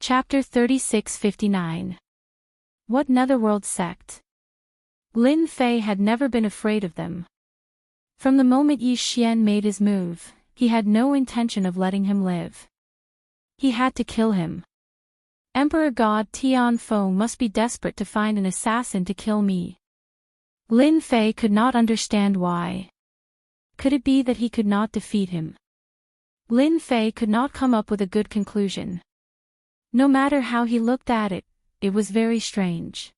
Chapter 3659. What Netherworld Sect? Lin Fei had never been afraid of them. From the moment Yi Xian made his move, he had no intention of letting him live. He had to kill him. Emperor God Tianfeng must be desperate to find an assassin to kill me. Lin Fei could not understand why. Could it be that he could not defeat him? Lin Fei could not come up with a good conclusion. No matter how he looked at it, it was very strange.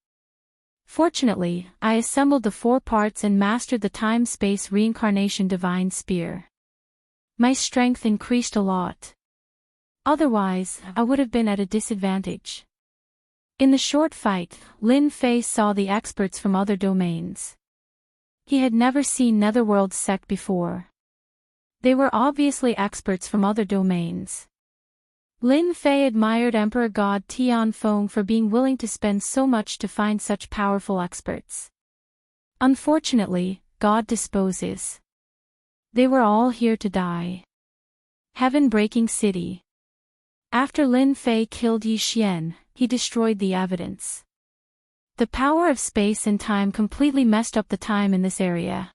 Fortunately, I assembled the 4 parts and mastered the time-space reincarnation divine spear. My strength increased a lot. Otherwise, I would have been at a disadvantage. In the short fight, Lin Fei saw the experts from other domains. He had never seen Netherworld Sect before. They were obviously experts from other domains. Lin Fei admired Emperor God Tianfeng for being willing to spend so much to find such powerful experts. Unfortunately, God disposes. They were all here to die. Heaven-breaking city. After Lin Fei killed Yi Xian, he destroyed the evidence. The power of space and time completely messed up the time in this area.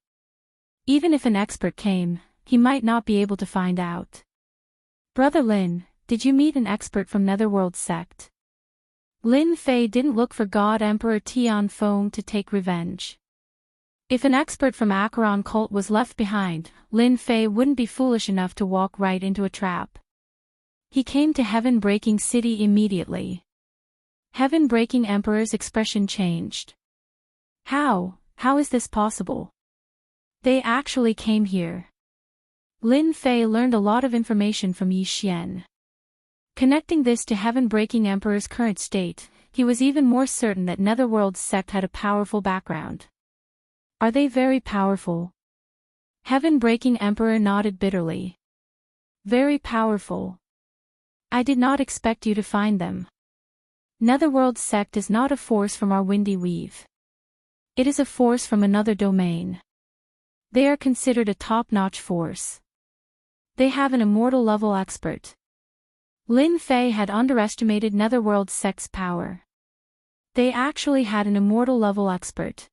Even if an expert came, he might not be able to find out. Brother Lin, did you meet an expert from Netherworld Sect? Lin Fei didn't look for God Emperor Tianfeng to take revenge. If an expert from Acheron cult was left behind, Lin Fei wouldn't be foolish enough to walk right into a trap. He came to Heaven-breaking city immediately. Heaven-breaking Emperor's expression changed. How is this possible? They actually came here. Lin Fei learned a lot of information from Yi Xian. Connecting this to Heaven-breaking Emperor's current state, he was even more certain that Netherworld Sect had a powerful background. Are they very powerful? Heaven-breaking Emperor nodded bitterly. Very powerful. I did not expect you to find them. Netherworld Sect is not a force from our windy weave. It is a force from another domain. They are considered a top-notch force. They have an immortal level expert. Lin Fei had underestimated Netherworld Sect's power. They actually had an immortal level expert.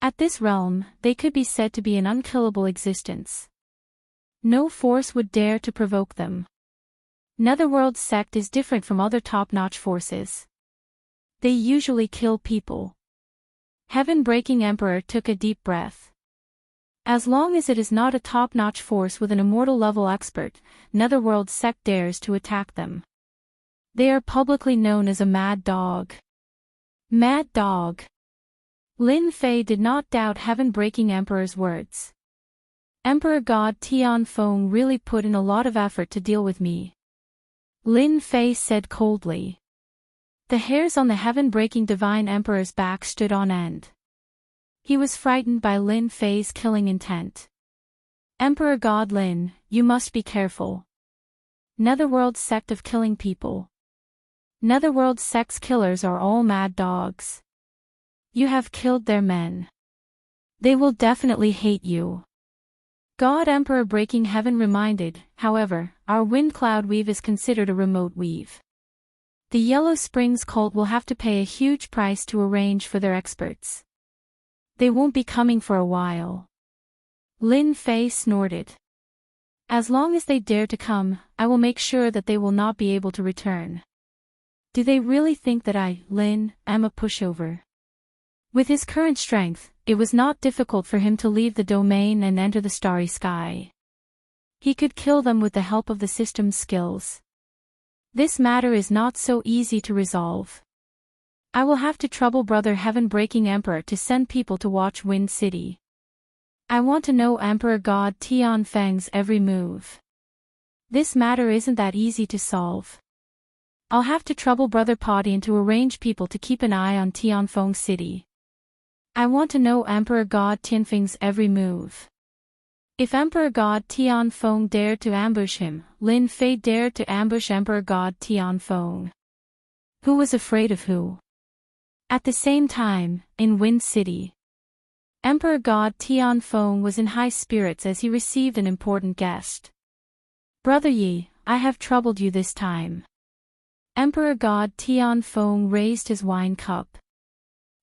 At this realm, they could be said to be an unkillable existence. No force would dare to provoke them. Netherworld Sect is different from other top-notch forces. They usually kill people. Heaven-breaking Emperor took a deep breath. As long as it is not a top-notch force with an immortal level expert, Netherworld Sect dares to attack them. They are publicly known as a mad dog. Mad dog. Lin Fei did not doubt Heaven-breaking Emperor's words. Emperor God Tianfeng really put in a lot of effort to deal with me. Lin Fei said coldly. The hairs on the Heaven-breaking Divine Emperor's back stood on end. He was frightened by Lin Fei's killing intent. Emperor God Lin, you must be careful. Netherworld Sect of killing people. Netherworld Sect's killers are all mad dogs. You have killed their men. They will definitely hate you. God Emperor Breaking Heaven reminded, however, our wind cloud weave is considered a remote weave. The Yellow Springs cult will have to pay a huge price to arrange for their experts. They won't be coming for a while. Lin Fei snorted. As long as they dare to come, I will make sure that they will not be able to return. Do they really think that I, Lin, am a pushover? With his current strength, it was not difficult for him to leave the domain and enter the starry sky. He could kill them with the help of the system's skills. This matter is not so easy to resolve. I will have to trouble Brother Heaven-breaking Emperor to send people to watch Wind City. I want to know Emperor God Tianfeng's every move. This matter isn't that easy to solve. I'll have to trouble Brother Podian to arrange people to keep an eye on Tianfeng City. I want to know Emperor God Tianfeng's every move. If Emperor God Tianfeng dared to ambush him, Lin Fei dared to ambush Emperor God Tianfeng. Who was afraid of who? At the same time, in Wind City, Emperor God Tianfeng was in high spirits as he received an important guest. Brother Yi, I have troubled you this time. Emperor God Tianfeng raised his wine cup.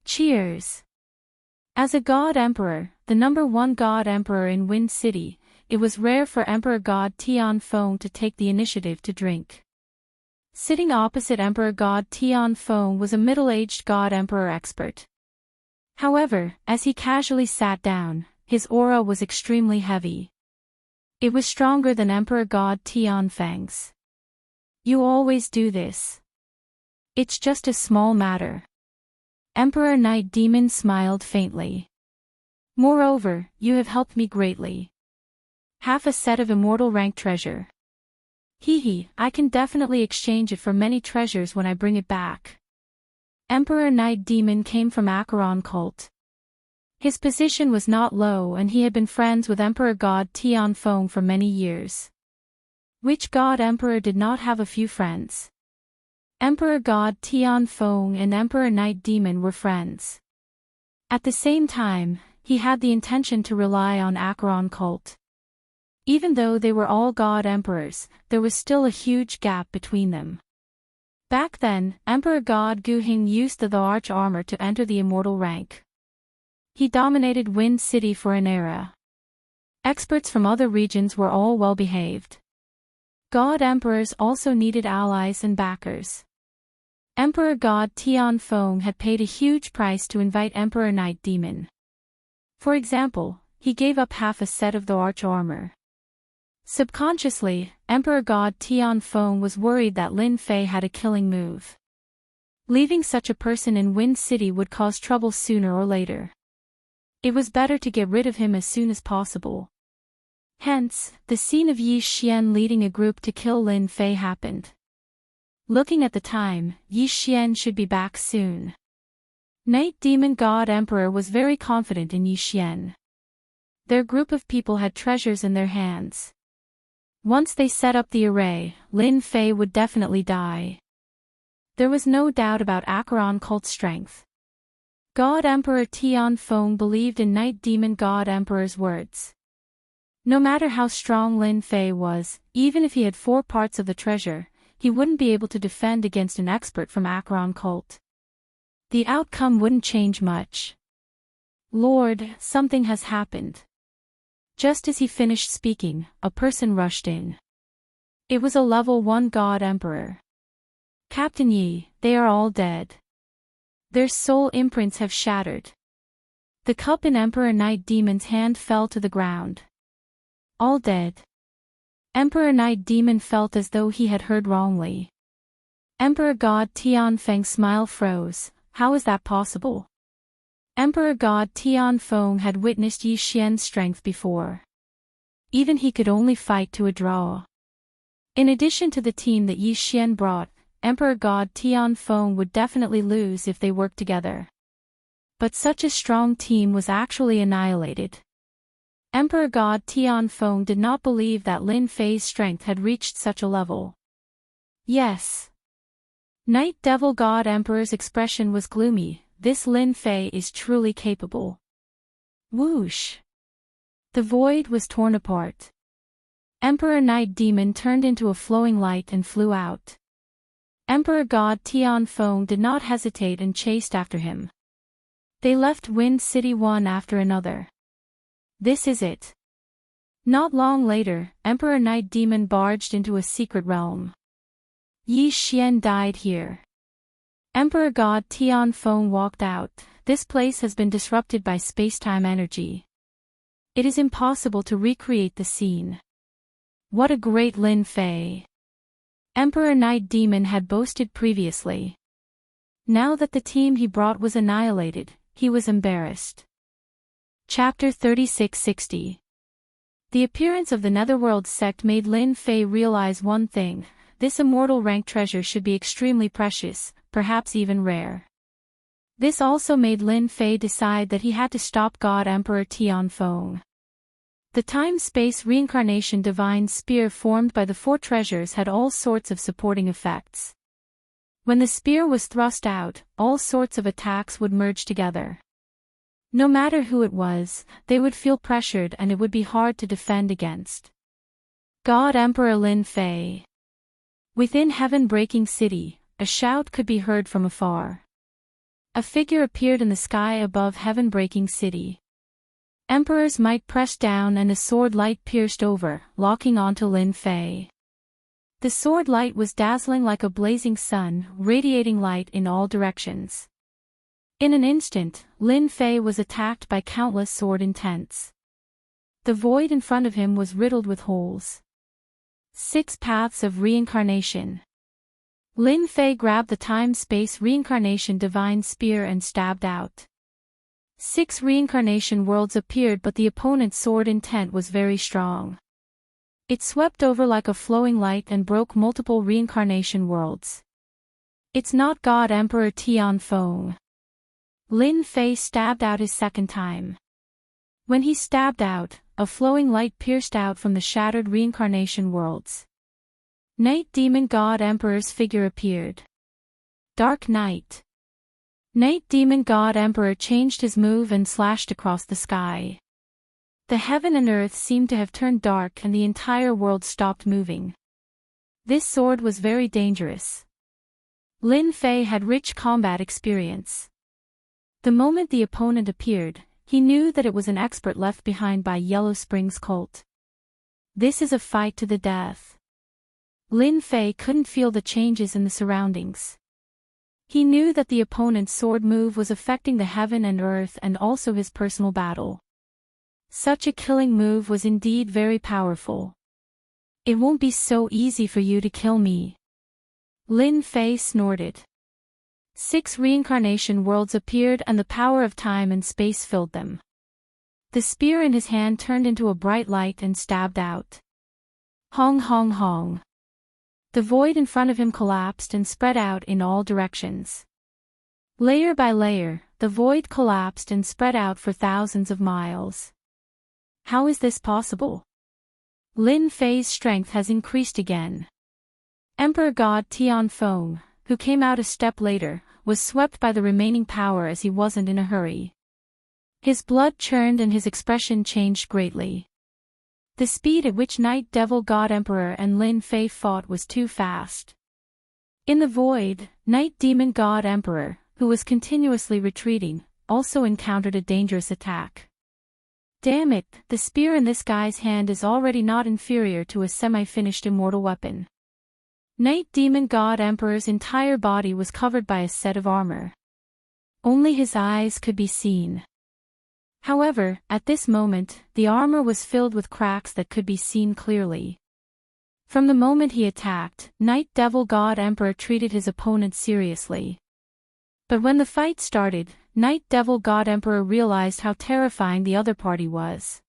Cheers! As a God Emperor, the #1 God Emperor in Wind City, it was rare for Emperor God Tianfeng to take the initiative to drink. Sitting opposite Emperor God Tianfeng was a middle-aged God Emperor expert. However, as he casually sat down, his aura was extremely heavy. It was stronger than Emperor God Tianfeng's. You always do this. It's just a small matter. Emperor Night Demon smiled faintly. Moreover, you have helped me greatly. Half a set of immortal rank treasure. Hee, I can definitely exchange it for many treasures when I bring it back. Emperor Night Demon came from Acheron cult. His position was not low and he had been friends with Emperor God Tianfeng for many years. Which God Emperor did not have a few friends? Emperor God Tianfeng and Emperor Night Demon were friends. At the same time, he had the intention to rely on Acheron cult. Even though they were all God Emperors, there was still a huge gap between them. Back then, Emperor God Guhing used the Arch Armor to enter the immortal rank. He dominated Wind City for an era. Experts from other regions were all well-behaved. God Emperors also needed allies and backers. Emperor God Tianfeng had paid a huge price to invite Emperor Night Demon. For example, he gave up half a set of the Arch Armor. Subconsciously, Emperor God Tianfeng was worried that Lin Fei had a killing move. Leaving such a person in Wind City would cause trouble sooner or later. It was better to get rid of him as soon as possible. Hence, the scene of Yi Xian leading a group to kill Lin Fei happened. Looking at the time, Yi Xian should be back soon. Night Demon God Emperor was very confident in Yi Xian. Their group of people had treasures in their hands. Once they set up the array, Lin Fei would definitely die. There was no doubt about Acheron cult's strength. God Emperor Tianfeng believed in Night Demon God Emperor's words. No matter how strong Lin Fei was, even if he had 4 parts of the treasure, he wouldn't be able to defend against an expert from Acheron cult. The outcome wouldn't change much. Lord, something has happened. Just as he finished speaking, a person rushed in. It was a level 1 God Emperor. Captain Yi, they are all dead. Their soul imprints have shattered. The cup in Emperor Night Demon's hand fell to the ground. All dead. Emperor Night Demon felt as though he had heard wrongly. Emperor God Tianfeng's smile froze. How is that possible? Emperor God Tianfeng had witnessed Yi Xian's strength before. Even he could only fight to a draw. In addition to the team that Yi Xian brought, Emperor God Tianfeng would definitely lose if they worked together. But such a strong team was actually annihilated. Emperor God Tianfeng did not believe that Lin Fei's strength had reached such a level. Yes. Night Devil God Emperor's expression was gloomy. This Lin Fei is truly capable. Whoosh! The void was torn apart. Emperor Night Demon turned into a flowing light and flew out. Emperor God Tianfeng did not hesitate and chased after him. They left Wind City one after another. This is it. Not long later, Emperor Night Demon barged into a secret realm. Yi Xian died here. Emperor God Tianfeng walked out. This place has been disrupted by space-time energy. It is impossible to recreate the scene. What a great Lin Fei! Emperor Night Demon had boasted previously. Now that the team he brought was annihilated, he was embarrassed. Chapter 3660. The appearance of the Netherworld sect made Lin Fei realize one thing: this immortal rank treasure should be extremely precious, perhaps even rare. This also made Lin Fei decide that he had to stop God Emperor Tianfeng. The time-space reincarnation divine spear formed by the 4 treasures had all sorts of supporting effects. When the spear was thrust out, all sorts of attacks would merge together. No matter who it was, they would feel pressured and it would be hard to defend against. God Emperor Lin Fei. Within Heaven-Breaking City, a shout could be heard from afar. A figure appeared in the sky above heaven-breaking city. Emperor's might pressed down and a sword light pierced over, locking onto Lin Fei. The sword light was dazzling like a blazing sun, radiating light in all directions. In an instant, Lin Fei was attacked by countless sword intents. The void in front of him was riddled with holes. 6 paths of reincarnation. Lin Fei grabbed the time-space reincarnation divine spear and stabbed out. 6 reincarnation worlds appeared, but the opponent's sword intent was very strong. It swept over like a flowing light and broke multiple reincarnation worlds. It's not God Emperor Tianfeng. Lin Fei stabbed out his second time. When he stabbed out, a flowing light pierced out from the shattered reincarnation worlds. Night Demon God Emperor's figure appeared. Dark Night. Night Demon God Emperor changed his move and slashed across the sky. The heaven and earth seemed to have turned dark and the entire world stopped moving. This sword was very dangerous. Lin Fei had rich combat experience. The moment the opponent appeared, he knew that it was an expert left behind by Yellow Springs cult. This is a fight to the death. Lin Fei couldn't feel the changes in the surroundings. He knew that the opponent's sword move was affecting the heaven and earth and also his personal battle. Such a killing move was indeed very powerful. It won't be so easy for you to kill me. Lin Fei snorted. 6 reincarnation worlds appeared and the power of time and space filled them. The spear in his hand turned into a bright light and stabbed out. Hong hong hong. The void in front of him collapsed and spread out in all directions. Layer by layer, the void collapsed and spread out for thousands of miles. How is this possible? Lin Fei's strength has increased again. Emperor God Tianfeng, who came out a step later, was swept by the remaining power as he wasn't in a hurry. His blood churned and his expression changed greatly. The speed at which Night Devil God Emperor and Lin Fei fought was too fast. In the void, Night Demon God Emperor, who was continuously retreating, also encountered a dangerous attack. Damn it, the spear in this guy's hand is already not inferior to a semi-finished immortal weapon. Night Demon God Emperor's entire body was covered by a set of armor. Only his eyes could be seen. However, at this moment, the armor was filled with cracks that could be seen clearly. From the moment he attacked, Night Devil God Emperor treated his opponent seriously. But when the fight started, Night Devil God Emperor realized how terrifying the other party was.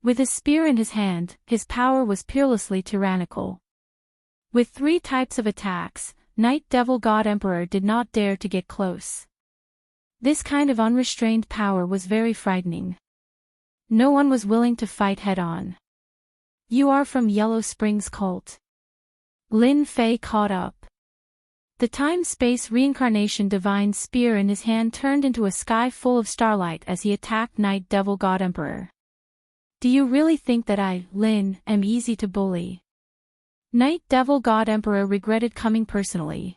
With his spear in his hand, his power was peerlessly tyrannical. With 3 types of attacks, Night Devil God Emperor did not dare to get close. This kind of unrestrained power was very frightening. No one was willing to fight head-on. You are from Yellow Springs cult. Lin Fei caught up. The time-space reincarnation divine spear in his hand turned into a sky full of starlight as he attacked Night Devil God Emperor. Do you really think that I, Lin, am easy to bully? Night Devil God Emperor regretted coming personally.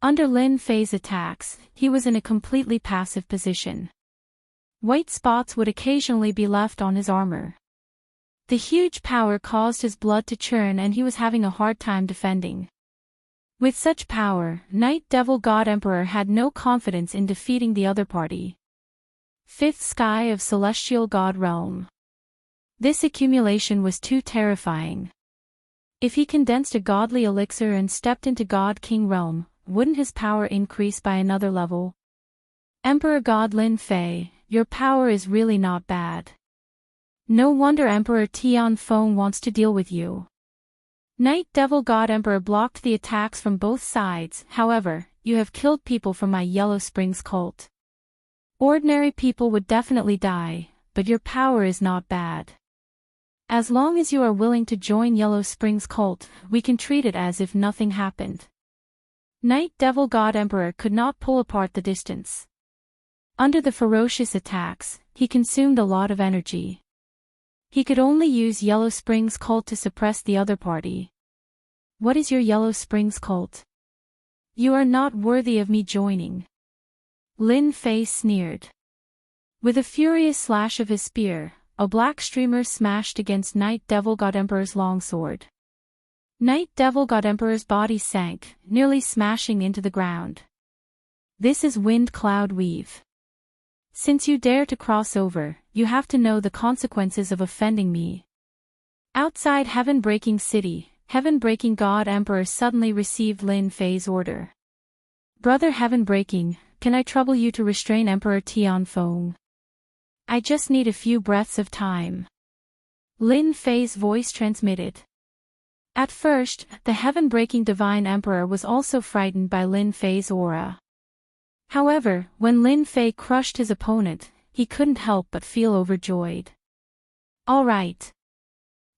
Under Lin Fei's attacks, he was in a completely passive position. White spots would occasionally be left on his armor. The huge power caused his blood to churn and he was having a hard time defending. With such power, Night Devil God Emperor had no confidence in defeating the other party. 5th Sky of Celestial God Realm. This accumulation was too terrifying. If he condensed a godly elixir and stepped into God King Realm, wouldn't his power increase by another level? Emperor God Lin Fei, your power is really not bad. No wonder Emperor Tianfeng wants to deal with you. Night Devil God Emperor blocked the attacks from both sides. However, you have killed people from my Yellow Springs cult. Ordinary people would definitely die, but your power is not bad. As long as you are willing to join Yellow Springs cult, we can treat it as if nothing happened. Night Devil God Emperor could not pull apart the distance. Under the ferocious attacks, he consumed a lot of energy. He could only use Yellow Springs cult to suppress the other party. What is your Yellow Springs cult? You are not worthy of me joining. Lin Fei sneered. With a furious slash of his spear, a black streamer smashed against Night Devil God Emperor's longsword. Night Devil God Emperor's body sank, nearly smashing into the ground. This is Wind Cloud Weave. Since you dare to cross over, you have to know the consequences of offending me. Outside Heaven-Breaking City, Heaven-Breaking God Emperor suddenly received Lin Fei's order. Brother Heaven-Breaking, can I trouble you to restrain Emperor Tianfeng? I just need a few breaths of time. Lin Fei's voice transmitted. At first, the Heaven-Breaking Divine Emperor was also frightened by Lin Fei's aura. However, when Lin Fei crushed his opponent, he couldn't help but feel overjoyed. All right.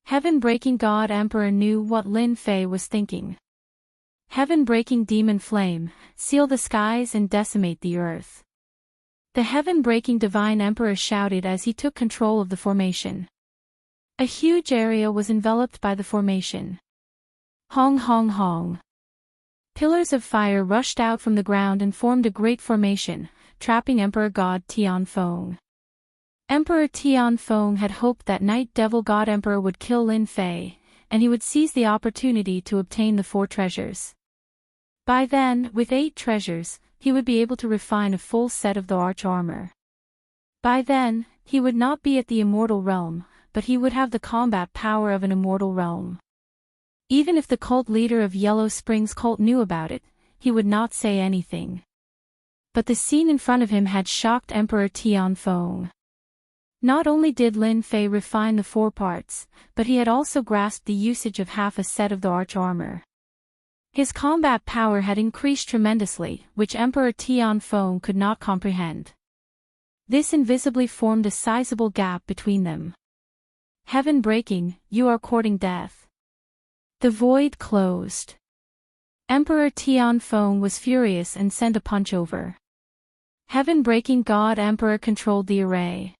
Heaven-Breaking God Emperor knew what Lin Fei was thinking. Heaven-Breaking Demon Flame, seal the skies and decimate the earth. The Heaven-Breaking Divine Emperor shouted as he took control of the formation. A huge area was enveloped by the formation. Hong hong hong. Pillars of fire rushed out from the ground and formed a great formation, trapping Emperor God Tianfeng. Emperor Tianfeng had hoped that Night Devil God Emperor would kill Lin Fei, and he would seize the opportunity to obtain the 4 treasures. By then, with 8 treasures, he would be able to refine a full set of the arch armor. By then, he would not be at the immortal realm, but he would have the combat power of an immortal realm. Even if the cult leader of Yellow Springs cult knew about it, he would not say anything. But the scene in front of him had shocked Emperor Tianfeng. Not only did Lin Fei refine the 4 parts, but he had also grasped the usage of half a set of the arch armor. His combat power had increased tremendously, which Emperor Tianfeng could not comprehend. This invisibly formed a sizable gap between them. Heaven-Breaking, you are courting death. The void closed. Emperor Tianfeng was furious and sent a punch over. Heaven-Breaking God Emperor controlled the array.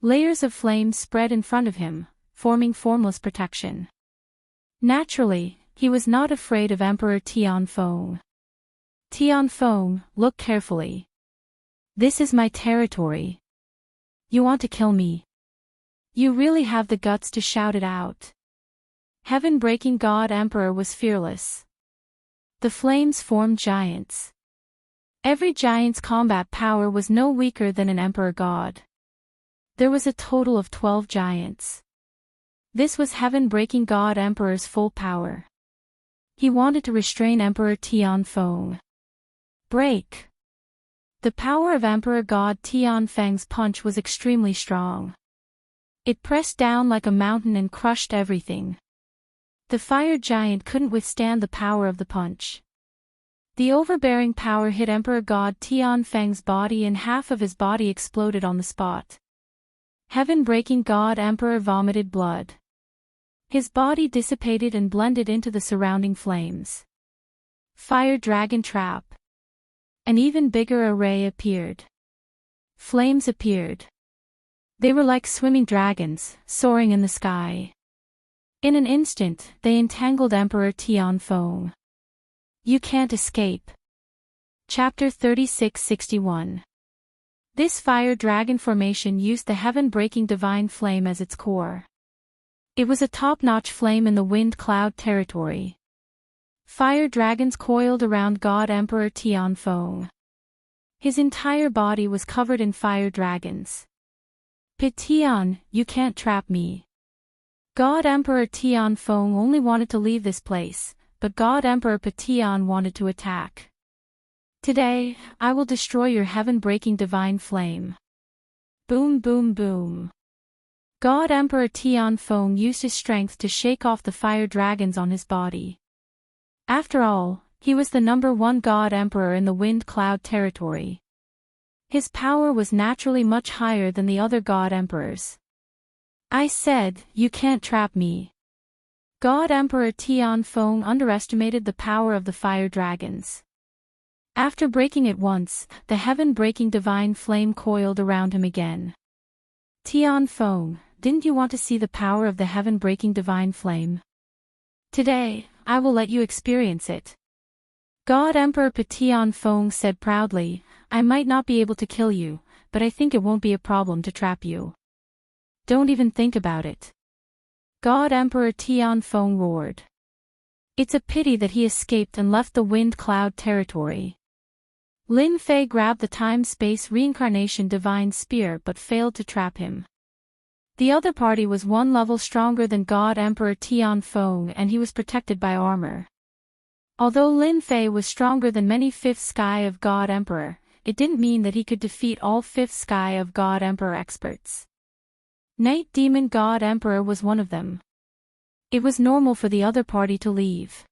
Layers of flame spread in front of him, forming formless protection. Naturally, he was not afraid of Emperor Tianfeng. Tianfeng, look carefully. This is my territory. You want to kill me? You really have the guts to shout it out. Heaven-Breaking God Emperor was fearless. The flames formed giants. Every giant's combat power was no weaker than an Emperor God. There was a total of 12 giants. This was Heaven-Breaking God Emperor's full power. He wanted to restrain Emperor Tianfeng. Break! The power of Emperor God Tianfeng's punch was extremely strong. It pressed down like a mountain and crushed everything. The fire giant couldn't withstand the power of the punch. The overbearing power hit Emperor God Tianfeng's body and half of his body exploded on the spot. Heaven-Breaking God Emperor vomited blood. His body dissipated and blended into the surrounding flames. Fire Dragon Trap. An even bigger array appeared. Flames appeared. They were like swimming dragons, soaring in the sky. In an instant, they entangled Emperor Tianfeng. You can't escape. Chapter 3661. This fire dragon formation used the Heaven-Breaking Divine Flame as its core. It was a top-notch flame in the Wind Cloud territory. Fire dragons coiled around God Emperor Tianfeng. His entire body was covered in fire dragons. Tian, you can't trap me. God Emperor Tianfeng only wanted to leave this place, but God Emperor Tian wanted to attack. Today, I will destroy your Heaven-Breaking Divine Flame. Boom boom boom. God Emperor Tianfeng used his strength to shake off the fire dragons on his body. After all, he was the #1 God Emperor in the Wind Cloud territory. His power was naturally much higher than the other God Emperors. I said, you can't trap me. God Emperor Tianfeng underestimated the power of the fire dragons. After breaking it once, the Heaven-Breaking Divine Flame coiled around him again. Tianfeng, didn't you want to see the power of the Heaven-Breaking Divine Flame? Today, I will let you experience it. God Emperor Petion Feng said proudly, I might not be able to kill you, but I think it won't be a problem to trap you. Don't even think about it. God Emperor Tian Feng roared. It's a pity that he escaped and left the wind cloud territory. Lin Fei grabbed the time-space reincarnation divine spear but failed to trap him. The other party was one level stronger than God Emperor Tian Feng and he was protected by armor. Although Lin Fei was stronger than many Fifth Sky of God Emperor, it didn't mean that he could defeat all Fifth Sky of God Emperor experts. Night Demon God Emperor was one of them. It was normal for the other party to leave.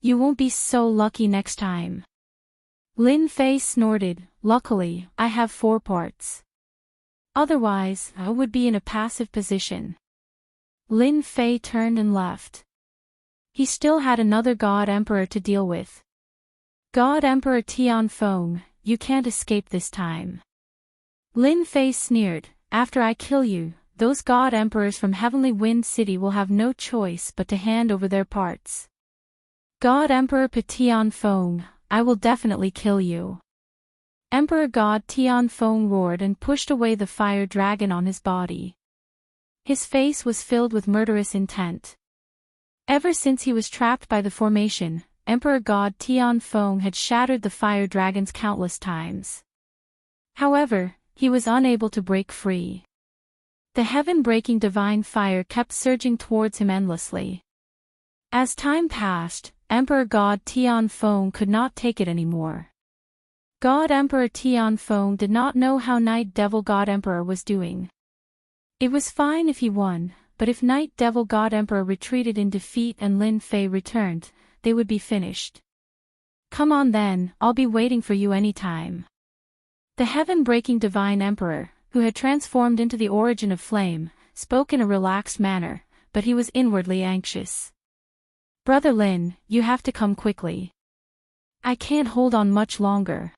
You won't be so lucky next time. Lin Fei snorted, luckily, I have 4 parts. Otherwise, I would be in a passive position. Lin Fei turned and left. He still had another God Emperor to deal with. God Emperor Tian Feng, you can't escape this time. Lin Fei sneered, after I kill you, those God Emperors from Heavenly Wind City will have no choice but to hand over their parts. God Emperor Petion Feng, I will definitely kill you. Emperor God Tian Feng roared and pushed away the fire dragon on his body. His face was filled with murderous intent. Ever since he was trapped by the formation, Emperor God Tian Feng had shattered the fire dragons countless times. However, he was unable to break free. The heaven-breaking divine fire kept surging towards him endlessly. As time passed, Emperor God Tian Feng could not take it anymore. God Emperor Tian Feng did not know how Night Devil God Emperor was doing. It was fine if he won, but if Night Devil God Emperor retreated in defeat and Lin Fei returned, they would be finished. Come on then, I'll be waiting for you anytime. The heaven-breaking divine emperor, who had transformed into the origin of flame, spoke in a relaxed manner, but he was inwardly anxious. Brother Lin, you have to come quickly. I can't hold on much longer.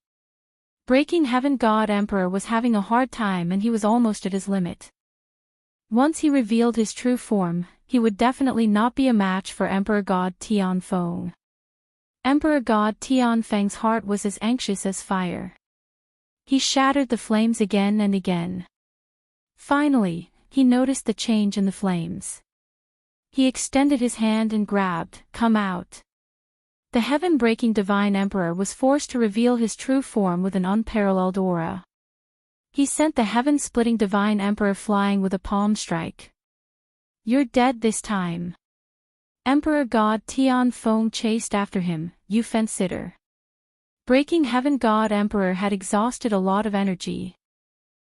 Breaking Heaven God Emperor was having a hard time and he was almost at his limit. Once he revealed his true form, he would definitely not be a match for Emperor God Tian Feng. Emperor God Tian Feng's heart was as anxious as fire. He shattered the flames again and again. Finally, he noticed the change in the flames. He extended his hand and grabbed, come out. The heaven-breaking divine emperor was forced to reveal his true form with an unparalleled aura. He sent the heaven-splitting divine emperor flying with a palm strike. You're dead this time. Emperor God Tian Feng chased after him, you fence-sitter. Breaking Heaven God Emperor had exhausted a lot of energy.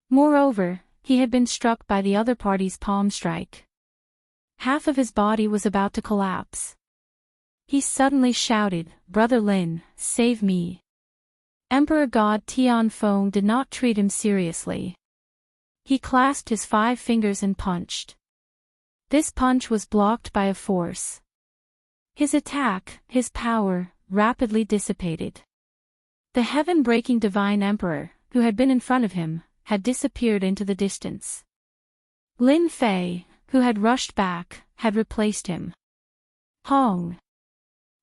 Moreover, he had been struck by the other party's palm strike. Half of his body was about to collapse. He suddenly shouted, Brother Lin, save me. Emperor God Tian Feng did not treat him seriously. He clasped his 5 fingers and punched. This punch was blocked by a force. His attack, his power, rapidly dissipated. The heaven-breaking divine emperor, who had been in front of him, had disappeared into the distance. Lin Fei, who had rushed back, had replaced him. Hong.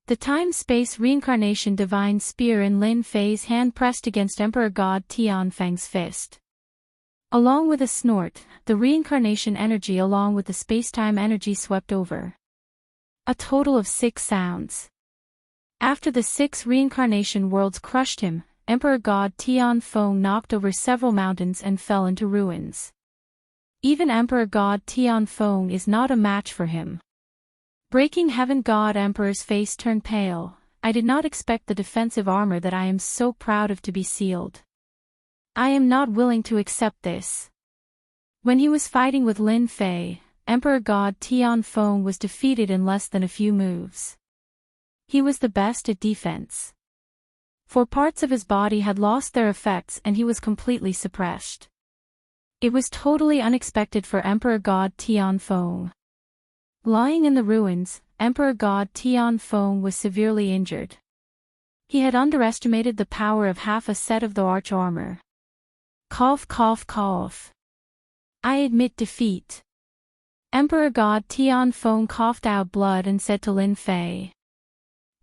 The time-space reincarnation divine spear in Lin Fei's hand pressed against Emperor God Tian Feng's fist. Along with a snort, the reincarnation energy along with the space-time energy swept over. A total of 6 sounds. After the 6 reincarnation worlds crushed him, Emperor God Tian Feng knocked over several mountains and fell into ruins. Even Emperor God Tian Feng is not a match for him. Breaking Heaven God Emperor's face turned pale. I did not expect the defensive armor that I am so proud of to be sealed. I am not willing to accept this. When he was fighting with Lin Fei, Emperor God Tian Feng was defeated in less than a few moves. He was the best at defense. 4 parts of his body had lost their effects and he was completely suppressed. It was totally unexpected for Emperor God Tian Feng. Lying in the ruins, Emperor God Tian Feng was severely injured. He had underestimated the power of half a set of the arch armor. Cough cough cough. I admit defeat. Emperor God Tian Feng coughed out blood and said to Lin Fei.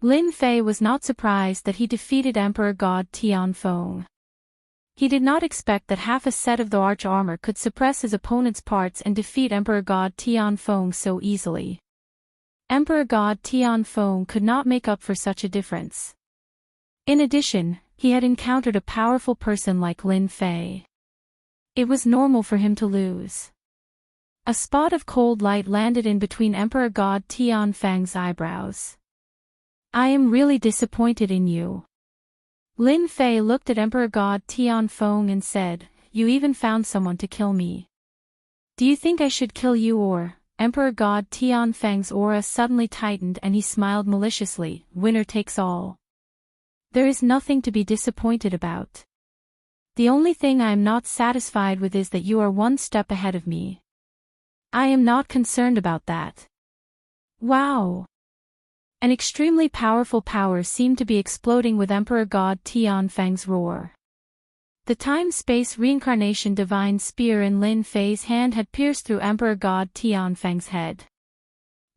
Lin Fei was not surprised that he defeated Emperor God Tianfeng. He did not expect that half a set of the arch armor could suppress his opponent's parts and defeat Emperor God Tianfeng so easily. Emperor God Tianfeng could not make up for such a difference. In addition, he had encountered a powerful person like Lin Fei. It was normal for him to lose. A spot of cold light landed in between Emperor God Tianfeng's eyebrows. I am really disappointed in you. Lin Fei looked at Emperor God Tianfeng and said, "You even found someone to kill me. Do you think I should kill you or?" Emperor God Tianfeng's aura suddenly tightened and he smiled maliciously. "Winner takes all. There is nothing to be disappointed about. The only thing I am not satisfied with is that you are one step ahead of me. I am not concerned about that." Wow! An extremely powerful power seemed to be exploding with Emperor God Tianfeng's roar. The time-space reincarnation divine spear in Lin Fei's hand had pierced through Emperor God Tianfeng's head.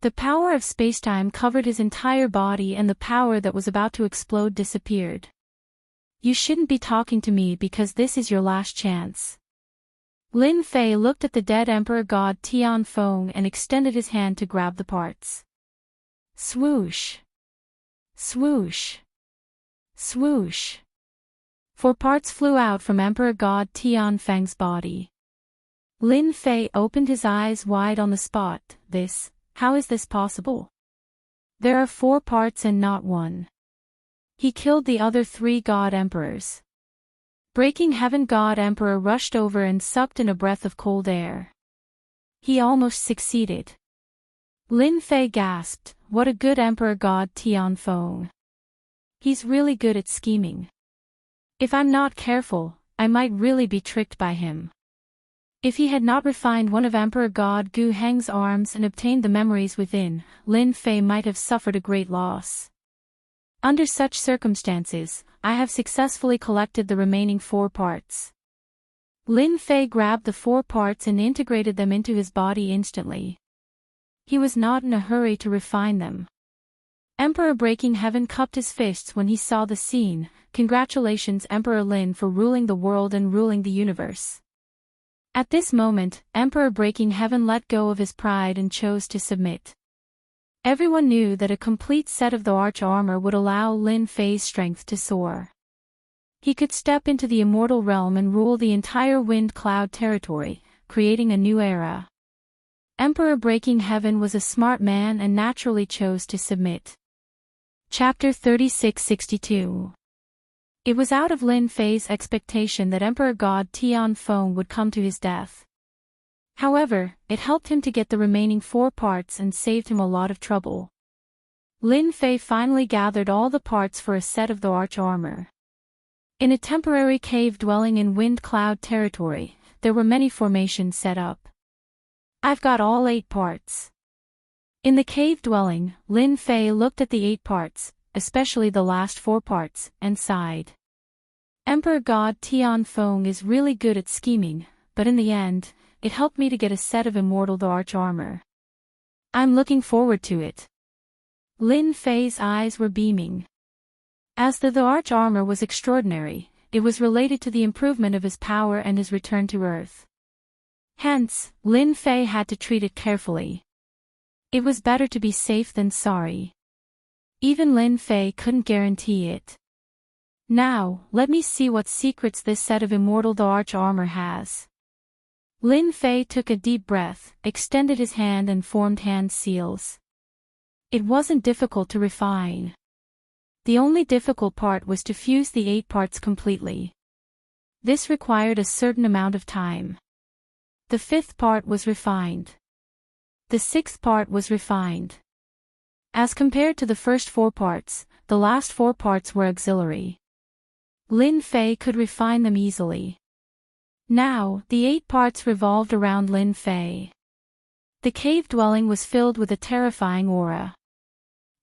The power of spacetime covered his entire body and the power that was about to explode disappeared. You shouldn't be talking to me because this is your last chance. Lin Fei looked at the dead Emperor God Tianfeng and extended his hand to grab the parts. Swoosh! Swoosh! Swoosh! 4 parts flew out from Emperor God Tianfeng's body. Lin Fei opened his eyes wide on the spot. How is this possible? There are 4 parts and not 1. He killed the other 3 God Emperors. Breaking Heaven God Emperor rushed over and sucked in a breath of cold air. He almost succeeded. Lin Fei gasped, "What a good Emperor God Tianfeng. He's really good at scheming. If I'm not careful, I might really be tricked by him." If he had not refined one of Emperor God Gu Heng's arms and obtained the memories within, Lin Fei might have suffered a great loss. Under such circumstances, I have successfully collected the remaining 4 parts. Lin Fei grabbed the 4 parts and integrated them into his body instantly. He was not in a hurry to refine them. Emperor Breaking Heaven cupped his fists when he saw the scene. Congratulations Emperor Lin for ruling the world and ruling the universe. At this moment, Emperor Breaking Heaven let go of his pride and chose to submit. Everyone knew that a complete set of the arch armor would allow Lin Fei's strength to soar. He could step into the immortal realm and rule the entire wind cloud territory, creating a new era. Emperor Breaking Heaven was a smart man and naturally chose to submit. Chapter 3662. It was out of Lin Fei's expectation that Emperor God Tianfeng would come to his death. However, it helped him to get the remaining 4 parts and saved him a lot of trouble. Lin Fei finally gathered all the parts for a set of the arch armor. In a temporary cave dwelling in wind cloud territory, there were many formations set up. I've got all 8 parts. In the cave dwelling, Lin Fei looked at the 8 parts, especially the last 4 parts, and sighed. Emperor God Tianfeng is really good at scheming, but in the end, it helped me to get a set of immortal the arch armor. I'm looking forward to it. Lin Fei's eyes were beaming. As the arch armor was extraordinary, it was related to the improvement of his power and his return to Earth. Hence, Lin Fei had to treat it carefully. It was better to be safe than sorry. Even Lin Fei couldn't guarantee it. Now, let me see what secrets this set of immortal the arch armor has. Lin Fei took a deep breath, extended his hand and formed hand seals. It wasn't difficult to refine. The only difficult part was to fuse the 8 parts completely. This required a certain amount of time. The 5th part was refined. The 6th part was refined. As compared to the first 4 parts, the last 4 parts were auxiliary. Lin Fei could refine them easily. Now, the 8 parts revolved around Lin Fei. The cave dwelling was filled with a terrifying aura.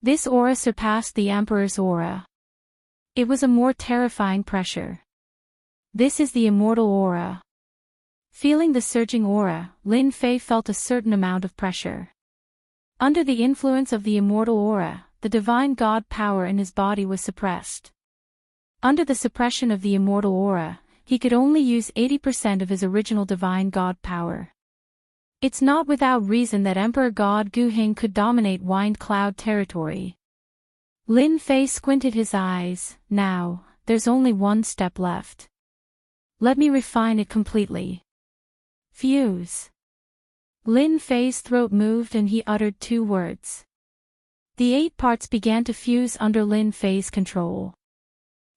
This aura surpassed the Emperor's aura. It was a more terrifying pressure. This is the immortal aura. Feeling the surging aura, Lin Fei felt a certain amount of pressure. Under the influence of the immortal aura, the divine god power in his body was suppressed. Under the suppression of the immortal aura, he could only use 80% of his original divine god power. It's not without reason that Emperor God Gu Hing could dominate Wind Cloud territory. Lin Fei squinted his eyes. Now, there's only one step left. Let me refine it completely. Fuse. Lin Fei's throat moved and he uttered 2 words. The 8 parts began to fuse under Lin Fei's control.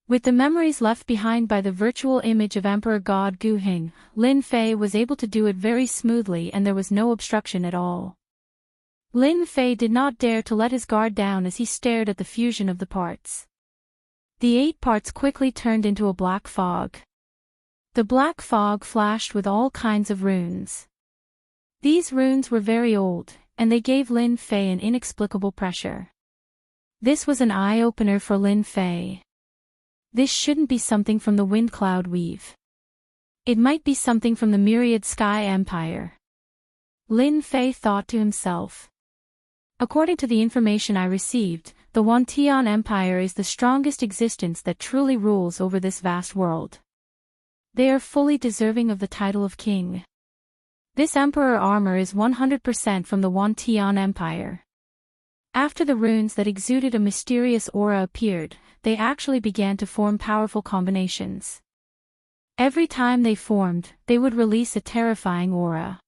With the memories left behind by the virtual image of Emperor God Gu Hing, Lin Fei was able to do it very smoothly and there was no obstruction at all. Lin Fei did not dare to let his guard down as he stared at the fusion of the parts. The 8 parts quickly turned into a black fog. The black fog flashed with all kinds of runes. These runes were very old, and they gave Lin Fei an inexplicable pressure. This was an eye-opener for Lin Fei. This shouldn't be something from the Wind Cloud Weave. It might be something from the Myriad Sky Empire. Lin Fei thought to himself. According to the information I received, the Wantian Empire is the strongest existence that truly rules over this vast world. They are fully deserving of the title of king. This emperor armor is 100% from the Wantian Empire. After the runes that exuded a mysterious aura appeared, they actually began to form powerful combinations. Every time they formed, they would release a terrifying aura.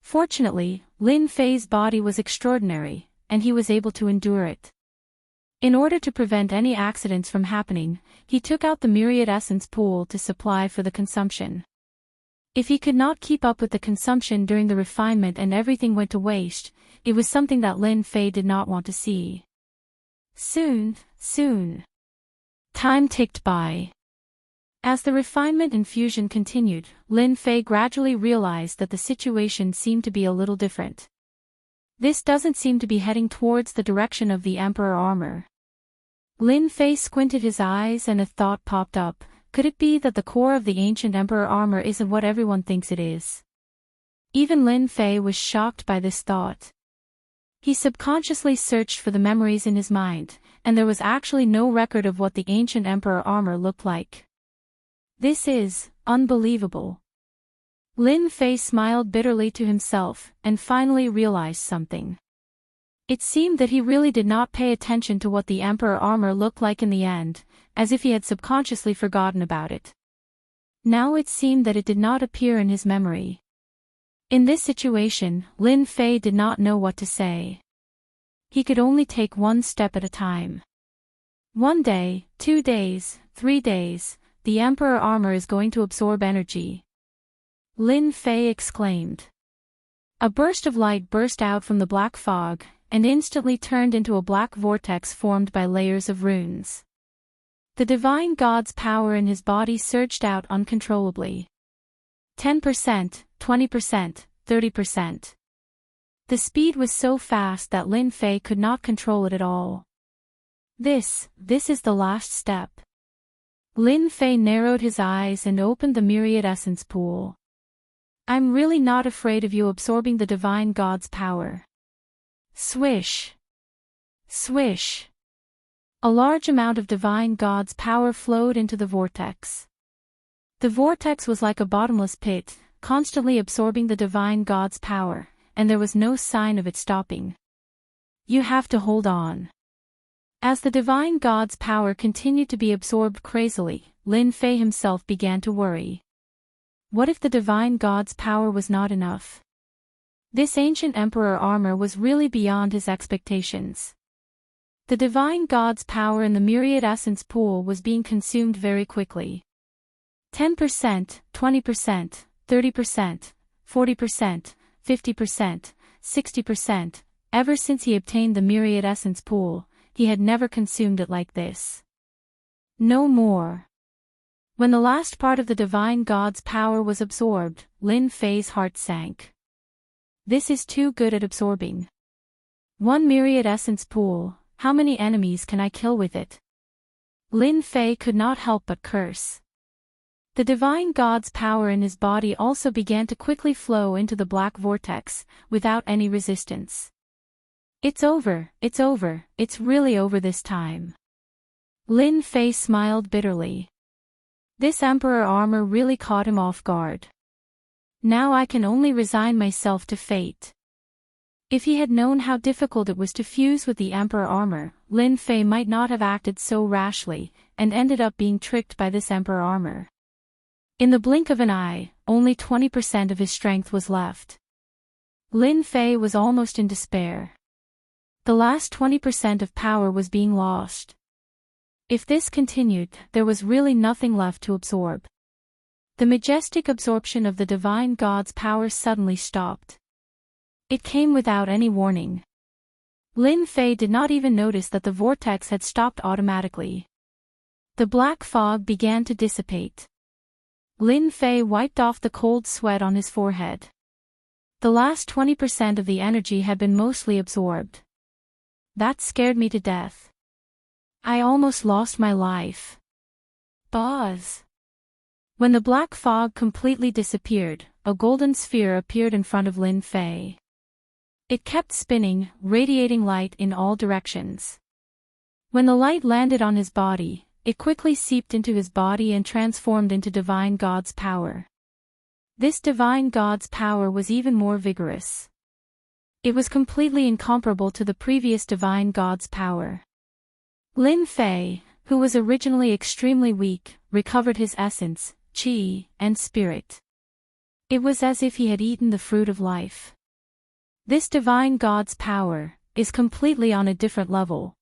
Fortunately, Lin Fei's body was extraordinary, and he was able to endure it. In order to prevent any accidents from happening, he took out the Myriad Essence pool to supply for the consumption. If he could not keep up with the consumption during the refinement and everything went to waste, it was something that Lin Fei did not want to see. Soon. Time ticked by. As the refinement and fusion continued, Lin Fei gradually realized that the situation seemed to be a little different. This doesn't seem to be heading towards the direction of the Emperor armor. Lin Fei squinted his eyes and a thought popped up. Could it be that the core of the ancient Emperor armor isn't what everyone thinks it is? Even Lin Fei was shocked by this thought. He subconsciously searched for the memories in his mind, and there was actually no record of what the ancient Emperor armor looked like. This is unbelievable. Lin Fei smiled bitterly to himself, and finally realized something. It seemed that he really did not pay attention to what the Emperor armor looked like in the end, as if he had subconsciously forgotten about it. Now it seemed that it did not appear in his memory. In this situation, Lin Fei did not know what to say. He could only take one step at a time. 1 day, 2 days, 3 days, the Emperor armor is going to absorb energy. Lin Fei exclaimed. A burst of light burst out from the black fog, and instantly turned into a black vortex formed by layers of runes. The divine god's power in his body surged out uncontrollably. 10%, 20%, 30%. The speed was so fast that Lin Fei could not control it at all. This is the last step. Lin Fei narrowed his eyes and opened the Myriad Essence pool. I'm really not afraid of you absorbing the divine god's power. Swish. Swish. A large amount of divine god's power flowed into the vortex. The vortex was like a bottomless pit, constantly absorbing the divine god's power, and there was no sign of it stopping. You have to hold on. As the divine god's power continued to be absorbed crazily, Lin Fei himself began to worry. What if the divine god's power was not enough? This ancient emperor armor was really beyond his expectations. The divine god's power in the Myriad Essence pool was being consumed very quickly. 10%, 20%, 30%, 40%, 50%, 60%, ever since he obtained the Myriad Essence pool, he had never consumed it like this. No more. When the last part of the divine god's power was absorbed, Lin Fei's heart sank. This is too good at absorbing. 1 Myriad Essence pool, how many enemies can I kill with it? Lin Fei could not help but curse. The divine god's power in his body also began to quickly flow into the black vortex, without any resistance. It's really over this time. Lin Fei smiled bitterly. This emperor armor really caught him off guard. Now I can only resign myself to fate. If he had known how difficult it was to fuse with the emperor armor, Lin Fei might not have acted so rashly, and ended up being tricked by this emperor armor. In the blink of an eye, only 20% of his strength was left. Lin Fei was almost in despair. The last 20% of power was being lost. If this continued, there was really nothing left to absorb. The majestic absorption of the divine god's power suddenly stopped. It came without any warning. Lin Fei did not even notice that the vortex had stopped automatically. The black fog began to dissipate. Lin Fei wiped off the cold sweat on his forehead. The last 20% of the energy had been mostly absorbed. That scared me to death. I almost lost my life. Buzz. When the black fog completely disappeared, a golden sphere appeared in front of Lin Fei. It kept spinning, radiating light in all directions. When the light landed on his body, it quickly seeped into his body and transformed into divine god's power. This divine god's power was even more vigorous. It was completely incomparable to the previous divine god's power. Lin Fei, who was originally extremely weak, recovered his essence, qi, and spirit. It was as if he had eaten the fruit of life. This divine god's power is completely on a different level.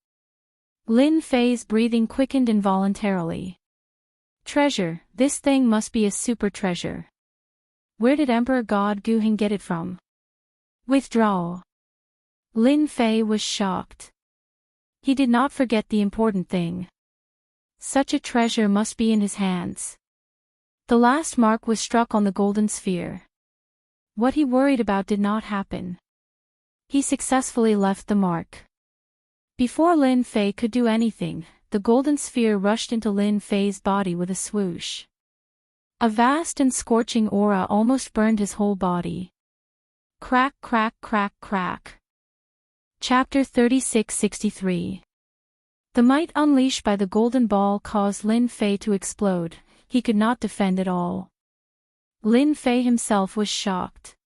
Lin Fei's breathing quickened involuntarily. Treasure, this thing must be a super treasure. Where did Emperor God Guheng get it from? Withdraw. Lin Fei was shocked. He did not forget the important thing. Such a treasure must be in his hands. The last mark was struck on the golden sphere. What he worried about did not happen. He successfully left the mark. Before Lin Fei could do anything, the golden sphere rushed into Lin Fei's body with a swoosh. A vast and scorching aura almost burned his whole body. Crack, crack, crack, crack. Chapter 3663. The might unleashed by the golden ball caused Lin Fei to explode. He could not defend at all. Lin Fei himself was shocked.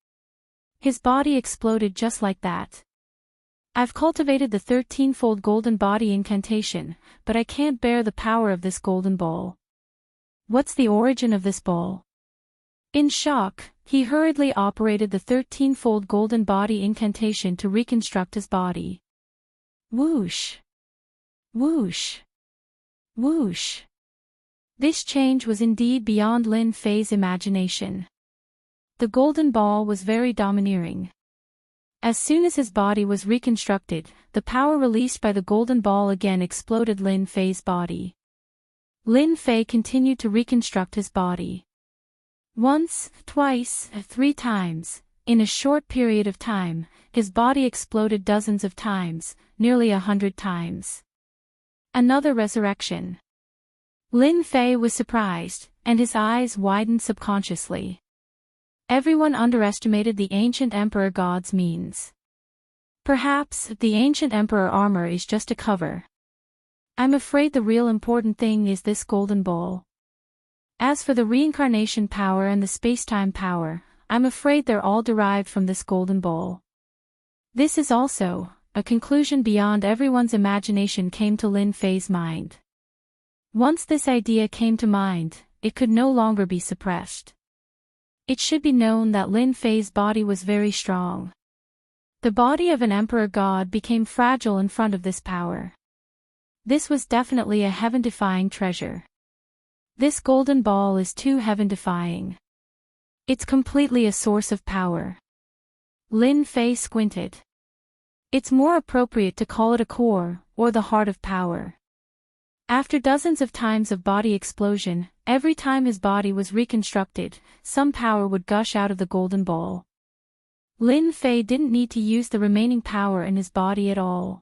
His body exploded just like that. I've cultivated the 13-fold golden body incantation, but I can't bear the power of this golden ball. What's the origin of this ball? In shock, he hurriedly operated the 13-fold golden body incantation to reconstruct his body. Whoosh! Whoosh! Whoosh! This change was indeed beyond Lin Fei's imagination. The golden ball was very domineering. As soon as his body was reconstructed, the power released by the golden ball again exploded Lin Fei's body. Lin Fei continued to reconstruct his body. Once, twice, 3 times, in a short period of time, his body exploded dozens of times, nearly 100 times. Another resurrection. Lin Fei was surprised, and his eyes widened subconsciously. Everyone underestimated the ancient emperor god's means. Perhaps the ancient emperor armor is just a cover. I'm afraid the real important thing is this golden ball. As for the reincarnation power and the spacetime power, I'm afraid they're all derived from this golden ball. This is also a conclusion beyond everyone's imagination came to Lin Fei's mind. Once this idea came to mind, it could no longer be suppressed. It should be known that Lin Fei's body was very strong. The body of an emperor god became fragile in front of this power. This was definitely a heaven-defying treasure. This golden ball is too heaven-defying. It's completely a source of power. Lin Fei squinted. It's more appropriate to call it a core, or the heart of power. After dozens of times of body explosion, every time his body was reconstructed, some power would gush out of the golden ball. Lin Fei didn't need to use the remaining power in his body at all.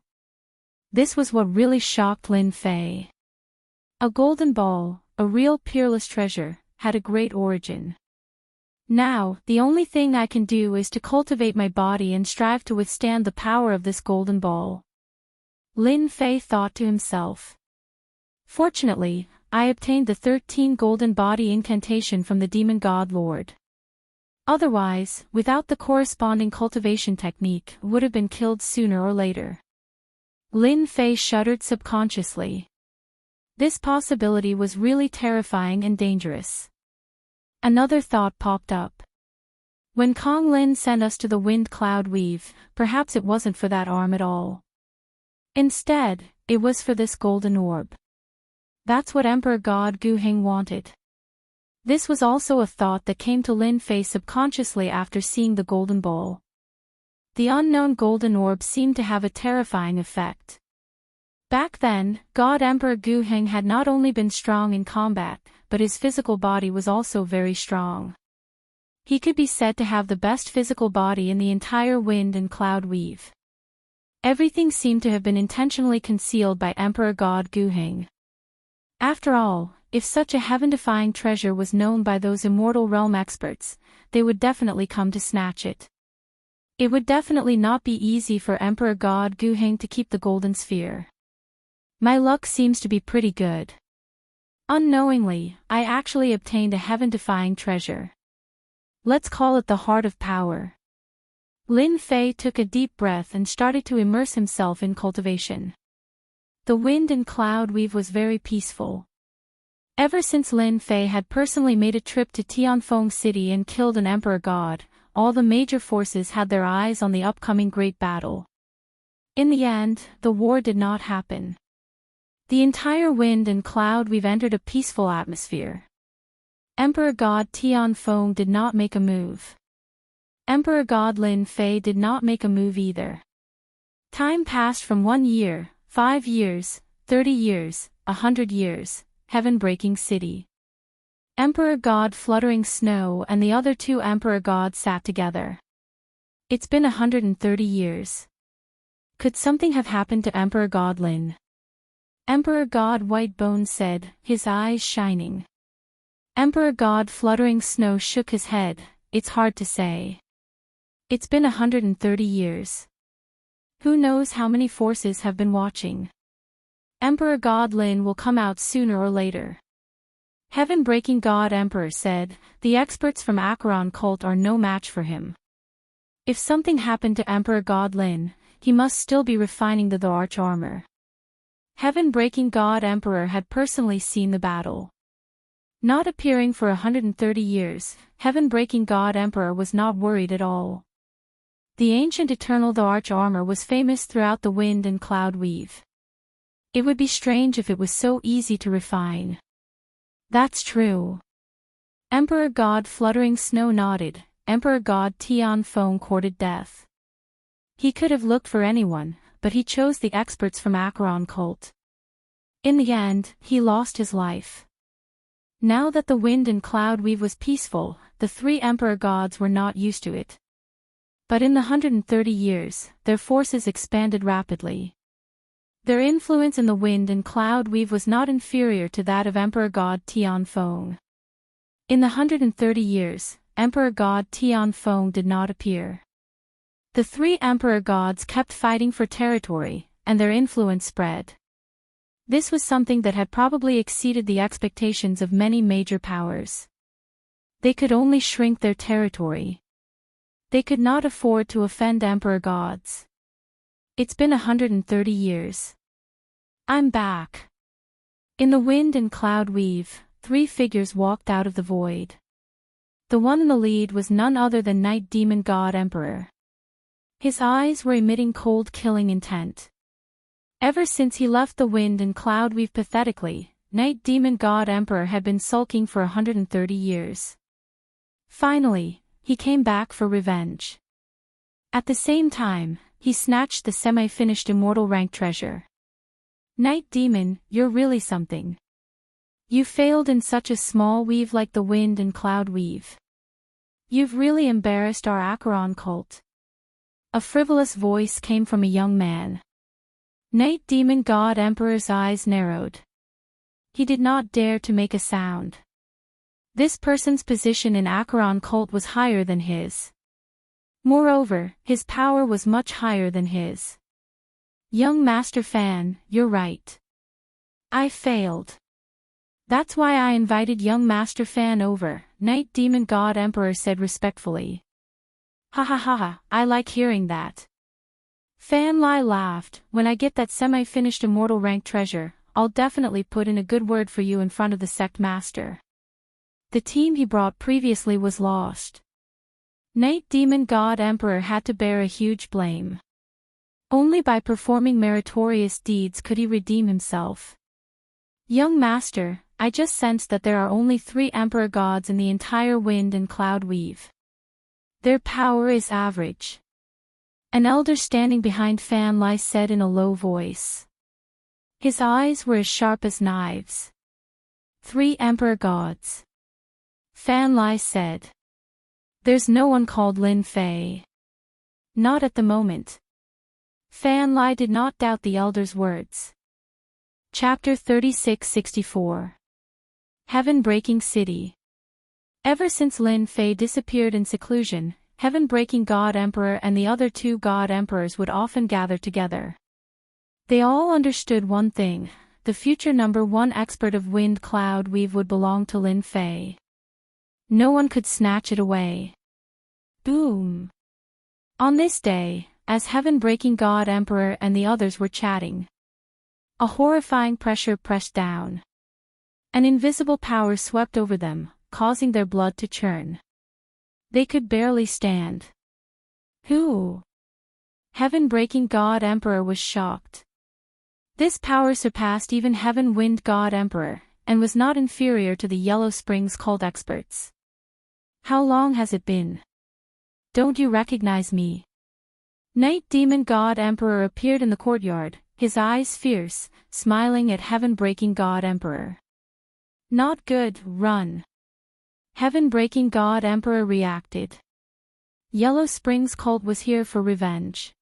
This was what really shocked Lin Fei. A golden ball, a real peerless treasure, had a great origin. Now, the only thing I can do is to cultivate my body and strive to withstand the power of this golden ball. Lin Fei thought to himself. Fortunately, I obtained the 13 golden body incantation from the demon god Lord. Otherwise, without the corresponding cultivation technique, would have been killed sooner or later. Lin Fei shuddered subconsciously. This possibility was really terrifying and dangerous. Another thought popped up. When Kong Lin sent us to the wind cloud weave, perhaps it wasn't for that arm at all. Instead, it was for this golden orb. That's what Emperor God Gu Heng wanted. This was also a thought that came to Lin Fei subconsciously after seeing the golden ball. The unknown golden orb seemed to have a terrifying effect. Back then, God Emperor Gu Heng had not only been strong in combat, but his physical body was also very strong. He could be said to have the best physical body in the entire wind and cloud weave. Everything seemed to have been intentionally concealed by Emperor God Gu Heng. After all, if such a heaven-defying treasure was known by those immortal realm experts, they would definitely come to snatch it. It would definitely not be easy for Emperor God Gu Heng to keep the golden sphere. My luck seems to be pretty good. Unknowingly, I actually obtained a heaven-defying treasure. Let's call it the Heart of Power. Lin Fei took a deep breath and started to immerse himself in cultivation. The wind and cloud weave was very peaceful. Ever since Lin Fei had personally made a trip to Tianfeng City and killed an emperor god, all the major forces had their eyes on the upcoming great battle. In the end, the war did not happen. The entire wind and cloud weave entered a peaceful atmosphere. Emperor God Tianfeng did not make a move. Emperor God Lin Fei did not make a move either. Time passed from 1 year, 5 years, 30 years, 100 years, heaven-breaking city. Emperor God Fluttering Snow and the other 2 Emperor Gods sat together. It's been 130 years. Could something have happened to Emperor God Lin? Emperor God Whitebone said, his eyes shining. Emperor God Fluttering Snow shook his head, it's hard to say. It's been 130 years. Who knows how many forces have been watching? Emperor God Lin will come out sooner or later. Heaven-breaking God Emperor said, the experts from Acheron cult are no match for him. If something happened to Emperor God Lin, he must still be refining the arch armor. Heaven-breaking God Emperor had personally seen the battle. Not appearing for 130 years, heaven-breaking God Emperor was not worried at all. The ancient eternal arch armor was famous throughout the wind and cloud weave. It would be strange if it was so easy to refine. That's true. Emperor God Fluttering Snow nodded. Emperor God Tianfeng courted death. He could have looked for anyone, but he chose the experts from Acheron cult. In the end, he lost his life. Now that the wind and cloud weave was peaceful, the 3 emperor gods were not used to it. But in the 130 years, their forces expanded rapidly. Their influence in the wind and cloud weave was not inferior to that of Emperor God Tianfeng. In the 130 years, Emperor God Tianfeng did not appear. The 3 emperor gods kept fighting for territory, and their influence spread. This was something that had probably exceeded the expectations of many major powers. They could only shrink their territory. They could not afford to offend emperor gods. It's been 130 years. I'm back. In the wind and cloud weave, 3 figures walked out of the void. The one in the lead was none other than Night Demon God Emperor. His eyes were emitting cold killing intent. Ever since he left the wind and cloud weave pathetically, Night Demon God Emperor had been sulking for 130 years. Finally, he came back for revenge. At the same time, he snatched the semi-finished immortal rank treasure. Night Demon, you're really something. You failed in such a small weave like the wind and cloud weave. You've really embarrassed our Acheron cult. A frivolous voice came from a young man. Night Demon God Emperor's eyes narrowed. He did not dare to make a sound. This person's position in Acheron cult was higher than his. Moreover, his power was much higher than his. Young Master Fan, you're right. I failed. That's why I invited young Master Fan over, Night Demon God Emperor said respectfully. Ha ha ha ha, I like hearing that. Fan Lai laughed, when I get that semi-finished immortal rank treasure, I'll definitely put in a good word for you in front of the sect master. The team he brought previously was lost. Night Demon God Emperor had to bear a huge blame. Only by performing meritorious deeds could he redeem himself. Young Master, I just sensed that there are only 3 Emperor Gods in the entire Wind and Cloud Weave. Their power is average. An elder standing behind Fan Lai said in a low voice. His eyes were as sharp as knives. 3 Emperor Gods. Fan Lai said. There's no one called Lin Fei. Not at the moment. Fan Lai did not doubt the elder's words. Chapter 36-64. Heaven-Breaking City. Ever since Lin Fei disappeared in seclusion, Heaven-Breaking God Emperor and the other 2 God Emperors would often gather together. They all understood one thing, the future number 1 expert of Wind Cloud Weave would belong to Lin Fei. No one could snatch it away. Boom. On this day, as Heaven-Breaking God Emperor and the others were chatting, a horrifying pressure pressed down. An invisible power swept over them, causing their blood to churn. They could barely stand. Who? Heaven-Breaking God Emperor was shocked. This power surpassed even Heaven Wind God Emperor, and was not inferior to the Yellow Springs cult experts. How long has it been? Don't you recognize me? Night Demon God Emperor appeared in the courtyard, his eyes fierce, smiling at Heaven-Breaking God Emperor. Not good, run. Heaven-Breaking God Emperor reacted. Yellow Springs cult was here for revenge.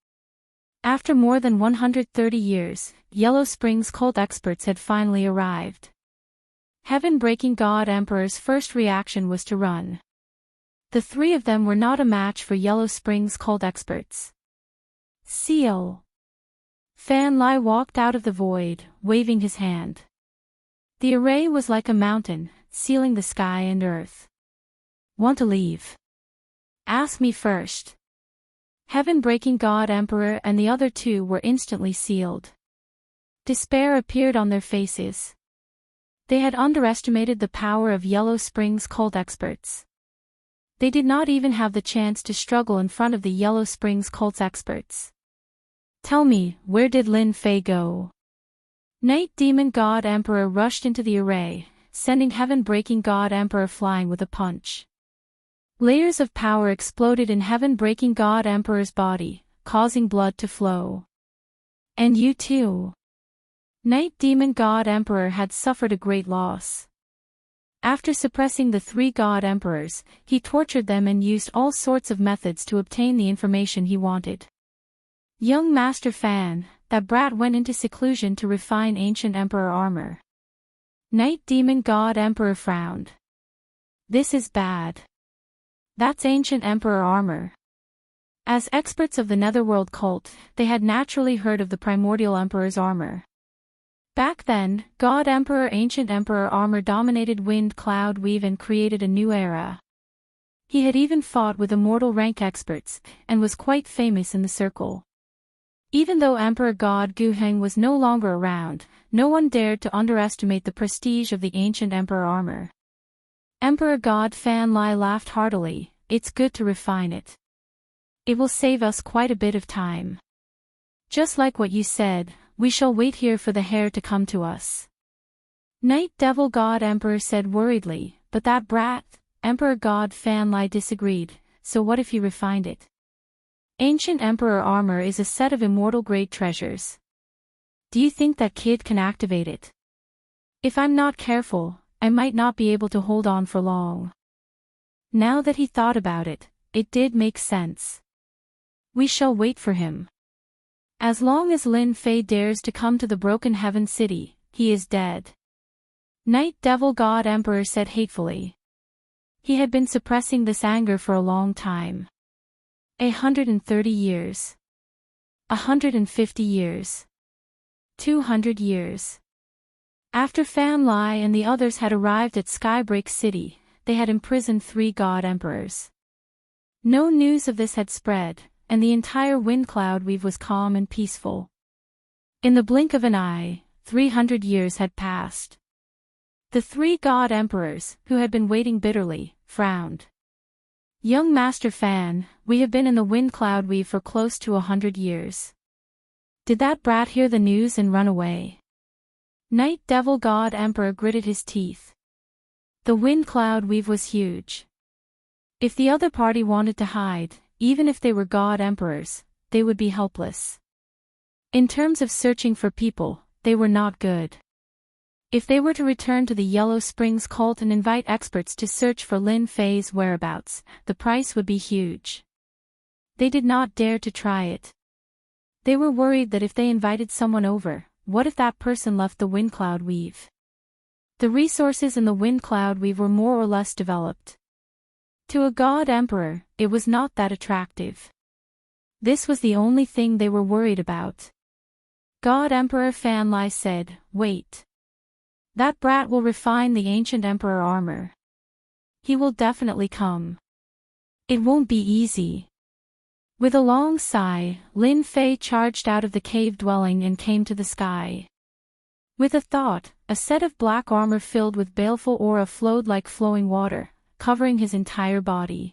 After more than 130 years, Yellow Springs cult experts had finally arrived. Heaven-Breaking God Emperor's first reaction was to run. The 3 of them were not a match for Yellow Springs cult experts. Seal. Fan Lai walked out of the void, waving his hand. The array was like a mountain, sealing the sky and earth. Want to leave? Ask me first. Heaven-Breaking God Emperor and the other 2 were instantly sealed. Despair appeared on their faces. They had underestimated the power of Yellow Springs cult experts. They did not even have the chance to struggle in front of the Yellow Springs cult experts. Tell me, where did Lin Fei go? Night Demon God Emperor rushed into the array, sending Heaven-Breaking God Emperor flying with a punch. Layers of power exploded in Heaven-Breaking God Emperor's body, causing blood to flow. And you too. Night Demon God Emperor had suffered a great loss. After suppressing the 3 God Emperors, he tortured them and used all sorts of methods to obtain the information he wanted. Young Master Fan, that brat went into seclusion to refine Ancient Emperor armor. Night Demon God Emperor frowned. This is bad. That's Ancient Emperor armor. As experts of the Netherworld cult, they had naturally heard of the Primordial Emperor's armor. Back then, God Emperor Ancient Emperor armor dominated Wind Cloud Weave and created a new era. He had even fought with immortal rank experts, and was quite famous in the circle. Even though Emperor God Guheng was no longer around, no one dared to underestimate the prestige of the Ancient Emperor armor. Emperor God Fan Lai laughed heartily. It's good to refine it. It will save us quite a bit of time. Just like what you said, we shall wait here for the heir to come to us. Night Devil God Emperor said worriedly, but that brat, Emperor God Fan Lai disagreed, so what if he refined it? Ancient Emperor armor is a set of immortal grade treasures. Do you think that kid can activate it? If I'm not careful, I might not be able to hold on for long. Now that he thought about it, it did make sense. We shall wait for him. As long as Lin Fei dares to come to the Broken Heaven City, he is dead. Night Devil God Emperor said hatefully. He had been suppressing this anger for a long time. 130 years. 150 years. 200 years. After Fan Lai and the others had arrived at Skybreak City, they had imprisoned 3 god emperors. No news of this had spread, and the entire wind cloud weave was calm and peaceful. In the blink of an eye, 300 years had passed. The 3 god emperors, who had been waiting bitterly, frowned. Young Master Fan, we have been in the wind cloud weave for close to 100 years. Did that brat hear the news and run away? Night Devil God Emperor gritted his teeth. The wind cloud weave was huge. If the other party wanted to hide, even if they were god emperors, they would be helpless. In terms of searching for people, they were not good. If they were to return to the Yellow Springs cult and invite experts to search for Lin Fei's whereabouts, the price would be huge. They did not dare to try it. They were worried that if they invited someone over, what if that person left the wind cloud weave? The resources in the wind cloud weave were more or less developed. To a god emperor, it was not that attractive. This was the only thing they were worried about. God Emperor Fan Lai said, "Wait. That brat will refine the ancient emperor armor. He will definitely come. It won't be easy." With a long sigh, Lin Fei charged out of the cave dwelling and came to the sky. With a thought, a set of black armor filled with baleful aura flowed like flowing water, covering his entire body.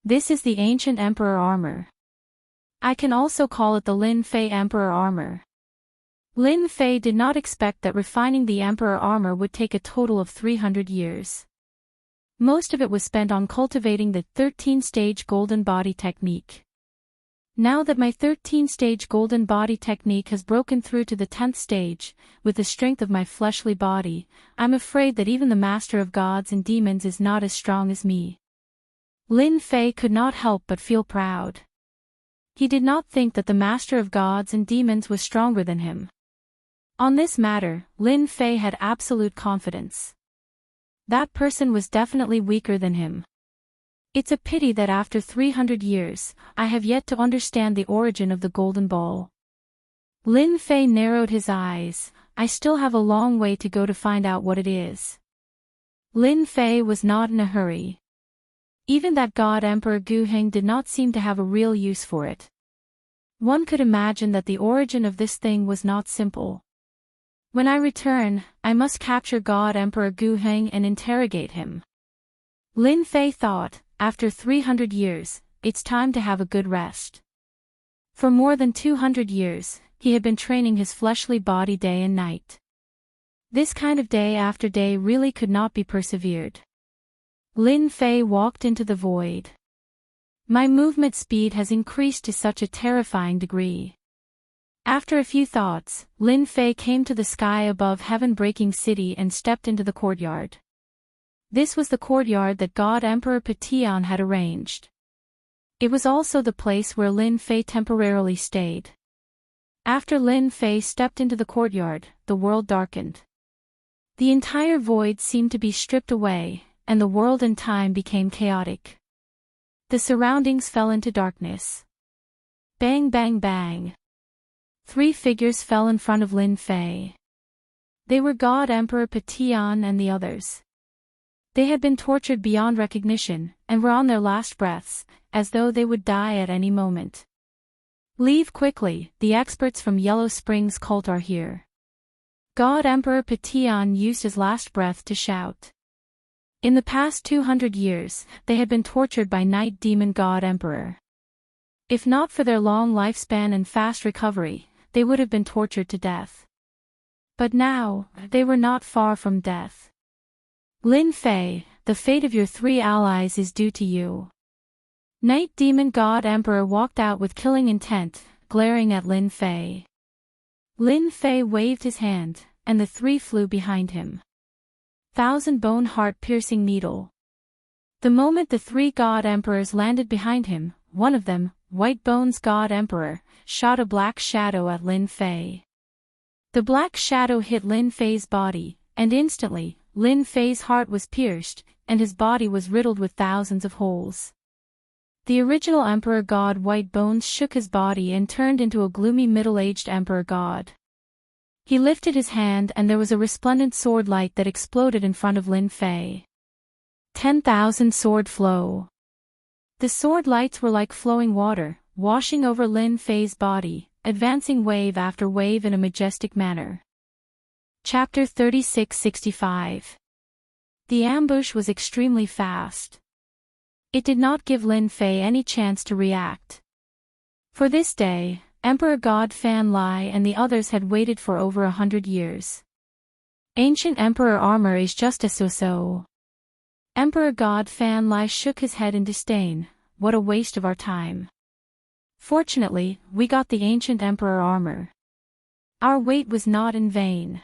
This is the ancient emperor armor. I can also call it the Lin Fei emperor armor. Lin Fei did not expect that refining the emperor armor would take a total of 300 years. Most of it was spent on cultivating the 13-stage golden body technique. Now that my 13-stage golden body technique has broken through to the 10th stage, with the strength of my fleshly body, I'm afraid that even the master of gods and demons is not as strong as me. Lin Fei could not help but feel proud. He did not think that the master of gods and demons was stronger than him. On this matter, Lin Fei had absolute confidence. That person was definitely weaker than him. It's a pity that after 300 years, I have yet to understand the origin of the golden ball. Lin Fei narrowed his eyes. I still have a long way to go to find out what it is. Lin Fei was not in a hurry. Even that god Emperor Gu Heng did not seem to have a real use for it. One could imagine that the origin of this thing was not simple. When I return, I must capture God Emperor Gu Heng and interrogate him. Lin Fei thought, after 300 years, it's time to have a good rest. For more than 200 years, he had been training his fleshly body day and night. This kind of day after day really could not be persevered. Lin Fei walked into the void. My movement speed has increased to such a terrifying degree. After a few thoughts, Lin Fei came to the sky above heaven-breaking city and stepped into the courtyard. This was the courtyard that God Emperor Patian had arranged. It was also the place where Lin Fei temporarily stayed. After Lin Fei stepped into the courtyard, the world darkened. The entire void seemed to be stripped away, and the world and time became chaotic. The surroundings fell into darkness. Bang bang bang. 3 figures fell in front of Lin Fei. They were God Emperor Patian and the others. They had been tortured beyond recognition, and were on their last breaths, as though they would die at any moment. Leave quickly, the experts from Yellow Springs cult are here. God Emperor Patian used his last breath to shout. In the past 200 years, they had been tortured by Night Demon God Emperor. If not for their long lifespan and fast recovery, they would have been tortured to death. But now, they were not far from death. Lin Fei, the fate of your 3 allies is due to you. Night Demon God Emperor walked out with killing intent, glaring at Lin Fei. Lin Fei waved his hand, and the 3 flew behind him. 1,000-bone heart-piercing needle. The moment the 3 God Emperors landed behind him, one of them, White Bones God Emperor, shot a black shadow at Lin Fei. The black shadow hit Lin Fei's body, and instantly, Lin Fei's heart was pierced, and his body was riddled with thousands of holes. The original Emperor God White Bones shook his body and turned into a gloomy middle-aged Emperor God. He lifted his hand and there was a resplendent sword light that exploded in front of Lin Fei. 10,000 sword flow. The sword lights were like flowing water, washing over Lin Fei's body, advancing wave after wave in a majestic manner. Chapter 3665. The ambush was extremely fast. It did not give Lin Fei any chance to react. For this day, Emperor God Fan Lai and the others had waited for over 100 years. Ancient Emperor armor is just a so-so. Emperor God Fan Lai shook his head in disdain. What a waste of our time. Fortunately, we got the ancient Emperor armor. Our wait was not in vain.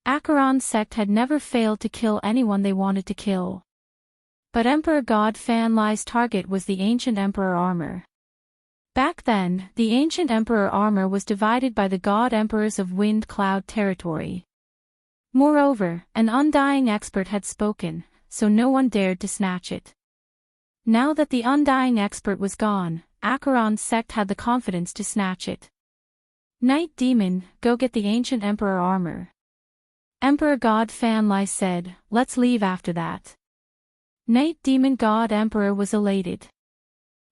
Acheron's sect had never failed to kill anyone they wanted to kill. But Emperor God Fan Lai's target was the ancient Emperor armor. Back then, the ancient Emperor armor was divided by the God Emperors of Wind Cloud territory. Moreover, an undying expert had spoken, so no one dared to snatch it. Now that the undying expert was gone, Acheron's sect had the confidence to snatch it. Night Demon, go get the ancient Emperor armor. Emperor God Fan Lai said, let's leave after that. Night Demon God Emperor was elated.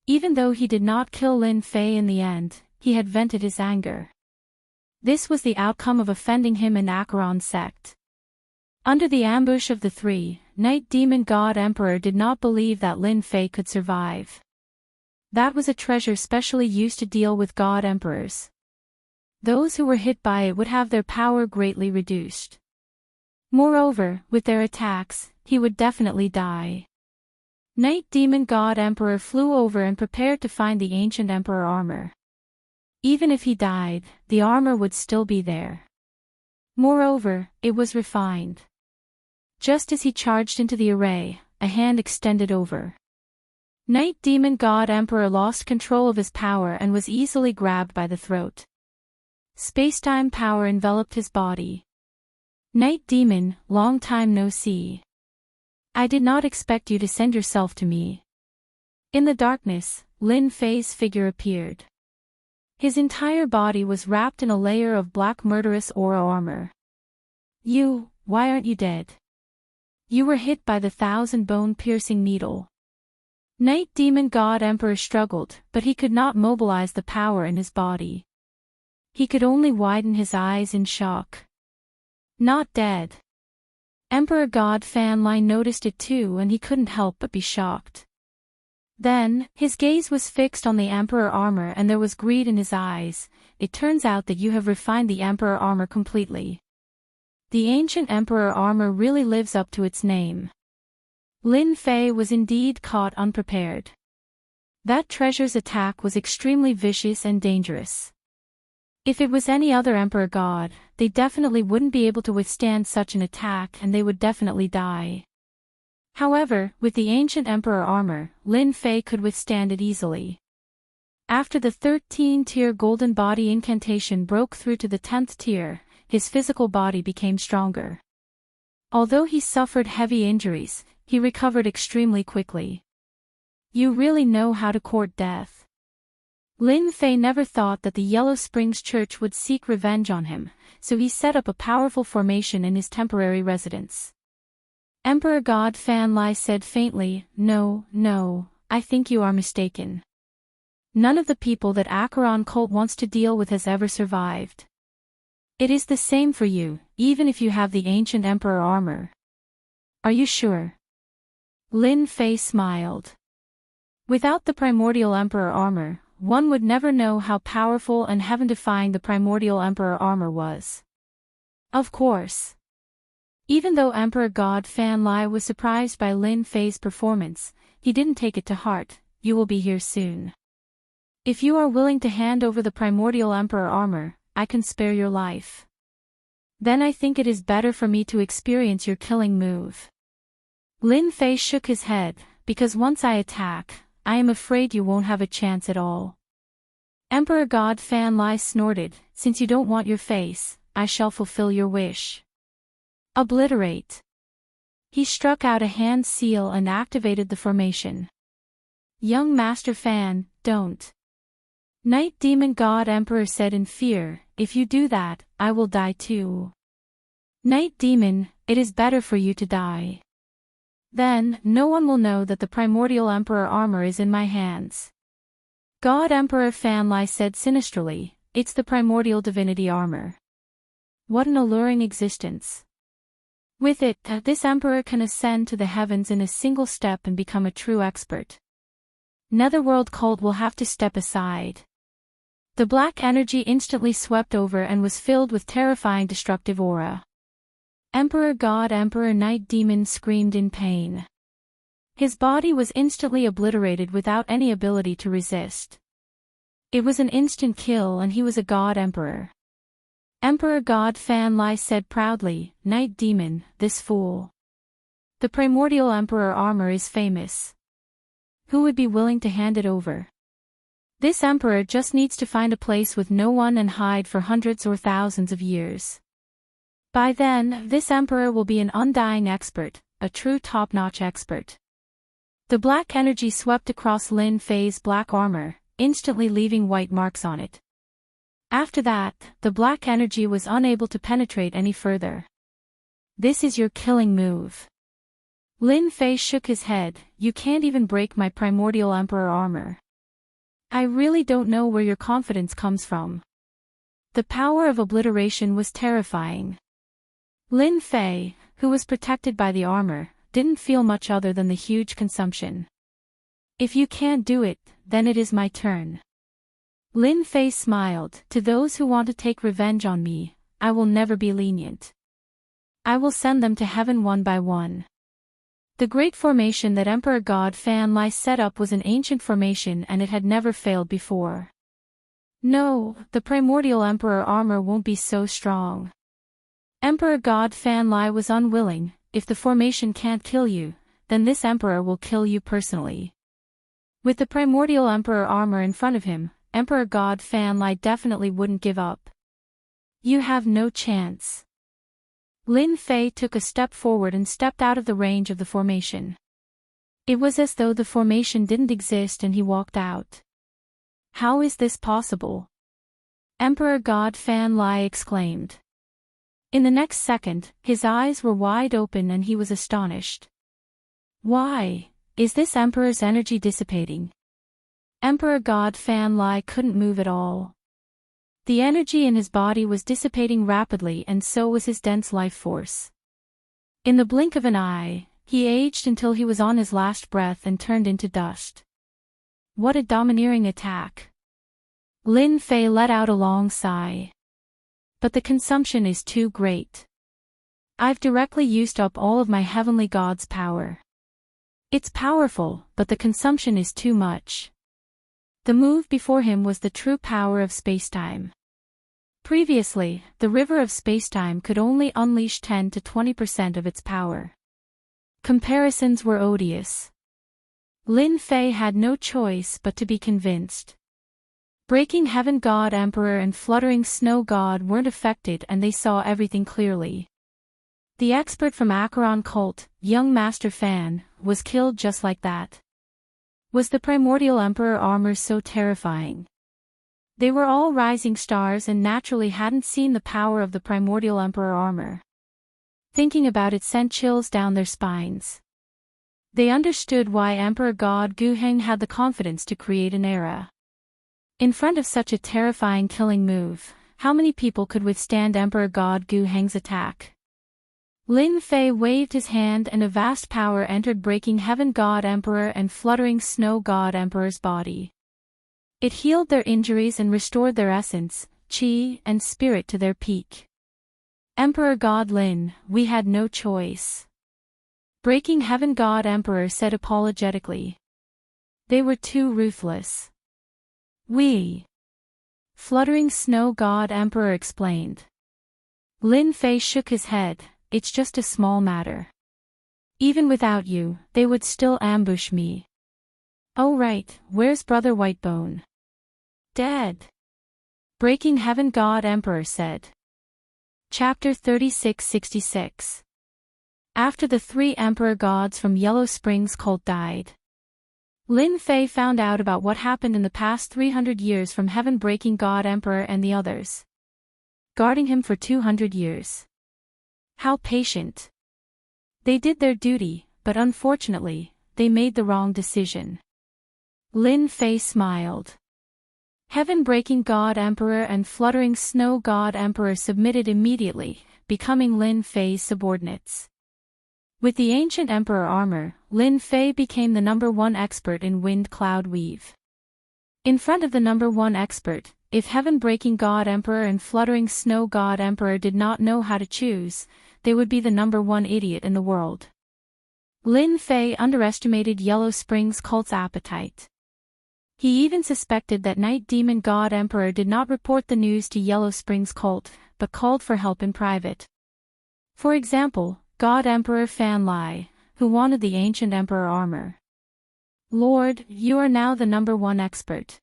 Even though he did not kill Lin Fei in the end, he had vented his anger. This was the outcome of offending him and Acheron's sect. Under the ambush of the three, Night Demon God Emperor did not believe that Lin Fei could survive. That was a treasure specially used to deal with God Emperors. Those who were hit by it would have their power greatly reduced. Moreover, with their attacks, he would definitely die. Night Demon God Emperor flew over and prepared to find the ancient Emperor armor. Even if he died, the armor would still be there. Moreover, it was refined. Just as he charged into the array, a hand extended over. Night Demon God Emperor lost control of his power and was easily grabbed by the throat. Spacetime power enveloped his body. Night Demon, long time no see. I did not expect you to send yourself to me. In the darkness, Lin Fei's figure appeared. His entire body was wrapped in a layer of black murderous aura armor. Why aren't you dead? You were hit by the 1,000-bone-piercing needle. Night Demon God Emperor struggled, but he could not mobilize the power in his body. He could only widen his eyes in shock. Not dead. Emperor God Fan Lai noticed it too and he couldn't help but be shocked. Then, his gaze was fixed on the Emperor armor and there was greed in his eyes. It turns out that you have refined the Emperor armor completely. The ancient Emperor armor really lives up to its name. Lin Fei was indeed caught unprepared. That treasure's attack was extremely vicious and dangerous. If it was any other Emperor God, they definitely wouldn't be able to withstand such an attack and they would definitely die. However, with the ancient Emperor armor, Lin Fei could withstand it easily. After the 13-tier golden body incantation broke through to the 10th tier, his physical body became stronger. Although he suffered heavy injuries, he recovered extremely quickly. You really know how to court death. Lin Fei never thought that the Yellow Springs Church would seek revenge on him, so he set up a powerful formation in his temporary residence. Emperor God Fan Lai said faintly, No, I think you are mistaken. None of the people that Acheron cult wants to deal with has ever survived. It is the same for you, even if you have the ancient Emperor armor. Are you sure? Lin Fei smiled. Without the primordial Emperor armor, one would never know how powerful and heaven-defying the primordial Emperor armor was. Of course. Even though Emperor God Fan Lai was surprised by Lin Fei's performance, he didn't take it to heart. You will be here soon. If you are willing to hand over the primordial Emperor armor, I can spare your life. Then I think it is better for me to experience your killing move. Lin Fei shook his head, because once I attack, I am afraid you won't have a chance at all. Emperor God Fan Lai snorted, since you don't want your face, I shall fulfill your wish. Obliterate. He struck out a hand seal and activated the formation. Young Master Fan, don't. Night Demon God Emperor said in fear, if you do that, I will die too. Night Demon, it is better for you to die. Then, no one will know that the Primordial Emperor armor is in my hands. God Emperor Fanlai said sinisterly, it's the Primordial Divinity armor. What an alluring existence. With it, this Emperor can ascend to the heavens in a single step and become a true expert. Netherworld cult will have to step aside. The black energy instantly swept over and was filled with terrifying destructive aura. Emperor God Emperor Night Demon screamed in pain. His body was instantly obliterated without any ability to resist. It was an instant kill and he was a God Emperor. Emperor God Fanlai said proudly, Night Demon, this fool. The Primordial Emperor armor is famous. Who would be willing to hand it over? This Emperor just needs to find a place with no one and hide for hundreds or thousands of years. By then, this Emperor will be an undying expert, a true top-notch expert. The black energy swept across Lin Fei's black armor, instantly leaving white marks on it. After that, the black energy was unable to penetrate any further. This is your killing move. Lin Fei shook his head, you can't even break my Primordial Emperor armor. I really don't know where your confidence comes from. The power of obliteration was terrifying. Lin Fei, who was protected by the armor, didn't feel much other than the huge consumption. If you can't do it, then it is my turn. Lin Fei smiled, to those who want to take revenge on me, I will never be lenient. I will send them to heaven one by one. The great formation that Emperor God Fanlai set up was an ancient formation and it had never failed before. No, the Primordial Emperor armor won't be so strong. Emperor God Fanlai was unwilling, if the formation can't kill you, then this Emperor will kill you personally. With the Primordial Emperor armor in front of him, Emperor God Fanlai definitely wouldn't give up. You have no chance. Lin Fei took a step forward and stepped out of the range of the formation. It was as though the formation didn't exist and he walked out. How is this possible? Emperor God Fanlai exclaimed. In the next second, his eyes were wide open and he was astonished. Why? Is this Emperor's energy dissipating? Emperor God Fanlai couldn't move at all. The energy in his body was dissipating rapidly and so was his dense life force. In the blink of an eye, he aged until he was on his last breath and turned into dust. What a domineering attack. Lin Fei let out a long sigh. But the consumption is too great. I've directly used up all of my heavenly god's power. It's powerful, but the consumption is too much. The move before him was the true power of spacetime. Previously, the river of spacetime could only unleash 10 to 20% of its power. Comparisons were odious. Lin Fei had no choice but to be convinced. Breaking Heaven God Emperor and Fluttering Snow God weren't affected and they saw everything clearly. The expert from Acheron cult, young Master Fan, was killed just like that. Was the Primordial Emperor armor so terrifying? They were all rising stars and naturally hadn't seen the power of the Primordial Emperor armor. Thinking about it sent chills down their spines. They understood why Emperor God Guheng had the confidence to create an era. In front of such a terrifying killing move, how many people could withstand Emperor God Guheng's attack? Lin Fei waved his hand and a vast power entered Breaking Heaven God Emperor and Fluttering Snow God Emperor's body. It healed their injuries and restored their essence, chi, and spirit to their peak. Emperor God Lin, we had no choice. Breaking Heaven God Emperor said apologetically. They were too ruthless. We. Fluttering Snow God Emperor explained. Lin Fei shook his head, it's just a small matter. Even without you, they would still ambush me. Oh right, where's Brother Whitebone? Dead. Breaking Heaven God Emperor said. Chapter 3666. After the 3 emperor gods from Yellow Springs cult died, Lin Fei found out about what happened in the past 300 years from heaven-breaking God Emperor and the others, guarding him for 200 years. How patient. They did their duty, but unfortunately, they made the wrong decision. Lin Fei smiled. Heaven-breaking God Emperor and fluttering snow God Emperor submitted immediately, becoming Lin Fei's subordinates. With the ancient emperor armor, Lin Fei became the #1 expert in wind cloud weave. In front of the #1 expert, if heaven-breaking God Emperor and fluttering snow God Emperor did not know how to choose, they would be the #1 idiot in the world. Lin Fei underestimated Yellow Springs cult's appetite. He even suspected that Night Demon God Emperor did not report the news to Yellow Springs cult, but called for help in private. For example, God Emperor Fan Lai, who wanted the ancient emperor armor. Lord, you are now the #1 expert.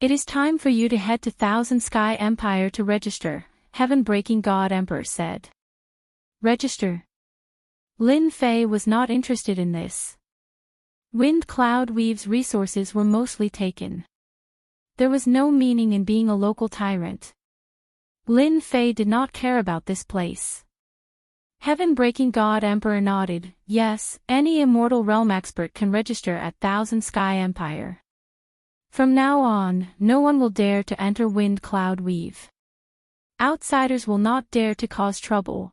It is time for you to head to Thousand Sky Empire to register, heaven-breaking God Emperor said. Register? Lin Fei was not interested in this. Wind Cloud Weave's resources were mostly taken. There was no meaning in being a local tyrant. Lin Fei did not care about this place. Heaven-breaking God Emperor nodded. Yes, any immortal realm expert can register at Thousand Sky Empire. From now on, no one will dare to enter Wind Cloud Weave. Outsiders will not dare to cause trouble.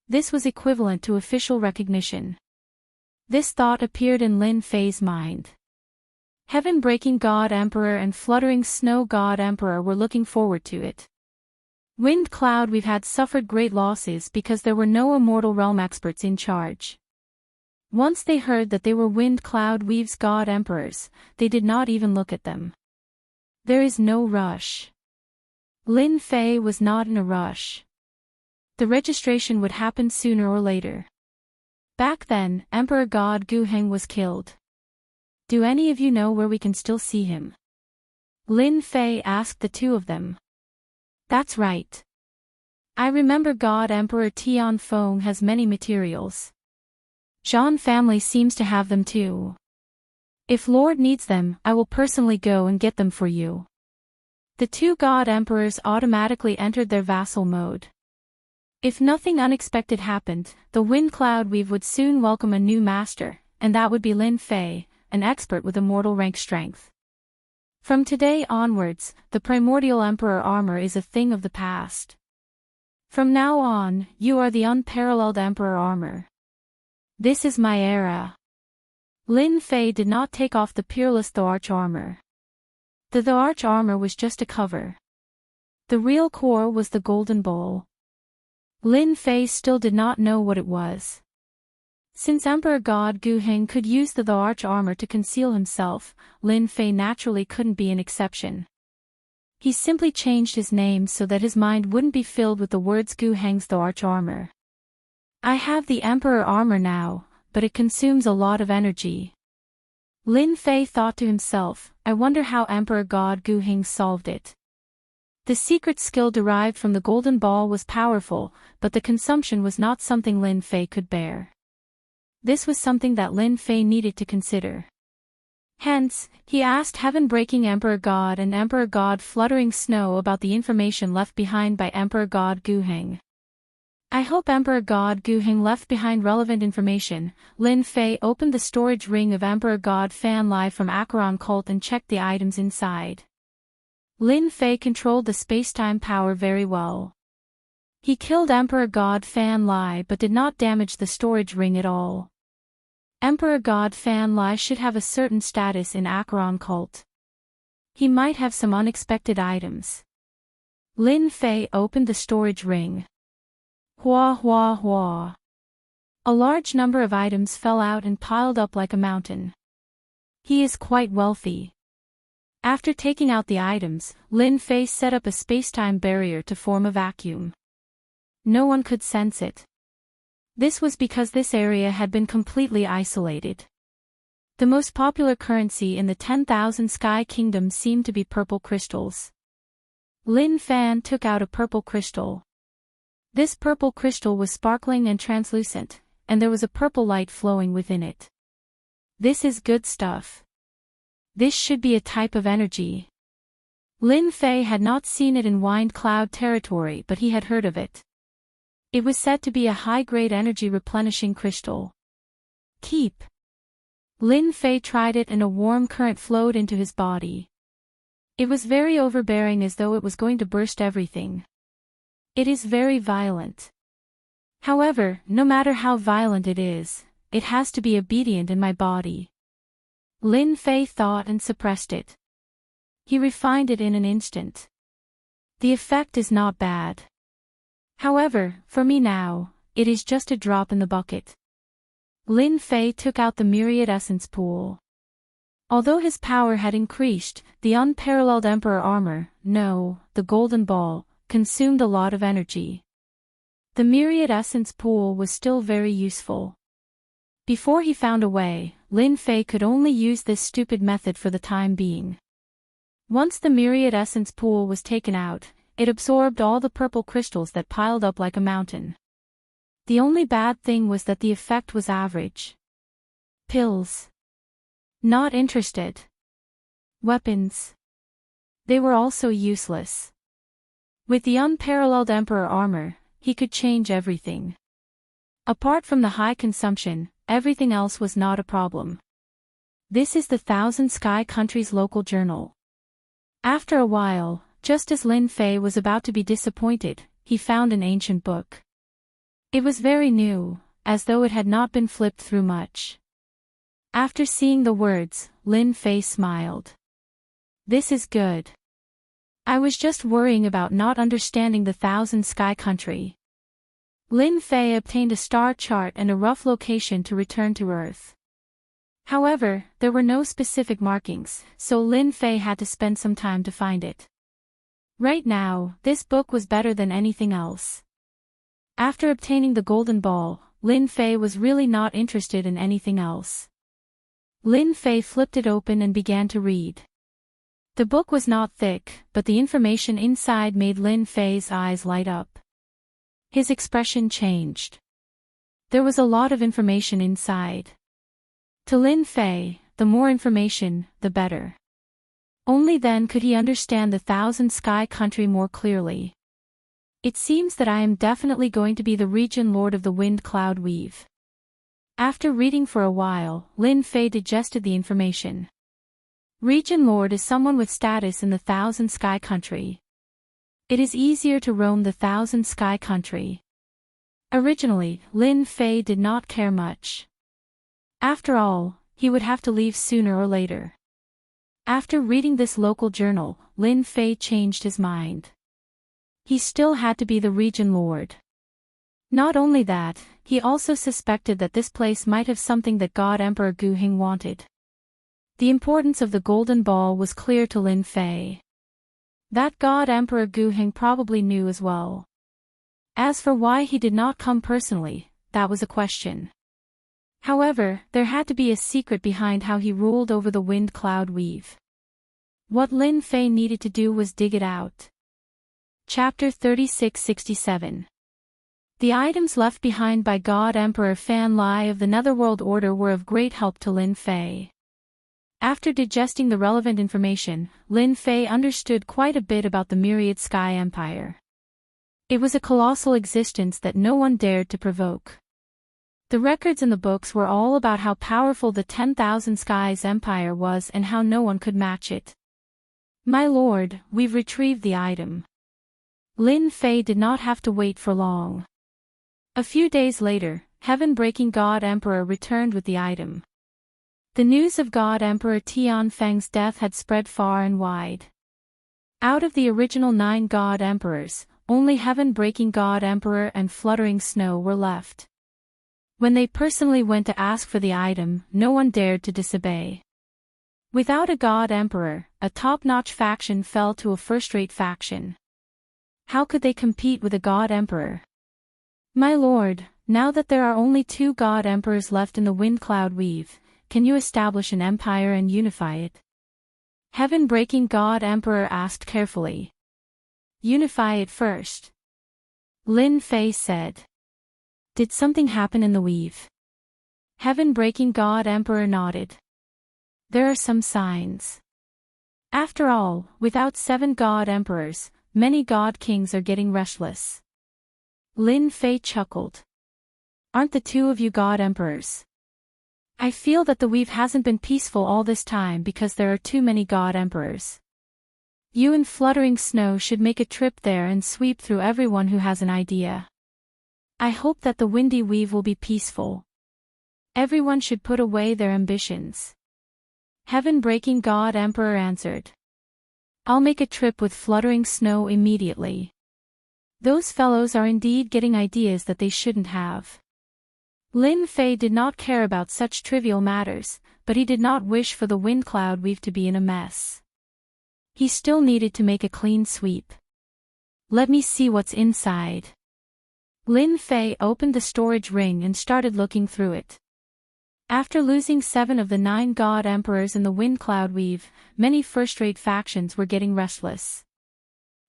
This was equivalent to official recognition. This thought appeared in Lin Fei's mind. Heaven-breaking God Emperor and fluttering snow God Emperor were looking forward to it. Wind Cloud We've had suffered great losses because there were no immortal realm experts in charge. Once they heard that they were Wind Cloud Weave's God Emperors, they did not even look at them. There is no rush. Lin Fei was not in a rush. The registration would happen sooner or later. Back then, Emperor God Guheng was killed. Do any of you know where we can still see him? Lin Fei asked the 2 of them. That's right. I remember God Emperor Tian Feng has many materials. Zhan family seems to have them too. If Lord needs them, I will personally go and get them for you. The 2 God Emperors automatically entered their vassal mode. If nothing unexpected happened, the Wind Cloud Weave would soon welcome a new master, and that would be Lin Fei, an expert with immortal rank strength. From today onwards, the primordial emperor armor is a thing of the past. From now on, you are the unparalleled emperor armor. This is my era. Lin Fei did not take off the peerless Arch armor. The Arch armor was just a cover. The real core was the golden bowl. Lin Fei still did not know what it was. Since Emperor God Guheng could use the Arch armor to conceal himself, Lin Fei naturally couldn't be an exception. He simply changed his name so that his mind wouldn't be filled with the words Guheng's Arch armor. I have the Emperor armor now, but it consumes a lot of energy. Lin Fei thought to himself, I wonder how Emperor God Guheng solved it. The secret skill derived from the golden ball was powerful, but the consumption was not something Lin Fei could bear. This was something that Lin Fei needed to consider. Hence, he asked heaven-breaking Emperor God and Emperor God Fluttering Snow about the information left behind by Emperor God Guheng. I hope Emperor God Guheng left behind relevant information. Lin Fei opened the storage ring of Emperor God Fan Lai from Acheron cult and checked the items inside. Lin Fei controlled the space-time power very well. He killed Emperor God Fan Lai but did not damage the storage ring at all. Emperor God Fan Lai should have a certain status in Acheron cult. He might have some unexpected items. Lin Fei opened the storage ring. Hua hua hua. A large number of items fell out and piled up like a mountain. He is quite wealthy. After taking out the items, Lin Fei set up a space-time barrier to form a vacuum. No one could sense it. This was because this area had been completely isolated. The most popular currency in the 10,000 Sky Kingdom seemed to be purple crystals. Lin Fan took out a purple crystal. This purple crystal was sparkling and translucent, and there was a purple light flowing within it. This is good stuff. This should be a type of energy. Lin Fei had not seen it in Wind Cloud territory, but he had heard of it. It was said to be a high-grade energy replenishing crystal. Keep. Lin Fei tried it and a warm current flowed into his body. It was very overbearing, as though it was going to burst everything. It is very violent. However, no matter how violent it is, it has to be obedient in my body. Lin Fei thought and suppressed it. He refined it in an instant. The effect is not bad. However, for me now, it is just a drop in the bucket. Lin Fei took out the myriad essence pool. Although his power had increased, the unparalleled Emperor armor, no, the golden ball, consumed a lot of energy. The myriad essence pool was still very useful. Before he found a way, Lin Fei could only use this stupid method for the time being. Once the myriad essence pool was taken out, it absorbed all the purple crystals that piled up like a mountain. The only bad thing was that the effect was average. Pills. Not interested. Weapons. They were also useless. With the unparalleled Emperor armor, he could change everything. Apart from the high consumption, everything else was not a problem. This is the Thousand Sky Country's local journal. After a while, just as Lin Fei was about to be disappointed, he found an ancient book. It was very new, as though it had not been flipped through much. After seeing the words, Lin Fei smiled. This is good. I was just worrying about not understanding the Thousand Sky Country. Lin Fei obtained a star chart and a rough location to return to Earth. However, there were no specific markings, so Lin Fei had to spend some time to find it. Right now, this book was better than anything else. After obtaining the golden ball, Lin Fei was really not interested in anything else. Lin Fei flipped it open and began to read. The book was not thick, but the information inside made Lin Fei's eyes light up. His expression changed. There was a lot of information inside. To Lin Fei, the more information, the better. Only then could he understand the Thousand Sky Country more clearly. It seems that I am definitely going to be the region lord of the Wind Cloud Weave. After reading for a while, Lin Fei digested the information. Region lord is someone with status in the Thousand Sky Country. It is easier to roam the Thousand Sky Country. Originally, Lin Fei did not care much. After all, he would have to leave sooner or later. After reading this local journal, Lin Fei changed his mind. He still had to be the region lord. Not only that, he also suspected that this place might have something that God Emperor Gu Hing wanted. The importance of the golden ball was clear to Lin Fei. That God Emperor Gu Hing probably knew as well. As for why he did not come personally, that was a question. However, there had to be a secret behind how he ruled over the Wind Cloud Weave. What Lin Fei needed to do was dig it out. Chapter 3667. The items left behind by God Emperor Fan Lai of the Netherworld Order were of great help to Lin Fei. After digesting the relevant information, Lin Fei understood quite a bit about the Myriad Sky Empire. It was a colossal existence that no one dared to provoke. The records in the books were all about how powerful the 10,000 Skies Empire was and how no one could match it. My lord, we've retrieved the item. Lin Fei did not have to wait for long. A few days later, Heaven-breaking God Emperor returned with the item. The news of God Emperor Tianfeng's death had spread far and wide. Out of the original 9 God Emperors, only Heaven-breaking God Emperor and Fluttering Snow were left. When they personally went to ask for the item, no one dared to disobey. Without a God Emperor, a top-notch faction fell to a first-rate faction. How could they compete with a God Emperor? My lord, now that there are only 2 God Emperors left in the Wind Cloud Weave, can you establish an empire and unify it? Heaven-breaking God Emperor asked carefully. Unify it first. Lin Fei said. Did something happen in the weave? Heaven-breaking God Emperor nodded. There are some signs. After all, without 7 God Emperors, many God Kings are getting restless. Lin Fei chuckled. Aren't the 2 of you God Emperors? I feel that the weave hasn't been peaceful all this time because there are too many God Emperors. You and Fluttering Snow should make a trip there and sweep through everyone who has an idea. I hope that the windy weave will be peaceful. Everyone should put away their ambitions. Heaven-breaking God Emperor answered. I'll make a trip with Fluttering Snow immediately. Those fellows are indeed getting ideas that they shouldn't have. Lin Fei did not care about such trivial matters, but he did not wish for the wind cloud weave to be in a mess. He still needed to make a clean sweep. Let me see what's inside. Lin Fei opened the storage ring and started looking through it. After losing 7 of the 9 God Emperors in the wind cloud weave, many first-rate factions were getting restless.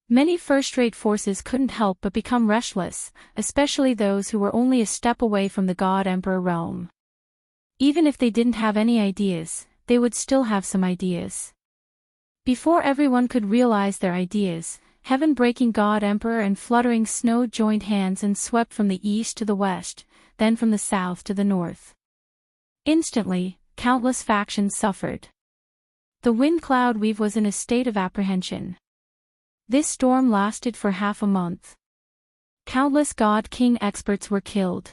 Many first-rate forces couldn't help but become restless, especially those who were only a step away from the God Emperor realm. Even if they didn't have any ideas, they would still have some ideas. Before everyone could realize their ideas, Heaven-breaking God Emperor and Fluttering Snow joined hands and swept from the east to the west, then from the south to the north. Instantly, countless factions suffered. The wind cloud weave was in a state of apprehension. This storm lasted for half a month. Countless God King experts were killed.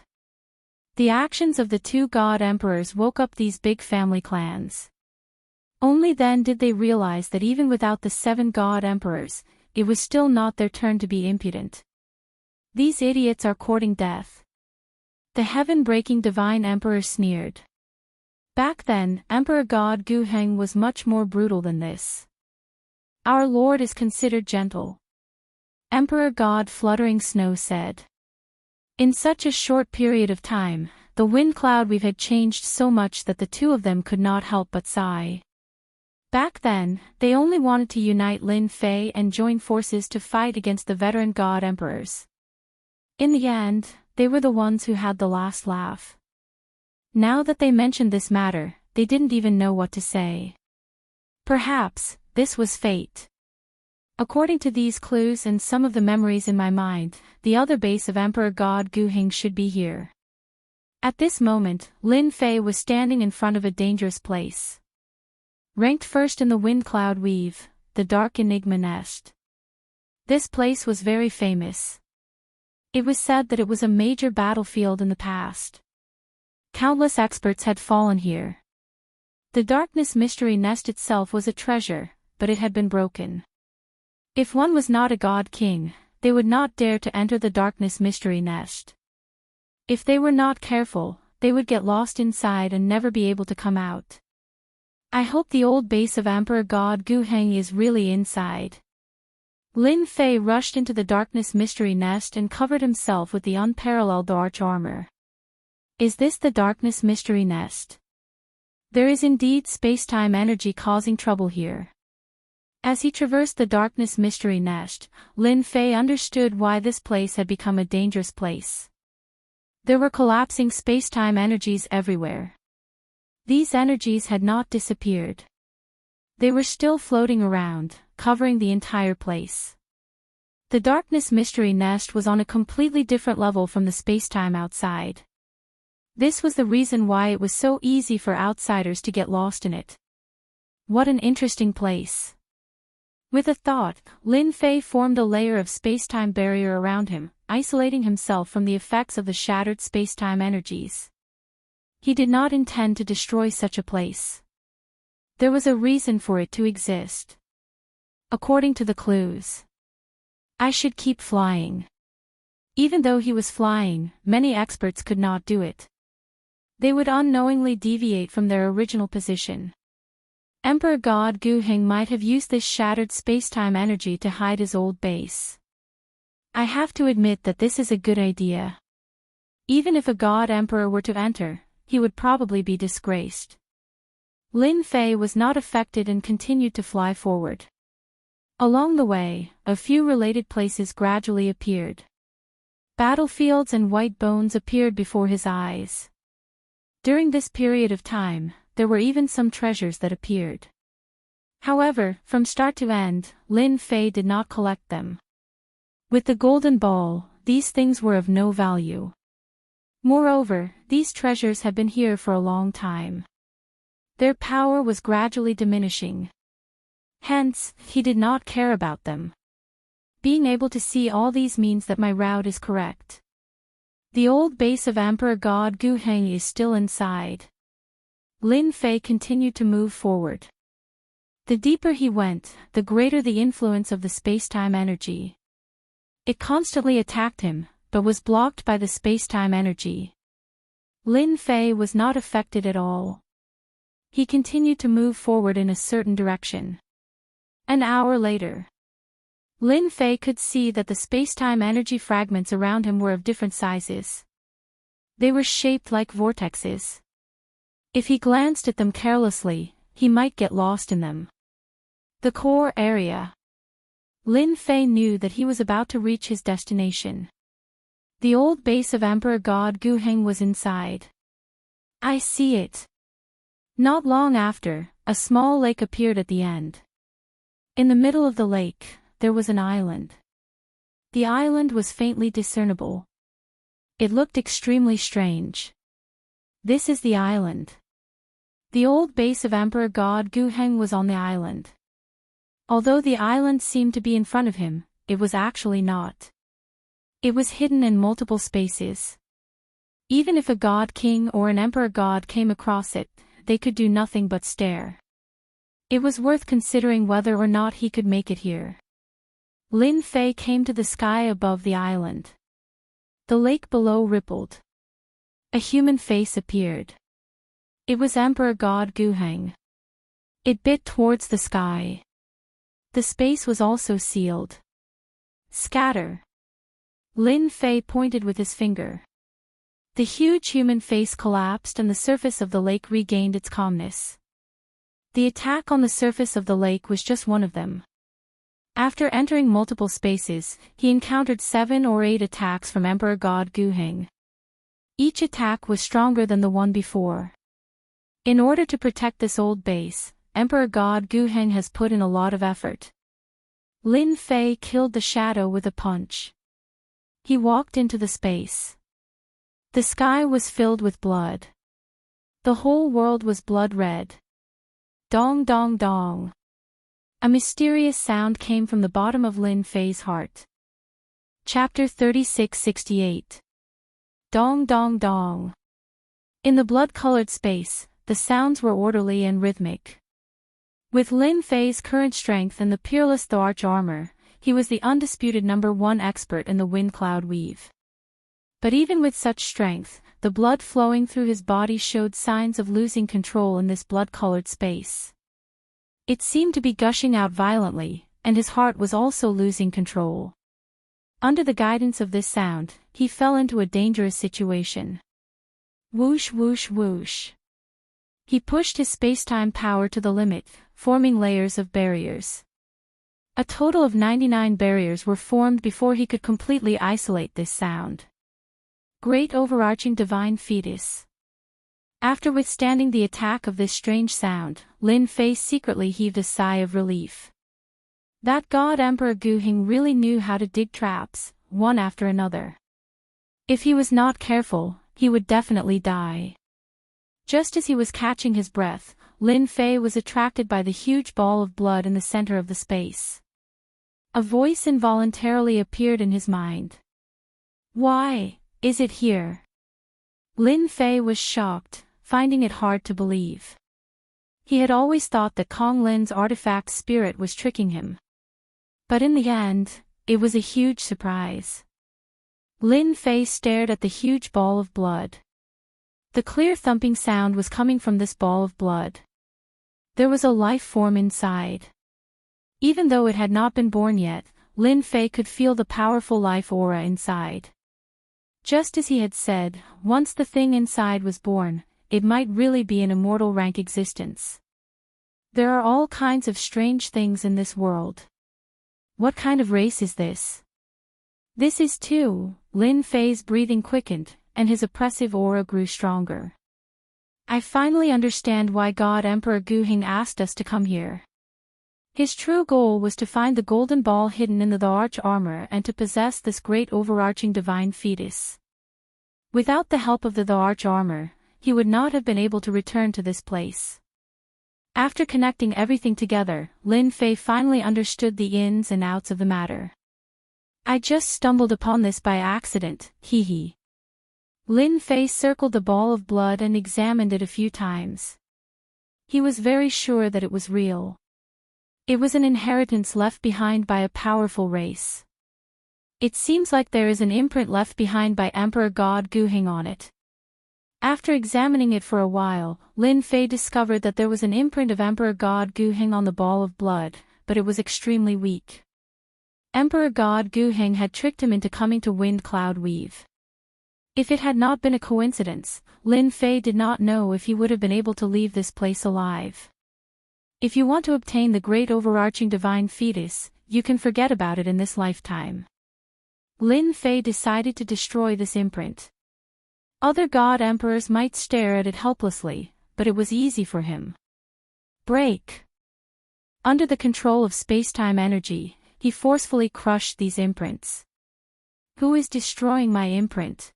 The actions of the 2 God Emperors woke up these big family clans. Only then did they realize that even without the 7 God Emperors, it was still not their turn to be impudent. These idiots are courting death. The heaven-breaking Divine Emperor sneered. Back then, Emperor God Gu Heng was much more brutal than this. Our Lord is considered gentle. Emperor God Fluttering Snow said. In such a short period of time, the wind cloud weave had changed so much that the 2 of them could not help but sigh. Back then, they only wanted to unite Lin Fei and join forces to fight against the veteran God Emperors. In the end, they were the ones who had the last laugh. Now that they mentioned this matter, they didn't even know what to say. Perhaps, this was fate. According to these clues and some of the memories in my mind, the other base of Emperor God Gu Heng should be here. At this moment, Lin Fei was standing in front of a dangerous place. Ranked first in the wind cloud weave, the Dark Enigma Nest. This place was very famous. It was said that it was a major battlefield in the past. Countless experts had fallen here. The Darkness Mystery Nest itself was a treasure, but it had been broken. If one was not a God King, they would not dare to enter the Darkness Mystery Nest. If they were not careful, they would get lost inside and never be able to come out. I hope the old base of Emperor God Gu Heng is really inside. Lin Fei rushed into the Darkness Mystery Nest and covered himself with the unparalleled arch armor. Is this the Darkness Mystery Nest? There is indeed space-time energy causing trouble here. As he traversed the Darkness Mystery Nest, Lin Fei understood why this place had become a dangerous place. There were collapsing space-time energies everywhere. These energies had not disappeared. They were still floating around, covering the entire place. The Darkness Mystery Nest was on a completely different level from the space-time outside. This was the reason why it was so easy for outsiders to get lost in it. What an interesting place. With a thought, Lin Fei formed a layer of space-time barrier around him, isolating himself from the effects of the shattered space-time energies. He did not intend to destroy such a place. There was a reason for it to exist. According to the clues, I should keep flying. Even though he was flying, many experts could not do it. They would unknowingly deviate from their original position. Emperor God Gu Heng might have used this shattered space-time energy to hide his old base. I have to admit that this is a good idea. Even if a God Emperor were to enter, he would probably be disgraced. Lin Fei was not affected and continued to fly forward. Along the way, a few related places gradually appeared. Battlefields and white bones appeared before his eyes. During this period of time, there were even some treasures that appeared. However, from start to end, Lin Fei did not collect them. With the golden ball, these things were of no value. Moreover, these treasures had been here for a long time. Their power was gradually diminishing. Hence, he did not care about them. Being able to see all these means that my route is correct. The old base of Emperor God Gu Heng is still inside. Lin Fei continued to move forward. The deeper he went, the greater the influence of the space-time energy. It constantly attacked him, but was blocked by the space-time energy. Lin Fei was not affected at all. He continued to move forward in a certain direction. An hour later, Lin Fei could see that the space-time energy fragments around him were of different sizes. They were shaped like vortexes. If he glanced at them carelessly, he might get lost in them. The core area. Lin Fei knew that he was about to reach his destination. The old base of Emperor God Gu Heng was inside. I see it. Not long after, a small lake appeared at the end. In the middle of the lake, there was an island. The island was faintly discernible. It looked extremely strange. This is the island. The old base of Emperor God Gu Heng was on the island. Although the island seemed to be in front of him, it was actually not. It was hidden in multiple spaces. Even if a god king or an emperor god came across it, they could do nothing but stare. It was worth considering whether or not he could make it here. Lin Fei came to the sky above the island. The lake below rippled. A human face appeared. It was Emperor God Gu Heng. It bit towards the sky. The space was also sealed. Scatter. Lin Fei pointed with his finger. The huge human face collapsed and the surface of the lake regained its calmness. The attack on the surface of the lake was just one of them. After entering multiple spaces, he encountered 7 or 8 attacks from Emperor God Gu Heng. Each attack was stronger than the one before. In order to protect this old base, Emperor God Gu Heng has put in a lot of effort. Lin Fei killed the shadow with a punch. He walked into the space. The sky was filled with blood. The whole world was blood red. Dong dong dong. A mysterious sound came from the bottom of Lin Fei's heart. Chapter 3668. Dong dong dong. In the blood-colored space, the sounds were orderly and rhythmic. With Lin Fei's current strength and the peerless Tharch armor, he was the undisputed #1 expert in the wind cloud weave. But even with such strength, the blood flowing through his body showed signs of losing control in this blood-colored space. It seemed to be gushing out violently, and his heart was also losing control. Under the guidance of this sound, he fell into a dangerous situation. Whoosh whoosh whoosh. He pushed his space-time power to the limit, forming layers of barriers. A total of 99 barriers were formed before he could completely isolate this sound. Great overarching divine fetus. After withstanding the attack of this strange sound, Lin Fei secretly heaved a sigh of relief. That god Emperor Gu Heng really knew how to dig traps, one after another. If he was not careful, he would definitely die. Just as he was catching his breath, Lin Fei was attracted by the huge ball of blood in the center of the space. A voice involuntarily appeared in his mind. Why is it here? Lin Fei was shocked, finding it hard to believe. He had always thought that Kong Lin's artifact spirit was tricking him. But in the end, it was a huge surprise. Lin Fei stared at the huge ball of blood. The clear thumping sound was coming from this ball of blood. There was a life form inside. Even though it had not been born yet, Lin Fei could feel the powerful life aura inside. Just as he had said, once the thing inside was born, it might really be an immortal rank existence. There are all kinds of strange things in this world. What kind of race is this? This is too. Lin Fei's breathing quickened, and his oppressive aura grew stronger. I finally understand why God Emperor Guheng asked us to come here. His true goal was to find the golden ball hidden in the arch armor and to possess this great overarching divine fetus. Without the help of the arch armor, he would not have been able to return to this place. After connecting everything together, Lin Fei finally understood the ins and outs of the matter. I just stumbled upon this by accident, hee. Lin Fei circled the ball of blood and examined it a few times. He was very sure that it was real. It was an inheritance left behind by a powerful race. It seems like there is an imprint left behind by Emperor God Guheng on it. After examining it for a while, Lin Fei discovered that there was an imprint of Emperor God Guheng on the ball of blood, but it was extremely weak. Emperor God Guheng had tricked him into coming to Wind Cloud Weave. If it had not been a coincidence, Lin Fei did not know if he would have been able to leave this place alive. If you want to obtain the great overarching divine fetus, you can forget about it in this lifetime. Lin Fei decided to destroy this imprint. Other god emperors might stare at it helplessly, but it was easy for him. Break. Under the control of space-time energy, he forcefully crushed these imprints. Who is destroying my imprint?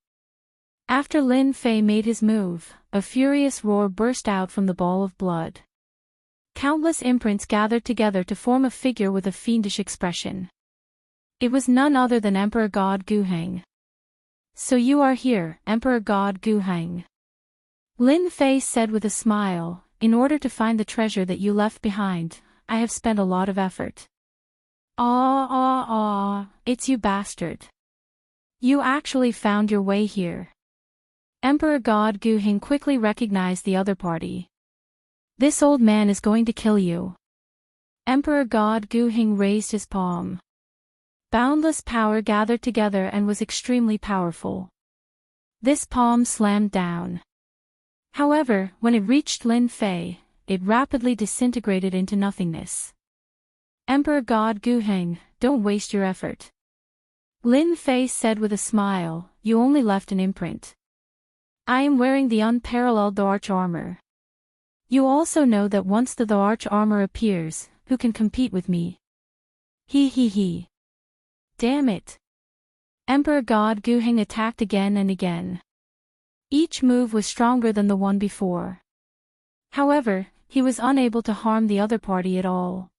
After Lin Fei made his move, a furious roar burst out from the ball of blood. Countless imprints gathered together to form a figure with a fiendish expression. It was none other than Emperor God Guheng. So you are here, Emperor God Guheng. Lin Fei said with a smile, in order to find the treasure that you left behind, I have spent a lot of effort. It's you bastard. You actually found your way here. Emperor God Guheng quickly recognized the other party. This old man is going to kill you. Emperor God Guheng raised his palm. Boundless power gathered together and was extremely powerful. This palm slammed down. However, when it reached Lin Fei, it rapidly disintegrated into nothingness. Emperor God Guheng, don't waste your effort. Lin Fei said with a smile, you only left an imprint. I am wearing the unparalleled arch armor. You also know that once the arch armor appears, who can compete with me? He. Damn it. Emperor God Guheng attacked again and again. Each move was stronger than the one before. However, he was unable to harm the other party at all.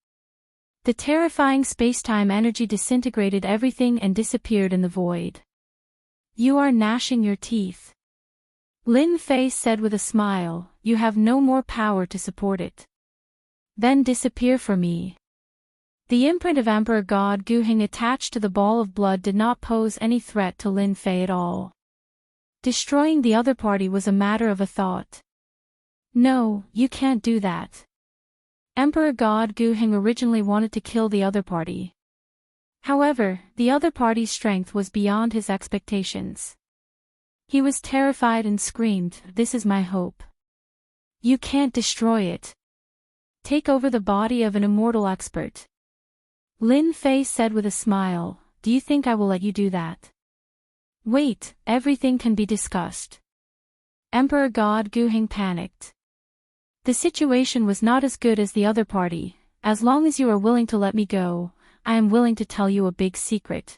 The terrifying space-time energy disintegrated everything and disappeared in the void. You are gnashing your teeth. Lin Fei said with a smile, you have no more power to support it. Then disappear for me. The imprint of Emperor God Guheng attached to the ball of blood did not pose any threat to Lin Fei at all. Destroying the other party was a matter of a thought. No, you can't do that. Emperor God Guheng originally wanted to kill the other party. However, the other party's strength was beyond his expectations. He was terrified and screamed, this is my hope. You can't destroy it. Take over the body of an immortal expert. Lin Fei said with a smile, do you think I will let you do that? Wait, everything can be discussed. Emperor God Guheng panicked. The situation was not as good as the other party. As long as you are willing to let me go, I am willing to tell you a big secret.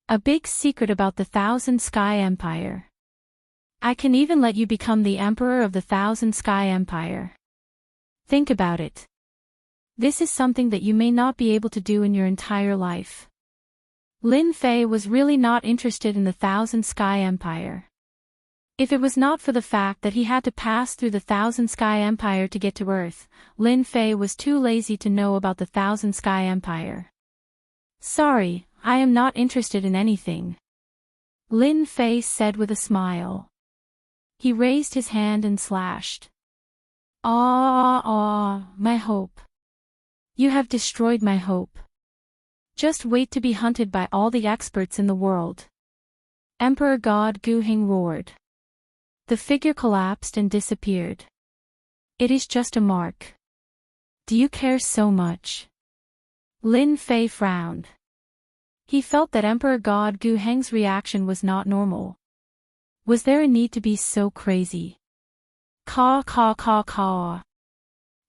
A big secret about the Thousand Sky Empire. I can even let you become the Emperor of the Thousand Sky Empire. Think about it. This is something that you may not be able to do in your entire life. Lin Fei was really not interested in the Thousand Sky Empire. If it was not for the fact that he had to pass through the Thousand Sky Empire to get to Earth, Lin Fei was too lazy to know about the Thousand Sky Empire. Sorry, I am not interested in anything. Lin Fei said with a smile. He raised his hand and slashed. My hope. You have destroyed my hope. Just wait to be hunted by all the experts in the world. Emperor God Guheng roared. The figure collapsed and disappeared. It is just a mark. Do you care so much? Lin Fei frowned. He felt that Emperor God Gu Heng's reaction was not normal. Was there a need to be so crazy? Caw caw caw caw.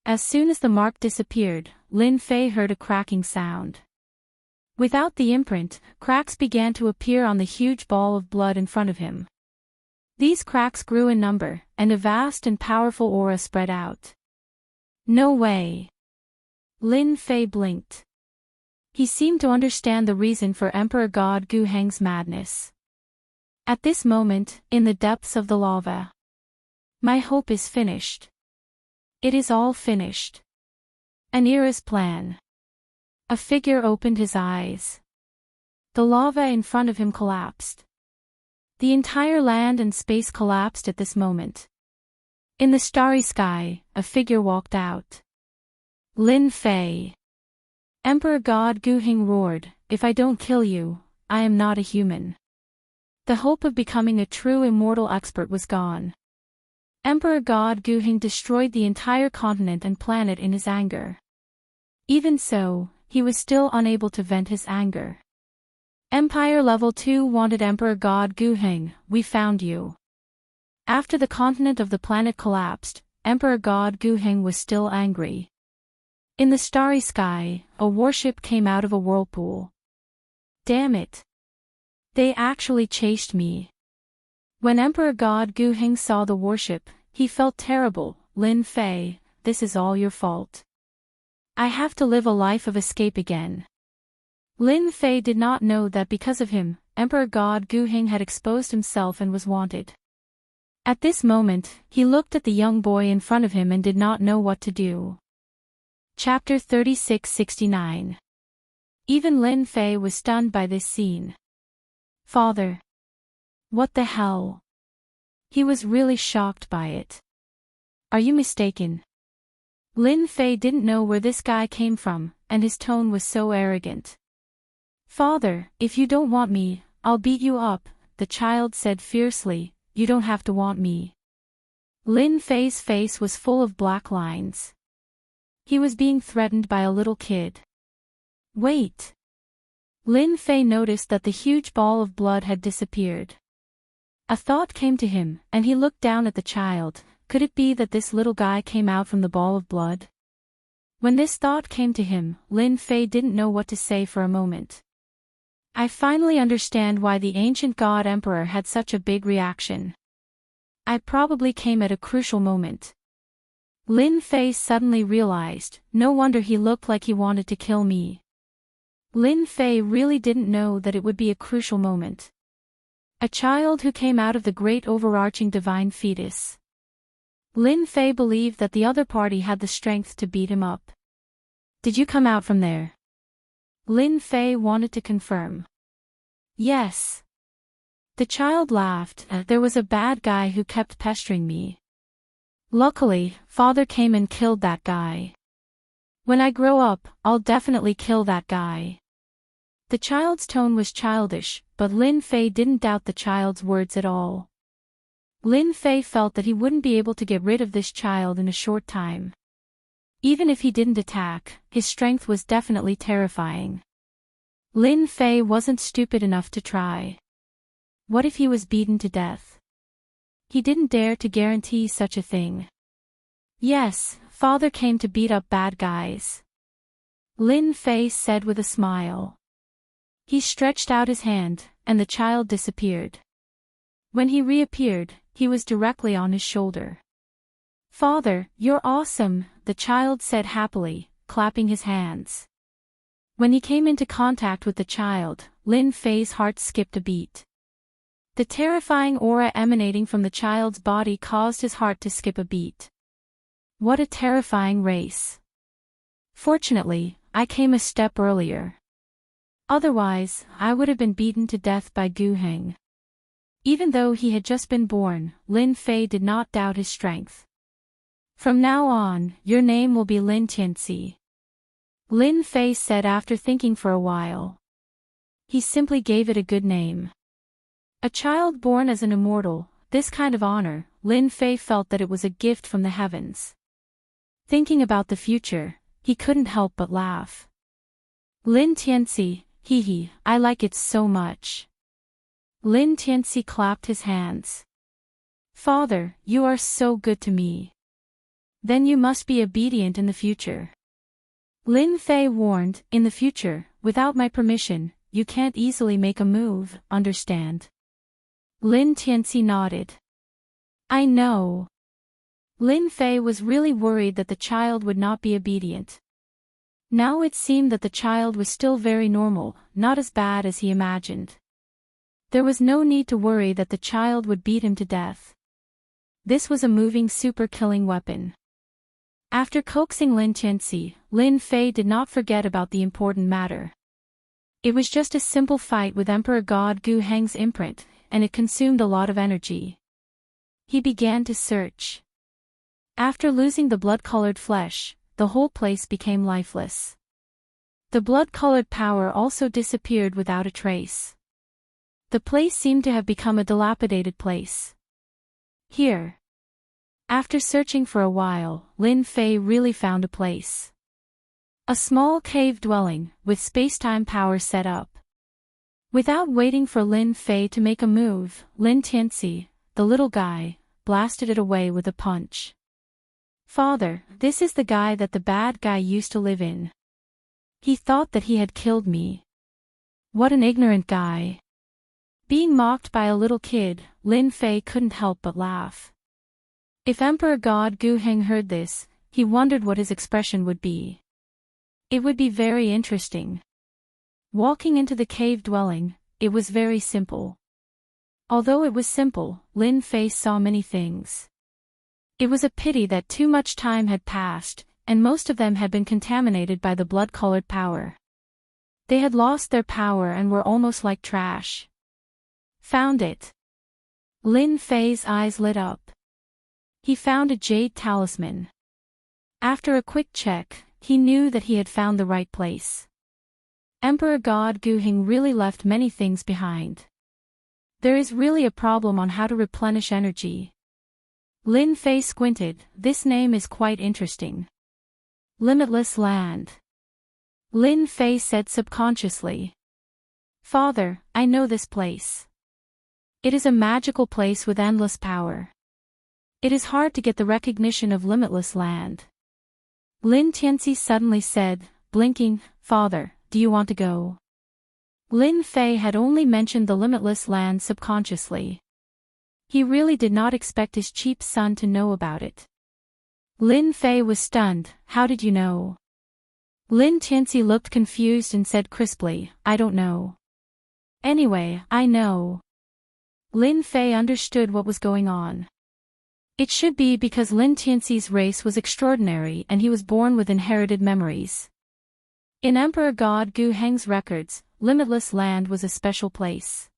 As soon as the mark disappeared, Lin Fei heard a cracking sound. Without the imprint, cracks began to appear on the huge ball of blood in front of him. These cracks grew in number, and a vast and powerful aura spread out. No way. Lin Fei blinked. He seemed to understand the reason for Emperor God Gu Heng's madness. At this moment, in the depths of the lava. My hope is finished. It is all finished. An era's plan. A figure opened his eyes. The lava in front of him collapsed. The entire land and space collapsed at this moment. In the starry sky, a figure walked out. Lin Fei. Emperor God Gu Heng roared, "If I don't kill you, I am not a human." The hope of becoming a true immortal expert was gone. Emperor God Gu Heng destroyed the entire continent and planet in his anger. Even so, he was still unable to vent his anger. Empire Level 2 wanted Emperor God Gu Heng, "We found you." After the continent of the planet collapsed, Emperor God Gu Heng was still angry. In the starry sky, a warship came out of a whirlpool. Damn it. They actually chased me. When Emperor God Gu Heng saw the warship, he felt terrible. Lin Fei, this is all your fault. I have to live a life of escape again. Lin Fei did not know that because of him, Emperor God Gu Heng had exposed himself and was wanted. At this moment, he looked at the young boy in front of him and did not know what to do. Chapter 3669. Even Lin Fei was stunned by this scene. Father. What the hell? He was really shocked by it. Are you mistaken? Lin Fei didn't know where this guy came from, and his tone was so arrogant. Father, if you don't want me, I'll beat you up, the child said fiercely. You don't have to want me. Lin Fei's face was full of black lines. He was being threatened by a little kid. Wait. Lin Fei noticed that the huge ball of blood had disappeared. A thought came to him, and he looked down at the child. Could it be that this little guy came out from the ball of blood? When this thought came to him, Lin Fei didn't know what to say for a moment. I finally understand why the ancient god emperor had such a big reaction. I probably came at a crucial moment. Lin Fei suddenly realized, no wonder he looked like he wanted to kill me. Lin Fei really didn't know that it would be a crucial moment. A child who came out of the great overarching divine fetus. Lin Fei believed that the other party had the strength to beat him up. Did you come out from there? Lin Fei wanted to confirm. Yes. The child laughed. There was a bad guy who kept pestering me. Luckily, father came and killed that guy. When I grow up, I'll definitely kill that guy. The child's tone was childish, but Lin Fei didn't doubt the child's words at all. Lin Fei felt that he wouldn't be able to get rid of this child in a short time. Even if he didn't attack, his strength was definitely terrifying. Lin Fei wasn't stupid enough to try. What if he was beaten to death? He didn't dare to guarantee such a thing. Yes, father came to beat up bad guys. Lin Fei said with a smile. He stretched out his hand, and the child disappeared. When he reappeared, he was directly on his shoulder. Father, you're awesome, the child said happily, clapping his hands. When he came into contact with the child, Lin Fei's heart skipped a beat. The terrifying aura emanating from the child's body caused his heart to skip a beat. What a terrifying race. Fortunately, I came a step earlier. Otherwise, I would have been beaten to death by Gu Heng. Even though he had just been born, Lin Fei did not doubt his strength. From now on, your name will be Lin Tianxi. Lin Fei said after thinking for a while. He simply gave it a good name. A child born as an immortal, this kind of honor, Lin Fei felt that it was a gift from the heavens. Thinking about the future, he couldn't help but laugh. Lin Tianxi, Hee hee, I like it so much. Lin Tianxi clapped his hands. Father, you are so good to me. Then you must be obedient in the future. Lin Fei warned, in the future, without my permission, you can't easily make a move, understand? Lin Tianxi nodded. I know. Lin Fei was really worried that the child would not be obedient. Now it seemed that the child was still very normal, not as bad as he imagined. There was no need to worry that the child would beat him to death. This was a moving super-killing weapon. After coaxing Lin Tianxi, Lin Fei did not forget about the important matter. It was just a simple fight with Emperor God Gu Heng's imprint, and it consumed a lot of energy. He began to search. After losing the blood-colored flesh, the whole place became lifeless. The blood-colored power also disappeared without a trace. The place seemed to have become a dilapidated place. Here. After searching for a while, Lin Fei really found a place. A small cave dwelling, with space-time power set up. Without waiting for Lin Fei to make a move, Lin Tianxi, the little guy, blasted it away with a punch. Father, this is the guy that the bad guy used to live in. He thought that he had killed me. What an ignorant guy. Being mocked by a little kid, Lin Fei couldn't help but laugh. If Emperor God Gu Heng heard this, he wondered what his expression would be. It would be very interesting. Walking into the cave dwelling, it was very simple. Although it was simple, Lin Fei saw many things. It was a pity that too much time had passed, and most of them had been contaminated by the blood-colored power. They had lost their power and were almost like trash. Found it. Lin Fei's eyes lit up. He found a jade talisman. After a quick check, he knew that he had found the right place. Emperor God Gu Heng really left many things behind. There is really a problem on how to replenish energy. Lin Fei squinted. This name is quite interesting. Limitless Land. Lin Fei said subconsciously. Father, I know this place. It is a magical place with endless power. It is hard to get the recognition of Limitless Land. Lin Tianxi suddenly said, blinking, Father, do you want to go? Lin Fei had only mentioned the Limitless Land subconsciously. He really did not expect his cheap son to know about it. Lin Fei was stunned. How did you know? Lin Tianxi looked confused and said crisply, I don't know. Anyway, I know. Lin Fei understood what was going on. It should be because Lin Tianxi's race was extraordinary and he was born with inherited memories. In Emperor God Gu Heng's records, Limitless Land was a special place.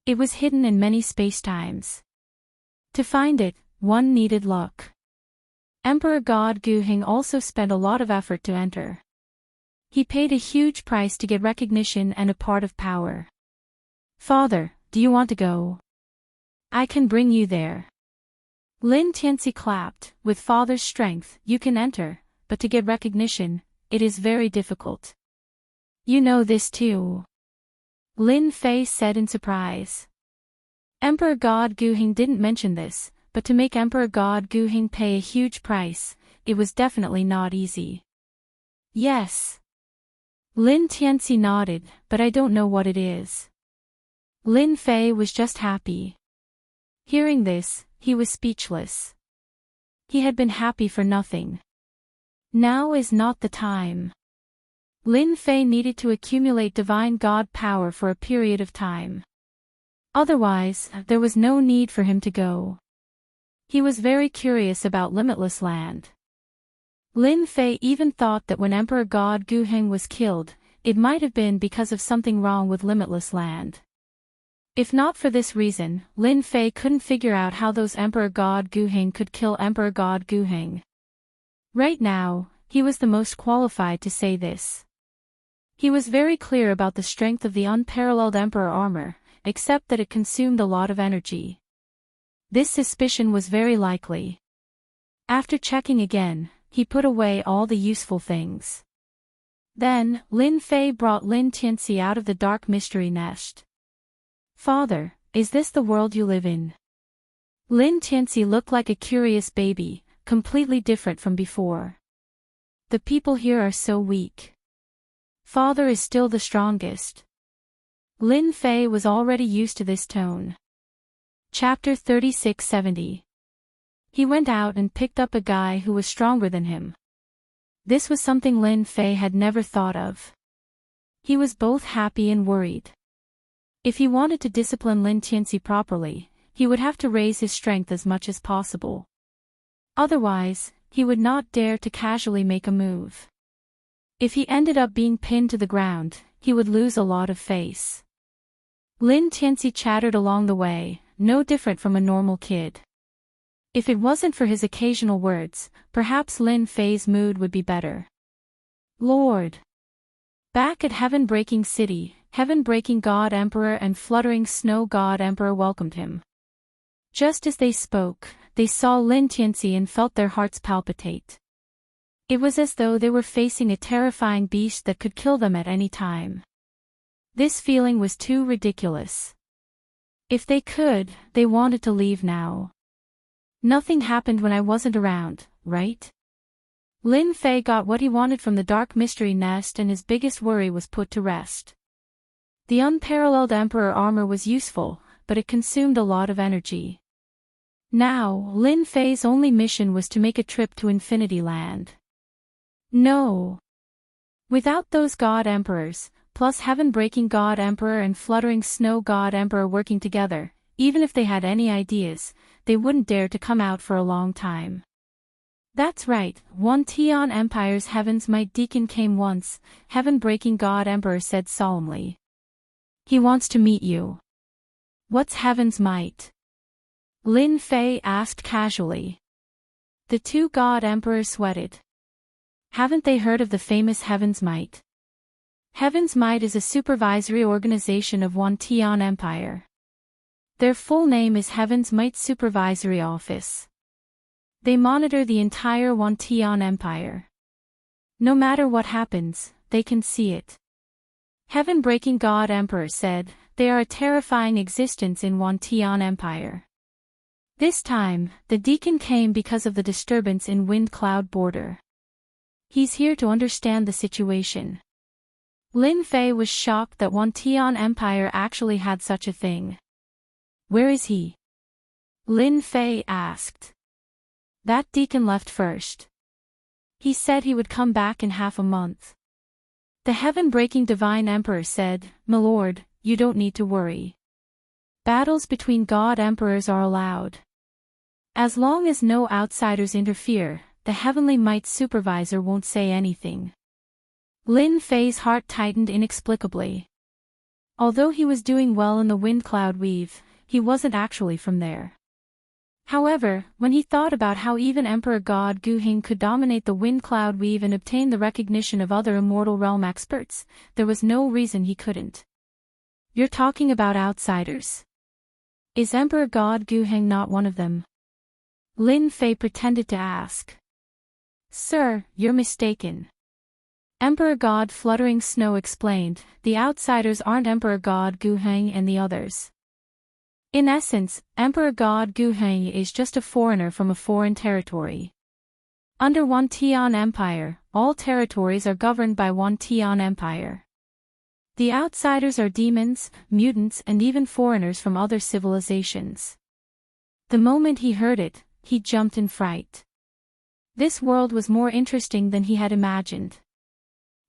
It was hidden in many spacetimes. To find it, one needed luck. Emperor God Gu Heng also spent a lot of effort to enter. He paid a huge price to get recognition and a part of power. Father, do you want to go? I can bring you there. Lin Tianxi clapped. With father's strength, you can enter, but to get recognition, it is very difficult. You know this too. Lin Fei said in surprise. Emperor God Gu Heng didn't mention this, but to make Emperor God Gu Heng pay a huge price, it was definitely not easy. Yes. Lin Tianxi nodded, but I don't know what it is. Lin Fei was just happy. Hearing this, he was speechless. He had been happy for nothing. Now is not the time. Lin Fei needed to accumulate divine god power for a period of time. Otherwise, there was no need for him to go. He was very curious about Limitless Land. Lin Fei even thought that when Emperor God Gu Heng was killed, it might have been because of something wrong with Limitless Land. If not for this reason, Lin Fei couldn't figure out how those Emperor God Gu Heng could kill Emperor God Gu Heng. Right now, he was the most qualified to say this. He was very clear about the strength of the unparalleled Emperor armor, except that it consumed a lot of energy. This suspicion was very likely. After checking again, he put away all the useful things. Then, Lin Fei brought Lin Tianxi out of the dark mystery nest. "Father, is this the world you live in?" Lin Tianxi looked like a curious baby, completely different from before. "The people here are so weak. Father is still the strongest." Lin Fei was already used to this tone. Chapter 3670. He went out and picked up a guy who was stronger than him. This was something Lin Fei had never thought of. He was both happy and worried. If he wanted to discipline Lin Tianxi properly, he would have to raise his strength as much as possible. Otherwise, he would not dare to casually make a move. If he ended up being pinned to the ground, he would lose a lot of face. Lin Tianxi chattered along the way, no different from a normal kid. If it wasn't for his occasional words, perhaps Lin Fei's mood would be better. "Lord." Back at Heaven-Breaking City, Heaven-Breaking God Emperor and Fluttering Snow God Emperor welcomed him. Just as they spoke, they saw Lin Tianxi and felt their hearts palpitate. It was as though they were facing a terrifying beast that could kill them at any time. This feeling was too ridiculous. If they could, they wanted to leave now. "Nothing happened when I wasn't around, right?" Lin Fei got what he wanted from the dark mystery nest and his biggest worry was put to rest. The unparalleled Emperor armor was useful, but it consumed a lot of energy. Now, Lin Fei's only mission was to make a trip to Infinity Land. No. Without those God Emperors, plus Heaven-Breaking God Emperor and Fluttering Snow God Emperor working together, even if they had any ideas, they wouldn't dare to come out for a long time. "That's right, one Tian Empire's Heaven's Might Deacon came once," Heaven-Breaking God Emperor said solemnly. "He wants to meet you." "What's Heaven's Might?" Lin Fei asked casually. The two God Emperors sweated. Haven't they heard of the famous Heaven's Might? Heaven's Might is a supervisory organization of one Tian Empire. Their full name is Heaven's Might Supervisory Office. They monitor the entire One Tian Empire. No matter what happens, they can see it. Heaven-Breaking God Emperor said, they are a terrifying existence in One Tian Empire. This time, the deacon came because of the disturbance in Wind Cloud Border. He's here to understand the situation. Lin Fei was shocked that One Tian Empire actually had such a thing. "Where is he?" Lin Fei asked. "That deacon left first. He said he would come back in half a month." The Heaven-Breaking Divine Emperor said, "My lord, you don't need to worry. Battles between God Emperors are allowed. As long as no outsiders interfere, the Heavenly Might Supervisor won't say anything." Lin Fei's heart tightened inexplicably. Although he was doing well in the Wind Cloud Weave, he wasn't actually from there. However, when he thought about how even Emperor God Guhing could dominate the Wind Cloud Weave and obtain the recognition of other Immortal Realm experts, there was no reason he couldn't. "You're talking about outsiders. Is Emperor God Guhing not one of them?" Lin Fei pretended to ask. "Sir, you're mistaken." Emperor God Fluttering Snow explained, "The outsiders aren't Emperor God Guheng and the others. In essence, Emperor God Guheng is just a foreigner from a foreign territory. Under One Tian Empire, all territories are governed by One Tian Empire. The outsiders are demons, mutants and even foreigners from other civilizations." The moment he heard it, he jumped in fright. This world was more interesting than he had imagined.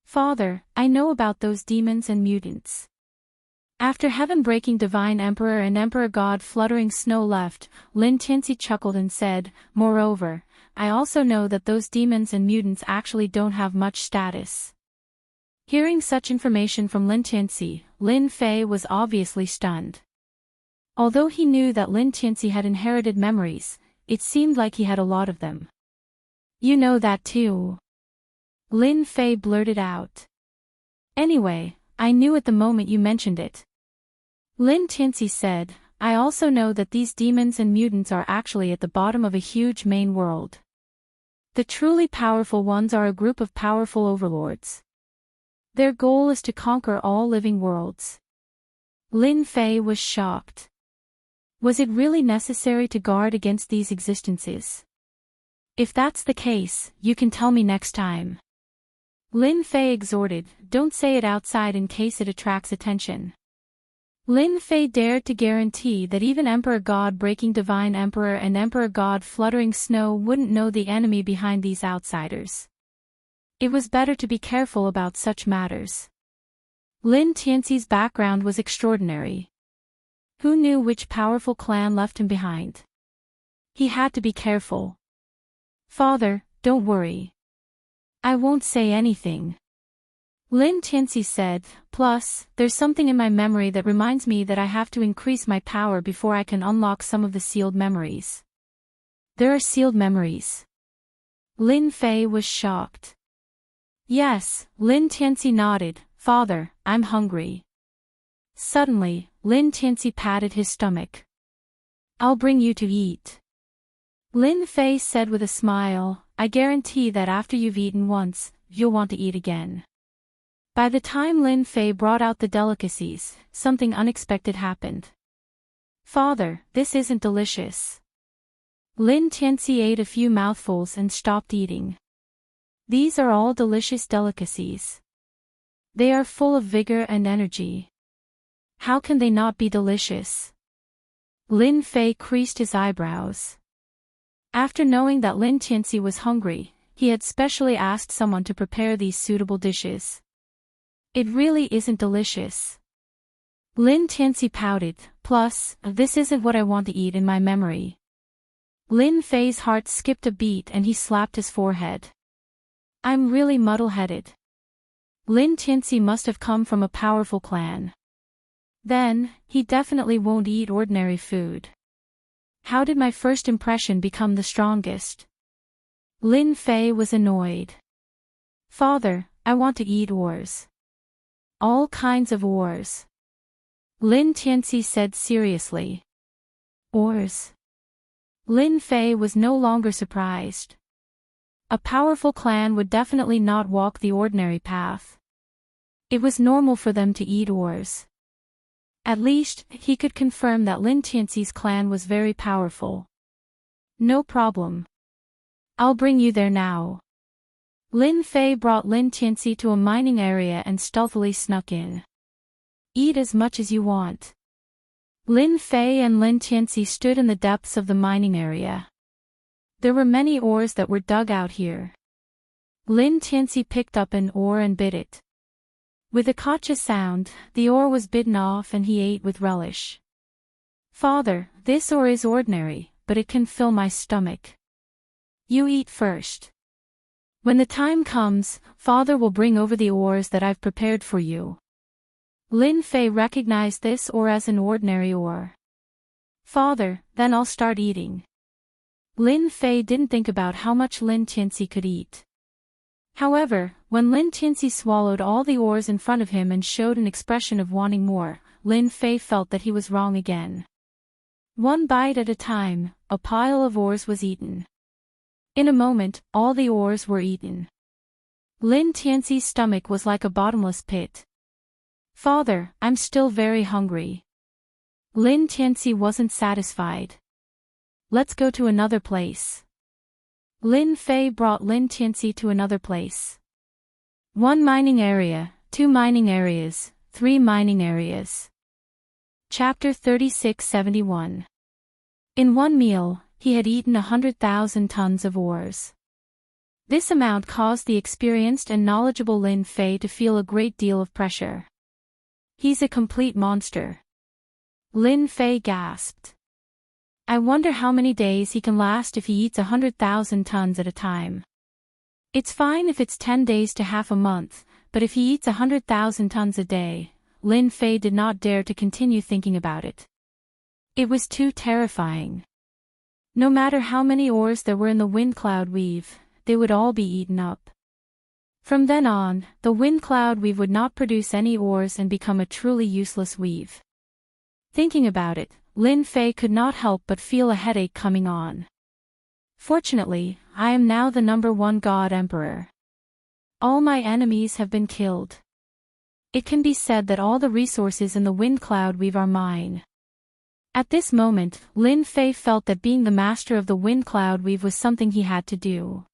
"Father, I know about those demons and mutants." After Heaven-Breaking Divine Emperor and Emperor God Fluttering Snow left, Lin Tianxi chuckled and said, "Moreover, I also know that those demons and mutants actually don't have much status." Hearing such information from Lin Tianxi, Lin Fei was obviously stunned. Although he knew that Lin Tianxi had inherited memories, it seemed like he had a lot of them. "You know that too?" Lin Fei blurted out. "Anyway, I knew at the moment you mentioned it." Lin Tianxi said, "I also know that these demons and mutants are actually at the bottom of a huge main world. The truly powerful ones are a group of powerful overlords. Their goal is to conquer all living worlds. Lin Fei was shocked. Was it really necessary to guard against these existences? If that's the case, you can tell me next time. Lin Fei exhorted, don't say it outside in case it attracts attention. Lin Fei dared to guarantee that even Emperor God Breaking Divine Emperor and Emperor God Fluttering Snow wouldn't know the enemy behind these outsiders. It was better to be careful about such matters. Lin Tianxi's background was extraordinary. Who knew which powerful clan left him behind? He had to be careful. Father, don't worry. I won't say anything. Lin Tianxi said, plus, there's something in my memory that reminds me that I have to increase my power before I can unlock some of the sealed memories. There are sealed memories. Lin Fei was shocked. Yes, Lin Tianxi nodded, Father, I'm hungry. Suddenly, Lin Tianxi patted his stomach. I'll bring you to eat. Lin Fei said with a smile, I guarantee that after you've eaten once, you'll want to eat again. By the time Lin Fei brought out the delicacies, something unexpected happened. Father, this isn't delicious. Lin Tianxi ate a few mouthfuls and stopped eating. These are all delicious delicacies. They are full of vigor and energy. How can they not be delicious? Lin Fei creased his eyebrows. After knowing that Lin Tianxi was hungry, he had specially asked someone to prepare these suitable dishes. It really isn't delicious. Lin Tianxi pouted, plus, this isn't what I want to eat in my memory. Lin Fei's heart skipped a beat and he slapped his forehead. I'm really muddle-headed. Lin Tianxi must have come from a powerful clan. Then, he definitely won't eat ordinary food. How did my first impression become the strongest? Lin Fei was annoyed. Father, I want to eat ores. All kinds of ores. Lin Tianxi said seriously. Ores. Lin Fei was no longer surprised. A powerful clan would definitely not walk the ordinary path. It was normal for them to eat ores. At least, he could confirm that Lin Tianxi's clan was very powerful. No problem. I'll bring you there now. Lin Fei brought Lin Tianxi to a mining area and stealthily snuck in. Eat as much as you want. Lin Fei and Lin Tianxi stood in the depths of the mining area. There were many ores that were dug out here. Lin Tianxi picked up an ore and bit it. With a gotcha sound, the ore was bitten off and he ate with relish. Father, this ore is ordinary, but it can fill my stomach. You eat first. When the time comes, Father will bring over the ores that I've prepared for you. Lin Fei recognized this ore as an ordinary ore. Father, then I'll start eating. Lin Fei didn't think about how much Lin Tianxi could eat. However, when Lin Tianxi swallowed all the ores in front of him and showed an expression of wanting more, Lin Fei felt that he was wrong again. One bite at a time, a pile of ores was eaten. In a moment, all the ores were eaten. Lin Tianxi's stomach was like a bottomless pit. Father, I'm still very hungry. Lin Tianxi wasn't satisfied. Let's go to another place. Lin Fei brought Lin Tianxi to another place. 1 mining area, 2 mining areas, 3 mining areas. Chapter 3671. In one meal, he had eaten 100,000 tons of ores. This amount caused the experienced and knowledgeable Lin Fei to feel a great deal of pressure. He's a complete monster. Lin Fei gasped. I wonder how many days he can last if he eats 100,000 tons at a time. It's fine if it's 10 days to half a month, but if he eats 100,000 tons a day, Lin Fei did not dare to continue thinking about it. It was too terrifying. No matter how many ores there were in the wind cloud weave, they would all be eaten up. From then on, the wind cloud weave would not produce any ores and become a truly useless weave. Thinking about it, Lin Fei could not help but feel a headache coming on. Fortunately, I am now the #1 God Emperor. All my enemies have been killed. It can be said that all the resources in the wind cloud weave are mine. At this moment, Lin Fei felt that being the master of the wind cloud weave was something he had to do.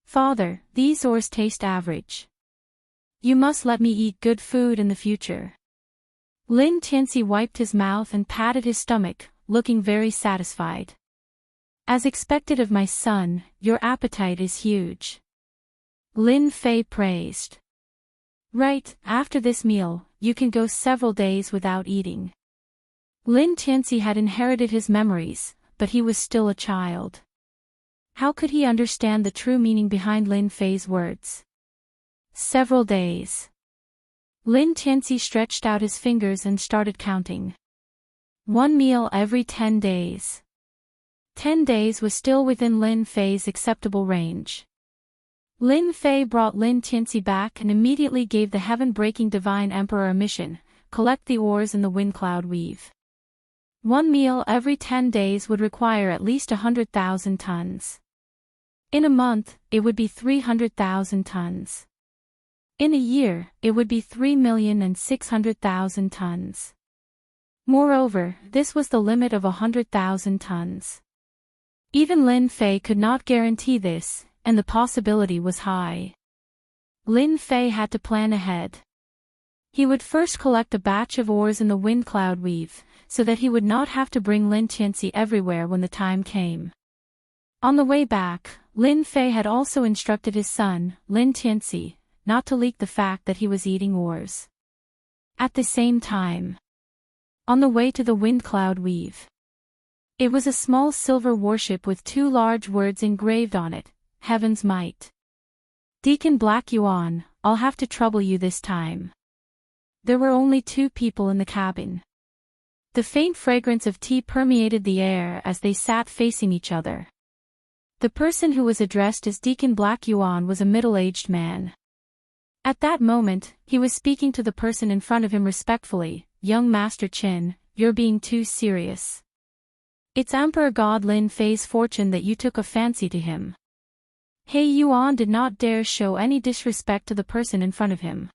Father, these oars taste average. You must let me eat good food in the future. Lin Tianxi wiped his mouth and patted his stomach, looking very satisfied. As expected of my son, your appetite is huge. Lin Fei praised. Right, after this meal, you can go several days without eating. Lin Tianxi had inherited his memories, but he was still a child. How could he understand the true meaning behind Lin Fei's words? Several days. Lin Tianxi stretched out his fingers and started counting. 1 meal every 10 days. 10 days was still within Lin Fei's acceptable range. Lin Fei brought Lin Tianxi back and immediately gave the heaven-breaking divine emperor a mission: collect the ores in the wind cloud weave. 1 meal every 10 days would require at least 100,000 tons. In a month, it would be 300,000 tons. In a year, it would be 3,600,000 tons. Moreover, this was the limit of 100,000 tons. Even Lin Fei could not guarantee this, and the possibility was high. Lin Fei had to plan ahead. He would first collect a batch of ores in the wind cloud weave, so that he would not have to bring Lin Tianxi everywhere when the time came. On the way back, Lin Fei had also instructed his son, Lin Tianxi, not to leak the fact that he was eating ores. At the same time, on the way to the wind cloud weave, it was a small silver warship with 2 large words engraved on it: Heaven's Might. Deacon Black Yuan, I'll have to trouble you this time. There were only 2 people in the cabin. The faint fragrance of tea permeated the air as they sat facing each other. The person who was addressed as Deacon Black Yuan was a middle-aged man. At that moment, he was speaking to the person in front of him respectfully: Young Master Qin, you're being too serious. It's Emperor God Lin Fei's fortune that you took a fancy to him. He Yuan did not dare show any disrespect to the person in front of him.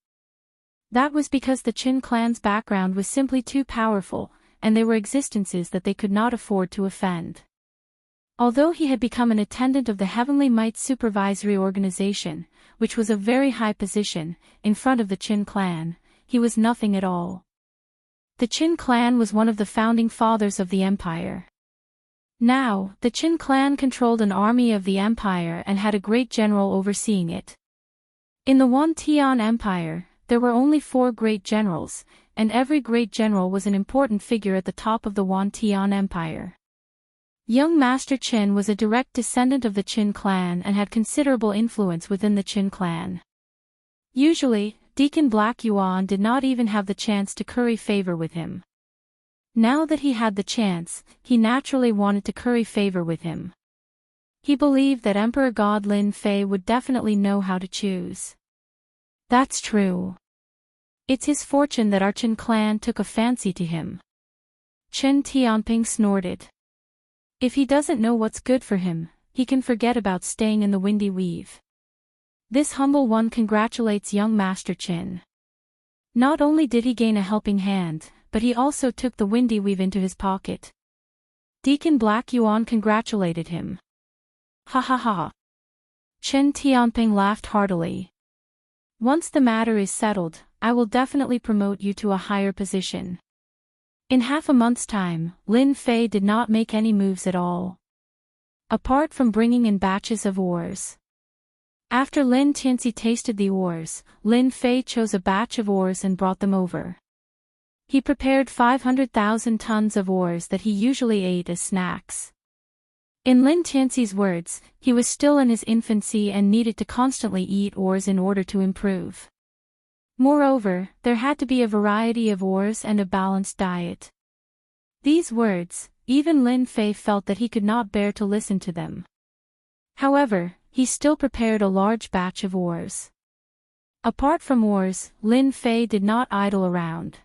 That was because the Qin clan's background was simply too powerful, and they were existences that they could not afford to offend. Although he had become an attendant of the Heavenly Might Supervisory Organization, which was a very high position, in front of the Qin clan, he was nothing at all. The Qin clan was one of the founding fathers of the empire. Now, the Qin clan controlled an army of the empire and had a great general overseeing it. In the Wan Tian Empire, there were only 4 great generals, and every great general was an important figure at the top of the Wan Tian Empire. Young Master Qin was a direct descendant of the Qin clan and had considerable influence within the Qin clan. Usually, Deacon Black Yuan did not even have the chance to curry favor with him. Now that he had the chance, he naturally wanted to curry favor with him. He believed that Emperor God Lin Fei would definitely know how to choose. That's true. It's his fortune that our Qin clan took a fancy to him. Chen Tianping snorted. If he doesn't know what's good for him, he can forget about staying in the windy weave. This humble one congratulates young Master Qin. Not only did he gain a helping hand, but he also took the windy weave into his pocket. Deacon Black Yuan congratulated him. Ha ha ha. Chen Tianping laughed heartily. Once the matter is settled, I will definitely promote you to a higher position. In half a month's time, Lin Fei did not make any moves at all. Apart from bringing in batches of ores. After Lin Tianxi tasted the ores, Lin Fei chose a batch of ores and brought them over. He prepared 500,000 tons of ores that he usually ate as snacks. In Lin Tianxi's words, he was still in his infancy and needed to constantly eat ores in order to improve. Moreover, there had to be a variety of ores and a balanced diet. These words, even Lin Fei felt that he could not bear to listen to them. However, he still prepared a large batch of ores. Apart from ores, Lin Fei did not idle around.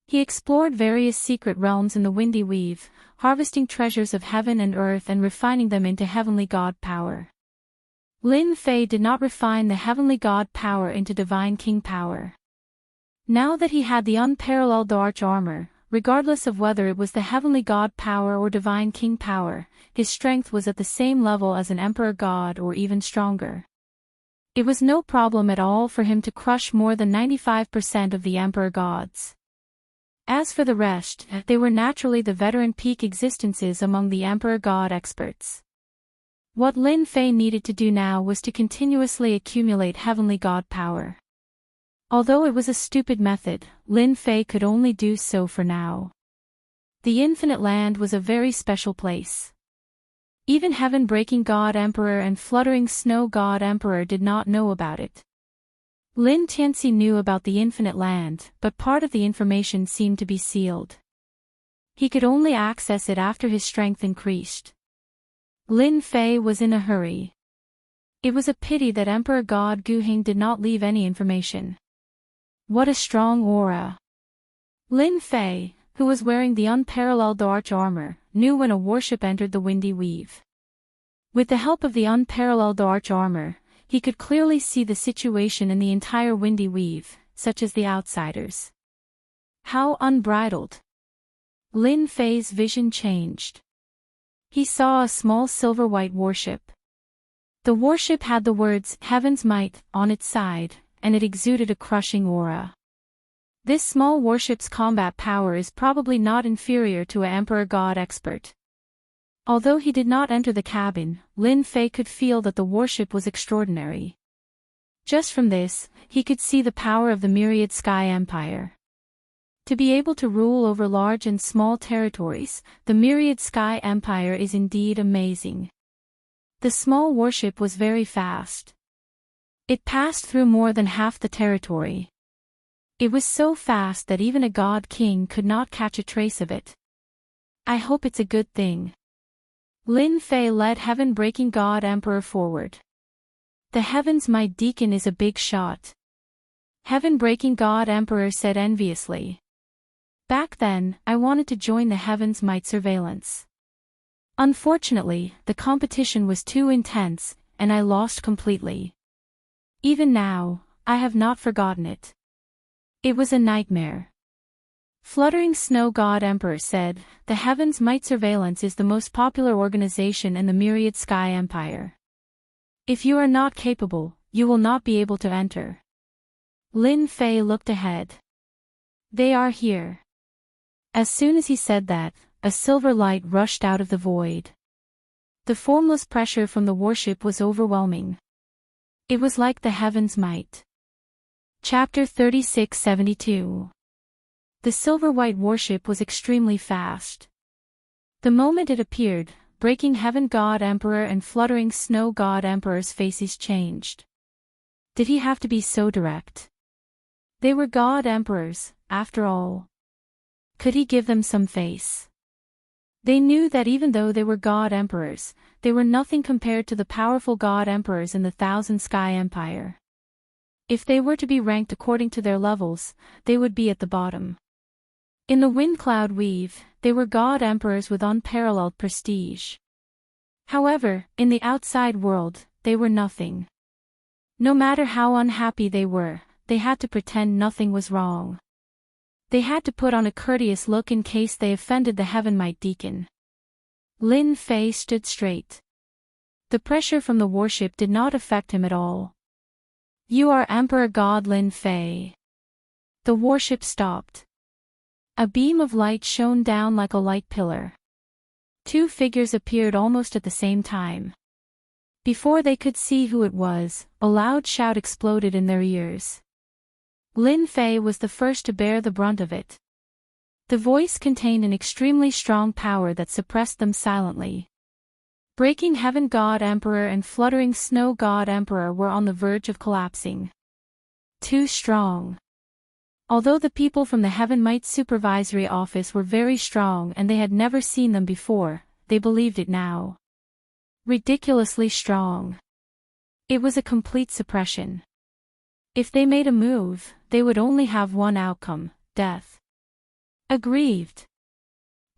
He explored various secret realms in the windy weave, harvesting treasures of heaven and earth and refining them into heavenly god power. Lin Fei did not refine the heavenly god power into divine king power. Now that he had the unparalleled arch armor, regardless of whether it was the heavenly god power or divine king power, his strength was at the same level as an emperor god or even stronger. It was no problem at all for him to crush more than 95% of the emperor gods. As for the rest, they were naturally the veteran peak existences among the emperor god experts. What Lin Fei needed to do now was to continuously accumulate heavenly god power. Although it was a stupid method, Lin Fei could only do so for now. The Infinite Land was a very special place. Even Heaven-breaking God Emperor and Fluttering Snow God Emperor did not know about it. Lin Tianxi knew about the Infinite Land, but part of the information seemed to be sealed. He could only access it after his strength increased. Lin Fei was in a hurry. It was a pity that Emperor God Guhing did not leave any information. What a strong aura! Lin Fei, who was wearing the unparalleled arch armor, knew when a warship entered the Windy Weave. With the help of the unparalleled arch armor, he could clearly see the situation in the entire Windy Weave, such as the outsiders. How unbridled! Lin Fei's vision changed. He saw a small silver-white warship. The warship had the words, "Heaven's Might," on its side, and it exuded a crushing aura. This small warship's combat power is probably not inferior to an Emperor God expert. Although he did not enter the cabin, Lin Fei could feel that the warship was extraordinary. Just from this, he could see the power of the Myriad Sky Empire. To be able to rule over large and small territories, the Myriad Sky Empire is indeed amazing. The small warship was very fast. It passed through more than half the territory. It was so fast that even a god king could not catch a trace of it. I hope it's a good thing. Lin Fei led Heaven-breaking God Emperor forward. The Heaven's Might Deacon is a big shot. Heaven-breaking God Emperor said enviously. Back then, I wanted to join the Heaven's Might surveillance. Unfortunately, the competition was too intense, and I lost completely. Even now, I have not forgotten it. It was a nightmare. Fluttering Snow God Emperor said, the Heaven's Might Surveillance is the most popular organization in the Myriad Sky Empire. If you are not capable, you will not be able to enter. Lin Fei looked ahead. They are here. As soon as he said that, a silver light rushed out of the void. The formless pressure from the warship was overwhelming. It was like the Heaven's Might. Chapter 3672. The silver-white warship was extremely fast. The moment it appeared, breaking Heaven God Emperor and Fluttering Snow God Emperor's faces changed. Did he have to be so direct? They were God Emperors, after all. Could he give them some face? They knew that even though they were God Emperors, they were nothing compared to the powerful God Emperors in the Thousand Sky Empire. If they were to be ranked according to their levels, they would be at the bottom. In the Wind Cloud Weave, they were God Emperors with unparalleled prestige. However, in the outside world, they were nothing. No matter how unhappy they were, they had to pretend nothing was wrong. They had to put on a courteous look in case they offended the Heaven Might Deacon. Lin Fei stood straight. The pressure from the warship did not affect him at all. You are Emperor God Lin Fei. The warship stopped. A beam of light shone down like a light pillar. Two figures appeared almost at the same time. Before they could see who it was, a loud shout exploded in their ears. Lin Fei was the first to bear the brunt of it. The voice contained an extremely strong power that suppressed them silently. Breaking Heaven God Emperor and Fluttering Snow God Emperor were on the verge of collapsing. Too strong. Although the people from the Heaven Might Supervisory Office were very strong and they had never seen them before, they believed it now. Ridiculously strong. It was a complete suppression. If they made a move, they would only have one outcome, death. Aggrieved.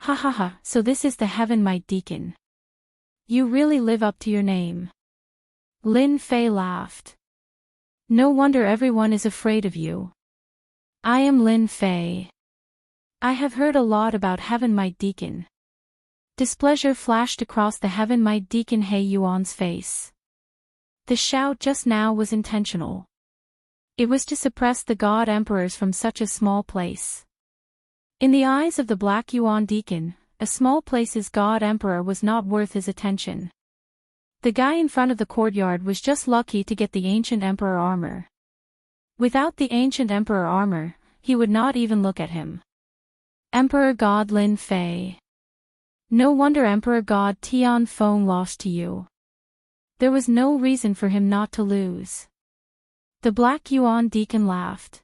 Ha ha ha, so this is the Heaven Might Deacon. You really live up to your name. Lin Fei laughed. No wonder everyone is afraid of you. I am Lin Fei. I have heard a lot about Heaven Might Deacon. Displeasure flashed across the Heaven Might Deacon He Yuan's face. The shout just now was intentional. It was to suppress the God Emperors from such a small place. In the eyes of the Black Yuan Deacon, a small place's God Emperor was not worth his attention. The guy in front of the courtyard was just lucky to get the Ancient Emperor armor. Without the Ancient Emperor armor, he would not even look at him. Emperor God Lin Fei. No wonder Emperor God Tian Feng lost to you. There was no reason for him not to lose. The Black Yuan Deacon laughed.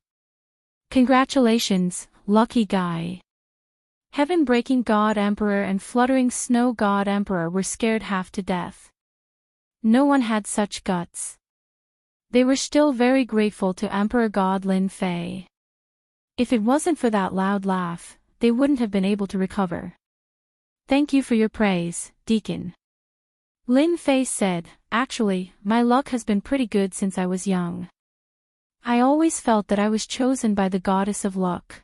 Congratulations, lucky guy. Heaven-breaking God Emperor and fluttering Snow God Emperor were scared half to death. No one had such guts. They were still very grateful to Emperor God Lin Fei. If it wasn't for that loud laugh, they wouldn't have been able to recover. Thank you for your praise, Deacon. Lin Fei said, actually, my luck has been pretty good since I was young. I always felt that I was chosen by the goddess of luck.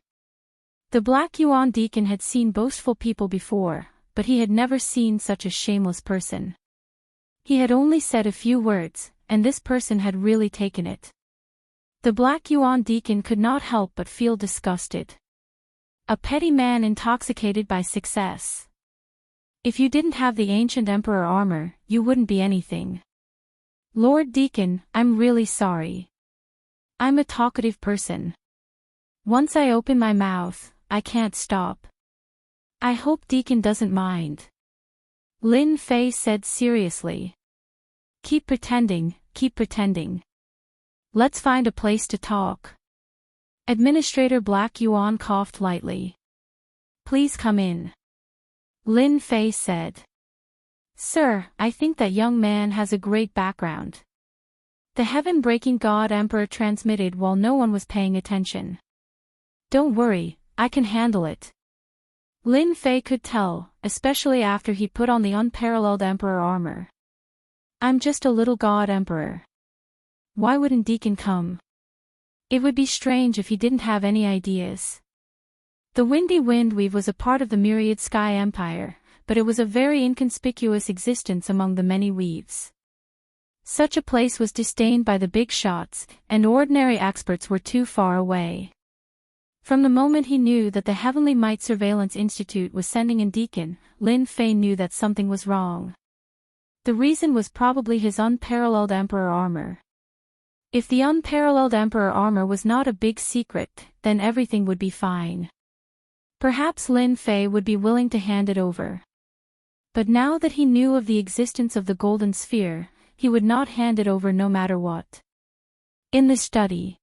The Black Yuan Deacon had seen boastful people before, but he had never seen such a shameless person. He had only said a few words, and this person had really taken it. The Black Yuan Deacon could not help but feel disgusted. A petty man intoxicated by success. If you didn't have the Ancient Emperor armor, you wouldn't be anything. Lord Deacon, I'm really sorry. I'm a talkative person. Once I open my mouth, I can't stop. I hope Deacon doesn't mind. Lin Fei said seriously. Keep pretending, keep pretending. Let's find a place to talk. Administrator Black Yuan coughed lightly. Please come in. Lin Fei said. Sir, I think that young man has a great background. The heaven-breaking God Emperor transmitted while no one was paying attention. Don't worry, I can handle it. Lin Fei could tell, especially after he put on the unparalleled Emperor armor. I'm just a little God Emperor. Why wouldn't Deacon come? It would be strange if he didn't have any ideas. The Windy Windweave was a part of the Myriad Sky Empire, but it was a very inconspicuous existence among the many weaves. Such a place was disdained by the big shots, and ordinary experts were too far away. From the moment he knew that the Heavenly Might Surveillance Institute was sending in Deacon, Lin Fei knew that something was wrong. The reason was probably his unparalleled Emperor armor. If the unparalleled Emperor armor was not a big secret, then everything would be fine. Perhaps Lin Fei would be willing to hand it over. But now that he knew of the existence of the Golden Sphere, he would not hand it over no matter what. In the study,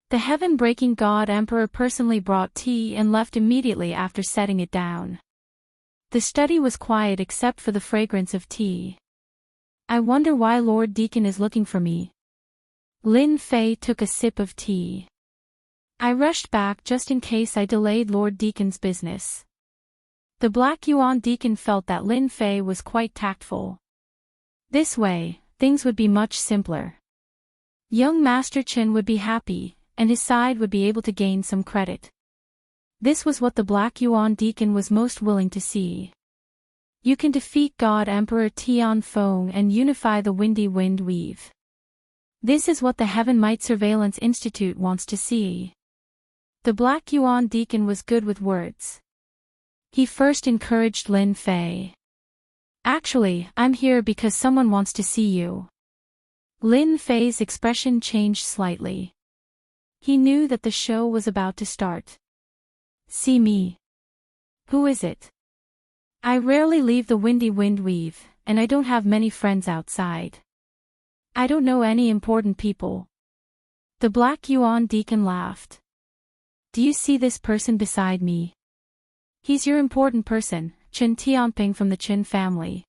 the heaven-breaking God Emperor personally brought tea and left immediately after setting it down. The study was quiet except for the fragrance of tea. I wonder why Lord Deacon is looking for me. Lin Fei took a sip of tea. I rushed back just in case I delayed Lord Deacon's business. The Black Yuan Deacon felt that Lin Fei was quite tactful. This way, things would be much simpler. Young Master Chen would be happy, and his side would be able to gain some credit. This was what the Black Yuan Deacon was most willing to see. You can defeat God Emperor Tian Feng and unify the Windy Wind Weave. This is what the Heaven Might Surveillance Institute wants to see. The Black Yuan Deacon was good with words. He first encouraged Lin Fei. Actually, I'm here because someone wants to see you. Lin Fei's expression changed slightly. He knew that the show was about to start. See me. Who is it? I rarely leave the Windy Wind Weave, and I don't have many friends outside. I don't know any important people. The Black Yuan Deacon laughed. Do you see this person beside me? He's your important person, Qin Tianping from the Qin family.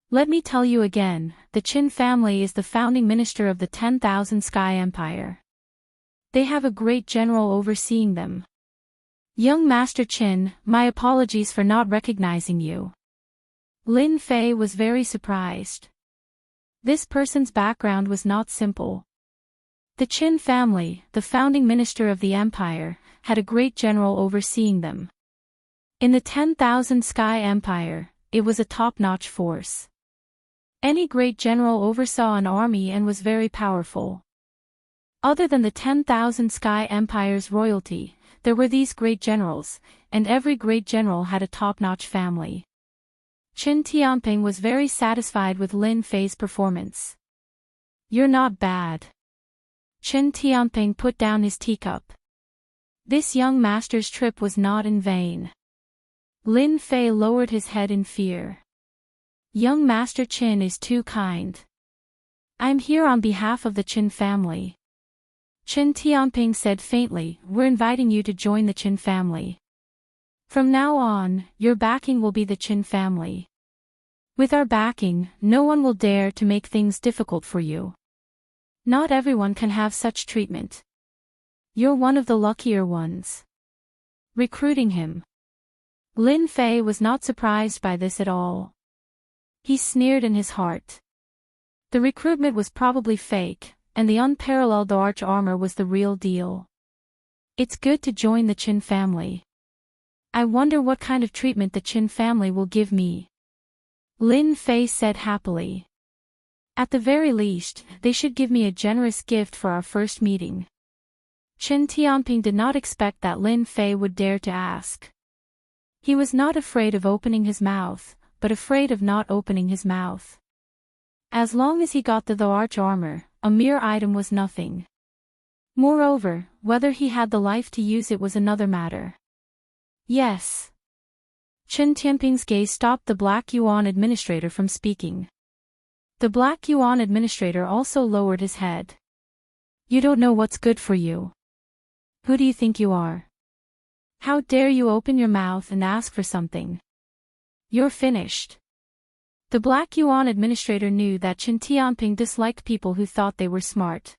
Let me tell you again, the Qin family is the founding minister of the 10,000 Sky Empire. They have a great general overseeing them. Young Master Qin, my apologies for not recognizing you. Lin Fei was very surprised. This person's background was not simple. The Qin family, the founding minister of the empire, had a great general overseeing them. In the 10,000 Sky Empire, it was a top-notch force. Any great general oversaw an army and was very powerful. Other than the 10,000 Sky Empire's royalty, there were these great generals, and every great general had a top-notch family. Qin Tianping was very satisfied with Lin Fei's performance. "You're not bad." Qin Tianping put down his teacup. This young master's trip was not in vain. Lin Fei lowered his head in fear. "Young Master Qin is too kind. I'm here on behalf of the Qin family." Qin Tianping said faintly, "We're inviting you to join the Qin family. From now on, your backing will be the Qin family. With our backing, no one will dare to make things difficult for you. Not everyone can have such treatment. You're one of the luckier ones." Recruiting him. Lin Fei was not surprised by this at all. He sneered in his heart. The recruitment was probably fake, and the unparalleled arch armor was the real deal. It's good to join the Qin family. I wonder what kind of treatment the Qin family will give me. Lin Fei said happily. At the very least, they should give me a generous gift for our first meeting. Qin Tianping did not expect that Lin Fei would dare to ask. He was not afraid of opening his mouth, but afraid of not opening his mouth. As long as he got the arch armor, a mere item was nothing. Moreover, whether he had the life to use it was another matter. "Yes." Qin Tianping's gaze stopped the Black Yuan administrator from speaking. The Black Yuan administrator also lowered his head. "You don't know what's good for you. Who do you think you are? How dare you open your mouth and ask for something? You're finished." The Black Yuan administrator knew that Qin Tianping disliked people who thought they were smart.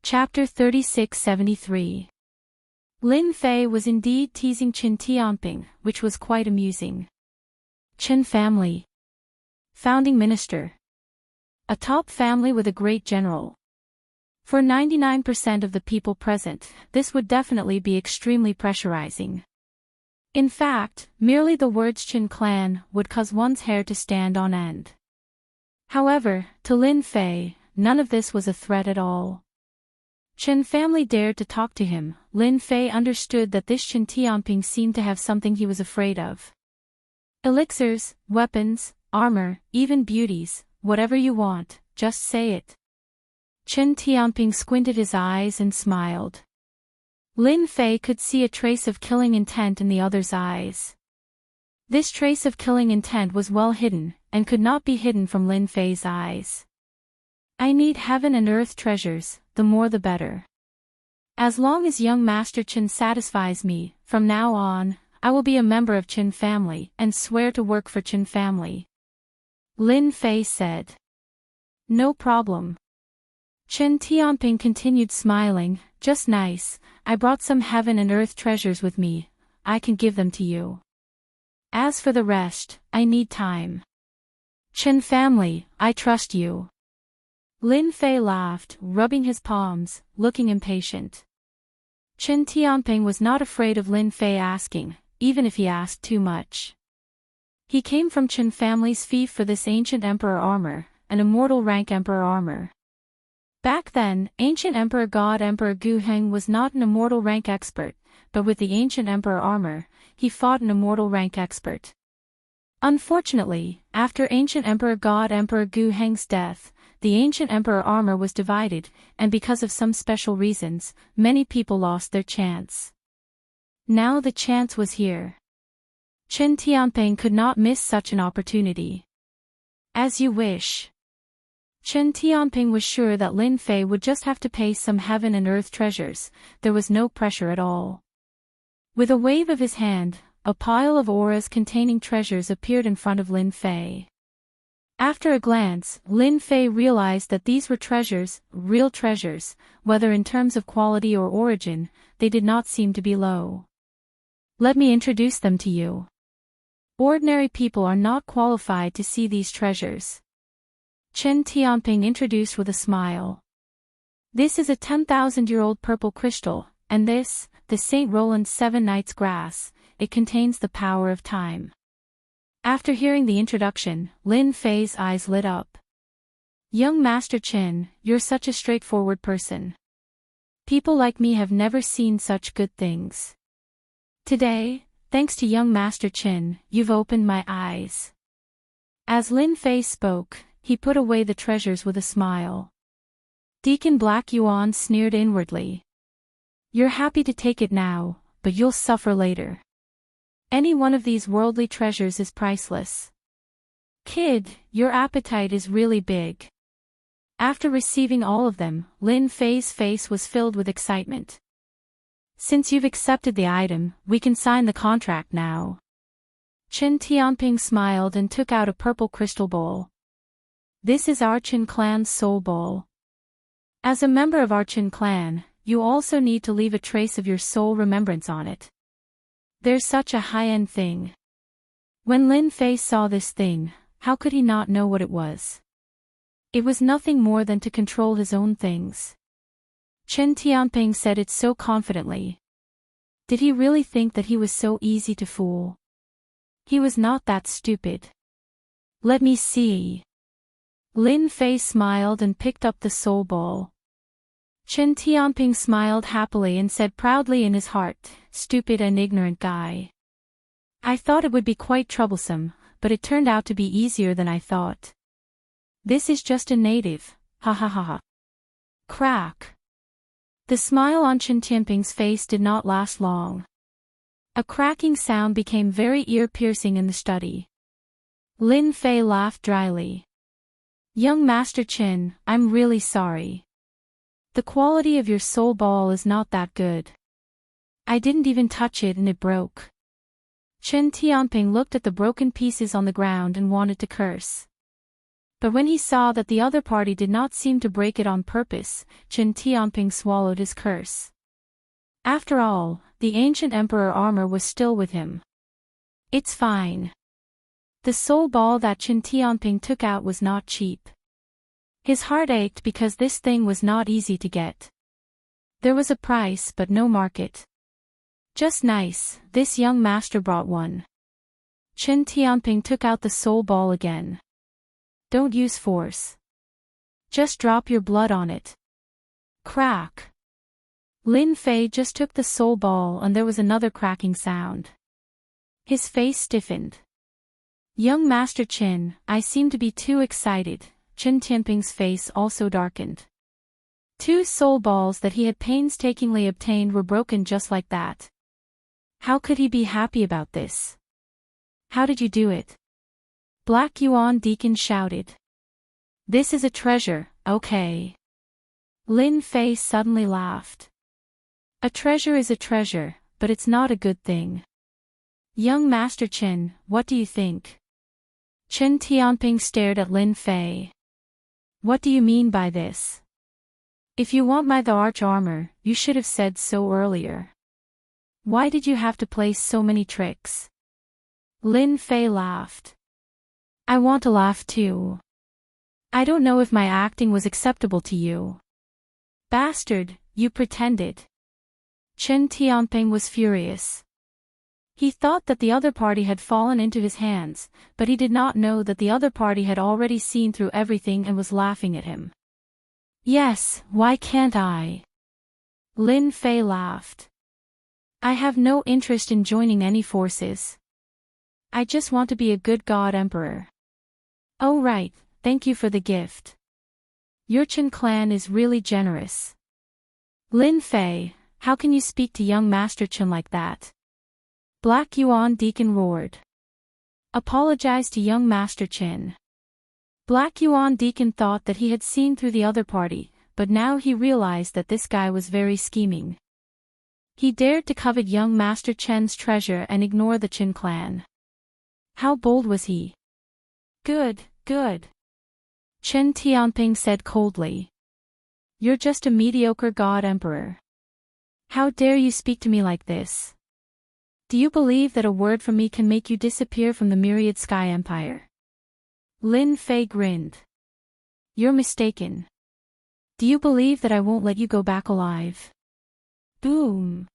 Chapter 3673. Lin Fei was indeed teasing Qin Tianping, which was quite amusing. Qin family. Founding minister. A top family with a great general. For 99% of the people present, this would definitely be extremely pressurizing. In fact, merely the words Qin clan would cause one's hair to stand on end. However, to Lin Fei, none of this was a threat at all. Qin family dared to talk to him. Lin Fei understood that this Qin Tianping seemed to have something he was afraid of. Elixirs, weapons, armor, even beauties, whatever you want, just say it. Qin Tianping squinted his eyes and smiled. Lin Fei could see a trace of killing intent in the other's eyes. This trace of killing intent was well hidden, and could not be hidden from Lin Fei's eyes. "I need heaven and earth treasures, the more the better. As long as young Master Qin satisfies me, from now on, I will be a member of Qin family and swear to work for Qin family." Lin Fei said. "No problem." Qin Tianping continued smiling. "Just nice, I brought some heaven and earth treasures with me, I can give them to you. As for the rest, I need time. Qin family, I trust you." Lin Fei laughed, rubbing his palms, looking impatient. Qin Tianping was not afraid of Lin Fei asking, even if he asked too much. He came from Qin family's fief for this ancient emperor armor, an immortal rank emperor armor. Back then, ancient emperor god Emperor Gu Heng was not an immortal rank expert, but with the ancient emperor armor, he fought an immortal rank expert. Unfortunately, after ancient emperor god Emperor Gu Heng's death, the ancient emperor armor was divided, and because of some special reasons, many people lost their chance. Now the chance was here. Qin Tianping could not miss such an opportunity. "As you wish." Qin Tianping was sure that Lin Fei would just have to pay some heaven and earth treasures. There was no pressure at all. With a wave of his hand, a pile of auras containing treasures appeared in front of Lin Fei. After a glance, Lin Fei realized that these were treasures, real treasures, whether in terms of quality or origin, they did not seem to be low. "Let me introduce them to you. Ordinary people are not qualified to see these treasures." Qin Tianping introduced with a smile. This is a 10,000-year-old purple crystal, and this, the St. Roland's 7 Nights grass, it contains the power of time. After hearing the introduction, Lin Fei's eyes lit up. Young Master Qin, you're such a straightforward person. People like me have never seen such good things. Today, thanks to young Master Qin, you've opened my eyes. As Lin Fei spoke, he put away the treasures with a smile. Deacon Black Yuan sneered inwardly. You're happy to take it now, but you'll suffer later. Any one of these worldly treasures is priceless. Kid, your appetite is really big. After receiving all of them, Lin Fei's face was filled with excitement. Since you've accepted the item, we can sign the contract now. Qin Tianping smiled and took out a purple crystal bowl. This is our Qin clan's soul bowl. As a member of our Qin clan, you also need to leave a trace of your soul remembrance on it. There's such a high-end thing. When Lin Fei saw this thing, how could he not know what it was? It was nothing more than to control his own things. Qin Tianping said it so confidently. Did he really think that he was so easy to fool? He was not that stupid. Let me see. Lin Fei smiled and picked up the soul bowl. Qin Tianping smiled happily and said proudly in his heart, stupid and ignorant guy. I thought it would be quite troublesome, but it turned out to be easier than I thought. This is just a native, ha ha ha ha. Crack. The smile on Qin Tianping's face did not last long. A cracking sound became very ear-piercing in the study. Lin Fei laughed dryly. Young Master Qin, I'm really sorry. The quality of your soul ball is not that good. I didn't even touch it and it broke. Qin Tianping looked at the broken pieces on the ground and wanted to curse. But when he saw that the other party did not seem to break it on purpose, Qin Tianping swallowed his curse. After all, the ancient emperor armor was still with him. It's fine. The soul ball that Qin Tianping took out was not cheap. His heart ached because this thing was not easy to get. There was a price but no market. Just nice, this young master brought one. Qin Tianping took out the soul ball again. Don't use force. Just drop your blood on it. Crack. Lin Fei just took the soul ball and there was another cracking sound. His face stiffened. Young Master Qin, I seem to be too excited. Qin Tianping's face also darkened. 2 soul balls that he had painstakingly obtained were broken just like that. How could he be happy about this? How did you do it? Black Yuan Deacon shouted. This is a treasure, okay. Lin Fei suddenly laughed. A treasure is a treasure, but it's not a good thing. Young Master Qin, what do you think? Qin Tianping stared at Lin Fei. What do you mean by this? If you want my the arch armor, you should have said so earlier. Why did you have to play so many tricks? Lin Fei laughed. I want to laugh too. I don't know if my acting was acceptable to you. Bastard, you pretended. Qin Tianping was furious. He thought that the other party had fallen into his hands, but he did not know that the other party had already seen through everything and was laughing at him. Yes, why can't I? Lin Fei laughed. I have no interest in joining any forces. I just want to be a good god emperor. Oh right, thank you for the gift. Your Qin clan is really generous. Lin Fei, how can you speak to young Master Qin like that? Black Yuan Deacon roared. Apologize to young Master Qin. Black Yuan Deacon thought that he had seen through the other party, but now he realized that this guy was very scheming. He dared to covet young Master Qin's treasure and ignore the Qin clan. How bold was he? Good, good. Qin Tianping said coldly. You're just a mediocre god emperor. How dare you speak to me like this? Do you believe that a word from me can make you disappear from the myriad sky empire? Lin Fei grinned. You're mistaken. Do you believe that I won't let you go back alive? Boom!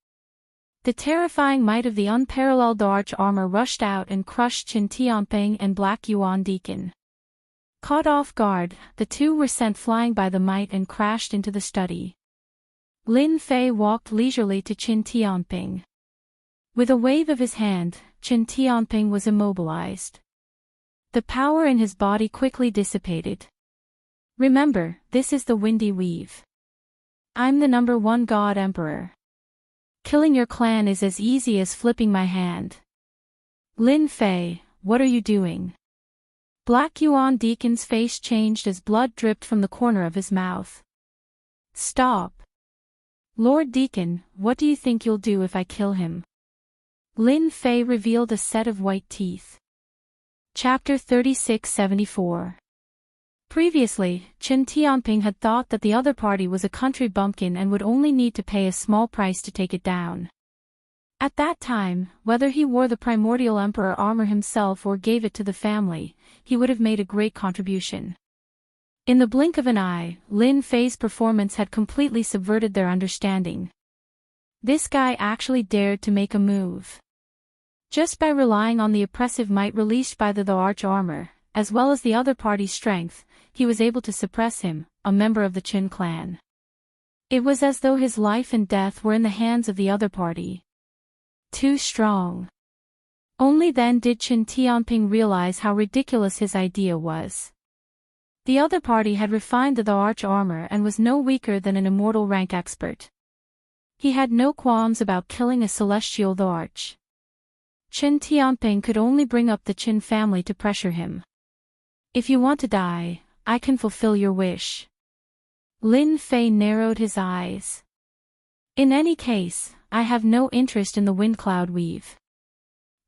The terrifying might of the unparalleled arch armor rushed out and crushed Qin Tianping and Black Yuan Deacon. Caught off guard, the two were sent flying by the might and crashed into the study. Lin Fei walked leisurely to Qin Tianping. With a wave of his hand, Qin Tianping was immobilized. The power in his body quickly dissipated. Remember, this is the Windy Weave. I'm the #1 God Emperor. Killing your clan is as easy as flipping my hand. Lin Fei, what are you doing? Black Yuan Deacon's face changed as blood dripped from the corner of his mouth. Stop. Lord Deacon, what do you think you'll do if I kill him? Lin Fei revealed a set of white teeth. Chapter 3674. Previously, Qin Tianping had thought that the other party was a country bumpkin and would only need to pay a small price to take it down. At that time, whether he wore the primordial emperor armor himself or gave it to the family, he would have made a great contribution. In the blink of an eye, Lin Fei's performance had completely subverted their understanding. This guy actually dared to make a move. Just by relying on the oppressive might released by the arch armor, as well as the other party's strength, he was able to suppress him, a member of the Qin clan. It was as though his life and death were in the hands of the other party. Too strong. Only then did Qin Tianping realize how ridiculous his idea was. The other party had refined the arch armor and was no weaker than an immortal rank expert. He had no qualms about killing a celestial arch. Qin Tianping could only bring up the Qin family to pressure him. If you want to die, I can fulfill your wish. Lin Fei narrowed his eyes. In any case, I have no interest in the wind cloud weave.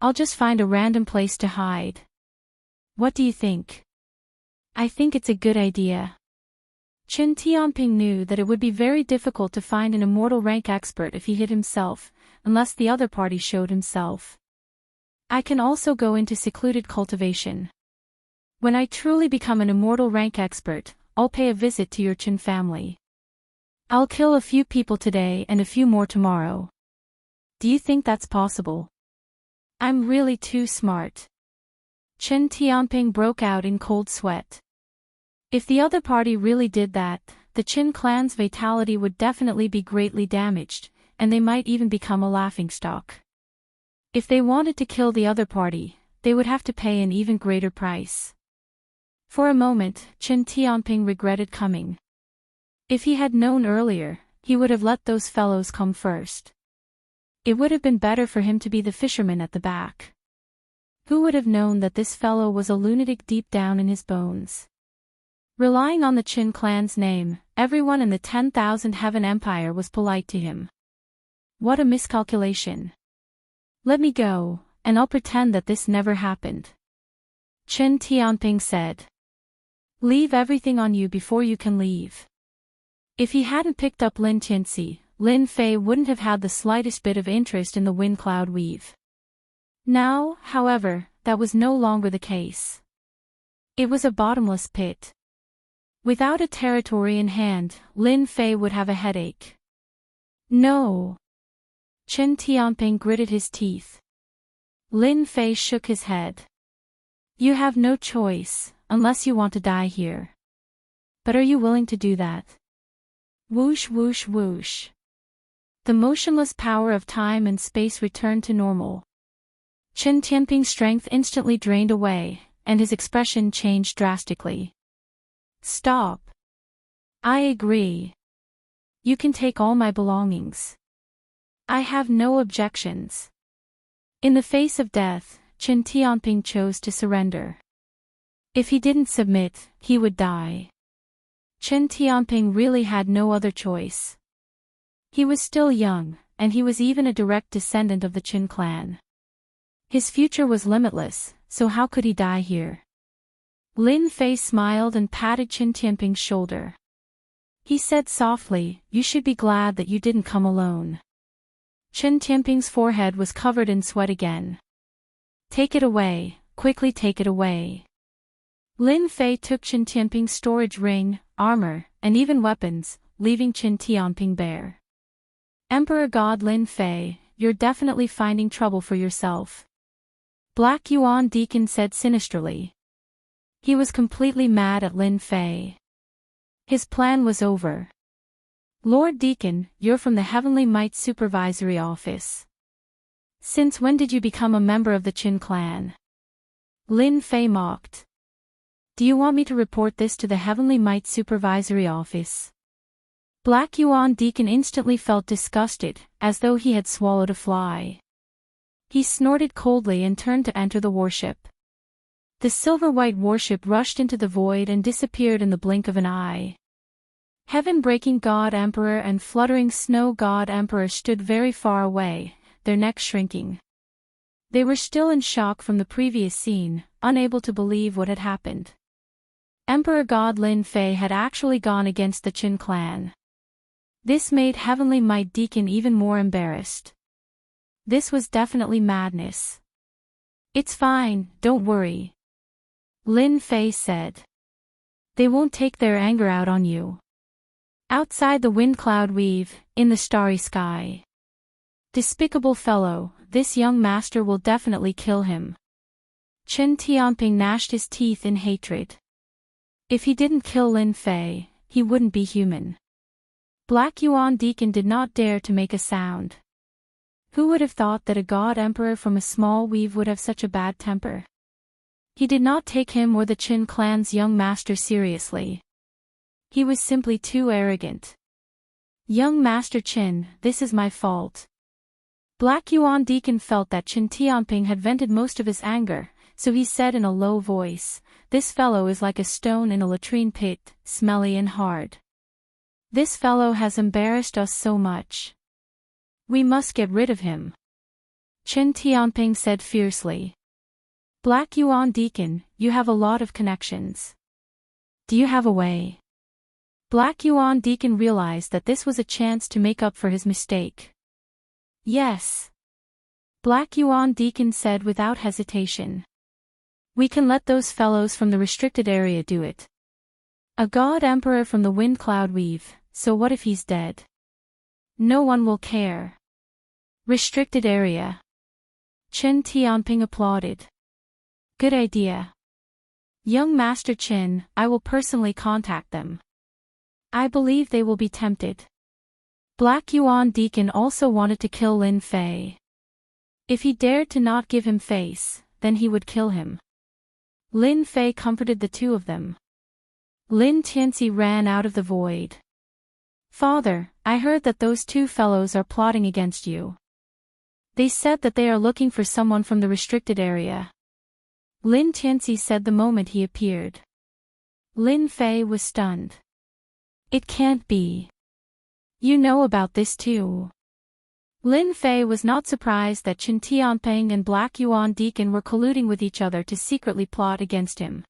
I'll just find a random place to hide. What do you think? I think it's a good idea. Qin Tianping knew that it would be very difficult to find an immortal rank expert if he hid himself, unless the other party showed himself. I can also go into secluded cultivation. When I truly become an immortal rank expert, I'll pay a visit to your Qin family. I'll kill a few people today and a few more tomorrow. Do you think that's possible? I'm really too smart. Qin Tianping broke out in cold sweat. If the other party really did that, the Qin clan's vitality would definitely be greatly damaged, and they might even become a laughingstock. If they wanted to kill the other party, they would have to pay an even greater price. For a moment, Qin Tianping regretted coming. If he had known earlier, he would have let those fellows come first. It would have been better for him to be the fisherman at the back. Who would have known that this fellow was a lunatic deep down in his bones? Relying on the Qin clan's name, everyone in the 10,000 Heaven Empire was polite to him. What a miscalculation. Let me go, and I'll pretend that this never happened. Qin Tianping said. Leave everything on you before you can leave. If he hadn't picked up Lin Qinci, Lin Fei wouldn't have had the slightest bit of interest in the wind cloud weave. Now, however, that was no longer the case. It was a bottomless pit. Without a territory in hand, Lin Fei would have a headache. No. Qin Tianping gritted his teeth. Lin Fei shook his head. You have no choice, unless you want to die here. But are you willing to do that? Whoosh whoosh whoosh. The motionless power of time and space returned to normal. Qin Tianping's strength instantly drained away, and his expression changed drastically. Stop. I agree. You can take all my belongings. I have no objections. In the face of death, Qin Tianping chose to surrender. If he didn't submit, he would die. Qin Tianping really had no other choice. He was still young, and he was even a direct descendant of the Qin clan. His future was limitless, so how could he die here? Lin Fei smiled and patted Qin Tianping's shoulder. He said softly, you should be glad that you didn't come alone. Qin Tianping's forehead was covered in sweat again. Take it away, quickly take it away. Lin Fei took Qin Tianping's storage ring, armor, and even weapons, leaving Qin Tianping bare. Emperor God Lin Fei, you're definitely finding trouble for yourself. Black Yuan Deacon said sinisterly. He was completely mad at Lin Fei. His plan was over. Lord Deacon, you're from the Heavenly Might Supervisory Office. Since when did you become a member of the Qin clan? Lin Fei mocked. Do you want me to report this to the Heavenly Might Supervisory Office? Black Yuan Deacon instantly felt disgusted, as though he had swallowed a fly. He snorted coldly and turned to enter the warship. The silver-white warship rushed into the void and disappeared in the blink of an eye. Heaven-breaking God Emperor and fluttering Snow God Emperor stood very far away, their necks shrinking. They were still in shock from the previous scene, unable to believe what had happened. Emperor God Lin Fei had actually gone against the Qin clan. This made Heavenly Might Deacon even more embarrassed. This was definitely madness. It's fine, don't worry. Lin Fei said. They won't take their anger out on you. Outside the wind cloud weave, in the starry sky. Despicable fellow, this young master will definitely kill him. Qin Tianping gnashed his teeth in hatred. If he didn't kill Lin Fei, he wouldn't be human. Black Yuan Deacon did not dare to make a sound. Who would have thought that a god emperor from a small weave would have such a bad temper? He did not take him or the Qin clan's young master seriously. He was simply too arrogant. Young Master Qin, this is my fault. Black Yuan Deacon felt that Qin Tianping had vented most of his anger, so he said in a low voice, this fellow is like a stone in a latrine pit, smelly and hard. This fellow has embarrassed us so much. We must get rid of him. Qin Tianping said fiercely. Black Yuan Deacon, you have a lot of connections. Do you have a way? Black Yuan Deacon realized that this was a chance to make up for his mistake. Yes. Black Yuan Deacon said without hesitation. We can let those fellows from the restricted area do it. A god emperor from the wind cloud weave, so what if he's dead? No one will care. Restricted area. Qin Tianping applauded. Good idea. Young Master Qin, I will personally contact them. I believe they will be tempted. Black Yuan Deacon also wanted to kill Lin Fei. If he dared to not give him face, then he would kill him. Lin Fei comforted the two of them. Lin Tianxi ran out of the void. Father, I heard that those two fellows are plotting against you. They said that they are looking for someone from the restricted area. Lin Tianxi said the moment he appeared. Lin Fei was stunned. It can't be. You know about this too. Lin Fei was not surprised that Qin Tianping and Black Yuan Deacon were colluding with each other to secretly plot against him.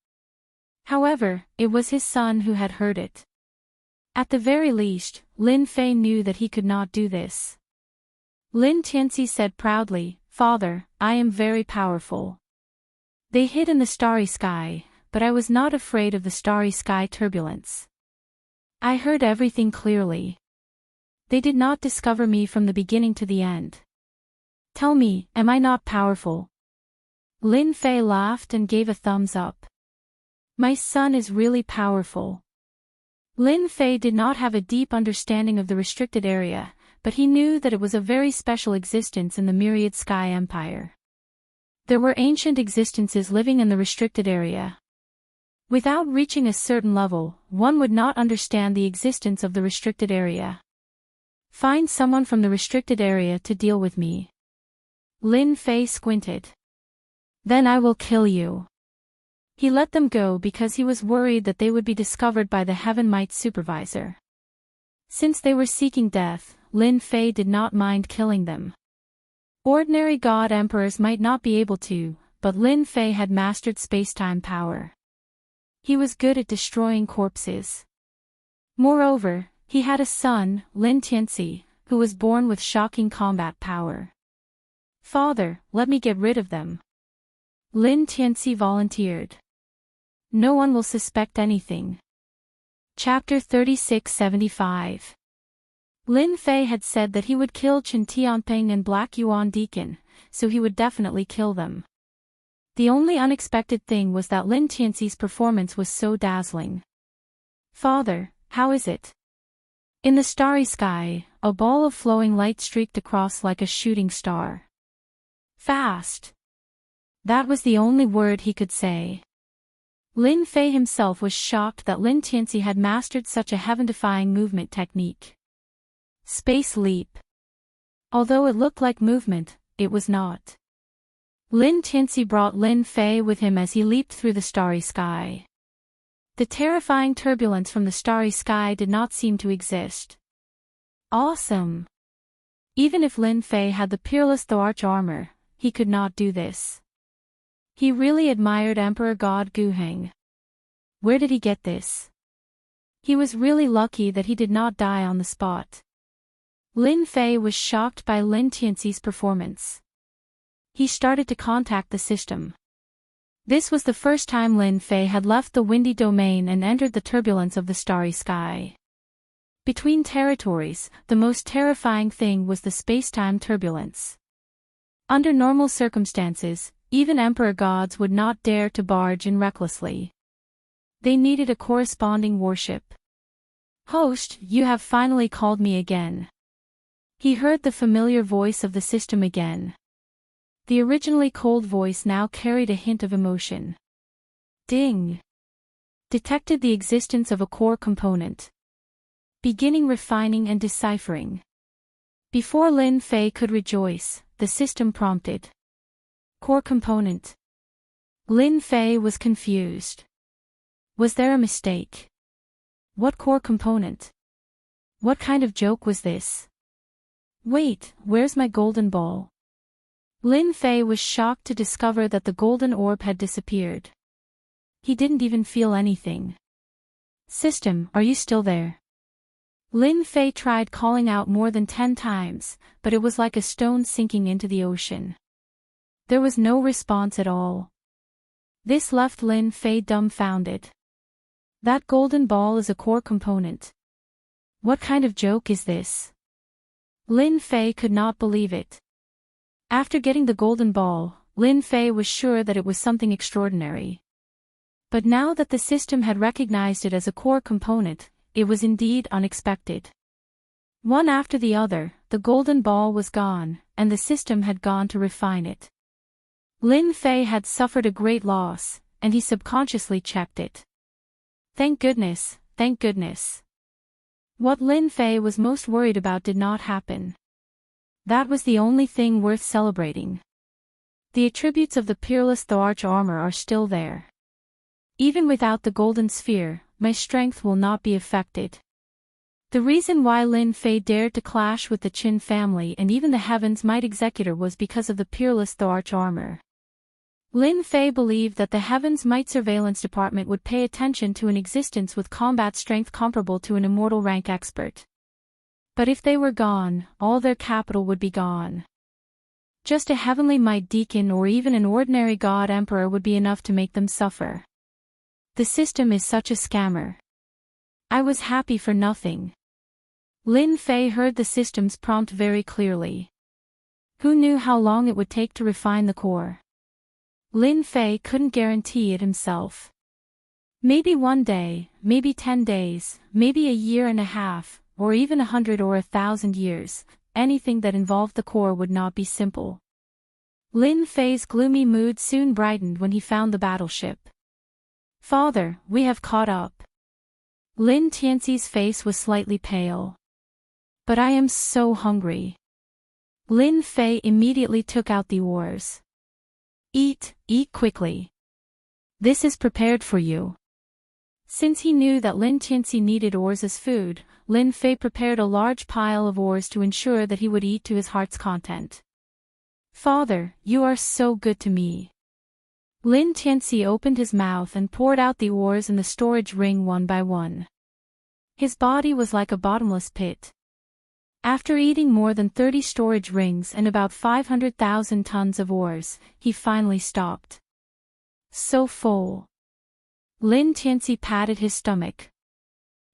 However, it was his son who had heard it. At the very least, Lin Fei knew that he could not do this. Lin Tianxi said proudly, Father, I am very powerful. They hid in the starry sky, but I was not afraid of the starry sky turbulence. I heard everything clearly. They did not discover me from the beginning to the end. Tell me, am I not powerful? Lin Fei laughed and gave a thumbs up. My son is really powerful. Lin Fei did not have a deep understanding of the restricted area, but he knew that it was a very special existence in the Myriad Sky Empire. There were ancient existences living in the restricted area. Without reaching a certain level, one would not understand the existence of the restricted area. Find someone from the restricted area to deal with me. Lin Fei squinted. Then I will kill you. He let them go because he was worried that they would be discovered by the Heaven Might Supervisor. Since they were seeking death, Lin Fei did not mind killing them. Ordinary god emperors might not be able to, but Lin Fei had mastered space-time power. He was good at destroying corpses. Moreover, he had a son, Lin Tianxi, who was born with shocking combat power. Father, let me get rid of them. Lin Tianxi volunteered. No one will suspect anything. Chapter 3675. Lin Fei had said that he would kill Chen Tianping and Black Yuan Deacon, so he would definitely kill them. The only unexpected thing was that Lin Tianxi's performance was so dazzling. Father, how is it? In the starry sky, a ball of flowing light streaked across like a shooting star. Fast. That was the only word he could say. Lin Fei himself was shocked that Lin Tianxi had mastered such a heaven-defying movement technique. Space leap. Although it looked like movement, it was not. Lin Tianxi brought Lin Fei with him as he leaped through the starry sky. The terrifying turbulence from the starry sky did not seem to exist. Awesome! Even if Lin Fei had the peerless Thoarch armor, he could not do this. He really admired Emperor God Guheng. Where did he get this? He was really lucky that he did not die on the spot. Lin Fei was shocked by Lin Tianxi's performance. He started to contact the system. This was the first time Lin Fei had left the windy domain and entered the turbulence of the starry sky. Between territories, the most terrifying thing was the space-time turbulence. Under normal circumstances, even emperor gods would not dare to barge in recklessly. They needed a corresponding warship. Host, you have finally called me again. He heard the familiar voice of the system again. The originally cold voice now carried a hint of emotion. Ding! Detected the existence of a core component. Beginning refining and deciphering. Before Lin Fei could rejoice, the system prompted. Core component. Lin Fei was confused. Was there a mistake? What core component? What kind of joke was this? Wait, where's my golden ball? Lin Fei was shocked to discover that the golden orb had disappeared. He didn't even feel anything. System, are you still there? Lin Fei tried calling out more than 10 times, but it was like a stone sinking into the ocean. There was no response at all. This left Lin Fei dumbfounded. That golden ball is a core component. What kind of joke is this? Lin Fei could not believe it. After getting the golden ball, Lin Fei was sure that it was something extraordinary. But now that the system had recognized it as a core component, it was indeed unexpected. One after the other, the golden ball was gone, and the system had gone to refine it. Lin Fei had suffered a great loss, and he subconsciously checked it. Thank goodness, thank goodness. What Lin Fei was most worried about did not happen. That was the only thing worth celebrating. The attributes of the peerless Thoarch armor are still there. Even without the golden sphere, my strength will not be affected. The reason why Lin Fei dared to clash with the Qin family and even the Heaven's Might Executor was because of the peerless Thoarch armor. Lin Fei believed that the Heaven's Might Surveillance Department would pay attention to an existence with combat strength comparable to an immortal rank expert. But if they were gone, all their capital would be gone. Just a Heavenly Might Deacon or even an ordinary God Emperor would be enough to make them suffer. The system is such a scammer. I was happy for nothing. Lin Fei heard the system's prompt very clearly. Who knew how long it would take to refine the core? Lin Fei couldn't guarantee it himself. Maybe one day, maybe 10 days, maybe a year and a half, or even 100 or 1,000 years, anything that involved the core would not be simple. Lin Fei's gloomy mood soon brightened when he found the battleship. Father, we have caught up. Lin Tianxi's face was slightly pale. But I am so hungry. Lin Fei immediately took out the oars. Eat quickly. This is prepared for you. Since he knew that Lin Tianxi needed oars as food, Lin Fei prepared a large pile of oars to ensure that he would eat to his heart's content. Father, you are so good to me. Lin Tianxi opened his mouth and poured out the oars in the storage ring one by one. His body was like a bottomless pit. After eating more than 30 storage rings and about 500,000 tons of ores, he finally stopped. So full. Lin Tianxi patted his stomach.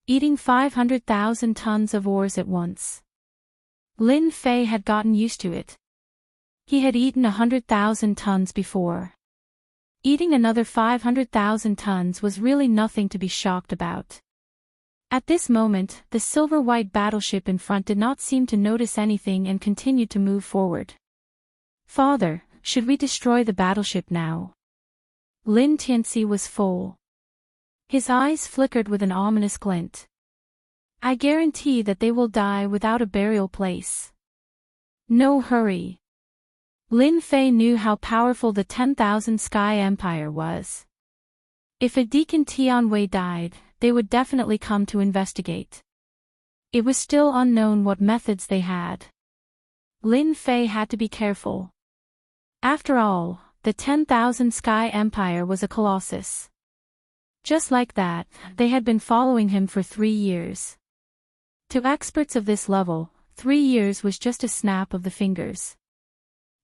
Eating 500,000 tons of ores at once. Lin Fei had gotten used to it. He had eaten 100,000 tons before. Eating another 500,000 tons was really nothing to be shocked about. At this moment, the silver-white battleship in front did not seem to notice anything and continued to move forward. Father, should we destroy the battleship now? Lin Tianxi was full. His eyes flickered with an ominous glint. I guarantee that they will die without a burial place. No hurry. Lin Fei knew how powerful the 10,000 Sky Empire was. If a Deacon Tianwei died, they would definitely come to investigate. It was still unknown what methods they had. Lin Fei had to be careful. After all, the 10,000 Sky Empire was a colossus. Just like that, they had been following him for 3 years. To experts of this level, 3 years was just a snap of the fingers.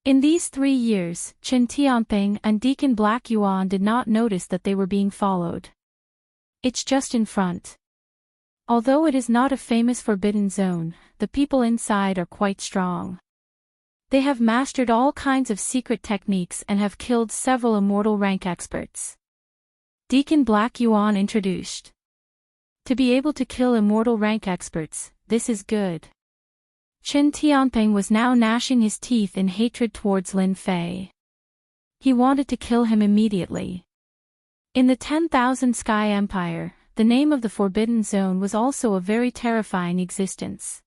In these 3 years, Chen Tianping and Deacon Black Yuan did not notice that they were being followed. It's just in front. Although it is not a famous forbidden zone, the people inside are quite strong. They have mastered all kinds of secret techniques and have killed several immortal rank experts. Deacon Black Yuan introduced. To be able to kill immortal rank experts, this is good. Chen Tianping was now gnashing his teeth in hatred towards Lin Fei. He wanted to kill him immediately. In the 10,000 Sky Empire, the name of the Forbidden Zone was also a very terrifying existence.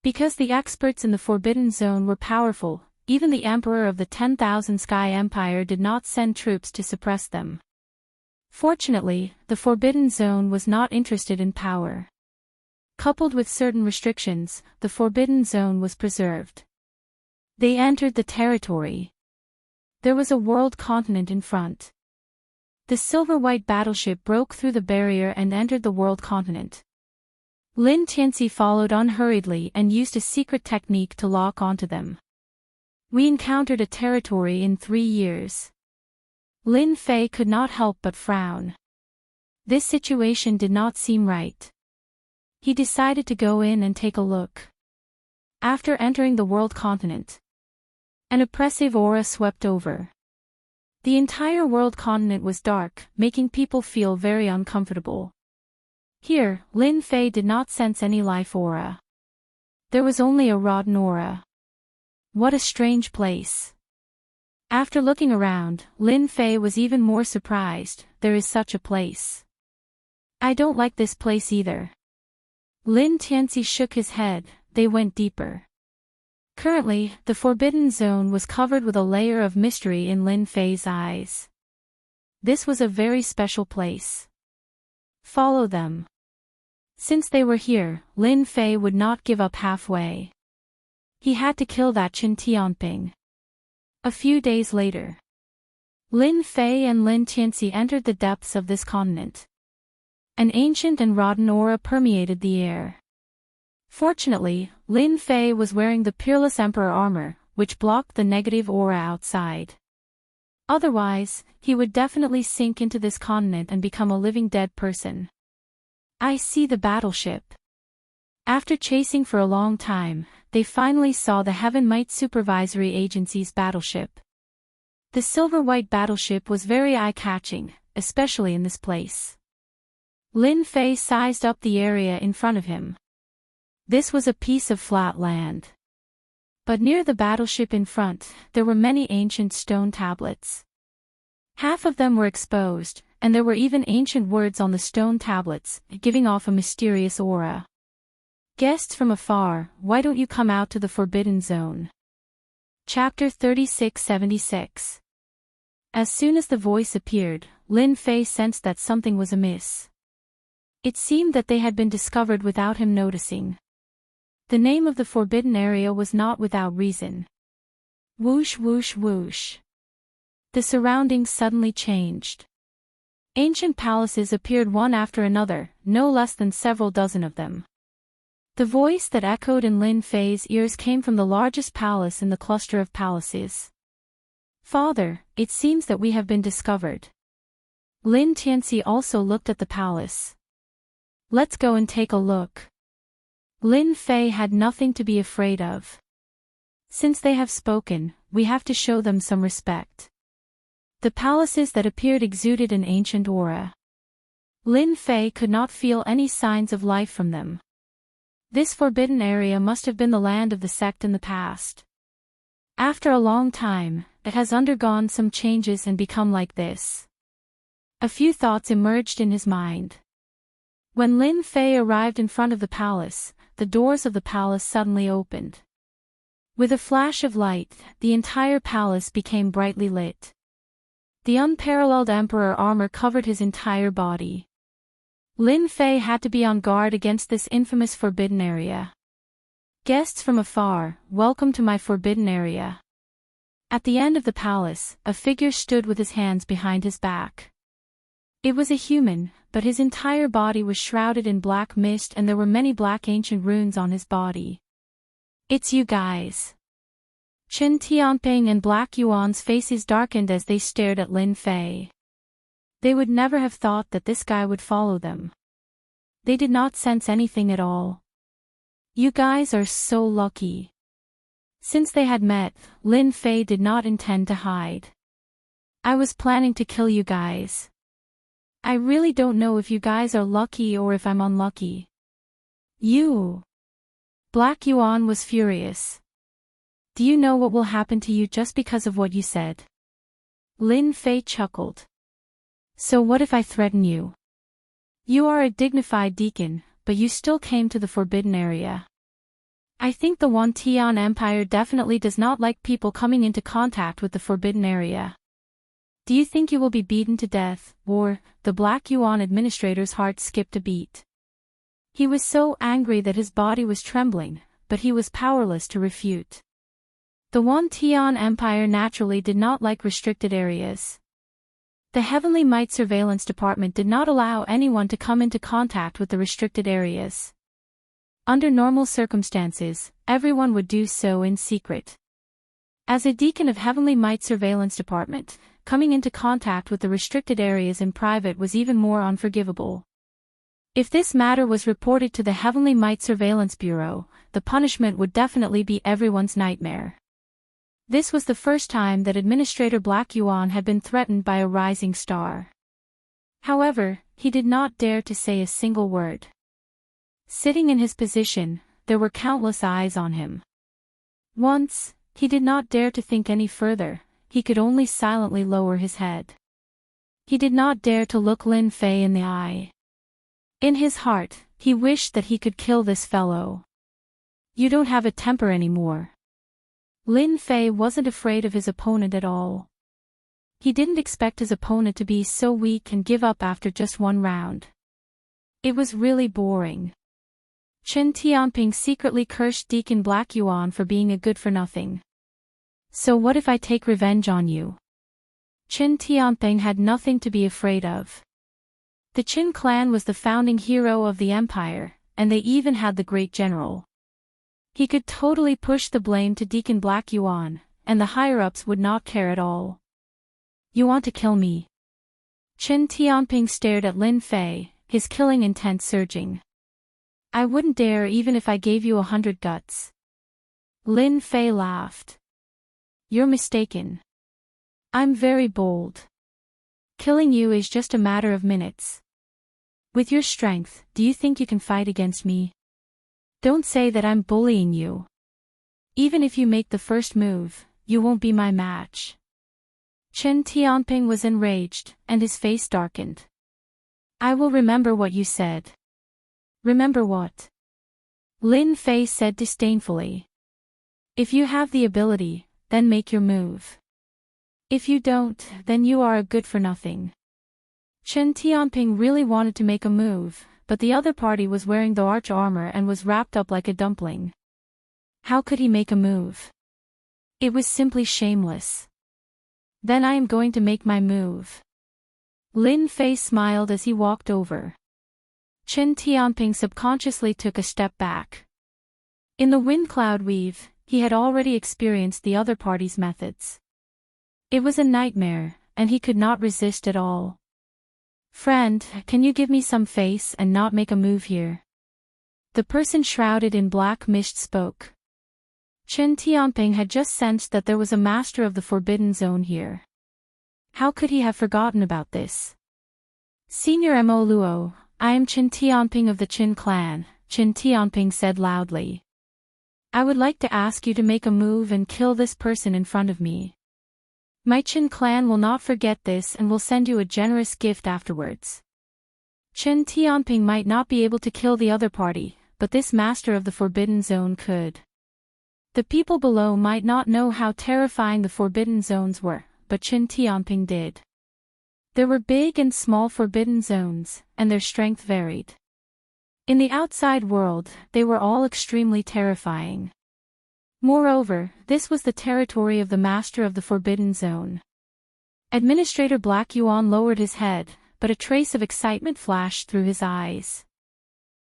Because the experts in the Forbidden Zone were powerful, even the Emperor of the 10,000 Sky Empire did not send troops to suppress them. Fortunately, the Forbidden Zone was not interested in power. Coupled with certain restrictions, the Forbidden Zone was preserved. They entered the territory. There was a world continent in front. The silver-white battleship broke through the barrier and entered the world continent. Lin Tianxi followed unhurriedly and used a secret technique to lock onto them. We encountered a territory in 3 years. Lin Fei could not help but frown. This situation did not seem right. He decided to go in and take a look. After entering the world continent, an oppressive aura swept over. The entire world continent was dark, making people feel very uncomfortable. Here, Lin Fei did not sense any life aura. There was only a rotten aura. What a strange place. After looking around, Lin Fei was even more surprised. There is such a place. I don't like this place either. Lin Tianxi shook his head. They went deeper. Currently, the Forbidden Zone was covered with a layer of mystery in Lin Fei's eyes. This was a very special place. Follow them. Since they were here, Lin Fei would not give up halfway. He had to kill that Chen Tianping. A few days later, Lin Fei and Lin Tianxi entered the depths of this continent. An ancient and rotten aura permeated the air. Fortunately, Lin Fei was wearing the Peerless Emperor armor, which blocked the negative aura outside. Otherwise, he would definitely sink into this continent and become a living dead person. I see the battleship. After chasing for a long time, they finally saw the Heaven Might Supervisory Agency's battleship. The silver-white battleship was very eye-catching, especially in this place. Lin Fei sized up the area in front of him. This was a piece of flat land. But near the battleship in front, there were many ancient stone tablets. Half of them were exposed, and there were even ancient words on the stone tablets, giving off a mysterious aura. Guests from afar, why don't you come out to the Forbidden Zone? Chapter 3676. As soon as the voice appeared, Lin Fei sensed that something was amiss. It seemed that they had been discovered without him noticing. The name of the forbidden area was not without reason. Whoosh whoosh whoosh. The surroundings suddenly changed. Ancient palaces appeared one after another, no less than several dozen of them. The voice that echoed in Lin Fei's ears came from the largest palace in the cluster of palaces. Father, it seems that we have been discovered. Lin Tianxi also looked at the palace. Let's go and take a look. Lin Fei had nothing to be afraid of. Since they have spoken, we have to show them some respect. The palaces that appeared exuded an ancient aura. Lin Fei could not feel any signs of life from them. This forbidden area must have been the land of the sect in the past. After a long time, it has undergone some changes and become like this. A few thoughts emerged in his mind. When Lin Fei arrived in front of the palace, the doors of the palace suddenly opened. With a flash of light, the entire palace became brightly lit. The unparalleled emperor armor covered his entire body. Lin Fei had to be on guard against this infamous forbidden area. Guests from afar, welcome to my forbidden area. At the end of the palace, a figure stood with his hands behind his back. It was a human, but his entire body was shrouded in black mist and there were many black ancient runes on his body. It's you guys. Chen Tianping and Black Yuan's faces darkened as they stared at Lin Fei. They would never have thought that this guy would follow them. They did not sense anything at all. You guys are so lucky. Since they had met, Lin Fei did not intend to hide. I was planning to kill you guys. I really don't know if you guys are lucky or if I'm unlucky. You. Black Yuan was furious. Do you know what will happen to you just because of what you said? Lin Fei chuckled. So what if I threaten you? You are a dignified deacon, but you still came to the forbidden area. I think the Wantian Empire definitely does not like people coming into contact with the forbidden area. Do you think you will be beaten to death, or? The Black Yuan administrator's heart skipped a beat. He was so angry that his body was trembling, but he was powerless to refute. The Wantian Empire naturally did not like restricted areas. The Heavenly Might Surveillance Department did not allow anyone to come into contact with the restricted areas. Under normal circumstances, everyone would do so in secret. As a deacon of Heavenly Might Surveillance Department, coming into contact with the restricted areas in private was even more unforgivable. If this matter was reported to the Heavenly Might Surveillance Bureau, the punishment would definitely be everyone's nightmare. This was the first time that Administrator Black Yuan had been threatened by a rising star. However, he did not dare to say a single word. Sitting in his position, there were countless eyes on him. Once, he did not dare to think any further, he could only silently lower his head. He did not dare to look Lin Fei in the eye. In his heart, he wished that he could kill this fellow. You don't have a temper anymore. Lin Fei wasn't afraid of his opponent at all. He didn't expect his opponent to be so weak and give up after just one round. It was really boring. Chen Tianping secretly cursed Deacon Black Yuan for being a good-for-nothing. So what if I take revenge on you? Chen Tianping had nothing to be afraid of. The Qin clan was the founding hero of the empire, and they even had the great general. He could totally push the blame to Deacon Black Yuan, and the higher-ups would not care at all. You want to kill me? Chen Tianping stared at Lin Fei, his killing intent surging. I wouldn't dare even if I gave you 100 guts. Lin Fei laughed. You're mistaken. I'm very bold. Killing you is just a matter of minutes. With your strength, do you think you can fight against me? Don't say that I'm bullying you. Even if you make the first move, you won't be my match. Chen Tianping was enraged, and his face darkened. I will remember what you said. Remember what? Lin Fei said disdainfully. If you have the ability, then make your move. If you don't, then you are a good-for-nothing. Chen Tianping really wanted to make a move, but the other party was wearing the arch armor and was wrapped up like a dumpling. How could he make a move? It was simply shameless. Then I am going to make my move. Lin Fei smiled as he walked over. Chen Tianping subconsciously took a step back. In the wind cloud weave, he had already experienced the other party's methods. It was a nightmare, and he could not resist at all. Friend, can you give me some face and not make a move here? The person shrouded in black mist spoke. Chen Tianping had just sensed that there was a master of the Forbidden Zone here. How could he have forgotten about this? Senior Mo Luo, I am Chen Tianping of the Qin clan, Chen Tianping said loudly. I would like to ask you to make a move and kill this person in front of me. My Qin clan will not forget this and will send you a generous gift afterwards. Chen Tianping might not be able to kill the other party, but this master of the Forbidden Zone could. The people below might not know how terrifying the Forbidden Zones were, but Chen Tianping did. There were big and small Forbidden Zones, and their strength varied. In the outside world, they were all extremely terrifying. Moreover, this was the territory of the master of the Forbidden Zone. Administrator Black Yuan lowered his head, but a trace of excitement flashed through his eyes.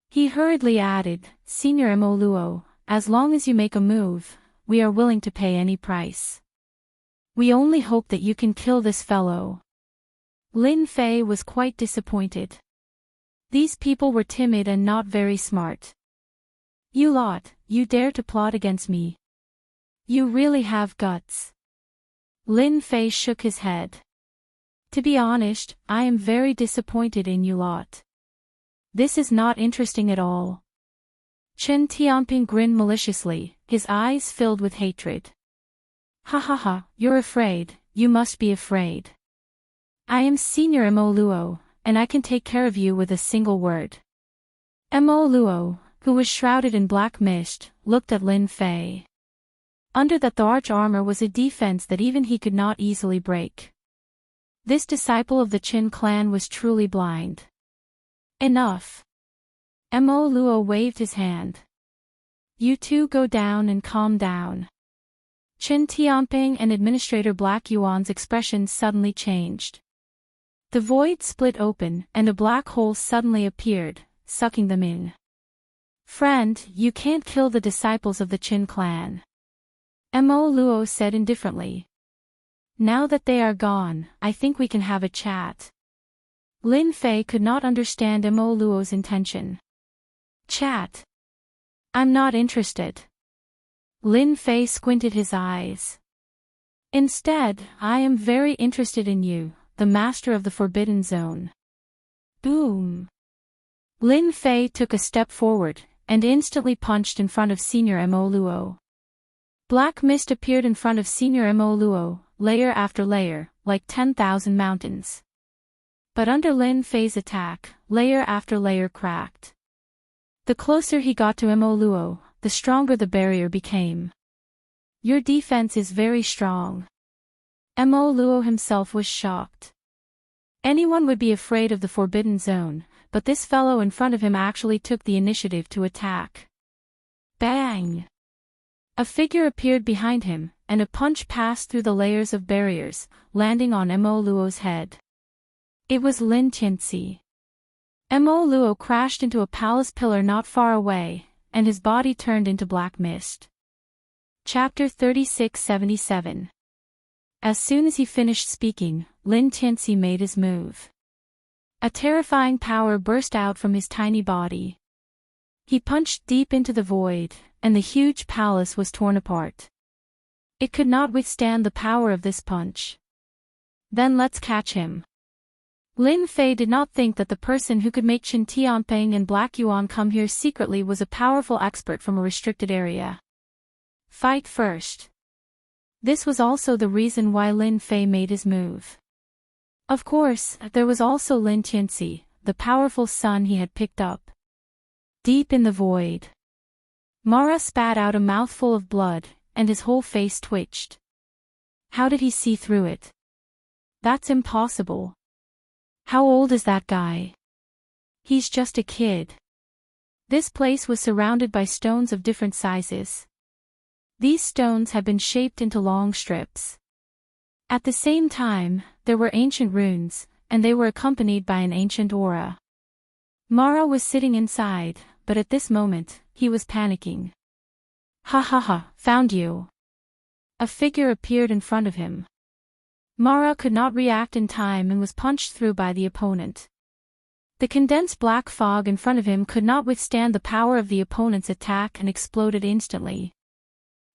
He hurriedly added, Senior Mo Luo, as long as you make a move, we are willing to pay any price. We only hope that you can kill this fellow. Lin Fei was quite disappointed. These people were timid and not very smart. You lot, you dare to plot against me. You really have guts. Lin Fei shook his head. To be honest, I am very disappointed in you lot. This is not interesting at all. Chen Tianping grinned maliciously, his eyes filled with hatred. Ha ha ha, you're afraid, you must be afraid. I am Senior Mo Luo, and I can take care of you with a single word. Mo Luo, who was shrouded in black mist, looked at Lin Fei. Under that arch armor was a defense that even he could not easily break. This disciple of the Qin clan was truly blind. Enough. Mo Luo waved his hand. You two go down and calm down. Chen Tianping and Administrator Black Yuan's expressions suddenly changed. The void split open and a black hole suddenly appeared, sucking them in. Friend, you can't kill the disciples of the Qin clan. Mo Luo said indifferently. Now that they are gone, I think we can have a chat. Lin Fei could not understand Mo Luo's intention. Chat? I'm not interested. Lin Fei squinted his eyes. Instead, I am very interested in you, the master of the Forbidden Zone. Boom. Lin Fei took a step forward, and instantly punched in front of Senior Mo Luo. Black mist appeared in front of Senior Mo Luo, layer after layer, like 10,000 mountains. But under Lin Fei's attack, layer after layer cracked. The closer he got to Mo Luo, the stronger the barrier became. Your defense is very strong. Mo Luo himself was shocked. Anyone would be afraid of the Forbidden Zone, but this fellow in front of him actually took the initiative to attack. Bang! A figure appeared behind him, and a punch passed through the layers of barriers, landing on Mo Luo's head. It was Lin Tianxi. Mo Luo crashed into a palace pillar not far away, and his body turned into black mist. Chapter 3677. As soon as he finished speaking, Lin Tianxi made his move. A terrifying power burst out from his tiny body. He punched deep into the void, and the huge palace was torn apart. It could not withstand the power of this punch. Then let's catch him. Lin Fei did not think that the person who could make Chen Tianping and Black Yuan come here secretly was a powerful expert from a restricted area. Fight first. This was also the reason why Lin Fei made his move. Of course, there was also Lin Tianxi, the powerful son he had picked up. Deep in the void. Mara spat out a mouthful of blood, and his whole face twitched. How did he see through it? That's impossible. How old is that guy? He's just a kid. This place was surrounded by stones of different sizes. These stones had been shaped into long strips. At the same time, there were ancient runes, and they were accompanied by an ancient aura. Mara was sitting inside, but at this moment, he was panicking. Ha ha ha, found you. A figure appeared in front of him. Mara could not react in time and was punched through by the opponent. The condensed black fog in front of him could not withstand the power of the opponent's attack and exploded instantly.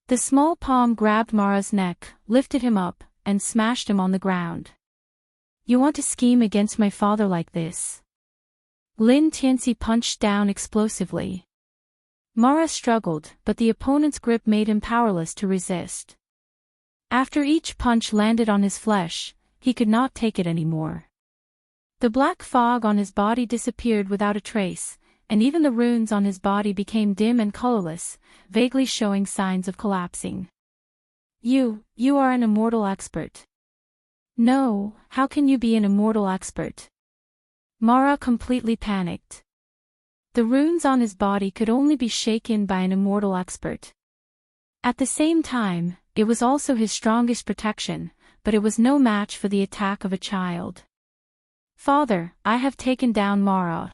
The small palm grabbed Mara's neck, lifted him up, and smashed him on the ground. You want to scheme against my father like this? Lin Tianxi punched down explosively. Mara struggled, but the opponent's grip made him powerless to resist. After each punch landed on his flesh, he could not take it anymore. The black fog on his body disappeared without a trace, and even the runes on his body became dim and colorless, vaguely showing signs of collapsing. You are an immortal expert. No, how can you be an immortal expert? Mara completely panicked. The runes on his body could only be shaken by an immortal expert. At the same time, it was also his strongest protection, but it was no match for the attack of a child. Father, I have taken down Mara.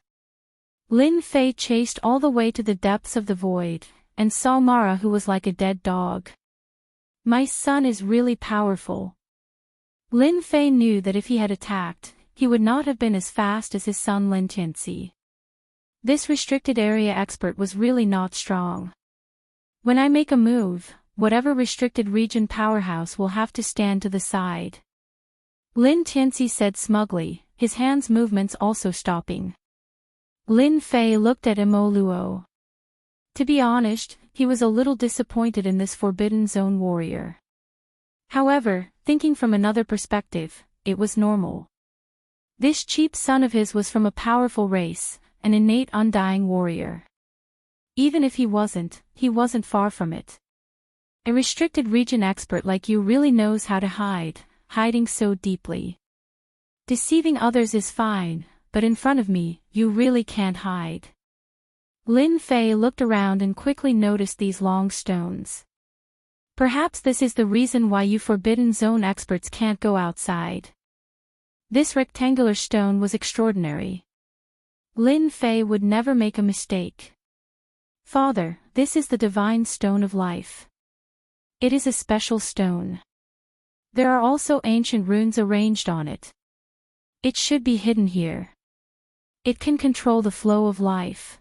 Lin Fei chased all the way to the depths of the void, and saw Mara, who was like a dead dog. My son is really powerful. Lin Fei knew that if he had attacked, he would not have been as fast as his son Lin Tianxi. This restricted area expert was really not strong. When I make a move, whatever restricted region powerhouse will have to stand to the side. Lin Tianxi said smugly, his hands' movements also stopping. Lin Fei looked at Mo Luo. To be honest, he was a little disappointed in this Forbidden Zone warrior. However, thinking from another perspective, it was normal. This cheap son of his was from a powerful race, an innate undying warrior. Even if he wasn't far from it. A restricted region expert like you really knows how to hide, hiding so deeply. Deceiving others is fine, but in front of me, you really can't hide. Lin Fei looked around and quickly noticed these long stones. Perhaps this is the reason why you Forbidden Zone experts can't go outside. This rectangular stone was extraordinary. Lin Fei would never make a mistake. Father, this is the divine stone of life. It is a special stone. There are also ancient runes arranged on it. It should be hidden here. It can control the flow of life.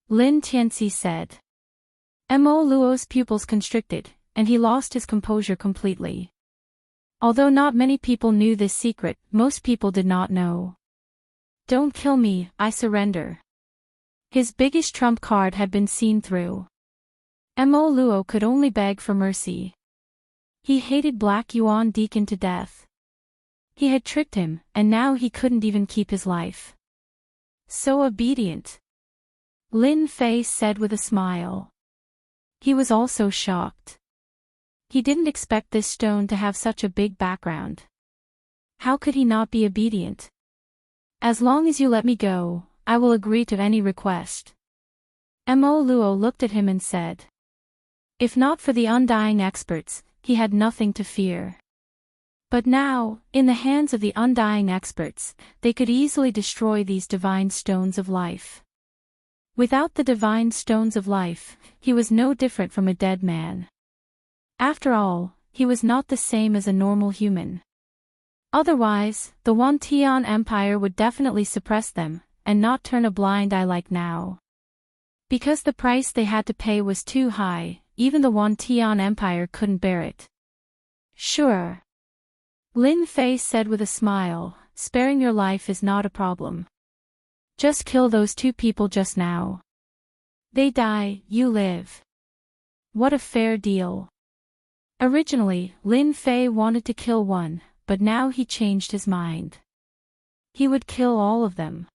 Lin Tianxi said. Mo Luo's pupils constricted, and he lost his composure completely. Although not many people knew this secret, most people did not know. Don't kill me, I surrender. His biggest trump card had been seen through. Mo Luo could only beg for mercy. He hated Black Yuan Deacon to death. He had tricked him, and now he couldn't even keep his life. So obedient. Lin Fei said with a smile. He was also shocked. He didn't expect this stone to have such a big background. How could he not be obedient? As long as you let me go, I will agree to any request. Mo Luo looked at him and said. If not for the undying experts, he had nothing to fear. But now, in the hands of the undying experts, they could easily destroy these divine stones of life. Without the divine stones of life, he was no different from a dead man. After all, he was not the same as a normal human. Otherwise, the Wantian Empire would definitely suppress them, and not turn a blind eye like now. Because the price they had to pay was too high, even the Wantian Empire couldn't bear it. Sure. Lin Fei said with a smile, sparing your life is not a problem. Just kill those two people just now. They die, you live. What a fair deal. Originally, Lin Fei wanted to kill one, but now he changed his mind. He would kill all of them.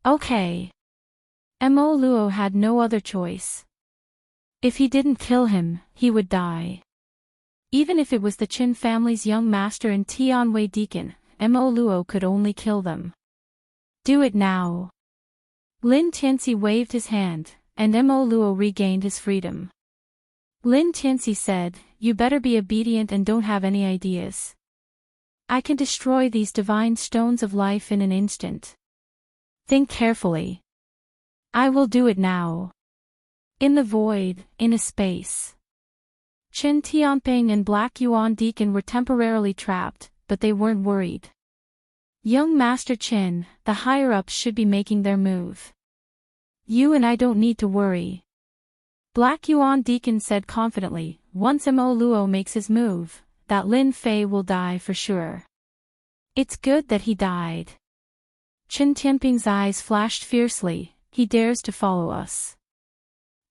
Okay. Mo Luo had no other choice. If he didn't kill him, he would die. Even if it was the Qin family's young master and Tianwei Deacon, Mo Luo could only kill them. Do it now. Lin Tianxi waved his hand, and Mo Luo regained his freedom. Lin Tianxi said, you better be obedient and don't have any ideas. I can destroy these divine stones of life in an instant. Think carefully. I will do it now. In the void, in a space. Chen Tianping and Black Yuan Deacon were temporarily trapped, but they weren't worried. Young Master Chin, the higher-ups should be making their move. You and I don't need to worry. Black Yuan Deacon said confidently, once Mo Luo makes his move, that Lin Fei will die for sure. It's good that he died. Chen Tianping's eyes flashed fiercely, he dares to follow us.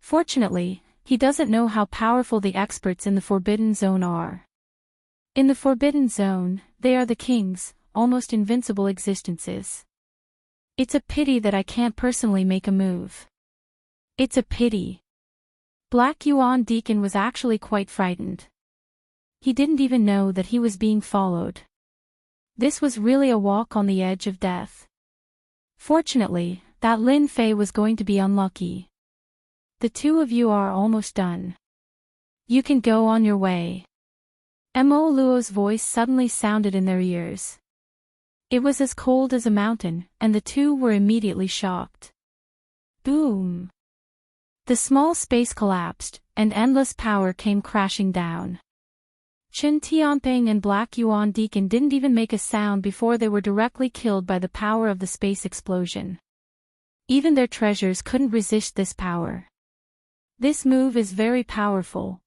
Fortunately, he doesn't know how powerful the experts in the Forbidden Zone are. In the Forbidden Zone, they are the kings, almost invincible existences. It's a pity that I can't personally make a move. It's a pity. Black Yuan Deacon was actually quite frightened. He didn't even know that he was being followed. This was really a walk on the edge of death. Fortunately, that Lin Fei was going to be unlucky. The two of you are almost done. You can go on your way. Mo Luo's voice suddenly sounded in their ears. It was as cold as a mountain, and the two were immediately shocked. Boom! The small space collapsed, and endless power came crashing down. Chen Tianping and Black Yuan Deacon didn't even make a sound before they were directly killed by the power of the space explosion. Even their treasures couldn't resist this power. This move is very powerful.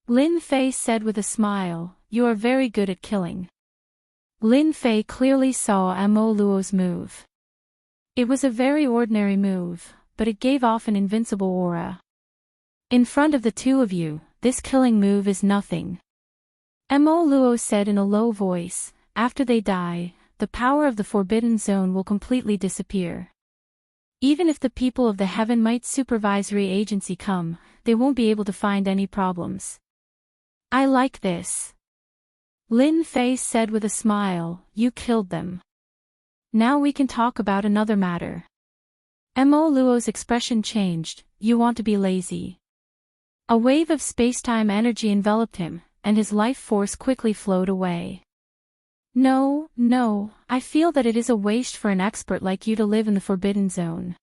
Lin Fei said with a smile, you are very good at killing. Lin Fei clearly saw Mo Luo's move. It was a very ordinary move, but it gave off an invincible aura. In front of the two of you, this killing move is nothing. Mo Luo said in a low voice, after they die, the power of the Forbidden Zone will completely disappear. Even if the people of the Heaven Might Supervisory Agency come, they won't be able to find any problems. I like this. Lin Fei said with a smile, you killed them. Now we can talk about another matter. Mo Luo's expression changed, you want to be lazy. A wave of space-time energy enveloped him, and his life force quickly flowed away. No, I feel that it is a waste for an expert like you to live in the Forbidden Zone.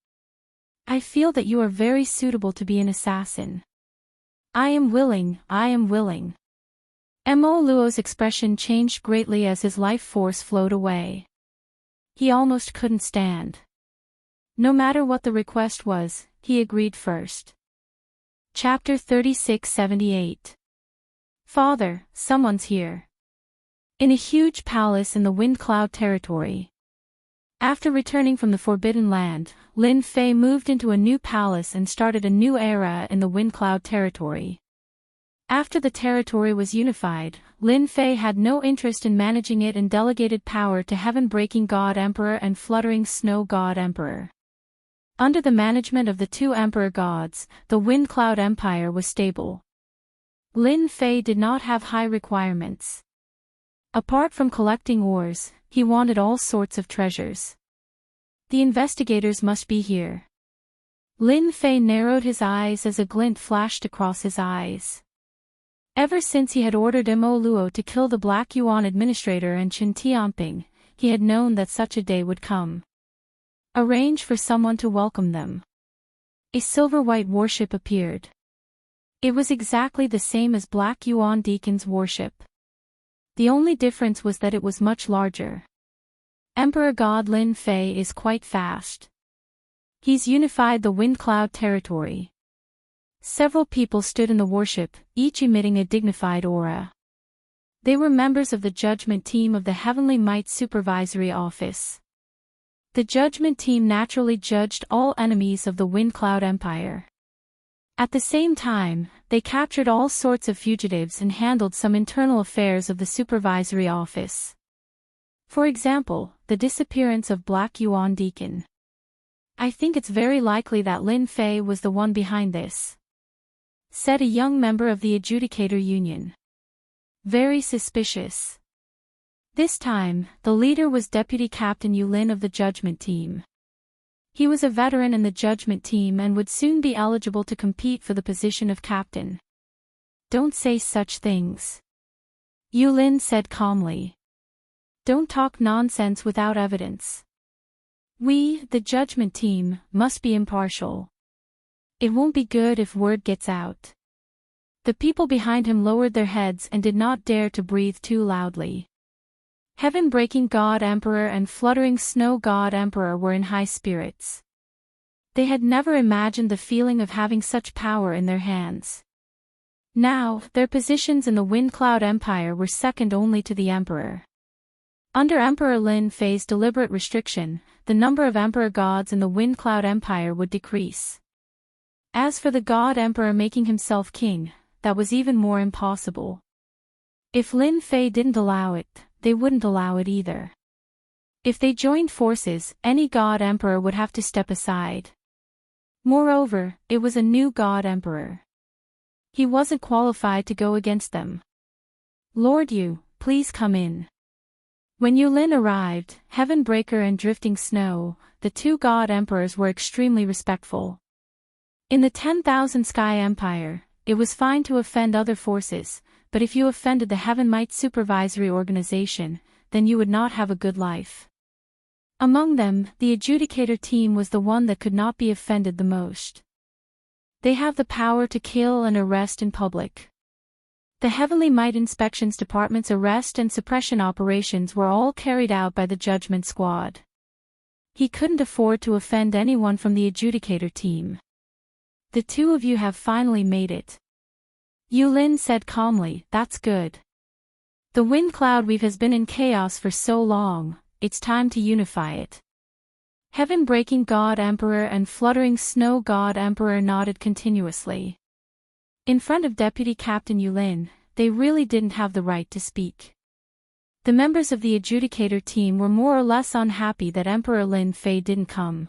I feel that you are very suitable to be an assassin. I am willing. Mo Luo's expression changed greatly as his life force flowed away. He almost couldn't stand. No matter what the request was, he agreed first. Chapter 3678. Father, someone's here. In a huge palace in the Wind Cloud territory. After returning from the Forbidden Land, Lin Fei moved into a new palace and started a new era in the Wind Cloud territory. After the territory was unified, Lin Fei had no interest in managing it and delegated power to Heaven-Breaking God Emperor and Fluttering Snow God Emperor. Under the management of the two Emperor Gods, the Wind Cloud Empire was stable. Lin Fei did not have high requirements. Apart from collecting ores, he wanted all sorts of treasures. The investigators must be here. Lin Fei narrowed his eyes as a glint flashed across his eyes. Ever since he had ordered Mo Luo to kill the Black Yuan administrator and Chen Tianping, he had known that such a day would come. Arrange for someone to welcome them. A silver-white warship appeared. It was exactly the same as Black Yuan Deacon's warship. The only difference was that it was much larger. Emperor God Lin Fei is quite fast. He's unified the Wind Cloud territory. Several people stood in the warship, each emitting a dignified aura. They were members of the judgment team of the Heavenly Might Supervisory Office. The judgment team naturally judged all enemies of the Wind Cloud Empire. At the same time, they captured all sorts of fugitives and handled some internal affairs of the supervisory office. For example, the disappearance of Black Yuan Deacon. I think it's very likely that Lin Fei was the one behind this, said a young member of the Adjudicator Union. Very suspicious. This time, the leader was Deputy Captain Yulin of the Judgment Team. He was a veteran in the Judgment Team and would soon be eligible to compete for the position of captain. Don't say such things, Yulin said calmly. Don't talk nonsense without evidence. We, the Judgment Team, must be impartial. It won't be good if word gets out. The people behind him lowered their heads and did not dare to breathe too loudly. Heaven-breaking God Emperor and fluttering snow God Emperor were in high spirits. They had never imagined the feeling of having such power in their hands. Now, their positions in the Wind Cloud Empire were second only to the Emperor. Under Emperor Lin Fei's deliberate restriction, the number of Emperor gods in the Wind Cloud Empire would decrease. As for the God Emperor making himself king, that was even more impossible. If Lin Fei didn't allow it, they wouldn't allow it either. If they joined forces, any God Emperor would have to step aside. Moreover, it was a new God Emperor. He wasn't qualified to go against them. "Lord Yu, please come in." When Yulin arrived, Heavenbreaker and Drifting Snow, the two God Emperors were extremely respectful. In the 10,000 Sky Empire, it was fine to offend other forces, but if you offended the Heaven Might Supervisory Organization, then you would not have a good life. Among them, the Adjudicator team was the one that could not be offended the most. They have the power to kill and arrest in public. The Heavenly Might Inspections Department's arrest and suppression operations were all carried out by the Judgment Squad. He couldn't afford to offend anyone from the Adjudicator team. "The two of you have finally made it," Yulin said calmly. "That's good. The Wind Cloud Weave has been in chaos for so long, it's time to unify it." Heaven-breaking God Emperor and fluttering Snow God Emperor nodded continuously. In front of Deputy Captain Yulin, they really didn't have the right to speak. The members of the Adjudicator team were more or less unhappy that Emperor Lin Fei didn't come.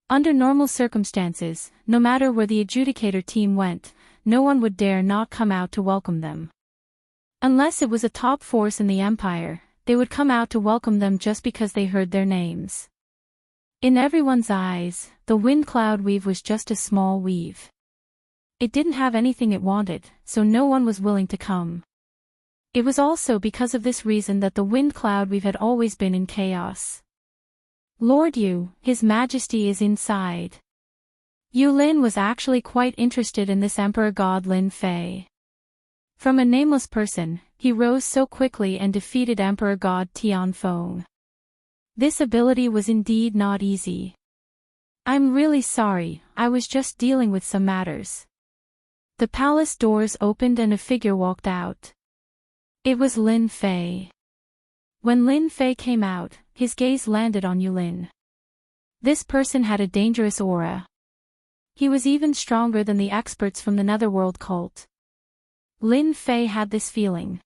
Under normal circumstances, no matter where the Adjudicator team went, no one would dare not come out to welcome them. Unless it was a top force in the Empire, they would come out to welcome them just because they heard their names. In everyone's eyes, the Wind Cloud Weave was just a small weave. It didn't have anything it wanted, so no one was willing to come. It was also because of this reason that the Wind Cloud Weave had always been in chaos. "Lord Yu, His Majesty is inside." Yulin was actually quite interested in this Emperor God Lin Fei. From a nameless person, he rose so quickly and defeated Emperor God Tianfeng. This ability was indeed not easy. "I'm really sorry, I was just dealing with some matters." The palace doors opened and a figure walked out. It was Lin Fei. When Lin Fei came out, his gaze landed on Yulin. This person had a dangerous aura. He was even stronger than the experts from the Netherworld cult. Lin Fei had this feeling.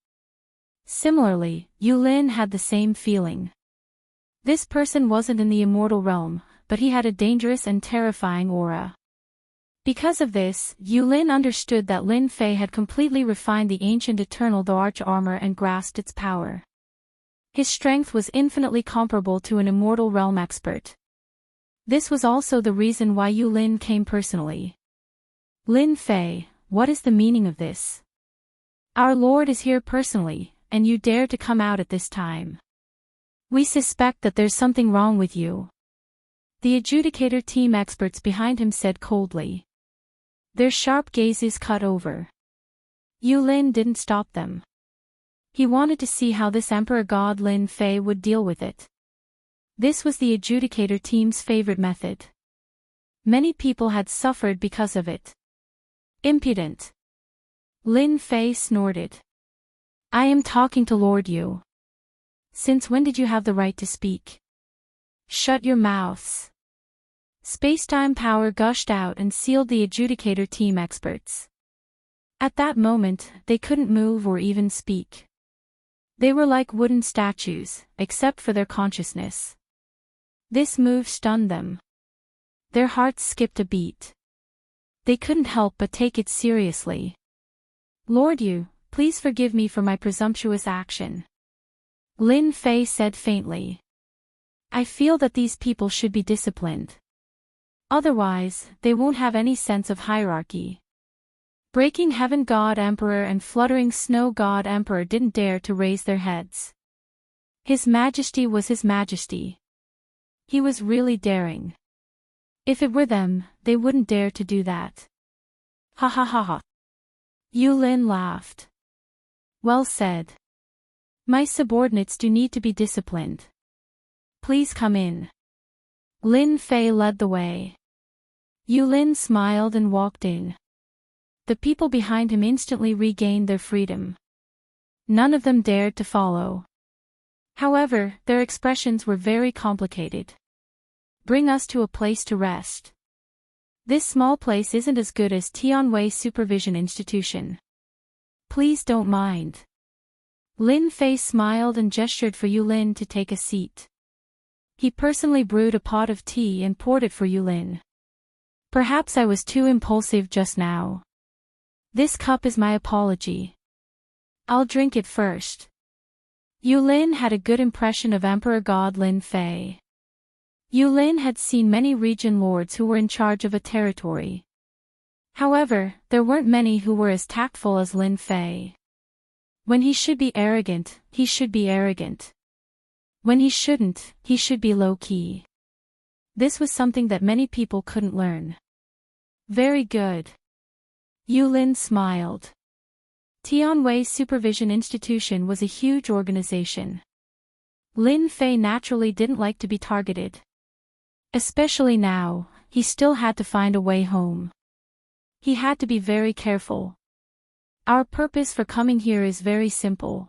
Similarly, Yulin had the same feeling. This person wasn't in the immortal realm, but he had a dangerous and terrifying aura. Because of this, Yulin understood that Lin Fei had completely refined the ancient eternal the arch armor and grasped its power. His strength was infinitely comparable to an immortal realm expert. This was also the reason why Yulin came personally. "Lin Fei, what is the meaning of this? Our Lord is here personally, and you dare to come out at this time. We suspect that there's something wrong with you," the Adjudicator team experts behind him said coldly. Their sharp gazes cut over. Yulin didn't stop them. He wanted to see how this Emperor God Lin Fei would deal with it. This was the Adjudicator team's favorite method. Many people had suffered because of it. "Impudent!" Lin Fei snorted. "I am talking to Lord Yu. Since when did you have the right to speak? Shut your mouths." Spacetime power gushed out and sealed the Adjudicator team experts. At that moment, they couldn't move or even speak. They were like wooden statues, except for their consciousness. This move stunned them. Their hearts skipped a beat. They couldn't help but take it seriously. "Lord Yu, please forgive me for my presumptuous action," Lin Fei said faintly. "I feel that these people should be disciplined. Otherwise, they won't have any sense of hierarchy." Breaking Heaven God Emperor and Fluttering Snow God Emperor didn't dare to raise their heads. His Majesty was His Majesty. He was really daring. If it were them, they wouldn't dare to do that. "Ha ha ha ha." Yulin laughed. "Well said. My subordinates do need to be disciplined. Please come in. Lin Fei led the way. Yulin smiled and walked in. The people behind him instantly regained their freedom. None of them dared to follow. However, their expressions were very complicated. Bring us to a place to rest. This small place isn't as good as Tianwei Supervision Institution. Please don't mind. Lin Fei smiled and gestured for Yulin to take a seat. He personally brewed a pot of tea and poured it for Yulin. Perhaps I was too impulsive just now. This cup is my apology. I'll drink it first. Yulin had a good impression of Emperor God Lin Fei. Yulin had seen many region lords who were in charge of a territory. However, there weren't many who were as tactful as Lin Fei. When he should be arrogant, he should be arrogant. When he shouldn't, he should be low-key. This was something that many people couldn't learn. Very good. Yulin smiled. Tianwei Supervision Institution was a huge organization. Lin Fei naturally didn't like to be targeted. Especially now, he still had to find a way home. He had to be very careful. Our purpose for coming here is very simple.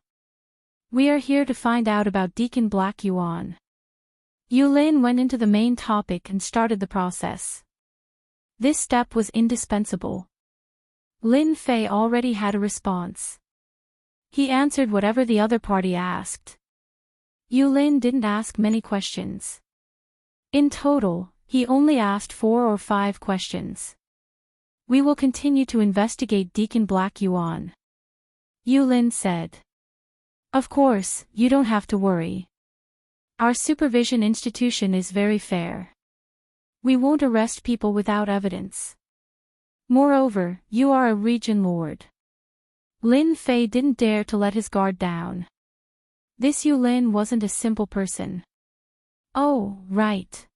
We are here to find out about Deacon Black Yuan. Yulin went into the main topic and started the process. This step was indispensable. Lin Fei already had a response. He answered whatever the other party asked. Yulin didn't ask many questions. In total, he only asked 4 or 5 questions. We will continue to investigate Deacon Black Yuan. Yulin said. Of course, you don't have to worry. Our supervision institution is very fair. We won't arrest people without evidence. Moreover, you are a region lord. Lin Fei didn't dare to let his guard down. This Yulin wasn't a simple person. Oh, right.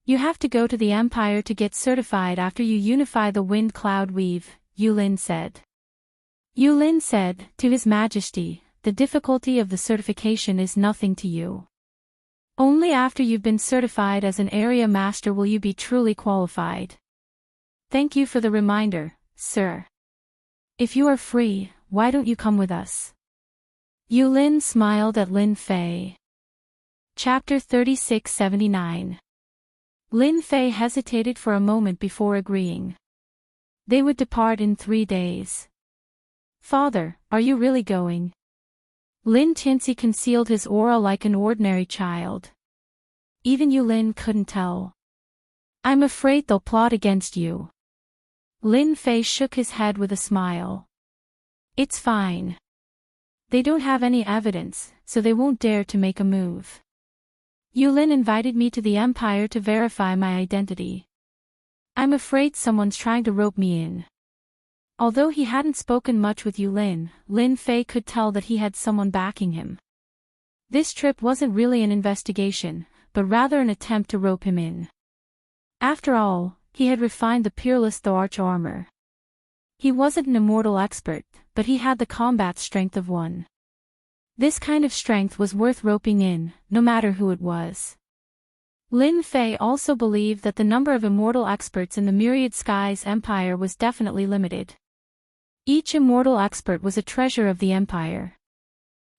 You have to go to the Empire to get certified after you unify the wind cloud weave, Yulin said. Yulin said, to His Majesty, the difficulty of the certification is nothing to you. Only after you've been certified as an area master will you be truly qualified. Thank you for the reminder, sir. If you are free, why don't you come with us? Yulin smiled at Lin Fei. Chapter 3679. Lin Fei hesitated for a moment before agreeing. They would depart in 3 days. Father, are you really going? Lin Tianxi concealed his aura like an ordinary child. Even Yulin couldn't tell. I'm afraid they'll plot against you. Lin Fei shook his head with a smile. It's fine. They don't have any evidence, so they won't dare to make a move. Yulin invited me to the Empire to verify my identity. I'm afraid someone's trying to rope me in. Although he hadn't spoken much with Yulin, Lin Fei could tell that he had someone backing him. This trip wasn't really an investigation, but rather an attempt to rope him in. After all, he had refined the peerless Thoarch armor. He wasn't an immortal expert, but he had the combat strength of one. This kind of strength was worth roping in, no matter who it was. Lin Fei also believed that the number of immortal experts in the Myriad Skies Empire was definitely limited. Each immortal expert was a treasure of the Empire.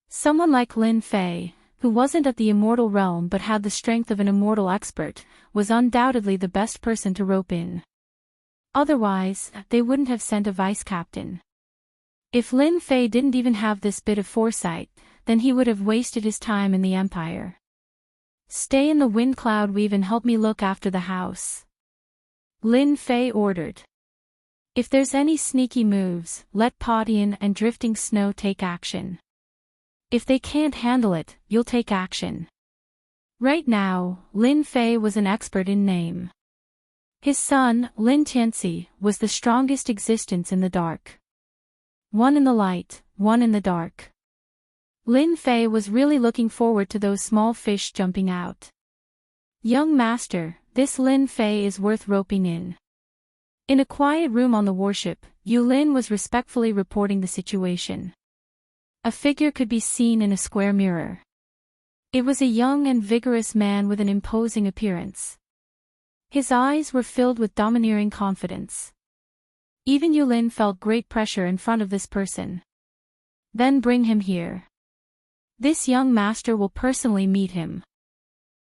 Someone like Lin Fei, who wasn't at the immortal realm but had the strength of an immortal expert, was undoubtedly the best person to rope in. Otherwise, they wouldn't have sent a vice-captain. If Lin Fei didn't even have this bit of foresight, then he would have wasted his time in the Empire. Stay in the wind cloud weave and help me look after the house. Lin Fei ordered. If there's any sneaky moves, let Potian and Drifting Snow take action. If they can't handle it, you'll take action. Right now, Lin Fei was an expert in name. His son, Lin Tianxi, was the strongest existence in the dark. One in the light, one in the dark. Lin Fei was really looking forward to those small fish jumping out. Young master, this Lin Fei is worth roping in. In a quiet room on the warship, Yulin was respectfully reporting the situation. A figure could be seen in a square mirror. It was a young and vigorous man with an imposing appearance. His eyes were filled with domineering confidence. Even Yulin felt great pressure in front of this person. Then bring him here. This young master will personally meet him.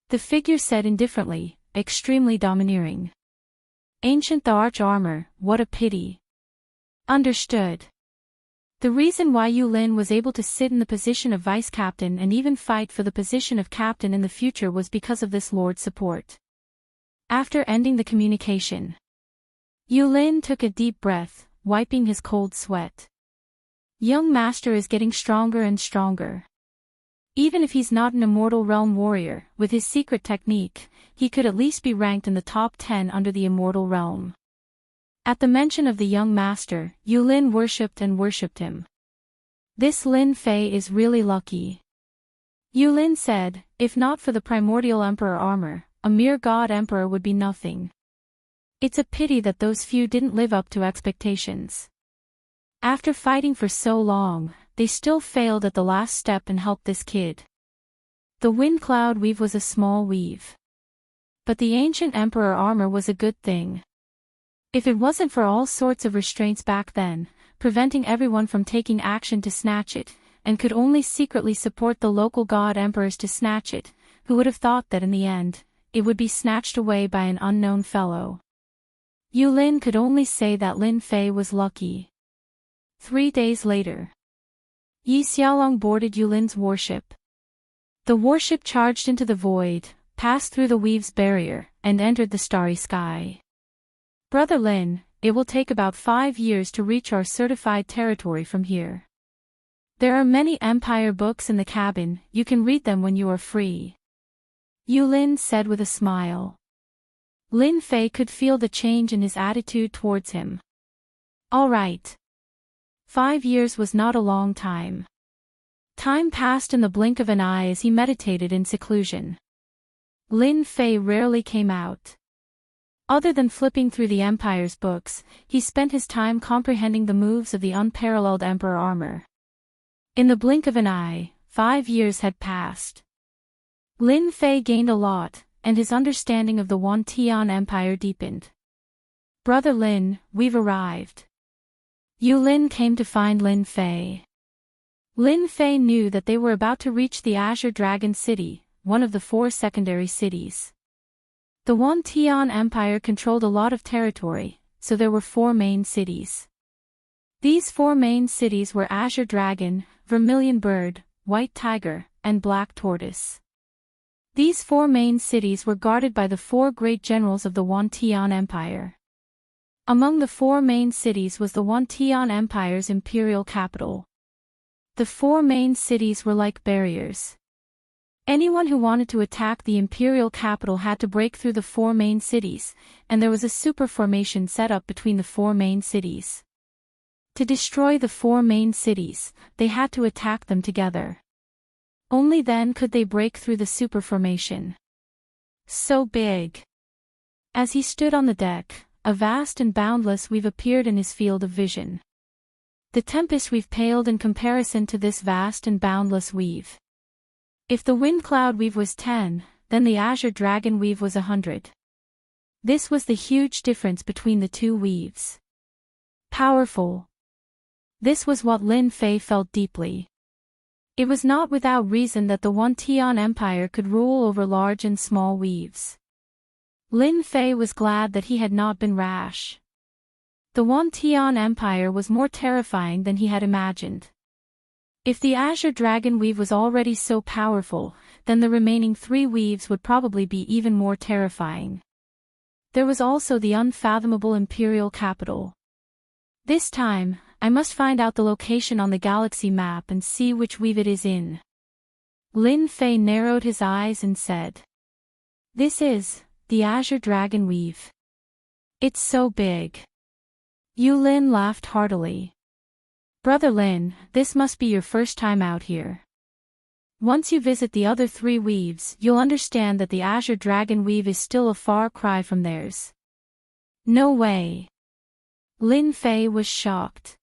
The figure said indifferently, extremely domineering. Ancient the arch armor, what a pity. Understood. The reason why Yulin was able to sit in the position of vice captain and even fight for the position of captain in the future was because of this lord's support. After ending the communication, Yulin took a deep breath, wiping his cold sweat. Young master is getting stronger and stronger. Even if he's not an immortal realm warrior, with his secret technique, he could at least be ranked in the top 10 under the immortal realm. At the mention of the young master, Yulin worshipped and worshipped him. This Lin Fei is really lucky. Yulin said, if not for the primordial emperor armor, a mere god emperor would be nothing. It's a pity that those few didn't live up to expectations. After fighting for so long, they still failed at the last step and helped this kid. The wind cloud weave was a small weave. But the ancient emperor armor was a good thing. If it wasn't for all sorts of restraints back then, preventing everyone from taking action to snatch it, and could only secretly support the local god emperors to snatch it, who would have thought that in the end, it would be snatched away by an unknown fellow. Yulin could only say that Lin Fei was lucky. 3 days later, Yi Xiaolong boarded Yulin's warship. The warship charged into the void, passed through the weave's barrier, and entered the starry sky. Brother Lin, it will take about 5 years to reach our certified territory from here. There are many empire books in the cabin, you can read them when you are free. Yulin said with a smile. Lin Fei could feel the change in his attitude towards him. All right. 5 years was not a long time. Time passed in the blink of an eye as he meditated in seclusion. Lin Fei rarely came out. Other than flipping through the Empire's books, he spent his time comprehending the moves of the unparalleled Emperor armor. In the blink of an eye, 5 years had passed. Lin Fei gained a lot, and his understanding of the Wan Tian Empire deepened. Brother Lin, we've arrived. Yulin came to find Lin Fei. Lin Fei knew that they were about to reach the Azure Dragon City, one of the 4 secondary cities. The Wan Tian Empire controlled a lot of territory, so there were 4 main cities. These 4 main cities were Azure Dragon, Vermilion Bird, White Tiger, and Black Tortoise. These 4 main cities were guarded by the 4 great generals of the Wan Tian Empire. Among the 4 main cities was the Wan Tian Empire's imperial capital. The 4 main cities were like barriers. Anyone who wanted to attack the imperial capital had to break through the 4 main cities, and there was a super formation set up between the 4 main cities. To destroy the 4 main cities, they had to attack them together. Only then could they break through the super formation. So big. As he stood on the deck, a vast and boundless weave appeared in his field of vision. The tempest weave paled in comparison to this vast and boundless weave. If the wind cloud weave was 10, then the azure dragon weave was 100. This was the huge difference between the 2 weaves. Powerful. This was what Lin Fei felt deeply. It was not without reason that the Wan Tian Empire could rule over large and small weaves. Lin Fei was glad that he had not been rash. The Wan Tian Empire was more terrifying than he had imagined. If the Azure Dragon Weave was already so powerful, then the remaining 3 weaves would probably be even more terrifying. There was also the unfathomable Imperial Capital. This time, I must find out the location on the galaxy map and see which weave it is in. Lin Fei narrowed his eyes and said. This is the Azure Dragon Weave. It's so big. Yulin laughed heartily. Brother Lin, this must be your first time out here. Once you visit the other 3 weaves, you'll understand that the Azure Dragon Weave is still a far cry from theirs. No way. Lin Fei was shocked.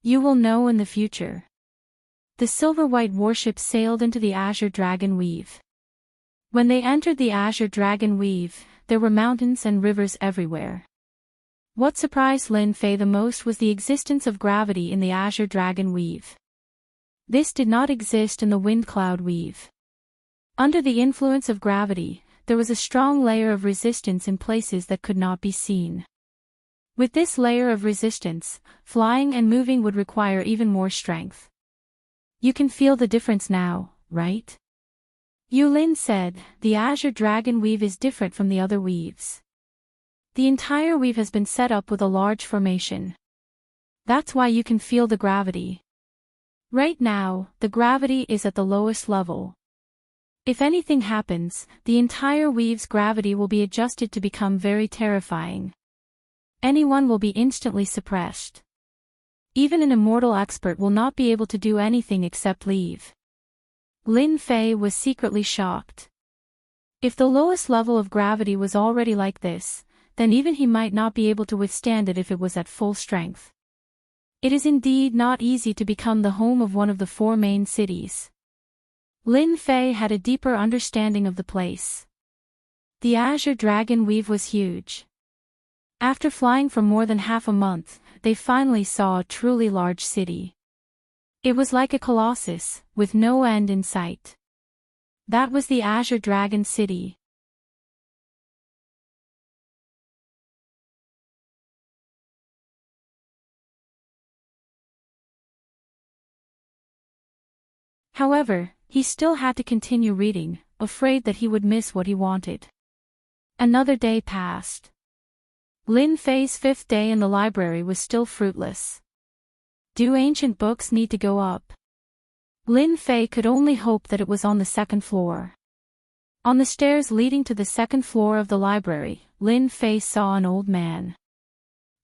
You will know in the future. the silver-white warship sailed into the Azure Dragon Weave. When they entered the Azure Dragon Weave, there were mountains and rivers everywhere. What surprised Lin Fei the most was the existence of gravity in the Azure Dragon Weave. This did not exist in the Wind Cloud Weave. Under the influence of gravity, there was a strong layer of resistance in places that could not be seen. With this layer of resistance, flying and moving would require even more strength. You can feel the difference now, right? Yulin said, the Azure Dragon Weave is different from the other weaves. The entire weave has been set up with a large formation. That's why you can feel the gravity. Right now, the gravity is at the lowest level. If anything happens, the entire weave's gravity will be adjusted to become very terrifying. Anyone will be instantly suppressed. Even an immortal expert will not be able to do anything except leave. Lin Fei was secretly shocked. If the lowest level of gravity was already like this, then even he might not be able to withstand it if it was at full strength. It is indeed not easy to become the home of one of the 4 main cities. Lin Fei had a deeper understanding of the place. The Azure Dragon Weave was huge. After flying for more than half a month, they finally saw a truly large city. It was like a colossus, with no end in sight. That was the Azure Dragon City. However, he still had to continue reading, afraid that he would miss what he wanted. Another day passed. Lin Fei's 5th day in the library was still fruitless. Do ancient books need to go up? Lin Fei could only hope that it was on the 2nd floor. On the stairs leading to the 2nd floor of the library, Lin Fei saw an old man.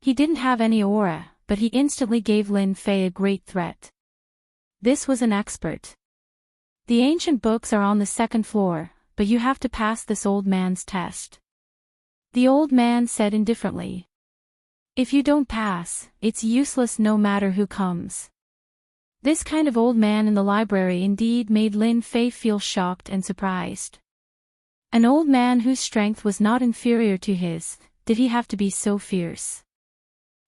He didn't have any aura, but he instantly gave Lin Fei a great threat. This was an expert. The ancient books are on the 2nd floor, but you have to pass this old man's test. The old man said indifferently. If you don't pass, it's useless no matter who comes. This kind of old man in the library indeed made Lin Fei feel shocked and surprised. An old man whose strength was not inferior to his, did he have to be so fierce?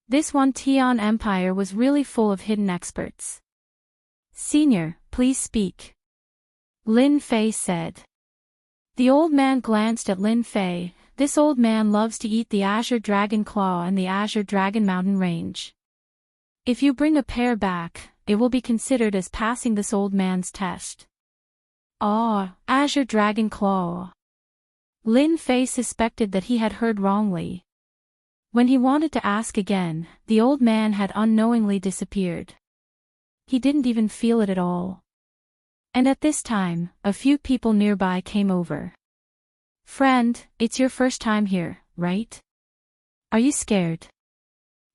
This Wan Tian Empire was really full of hidden experts. Senior, please speak. Lin Fei said. The old man glanced at Lin Fei. This old man loves to eat the Azure Dragon Claw and the Azure Dragon Mountain Range. If you bring a pair back, it will be considered as passing this old man's test. Ah, Azure Dragon Claw. Lin Fei suspected that he had heard wrongly. When he wanted to ask again, the old man had unknowingly disappeared. He didn't even feel it at all. And at this time, a few people nearby came over. Friend, it's your first time here, right? Are you scared?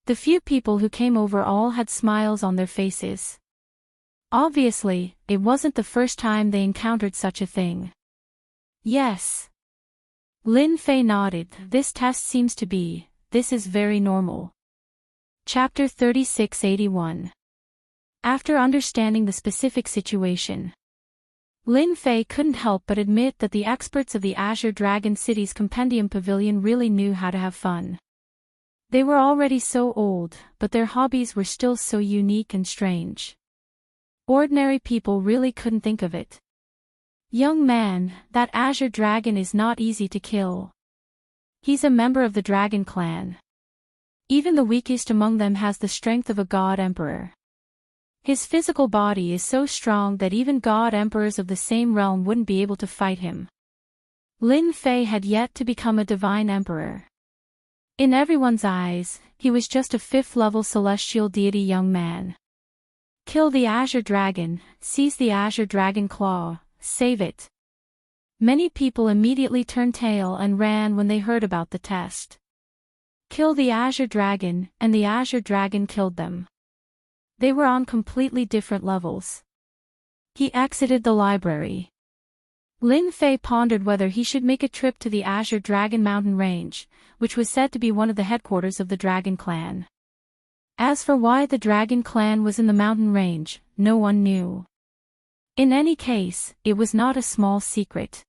The few people who came over all had smiles on their faces. Obviously, it wasn't the first time they encountered such a thing. Yes. Lin Fei nodded. This test seems to be, this is very normal. Chapter 3681. After understanding the specific situation, Lin Fei couldn't help but admit that the experts of the Azure Dragon City's Compendium Pavilion really knew how to have fun. They were already so old, but their hobbies were still so unique and strange. Ordinary people really couldn't think of it. Young man, that Azure Dragon is not easy to kill. He's a member of the Dragon Clan. Even the weakest among them has the strength of a God Emperor. His physical body is so strong that even God Emperors of the same realm wouldn't be able to fight him. Lin Fei had yet to become a Divine Emperor. In everyone's eyes, he was just a 5th-level celestial deity young man. Kill the Azure Dragon, seize the Azure Dragon Claw, save it. Many people immediately turned tail and ran when they heard about the test. Kill the Azure Dragon, and the Azure Dragon killed them. They were on completely different levels. He exited the library. Lin Fei pondered whether he should make a trip to the Azure Dragon Mountain Range, which was said to be one of the headquarters of the Dragon Clan. As for why the Dragon Clan was in the mountain range, no one knew. In any case, it was not a small secret.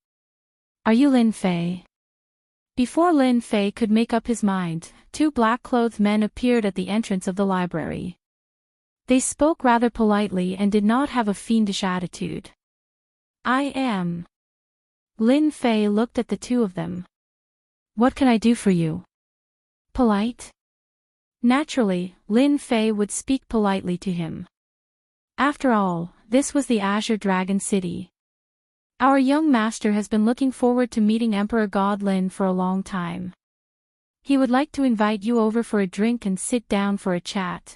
Are you Lin Fei? Before Lin Fei could make up his mind, two black-clothed men appeared at the entrance of the library. They spoke rather politely and did not have a fiendish attitude. I am. Lin Fei looked at the two of them. What can I do for you? Polite? Naturally, Lin Fei would speak politely to him. After all, this was the Azure Dragon City. Our young master has been looking forward to meeting Emperor God Lin for a long time. He would like to invite you over for a drink and sit down for a chat.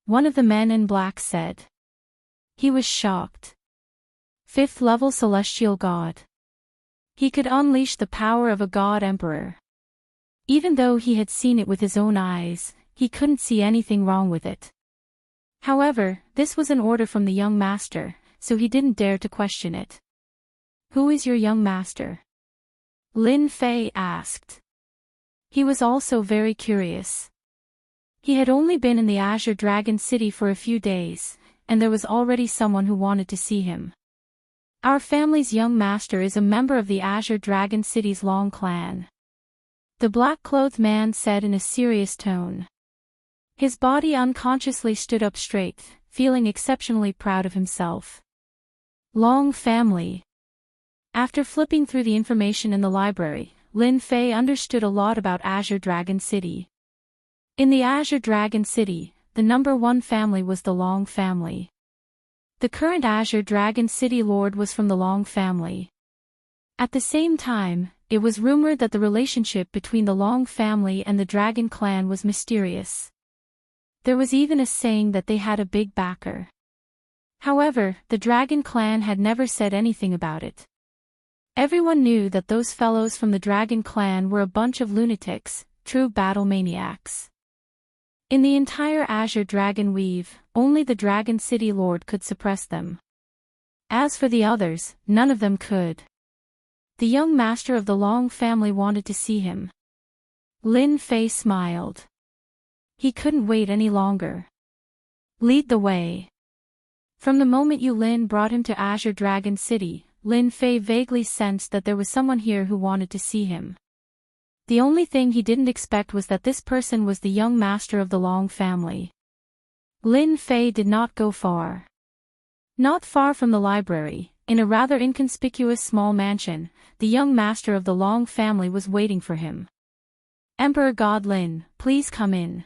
One of the men in black said. He was shocked. 5th level celestial god. He could unleash the power of a god emperor. Even though he had seen it with his own eyes, he couldn't see anything wrong with it. However, this was an order from the young master, so he didn't dare to question it. Who is your young master? Lin Fei asked. He was also very curious. He had only been in the Azure Dragon City for a few days, and there was already someone who wanted to see him. Our family's young master is a member of the Azure Dragon City's Long clan. The black-clothed man said in a serious tone. His body unconsciously stood up straight, feeling exceptionally proud of himself. Long family. After flipping through the information in the library, Lin Fei understood a lot about Azure Dragon City. In the Azure Dragon City, the #1 family was the Long family. The current Azure Dragon City Lord was from the Long family. At the same time, it was rumored that the relationship between the Long family and the Dragon clan was mysterious. There was even a saying that they had a big backer. However, the Dragon clan had never said anything about it. Everyone knew that those fellows from the Dragon clan were a bunch of lunatics, true battle maniacs. In the entire Azure Dragon Weave, only the Dragon City Lord could suppress them. As for the others, none of them could. The young master of the Long family wanted to see him. Lin Fei smiled. He couldn't wait any longer. Lead the way. From the moment Yu Lin brought him to Azure Dragon City, Lin Fei vaguely sensed that there was someone here who wanted to see him. The only thing he didn't expect was that this person was the young master of the Long family. Lin Fei did not go far. Not far from the library, in a rather inconspicuous small mansion, the young master of the Long family was waiting for him. Emperor God Lin, please come in.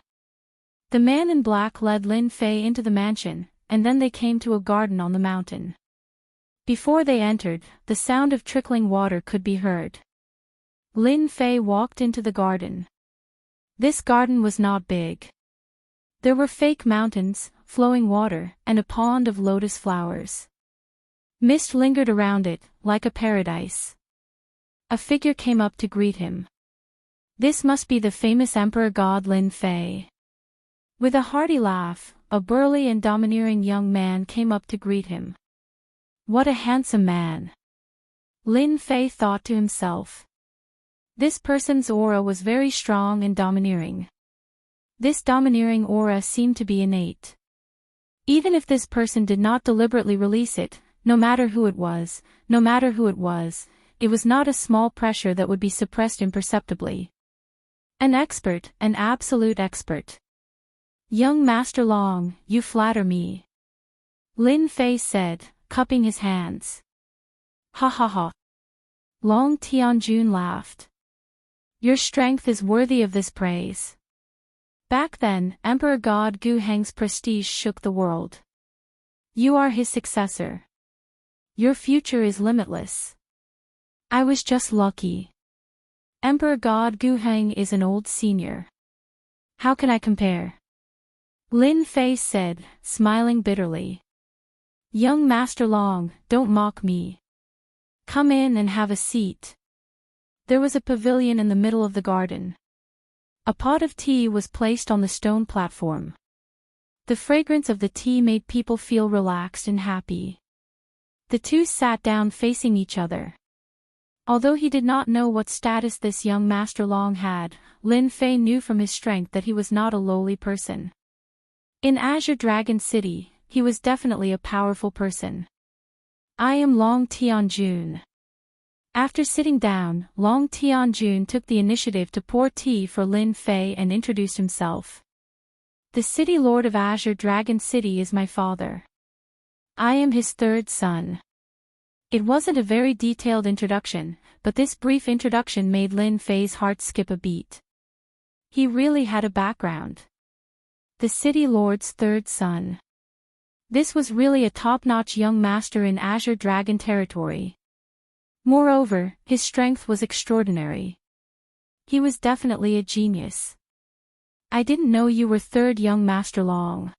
The man in black led Lin Fei into the mansion, and then they came to a garden on the mountain. Before they entered, the sound of trickling water could be heard. Lin Fei walked into the garden. This garden was not big. There were fake mountains, flowing water, and a pond of lotus flowers. Mist lingered around it, like a paradise. A figure came up to greet him. This must be the famous Emperor God Lin Fei. With a hearty laugh, a burly and domineering young man came up to greet him. What a handsome man! Lin Fei thought to himself. This person's aura was very strong and domineering. This domineering aura seemed to be innate. Even if this person did not deliberately release it, no matter who it was, it was not a small pressure that would be suppressed imperceptibly. An expert, an absolute expert. Young Master Long, you flatter me. Lin Fei said, cupping his hands. Ha ha ha. Long Tianjun laughed. Your strength is worthy of this praise. Back then, Emperor God Gu Heng's prestige shook the world. You are his successor. Your future is limitless. I was just lucky. Emperor God Gu Heng is an old senior. How can I compare? Lin Fei said, smiling bitterly. Young Master Long, don't mock me. Come in and have a seat. There was a pavilion in the middle of the garden. A pot of tea was placed on the stone platform. The fragrance of the tea made people feel relaxed and happy. The two sat down facing each other. Although he did not know what status this young Master Long had, Lin Fei knew from his strength that he was not a lowly person. In Azure Dragon City, he was definitely a powerful person. I am Long Tianjun. After sitting down, Long Tianjun took the initiative to pour tea for Lin Fei and introduced himself. The City Lord of Azure Dragon City is my father. I am his third son. It wasn't a very detailed introduction, but this brief introduction made Lin Fei's heart skip a beat. He really had a background. The City Lord's third son. This was really a top-notch young master in Azure Dragon territory. Moreover, his strength was extraordinary. He was definitely a genius. I didn't know you were third young master Long.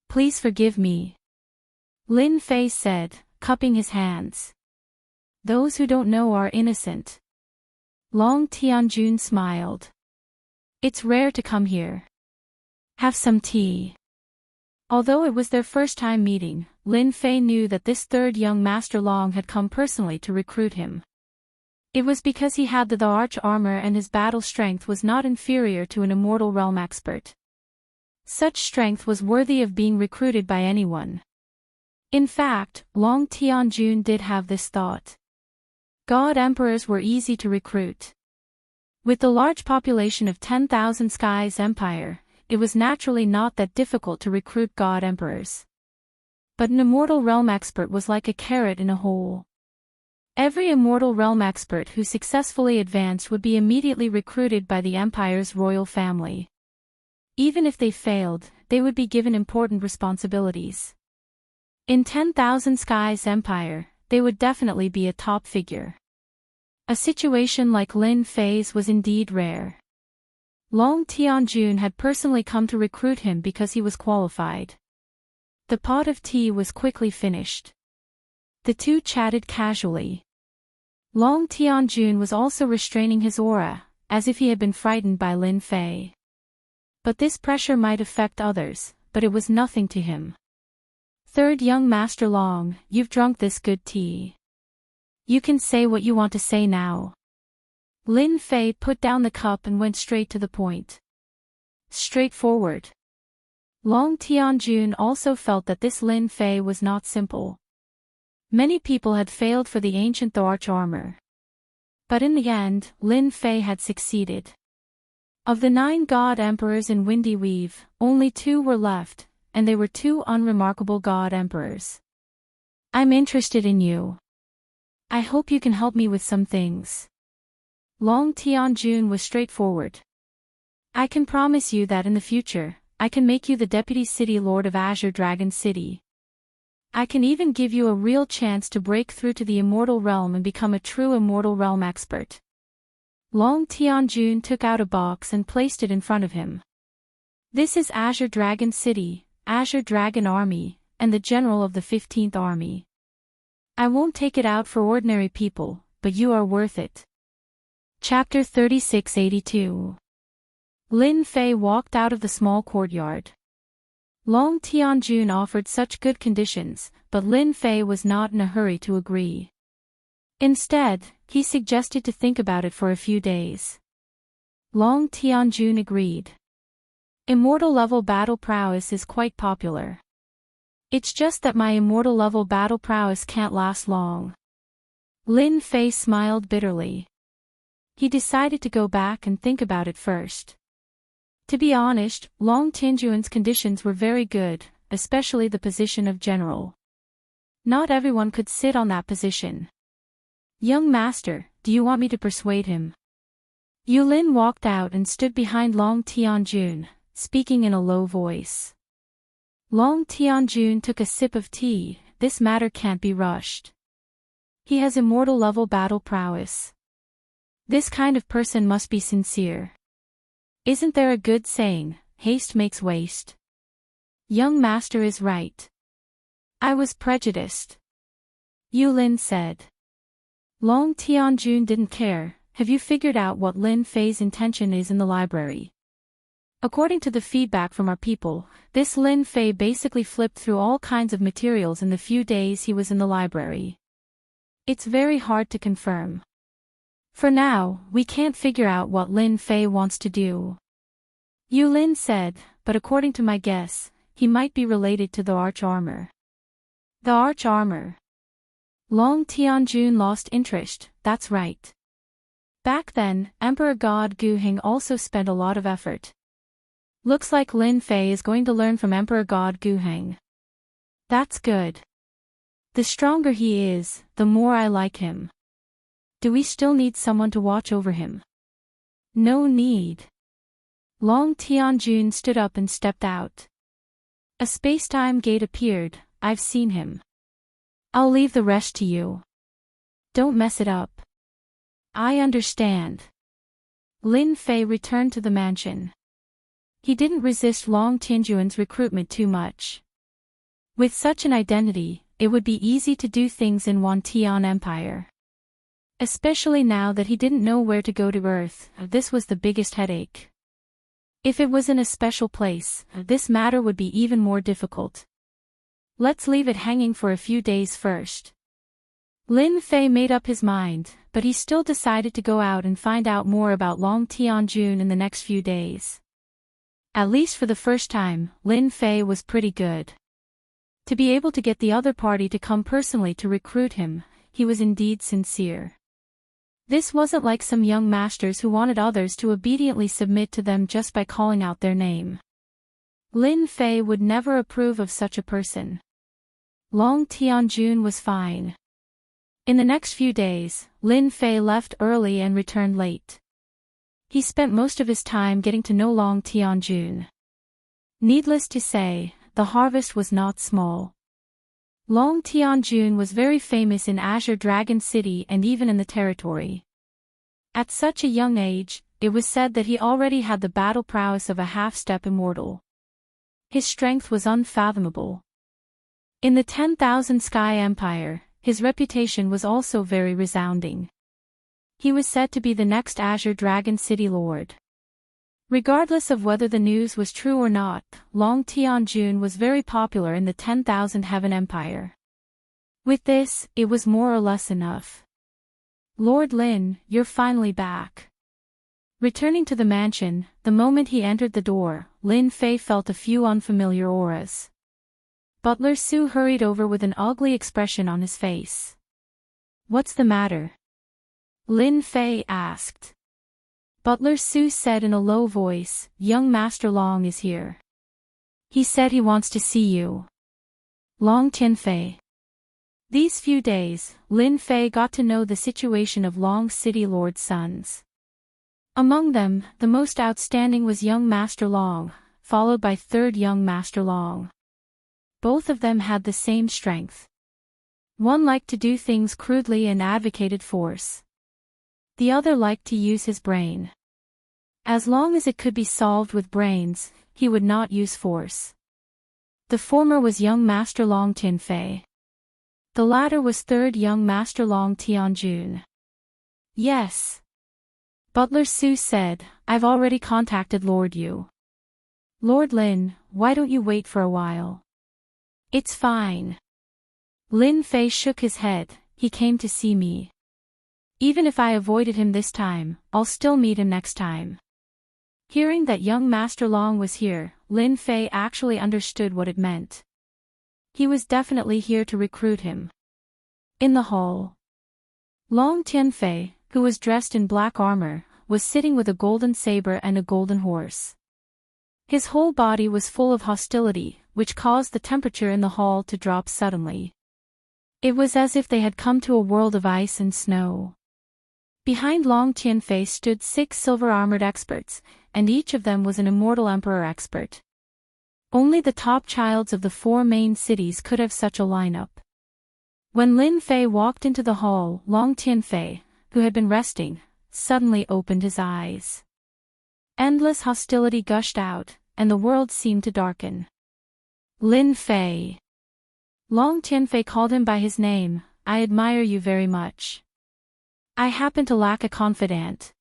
Please forgive me. Lin Fei said, cupping his hands. Those who don't know are innocent. Long Tianjun smiled. It's rare to come here. Have some tea. Although it was their first time meeting, Lin Fei knew that this third young master Long had come personally to recruit him. It was because he had the arch armor and his battle strength was not inferior to an immortal realm expert. Such strength was worthy of being recruited by anyone. In fact, Long Tianjun did have this thought. God Emperors were easy to recruit. With the large population of 10,000 Skies Empire, it was naturally not that difficult to recruit God Emperors. But an immortal realm expert was like a carrot in a hole. Every immortal realm expert who successfully advanced would be immediately recruited by the Empire's royal family. Even if they failed, they would be given important responsibilities. In 10,000 Skies Empire, they would definitely be a top figure. A situation like Lin Fei's was indeed rare. Long Tianjun had personally come to recruit him because he was qualified. The pot of tea was quickly finished. The two chatted casually. Long Tianjun was also restraining his aura, as if he had been frightened by Lin Fei. But this pressure might affect others, but it was nothing to him. Third young master Long, you've drunk this good tea. You can say what you want to say now. Lin Fei put down the cup and went straight to the point. Straightforward. Long Tianjun also felt that this Lin Fei was not simple. Many people had failed for the ancient arch armor. But in the end, Lin Fei had succeeded. Of the 9 God Emperors in Windy Weave, only 2 were left, and they were 2 unremarkable God Emperors. I'm interested in you. I hope you can help me with some things. Long Tianjun was straightforward. I can promise you that in the future, I can make you the Deputy City Lord of Azure Dragon City. I can even give you a real chance to break through to the Immortal Realm and become a true Immortal Realm expert. Long Tianjun took out a box and placed it in front of him. This is Azure Dragon City, Azure Dragon Army, and the General of the 15th Army. I won't take it out for ordinary people, but you are worth it. Chapter 3682. Lin Fei walked out of the small courtyard. Long Tianjun offered such good conditions, but Lin Fei was not in a hurry to agree. Instead, he suggested to think about it for a few days. Long Tianjun agreed. Immortal level battle prowess is quite popular. It's just that my immortal level battle prowess can't last long. Lin Fei smiled bitterly. He decided to go back and think about it first. To be honest, Long Tianjun's conditions were very good, especially the position of general. Not everyone could sit on that position. Young master, do you want me to persuade him? Yulin walked out and stood behind Long Tianjun, speaking in a low voice. Long Tianjun took a sip of tea. This matter can't be rushed. He has immortal level battle prowess. This kind of person must be sincere. Isn't there a good saying, haste makes waste? Young master is right. I was prejudiced. Yulin said. Long Tianjun didn't care. Have you figured out what Lin Fei's intention is in the library? According to the feedback from our people, this Lin Fei basically flipped through all kinds of materials in the few days he was in the library. It's very hard to confirm. For now, we can't figure out what Lin Fei wants to do. Yulin said, but according to my guess, he might be related to the arch armor. The arch armor. Long Tianjun lost interest, that's right. Back then, Emperor God Guheng also spent a lot of effort. Looks like Lin Fei is going to learn from Emperor God Guheng. That's good. The stronger he is, the more I like him. Do we still need someone to watch over him? No need. Long Tianjun stood up and stepped out. A space-time gate appeared, I've seen him. I'll leave the rest to you. Don't mess it up. I understand. Lin Fei returned to the mansion. He didn't resist Long Tianjuan's recruitment too much. With such an identity, it would be easy to do things in Wantian Empire. Especially now that he didn't know where to go to Earth, this was the biggest headache. If it was in a special place, this matter would be even more difficult. Let's leave it hanging for a few days first. Lin Fei made up his mind, but he still decided to go out and find out more about Long Tianjun in the next few days. At least for the first time, Lin Fei was pretty good. To be able to get the other party to come personally to recruit him, he was indeed sincere. This wasn't like some young masters who wanted others to obediently submit to them just by calling out their name. Lin Fei would never approve of such a person. Long Tianjun was fine. In the next few days, Lin Fei left early and returned late. He spent most of his time getting to know Long Tianjun. Needless to say, the harvest was not small. Long Tianjun was very famous in Azure Dragon City and even in the territory. At such a young age, it was said that he already had the battle prowess of a half-step immortal. His strength was unfathomable. In the 10,000 Sky Empire, his reputation was also very resounding. He was said to be the next Azure Dragon City Lord. Regardless of whether the news was true or not, Long Tianjun was very popular in the 10,000 Heaven Empire. With this, it was more or less enough. Lord Lin, you're finally back. Returning to the mansion, the moment he entered the door, Lin Fei felt a few unfamiliar auras. Butler Su hurried over with an ugly expression on his face. What's the matter? Lin Fei asked. Butler Su said in a low voice, Young Master Long is here. He said he wants to see you. Long Tianfei. These few days, Lin Fei got to know the situation of Long City Lord's sons. Among them, the most outstanding was young Master Long, followed by third young Master Long. Both of them had the same strength. One liked to do things crudely and advocated force. The other liked to use his brain. As long as it could be solved with brains, he would not use force. The former was young Master Long Tianfei. The latter was third young Master Long Tianjun. Yes. Butler Su said, I've already contacted Lord Yu. Lord Lin, why don't you wait for a while? It's fine. Lin Fei shook his head, he came to see me. Even if I avoided him this time, I'll still meet him next time. Hearing that young Master Long was here, Lin Fei actually understood what it meant. He was definitely here to recruit him. In the hall, Long Tianfei, who was dressed in black armor, was sitting with a golden saber and a golden horse. His whole body was full of hostility, which caused the temperature in the hall to drop suddenly. It was as if they had come to a world of ice and snow. Behind Long Tianfei stood 6 silver-armored experts, and each of them was an immortal emperor expert. Only the top childs of the 4 main cities could have such a lineup. When Lin Fei walked into the hall, Long Tianfei, who had been resting, suddenly opened his eyes. Endless hostility gushed out, and the world seemed to darken. Lin Fei. Long Tianfei called him by his name, I admire you very much. I happen to lack a confidant.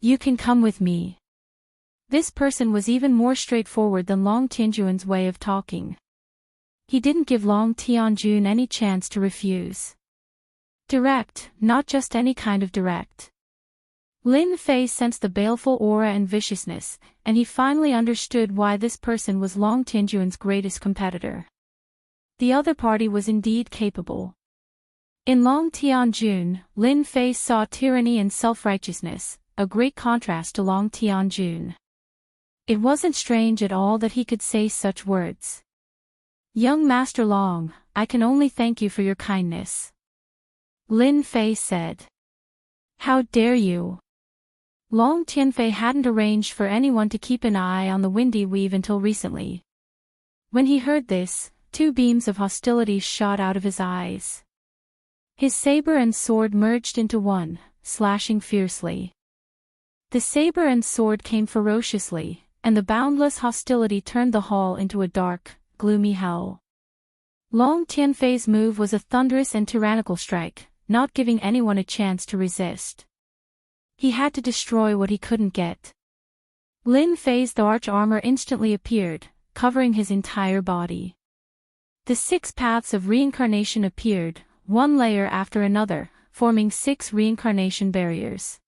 You can come with me. This person was even more straightforward than Long Tianjuan's way of talking. He didn't give Long Tianjun any chance to refuse. Direct, not just any kind of direct. Lin Fei sensed the baleful aura and viciousness, and he finally understood why this person was Long Tianjuan's greatest competitor. The other party was indeed capable. In Long Tianjun, Lin Fei saw tyranny and self-righteousness, a great contrast to Long Tianjun. It wasn't strange at all that he could say such words. "Young Master Long, I can only thank you for your kindness," Lin Fei said. "How dare you?" Long Tianfei hadn't arranged for anyone to keep an eye on the windy weave until recently. When he heard this, two beams of hostility shot out of his eyes. His saber and sword merged into one, slashing fiercely. The saber and sword came ferociously, and the boundless hostility turned the hall into a dark, gloomy hell. Long Tianfei's move was a thunderous and tyrannical strike, not giving anyone a chance to resist. He had to destroy what he couldn't get. Lin Fei's arch armor instantly appeared, covering his entire body. The 6 paths of reincarnation appeared, one layer after another, forming 6 reincarnation barriers.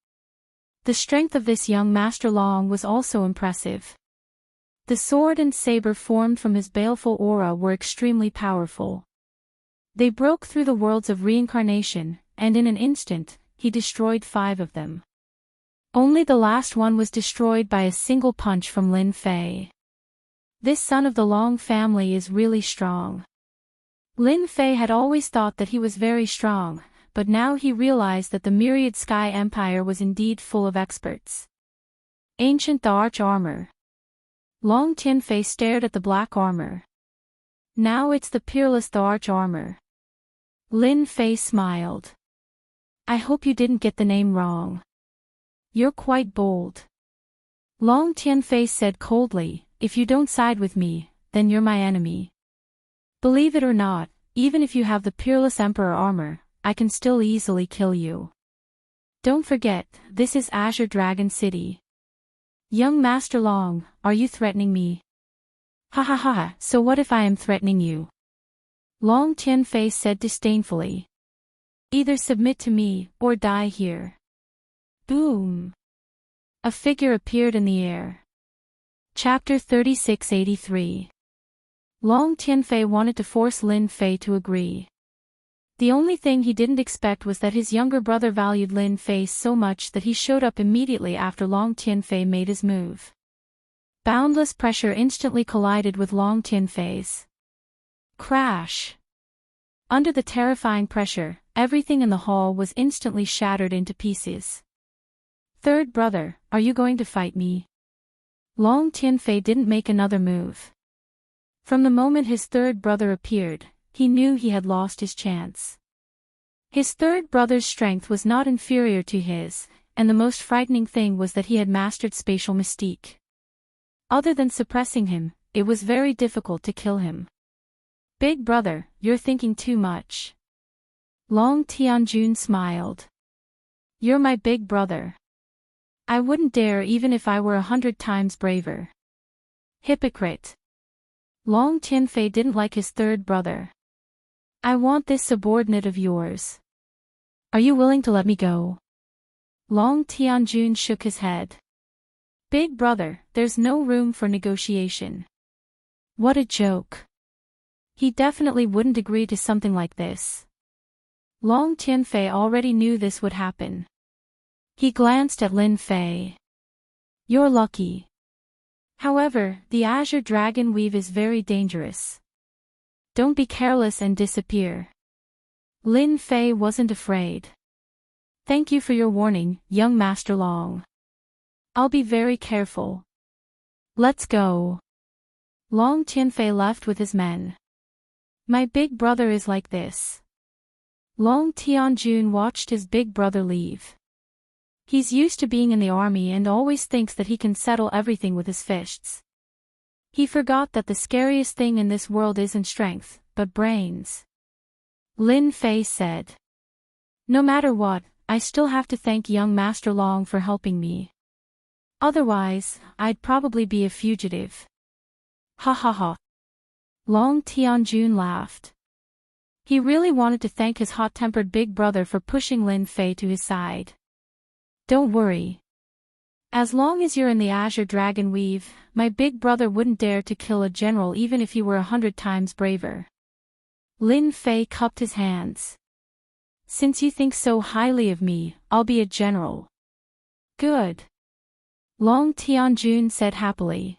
The strength of this young Master Long was also impressive. The sword and saber formed from his baleful aura were extremely powerful. They broke through the worlds of reincarnation, and in an instant, he destroyed 5 of them. Only the last one was destroyed by a single punch from Lin Fei. This son of the Long family is really strong. Lin Fei had always thought that he was very strong, but now he realized that the myriad Sky Empire was indeed full of experts. Ancient the arch armor. Long Tianfei stared at the black armor. Now it's the peerless the arch armor. Lin Fei smiled. "I hope you didn't get the name wrong. You're quite bold." Long Tianfei said coldly, "If you don't side with me, then you're my enemy. Believe it or not, even if you have the peerless Emperor armor, I can still easily kill you. Don't forget, this is Azure Dragon City. Young Master Long, are you threatening me?" "Ha ha ha, so what if I am threatening you?" Long Tianfei said disdainfully. "Either submit to me, or die here." Boom! A figure appeared in the air. Chapter 3683. Long Tianfei wanted to force Lin Fei to agree. The only thing he didn't expect was that his younger brother valued Lin Fei so much that he showed up immediately after Long Tianfei made his move. Boundless pressure instantly collided with Long Tianfei's. Crash! Under the terrifying pressure, everything in the hall was instantly shattered into pieces. "Third brother, are you going to fight me?" Long Tianfei didn't make another move. From the moment his third brother appeared, he knew he had lost his chance. His third brother's strength was not inferior to his, and the most frightening thing was that he had mastered spatial mystique. Other than suppressing him, it was very difficult to kill him. "Big brother, you're thinking too much." Long Tianjun smiled. "You're my big brother. I wouldn't dare even if I were 100 times braver." Hypocrite. Long Tianfei didn't like his third brother. "I want this subordinate of yours. Are you willing to let me go?" Long Tianjun shook his head. "Big brother, there's no room for negotiation." What a joke. He definitely wouldn't agree to something like this. Long Tianfei already knew this would happen. He glanced at Lin Fei. "You're lucky. However, the Azure Dragon Weave is very dangerous. Don't be careless and disappear." Lin Fei wasn't afraid. "Thank you for your warning, young Master Long. I'll be very careful. Let's go." Long Tianfei left with his men. "My big brother is like this." Long Tianjun watched his big brother leave. He's used to being in the army and always thinks that he can settle everything with his fists. He forgot that the scariest thing in this world isn't strength, but brains. Lin Fei said. "No matter what, I still have to thank young Master Long for helping me. Otherwise, I'd probably be a fugitive." Ha ha ha. Long Tianjun laughed. He really wanted to thank his hot-tempered big brother for pushing Lin Fei to his side. "Don't worry. As long as you're in the Azure Dragon Weave, my big brother wouldn't dare to kill a general even if he were 100 times braver." Lin Fei cupped his hands. Since you think so highly of me, I'll be a general. Good. Long Tianjun said happily.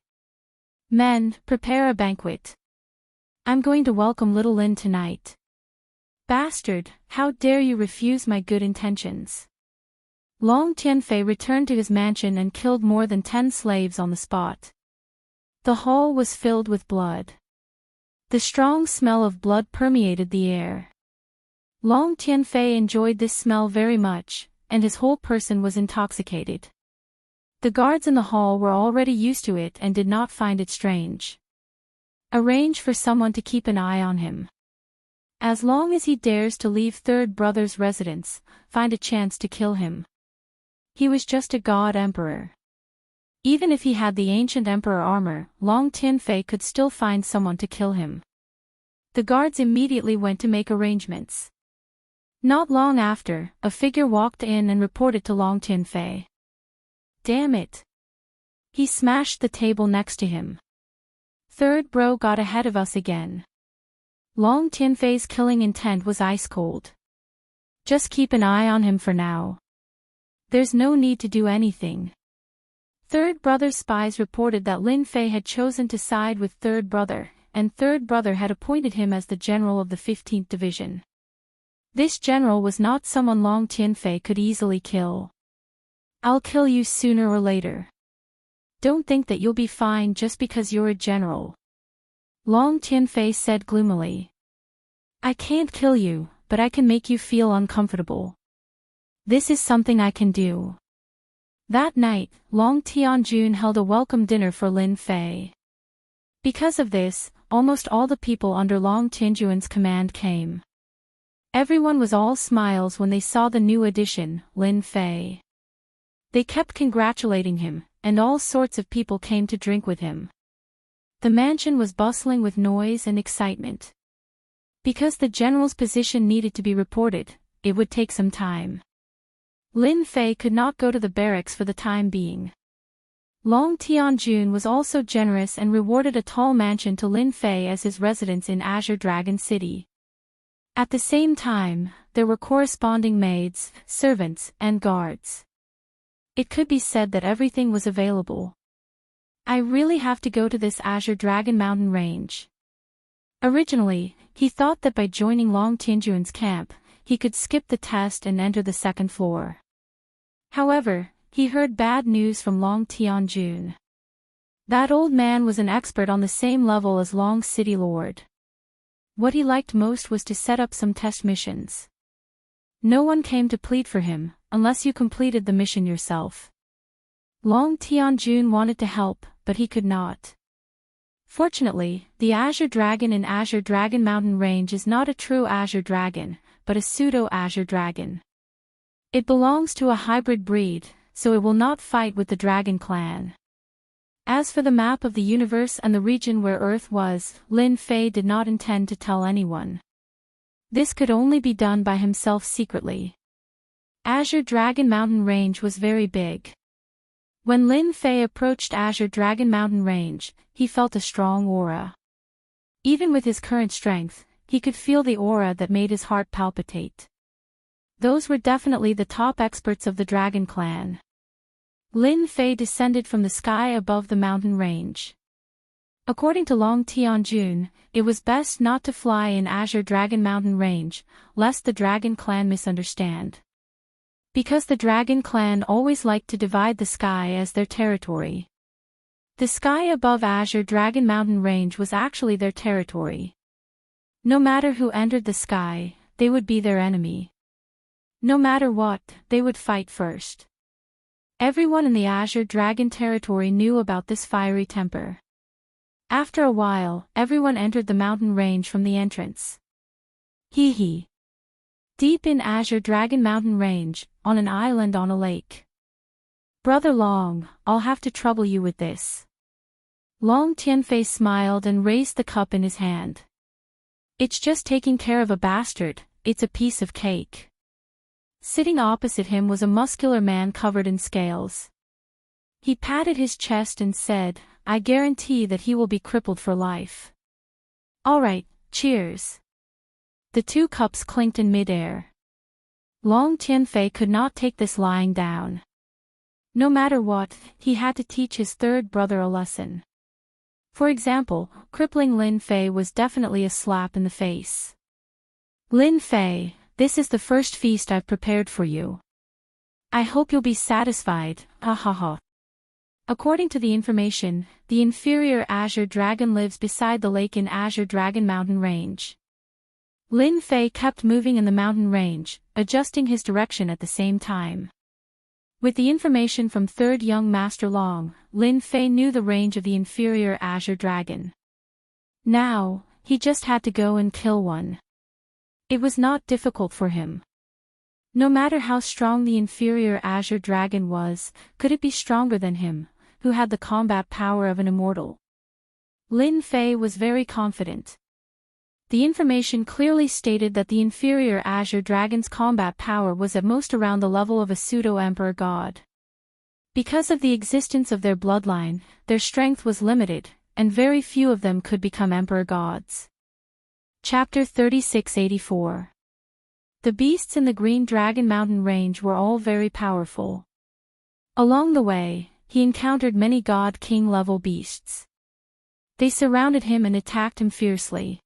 Men, prepare a banquet. I'm going to welcome little Lin tonight. Bastard, how dare you refuse my good intentions? Long Tianfei returned to his mansion and killed more than 10 slaves on the spot. The hall was filled with blood. The strong smell of blood permeated the air. Long Tianfei enjoyed this smell very much, and his whole person was intoxicated. The guards in the hall were already used to it and did not find it strange. Arrange for someone to keep an eye on him. As long as he dares to leave third brother's residence, find a chance to kill him. He was just a god emperor. Even if he had the ancient emperor armor, Long Tianfei could still find someone to kill him. The guards immediately went to make arrangements. Not long after, a figure walked in and reported to Long Tianfei. Damn it! He smashed the table next to him. Third bro got ahead of us again. Long Tianfei's killing intent was ice cold. Just keep an eye on him for now. There's no need to do anything. Third brother's spies reported that Lin Fei had chosen to side with third brother, and third brother had appointed him as the general of the 15th Division. This general was not someone Long Tianfei could easily kill. I'll kill you sooner or later. Don't think that you'll be fine just because you're a general. Long Tianfei said gloomily. I can't kill you, but I can make you feel uncomfortable. This is something I can do. That night, Long Tianjun held a welcome dinner for Lin Fei. Because of this, almost all the people under Long Tianjun's command came. Everyone was all smiles when they saw the new addition, Lin Fei. They kept congratulating him, and all sorts of people came to drink with him. The mansion was bustling with noise and excitement. Because the general's position needed to be reported, it would take some time. Lin Fei could not go to the barracks for the time being. Long Tianjun was also generous and rewarded a tall mansion to Lin Fei as his residence in Azure Dragon City. At the same time, there were corresponding maids, servants, and guards. It could be said that everything was available. I really have to go to this Azure Dragon Mountain range. Originally, he thought that by joining Long Tianjun's camp, he could skip the test and enter the second floor. However, he heard bad news from Long Tianjun. That old man was an expert on the same level as Long City Lord. What he liked most was to set up some test missions. No one came to plead for him, unless you completed the mission yourself. Long Tianjun wanted to help, but he could not. Fortunately, the Azure Dragon in Azure Dragon Mountain Range is not a true Azure Dragon, but a pseudo-Azure Dragon. It belongs to a hybrid breed, so it will not fight with the Dragon Clan. As for the map of the universe and the region where Earth was, Lin Fei did not intend to tell anyone. This could only be done by himself secretly. Azure Dragon Mountain Range was very big. When Lin Fei approached Azure Dragon Mountain Range, he felt a strong aura. Even with his current strength, he could feel the aura that made his heart palpitate. Those were definitely the top experts of the Dragon Clan. Lin Fei descended from the sky above the mountain range. According to Long Tianjun, it was best not to fly in Azure Dragon Mountain Range, lest the Dragon Clan misunderstand. Because the Dragon Clan always liked to divide the sky as their territory. The sky above Azure Dragon Mountain Range was actually their territory. No matter who entered the sky, they would be their enemy. No matter what, they would fight first. Everyone in the Azure Dragon territory knew about this fiery temper. After a while, everyone entered the mountain range from the entrance. Hee hee. Deep in Azure Dragon Mountain Range, on an island on a lake. Brother Long, I'll have to trouble you with this. Long Tianfei smiled and raised the cup in his hand. It's just taking care of a bastard, it's a piece of cake. Sitting opposite him was a muscular man covered in scales. He patted his chest and said, I guarantee that he will be crippled for life. All right, cheers. The two cups clinked in midair. Long Tianfei could not take this lying down. No matter what, he had to teach his third brother a lesson. For example, crippling Lin Fei was definitely a slap in the face. Lin Fei, this is the first feast I've prepared for you. I hope you'll be satisfied, ha ha ha. According to the information, the inferior Azure Dragon lives beside the lake in Azure Dragon Mountain Range. Lin Fei kept moving in the mountain range, adjusting his direction at the same time. With the information from third young Master Long, Lin Fei knew the range of the inferior Azure Dragon. Now, he just had to go and kill one. It was not difficult for him. No matter how strong the inferior Azure Dragon was, could it be stronger than him, who had the combat power of an immortal? Lin Fei was very confident. The information clearly stated that the inferior Azure Dragon's combat power was at most around the level of a pseudo-emperor god. Because of the existence of their bloodline, their strength was limited, and very few of them could become emperor gods. Chapter 3684. The beasts in the Green Dragon Mountain Range were all very powerful. Along the way, he encountered many God King level beasts. They surrounded him and attacked him fiercely.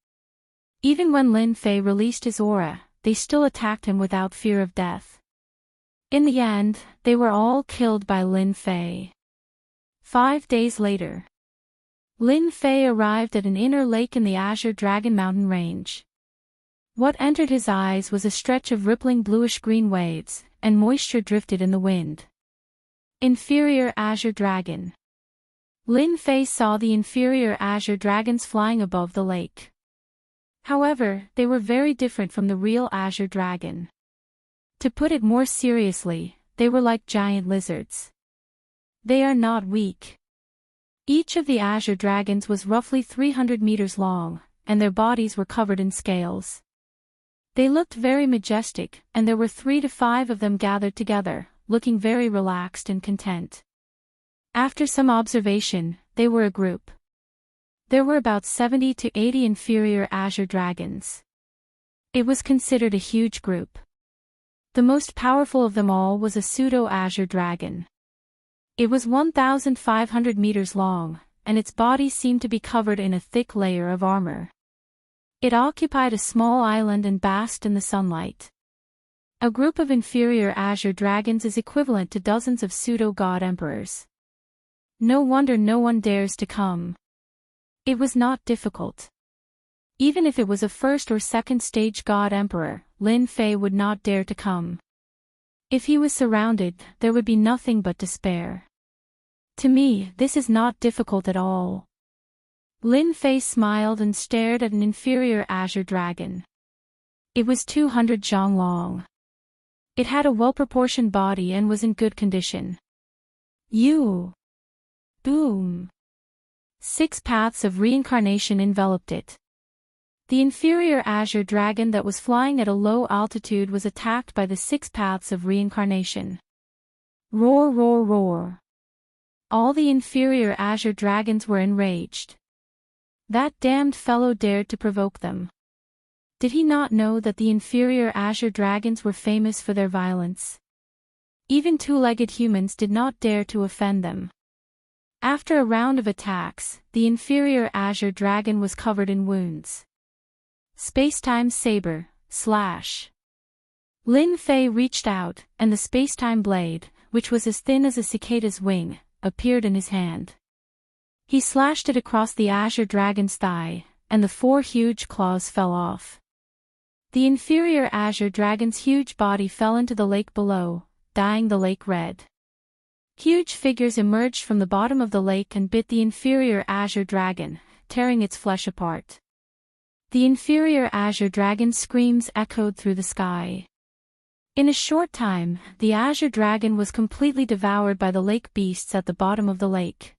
Even when Lin Fei released his aura, they still attacked him without fear of death. In the end, they were all killed by Lin Fei. 5 days later, Lin Fei arrived at an inner lake in the Azure Dragon Mountain Range. What entered his eyes was a stretch of rippling bluish-green waves, and moisture drifted in the wind. Inferior Azure Dragon. Lin Fei saw the inferior Azure Dragons flying above the lake. However, they were very different from the real Azure Dragon. To put it more seriously, they were like giant lizards. They are not weak. Each of the Azure Dragons was roughly 300 meters long, and their bodies were covered in scales. They looked very majestic, and there were 3 to 5 of them gathered together, looking very relaxed and content. After some observation, they were a group. There were about 70 to 80 inferior Azure Dragons. It was considered a huge group. The most powerful of them all was a pseudo-Azure Dragon. It was 1,500 meters long, and its body seemed to be covered in a thick layer of armor. It occupied a small island and basked in the sunlight. A group of inferior Azure Dragons is equivalent to dozens of pseudo-god emperors. No wonder no one dares to come. It was not difficult. Even if it was a first or second stage god emperor, Lin Fei would not dare to come. If he was surrounded, there would be nothing but despair. To me, this is not difficult at all. Lin Fei smiled and stared at an inferior Azure Dragon. It was 200 zhang long. It had a well-proportioned body and was in good condition. Boom. 6 paths of reincarnation enveloped it. The inferior Azure Dragon that was flying at a low altitude was attacked by the 6 paths of reincarnation. Roar, roar, roar. All the inferior Azure Dragons were enraged. That damned fellow dared to provoke them. Did he not know that the inferior Azure Dragons were famous for their violence? Even 2-legged humans did not dare to offend them. After a round of attacks, the inferior Azure Dragon was covered in wounds. Spacetime Saber, slash. Lin Fei reached out, and the spacetime blade, which was as thin as a cicada's wing, appeared in his hand. He slashed it across the Azure Dragon's thigh, and the 4 huge claws fell off. The inferior Azure Dragon's huge body fell into the lake below, dyeing the lake red. Huge figures emerged from the bottom of the lake and bit the inferior Azure Dragon, tearing its flesh apart. The inferior Azure Dragon's screams echoed through the sky. In a short time, the Azure Dragon was completely devoured by the lake beasts at the bottom of the lake.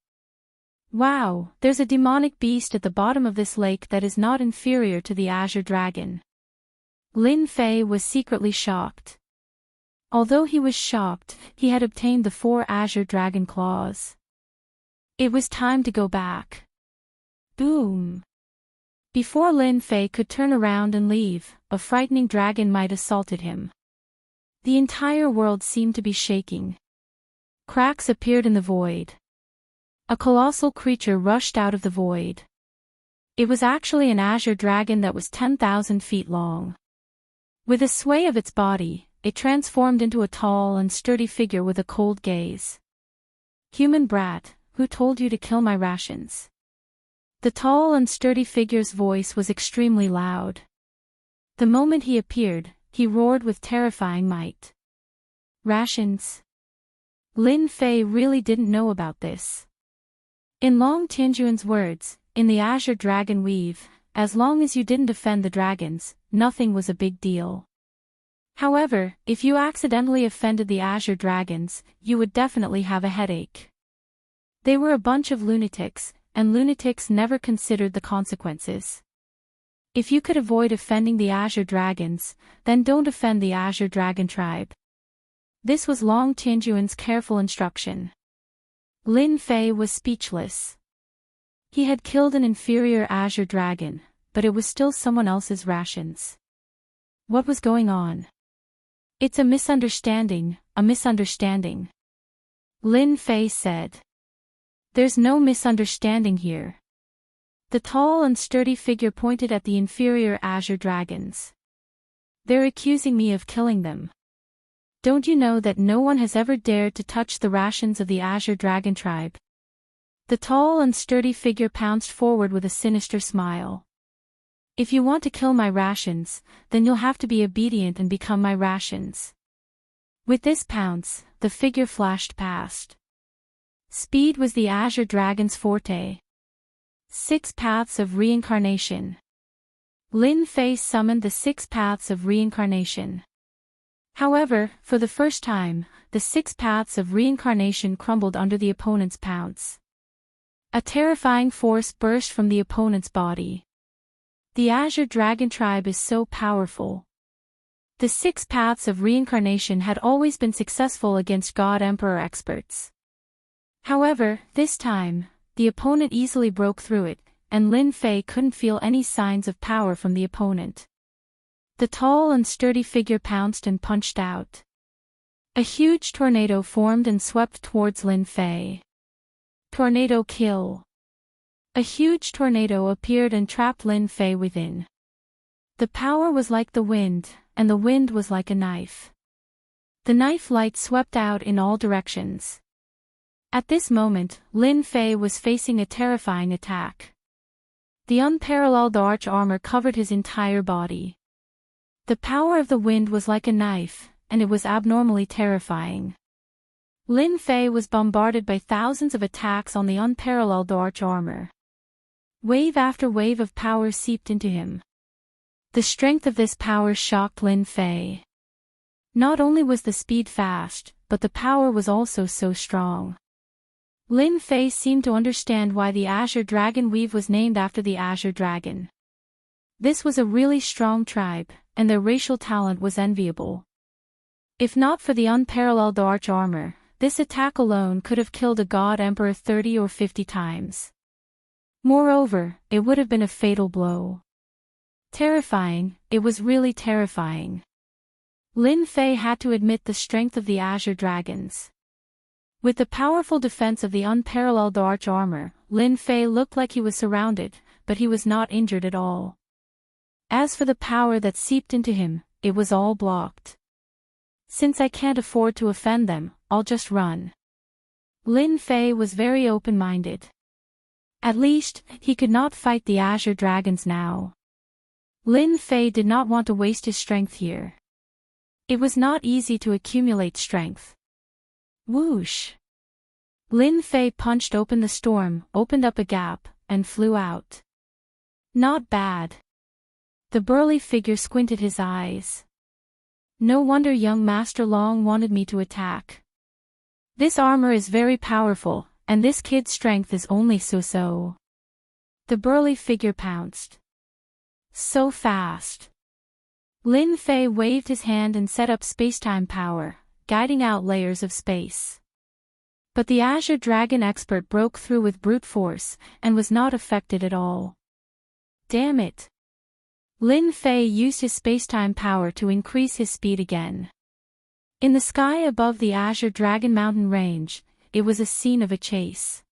Wow, there's a demonic beast at the bottom of this lake that is not inferior to the Azure Dragon. Lin Fei was secretly shocked. Although he was shocked, he had obtained the 4 Azure Dragon claws. It was time to go back. Boom. Before Lin Fei could turn around and leave, a frightening dragon might assaulted him. The entire world seemed to be shaking. Cracks appeared in the void. A colossal creature rushed out of the void. It was actually an azure dragon that was 10,000 feet long. With a sway of its body, it transformed into a tall and sturdy figure with a cold gaze. "Human brat, who told you to kill my rations?" The tall and sturdy figure's voice was extremely loud. The moment he appeared, he roared with terrifying might. Rations? Lin Fei really didn't know about this. In Long Tingyuan's words, in the Azure Dragon Weave, as long as you didn't offend the dragons, nothing was a big deal. However, if you accidentally offended the Azure Dragons, you would definitely have a headache. They were a bunch of lunatics, and lunatics never considered the consequences. If you could avoid offending the Azure Dragons, then don't offend the Azure Dragon tribe. This was Long Tingyuan's careful instruction. Lin Fei was speechless. He had killed an inferior Azure Dragon, but it was still someone else's rations. What was going on? "It's a misunderstanding, a misunderstanding," Lin Fei said. "There's no misunderstanding here." The tall and sturdy figure pointed at the inferior Azure Dragons. "They're accusing me of killing them. Don't you know that no one has ever dared to touch the rations of the Azure Dragon tribe?" The tall and sturdy figure pounced forward with a sinister smile. "If you want to kill my rations, then you'll have to be obedient and become my rations." With this pounce, the figure flashed past. Speed was the Azure Dragon's forte. 6 Paths of Reincarnation. Lin Fei summoned the 6 Paths of Reincarnation. However, for the first time, the 6 Paths of Reincarnation crumbled under the opponent's pounce. A terrifying force burst from the opponent's body. The Azure Dragon tribe is so powerful. The 6 Paths of Reincarnation had always been successful against God Emperor experts. However, this time, the opponent easily broke through it, and Lin Fei couldn't feel any signs of power from the opponent. The tall and sturdy figure pounced and punched out. A huge tornado formed and swept towards Lin Fei. Tornado kill. A huge tornado appeared and trapped Lin Fei within. The power was like the wind, and the wind was like a knife. The knife light swept out in all directions. At this moment, Lin Fei was facing a terrifying attack. The unparalleled arch armor covered his entire body. The power of the wind was like a knife, and it was abnormally terrifying. Lin Fei was bombarded by thousands of attacks on the unparalleled arch armor. Wave after wave of power seeped into him. The strength of this power shocked Lin Fei. Not only was the speed fast, but the power was also so strong. Lin Fei seemed to understand why the Azure Dragon Weave was named after the Azure Dragon. This was a really strong tribe, and their racial talent was enviable. If not for the unparalleled arch armor, this attack alone could have killed a God Emperor 30 or 50 times. Moreover, it would have been a fatal blow. Terrifying, it was really terrifying. Lin Fei had to admit the strength of the Azure Dragons. With the powerful defense of the unparalleled arch armor, Lin Fei looked like he was surrounded, but he was not injured at all. As for the power that seeped into him, it was all blocked. Since I can't afford to offend them, I'll just run. Lin Fei was very open-minded. At least, he could not fight the Azure Dragons now. Lin Fei did not want to waste his strength here. It was not easy to accumulate strength. Whoosh! Lin Fei punched open the storm, opened up a gap, and flew out. Not bad. The burly figure squinted his eyes. No wonder young Master Long wanted me to attack. This armor is very powerful, and this kid's strength is only so-so. The burly figure pounced. So fast. Lin Fei waved his hand and set up spacetime power, guiding out layers of space. But the Azure Dragon expert broke through with brute force, and was not affected at all. Damn it! Lin Fei used his spacetime power to increase his speed again. In the sky above the Azure Dragon Mountain range, it was a scene of a chase.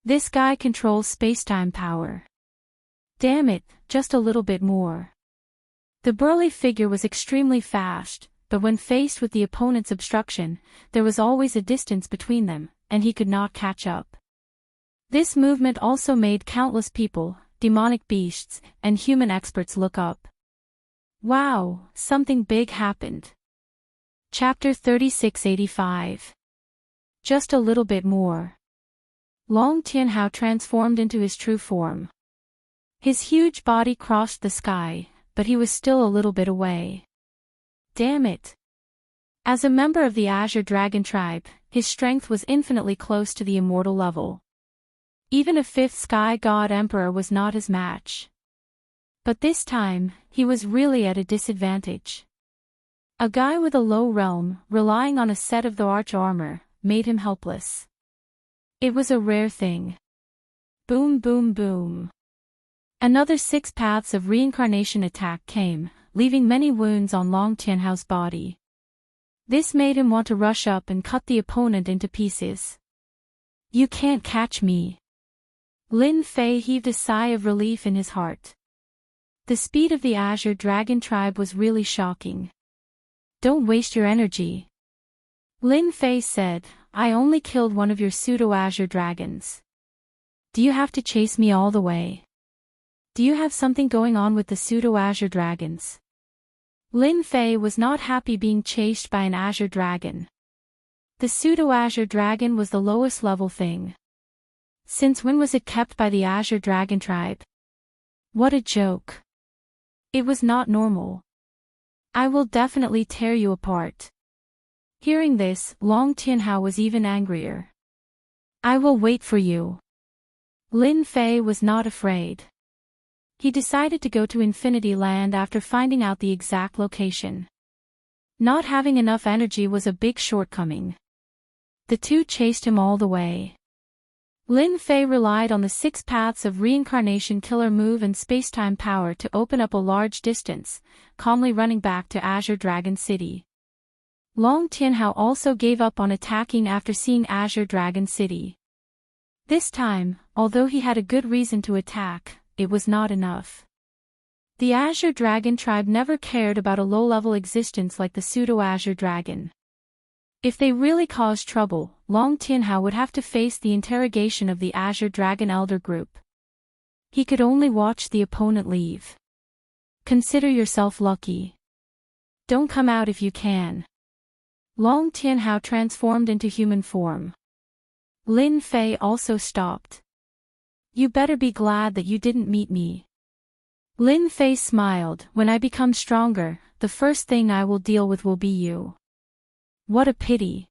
This guy controls space-time power. Damn it, just a little bit more. The burly figure was extremely fast, but when faced with the opponent's obstruction, there was always a distance between them, and he could not catch up. This movement also made countless people, demonic beasts, and human experts look up. Wow, something big happened. Chapter 3685. Just a little bit more. Long Tianhao transformed into his true form. His huge body crossed the sky, but he was still a little bit away. Damn it. As a member of the Azure Dragon tribe, his strength was infinitely close to the immortal level. Even a fifth sky god emperor was not his match. But this time, he was really at a disadvantage. A guy with a low realm, relying on a set of the arch armor, made him helpless. It was a rare thing. Boom boom boom. Another 6 paths of reincarnation attack came, leaving many wounds on Long Tianhao's body. This made him want to rush up and cut the opponent into pieces. You can't catch me. Lin Fei heaved a sigh of relief in his heart. The speed of the Azure Dragon tribe was really shocking. Don't waste your energy. Lin Fei said, I only killed one of your pseudo-Azure dragons. Do you have to chase me all the way? Do you have something going on with the pseudo-Azure dragons? Lin Fei was not happy being chased by an Azure dragon. The pseudo-Azure dragon was the lowest level thing. Since when was it kept by the Azure Dragon tribe? What a joke. It was not normal. I will definitely tear you apart. Hearing this, Long Tianhao was even angrier. I will wait for you. Lin Fei was not afraid. He decided to go to Infinity Land after finding out the exact location. Not having enough energy was a big shortcoming. The two chased him all the way. Lin Fei relied on the 6 paths of reincarnation killer move and spacetime power to open up a large distance, calmly running back to Azure Dragon City. Long Tianhao also gave up on attacking after seeing Azure Dragon City. This time, although he had a good reason to attack, it was not enough. The Azure Dragon tribe never cared about a low-level existence like the pseudo-Azure Dragon. If they really caused trouble, Long Tianhao would have to face the interrogation of the Azure Dragon Elder Group. He could only watch the opponent leave. Consider yourself lucky. Don't come out if you can. Long Tianhao transformed into human form. Lin Fei also stopped. You better be glad that you didn't meet me. Lin Fei smiled. When I become stronger, the first thing I will deal with will be you. What a pity.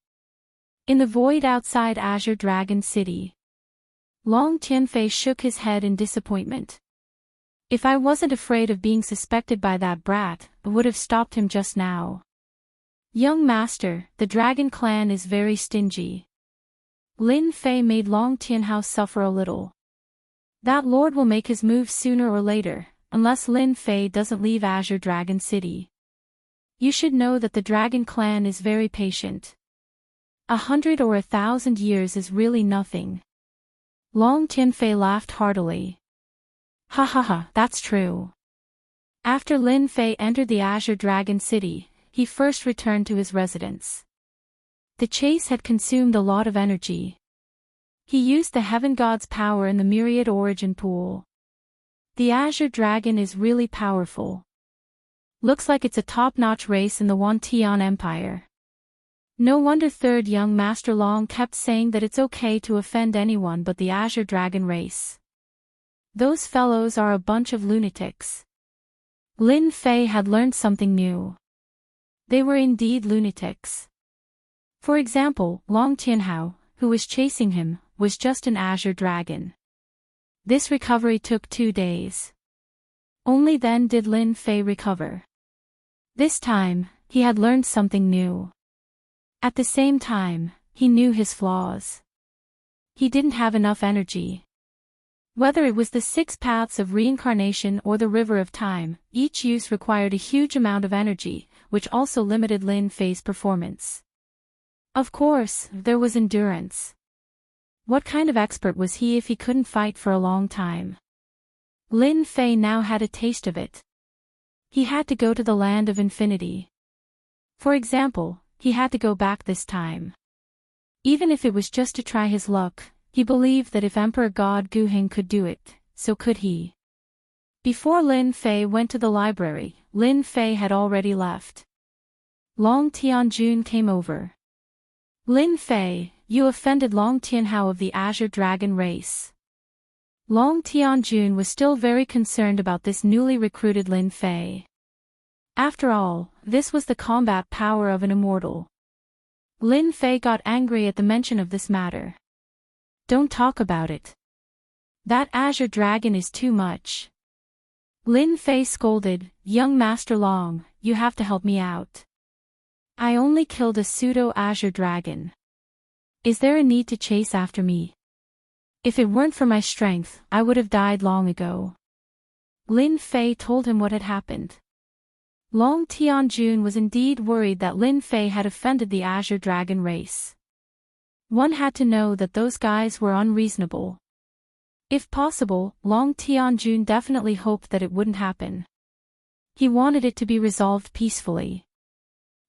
In the void outside Azure Dragon City, Long Tianfei shook his head in disappointment. If I wasn't afraid of being suspected by that brat, I would have stopped him just now. Young master, the Dragon clan is very stingy. Lin Fei made Long Tianhao suffer a little. That lord will make his move sooner or later, unless Lin Fei doesn't leave Azure Dragon City. You should know that the Dragon clan is very patient. 100 or 1,000 years is really nothing. Long Tianfei laughed heartily. Ha ha ha, that's true. After Lin Fei entered the Azure Dragon City, he first returned to his residence. The chase had consumed a lot of energy. He used the Heaven God's power in the Myriad Origin Pool. The Azure Dragon is really powerful. Looks like it's a top-notch race in the Wantian Empire. No wonder third young Master Long kept saying that it's okay to offend anyone but the Azure Dragon race. Those fellows are a bunch of lunatics. Lin Fei had learned something new. They were indeed lunatics. For example, Long Tianhao, who was chasing him, was just an Azure Dragon. This recovery took 2 days. Only then did Lin Fei recover. This time, he had learned something new. At the same time, he knew his flaws. He didn't have enough energy. Whether it was the 6 paths of reincarnation or the river of time, each use required a huge amount of energy, which also limited Lin Fei's performance. Of course, there was endurance. What kind of expert was he if he couldn't fight for a long time? Lin Fei now had a taste of it. He had to go to the land of infinity. For example, he had to go back this time. Even if it was just to try his luck, he believed that if Emperor God Guheng could do it, so could he. Before Lin Fei went to the library, Lin Fei had already left. Long Tianjun came over. Lin Fei, you offended Long Tianhao of the Azure Dragon race. Long Tianjun was still very concerned about this newly recruited Lin Fei. After all, this was the combat power of an immortal. Lin Fei got angry at the mention of this matter. Don't talk about it. That Azure Dragon is too much. Lin Fei scolded, Young Master Long, you have to help me out. I only killed a pseudo-Azure Dragon. Is there a need to chase after me? If it weren't for my strength, I would have died long ago. Lin Fei told him what had happened. Long Tianjun was indeed worried that Lin Fei had offended the Azure Dragon race. One had to know that those guys were unreasonable. If possible, Long Tianjun definitely hoped that it wouldn't happen. He wanted it to be resolved peacefully.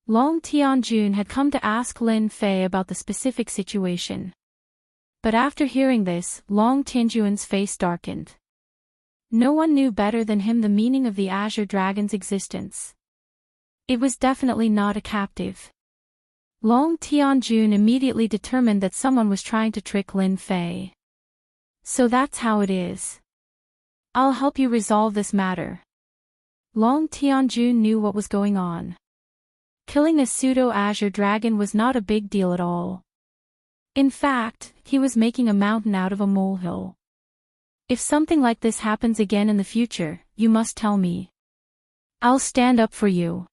Long Tianjun had come to ask Lin Fei about the specific situation. But after hearing this, Long Tianjun's face darkened. No one knew better than him the meaning of the Azure Dragon's existence. It was definitely not a captive. Long Tianjun immediately determined that someone was trying to trick Lin Fei. So that's how it is. I'll help you resolve this matter. Long Tianjun knew what was going on. Killing a pseudo-Azure Dragon was not a big deal at all. In fact, he was making a mountain out of a molehill. If something like this happens again in the future, you must tell me. I'll stand up for you.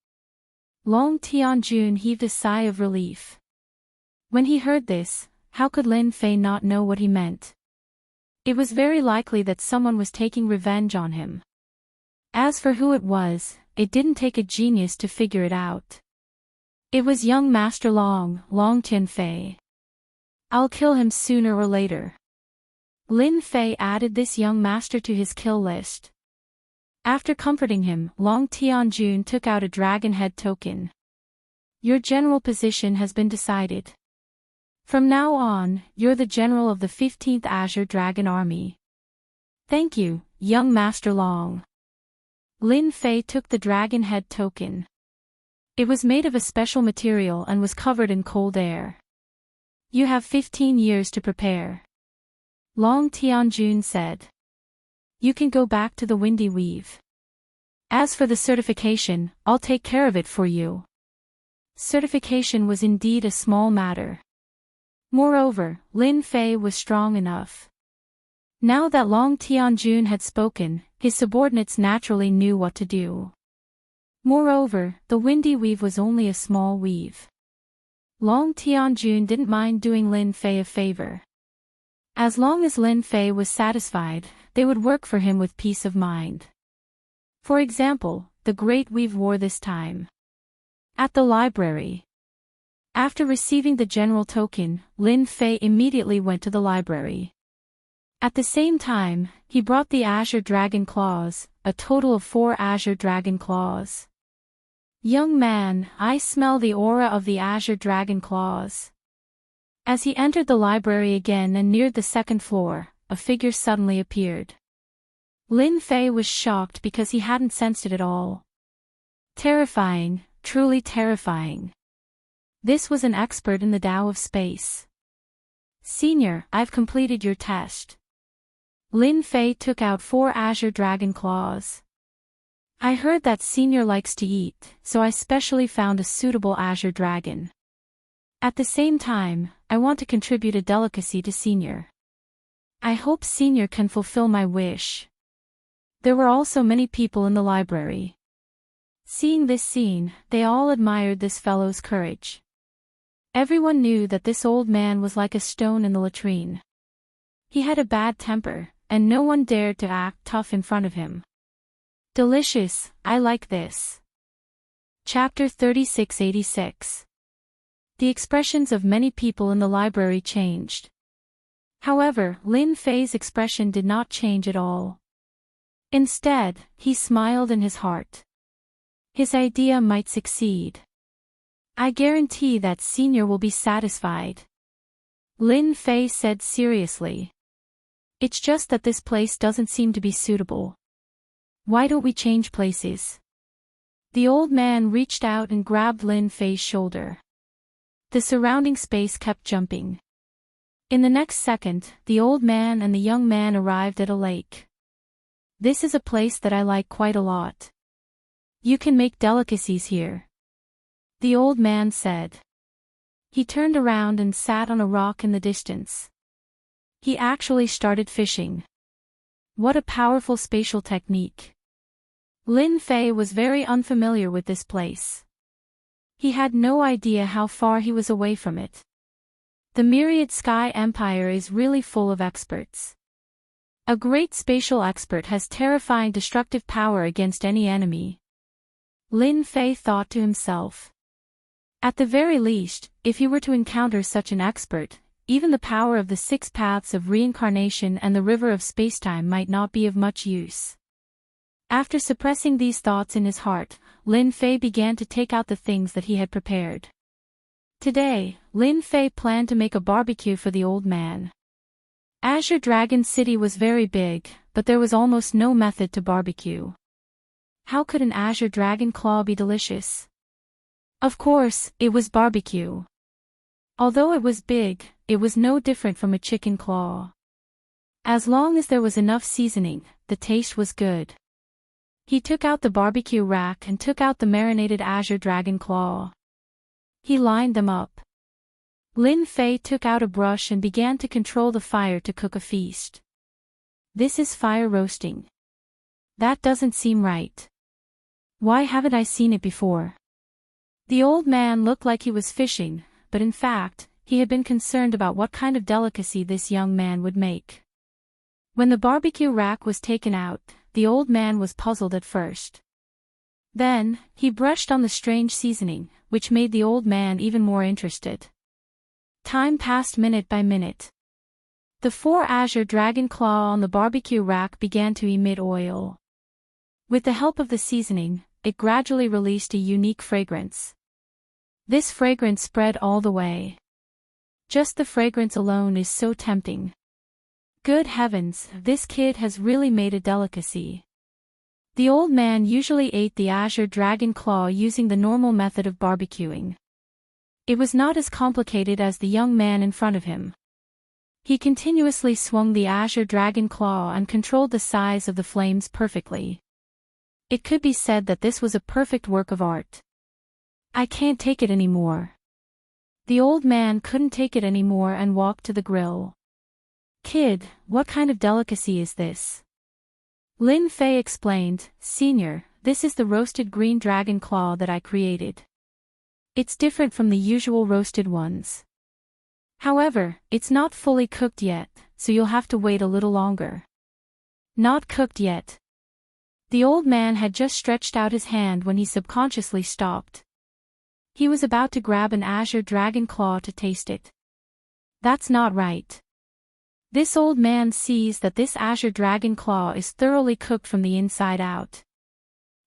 Long Tianjun heaved a sigh of relief. When he heard this, how could Lin Fei not know what he meant? It was very likely that someone was taking revenge on him. As for who it was, it didn't take a genius to figure it out. It was young Master Long Tianfei. I'll kill him sooner or later. Lin Fei added this young master to his kill list. After comforting him, Long Tianjun took out a dragon head token. Your general position has been decided. From now on, you're the general of the 15th Azure Dragon Army. Thank you, young Master Long. Lin Fei took the dragon head token. It was made of a special material and was covered in cold air. You have 15 years to prepare. Long Tianjun said. You can go back to the Windy Weave. As for the certification, I'll take care of it for you. Certification was indeed a small matter. Moreover, Lin Fei was strong enough. Now that Long Tianjun had spoken, his subordinates naturally knew what to do. Moreover, the Windy Weave was only a small weave. Long Tianjun didn't mind doing Lin Fei a favor. As long as Lin Fei was satisfied, they would work for him with peace of mind. For example, the Great Weave War this time. At the library. After receiving the general token, Lin Fei immediately went to the library. At the same time, he brought the Azure Dragon Claws, a total of 4 Azure Dragon Claws. Young man, I smell the aura of the Azure Dragon Claws. As he entered the library again and neared the 2nd floor, a figure suddenly appeared. Lin Fei was shocked because he hadn't sensed it at all. Terrifying, truly terrifying. This was an expert in the Tao of space. Senior, I've completed your test. Lin Fei took out 4 Azure Dragon Claws. I heard that Senior likes to eat, so I specially found a suitable Azure Dragon. At the same time, I want to contribute a delicacy to Senior. I hope Senior can fulfill my wish. There were also many people in the library. Seeing this scene, they all admired this fellow's courage. Everyone knew that this old man was like a stone in the latrine. He had a bad temper, and no one dared to act tough in front of him. Delicious, I like this. Chapter 3686. The expressions of many people in the library changed. However, Lin Fei's expression did not change at all. Instead, he smiled in his heart. His idea might succeed. I guarantee that Senior will be satisfied. Lin Fei said seriously. It's just that this place doesn't seem to be suitable. Why don't we change places? The old man reached out and grabbed Lin Fei's shoulder. The surrounding space kept jumping. In the next second, the old man and the young man arrived at a lake. This is a place that I like quite a lot. You can make delicacies here. The old man said. He turned around and sat on a rock in the distance. He actually started fishing. What a powerful spatial technique. Lin Fei was very unfamiliar with this place. He had no idea how far he was away from it. The Myriad Sky Empire is really full of experts. A great spatial expert has terrifying destructive power against any enemy. Lin Fei thought to himself. At the very least, if he were to encounter such an expert, even the power of the 6 paths of reincarnation and the river of spacetime might not be of much use. After suppressing these thoughts in his heart, Lin Fei began to take out the things that he had prepared. Today, Lin Fei planned to make a barbecue for the old man. Azure Dragon City was very big, but there was almost no method to barbecue. How could an Azure Dragon claw be delicious? Of course, it was barbecue. Although it was big, it was no different from a chicken claw. As long as there was enough seasoning, the taste was good. He took out the barbecue rack and took out the marinated Azure Dragon claw. He lined them up. Lin Fei took out a brush and began to control the fire to cook a feast. This is fire roasting. That doesn't seem right. Why haven't I seen it before? The old man looked like he was fishing, but in fact, he had been concerned about what kind of delicacy this young man would make. When the barbecue rack was taken out, the old man was puzzled at first. Then, he brushed on the strange seasoning, which made the old man even more interested. Time passed minute by minute. The 4 Azure Dragon claw on the barbecue rack began to emit oil. With the help of the seasoning, it gradually released a unique fragrance. This fragrance spread all the way. Just the fragrance alone is so tempting. Good heavens, this kid has really made a delicacy. The old man usually ate the Azure Dragon claw using the normal method of barbecuing. It was not as complicated as the young man in front of him. He continuously swung the Azure Dragon claw and controlled the size of the flames perfectly. It could be said that this was a perfect work of art. I can't take it anymore. The old man couldn't take it anymore and walked to the grill. Kid, what kind of delicacy is this? Lin Fei explained, Senior, this is the roasted green dragon claw that I created. It's different from the usual roasted ones. However, it's not fully cooked yet, so you'll have to wait a little longer. Not cooked yet. The old man had just stretched out his hand when he subconsciously stopped. He was about to grab an Azure Dragon claw to taste it. That's not right. This old man sees that this Azure Dragon claw is thoroughly cooked from the inside out.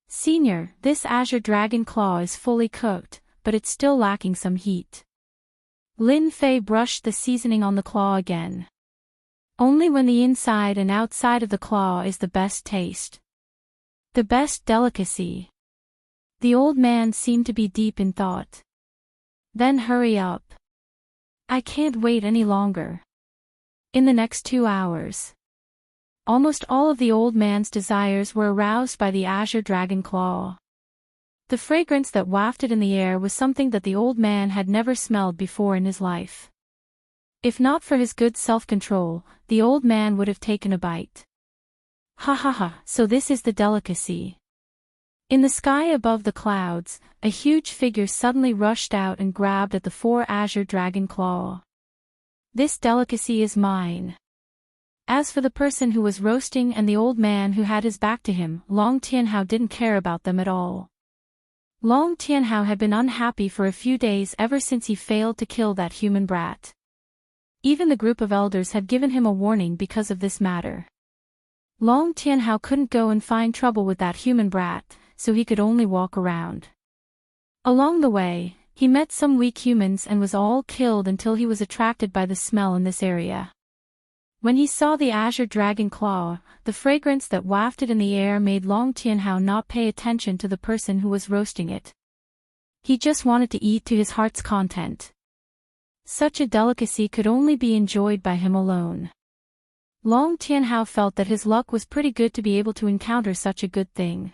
Senior, this Azure Dragon claw is fully cooked, but it's still lacking some heat. Lin Fei brushed the seasoning on the claw again. Only when the inside and outside of the claw is the best taste. The best delicacy. The old man seemed to be deep in thought. Then hurry up. I can't wait any longer. In the next 2 hours. Almost all of the old man's desires were aroused by the Azure Dragon claw. The fragrance that wafted in the air was something that the old man had never smelled before in his life. If not for his good self-control, the old man would have taken a bite. Ha ha ha, so this is the delicacy. In the sky above the clouds, a huge figure suddenly rushed out and grabbed at the 4 Azure Dragon claw. This delicacy is mine. As for the person who was roasting and the old man who had his back to him, Long Tianhao didn't care about them at all. Long Tianhao had been unhappy for a few days ever since he failed to kill that human brat. Even the group of elders had given him a warning because of this matter. Long Tianhao couldn't go and find trouble with that human brat, so he could only walk around. Along the way, he met some weak humans and was all killed until he was attracted by the smell in this area. When he saw the azure dragon claw, the fragrance that wafted in the air made Long Tianhao not pay attention to the person who was roasting it. He just wanted to eat to his heart's content. Such a delicacy could only be enjoyed by him alone. Long Tianhao felt that his luck was pretty good to be able to encounter such a good thing.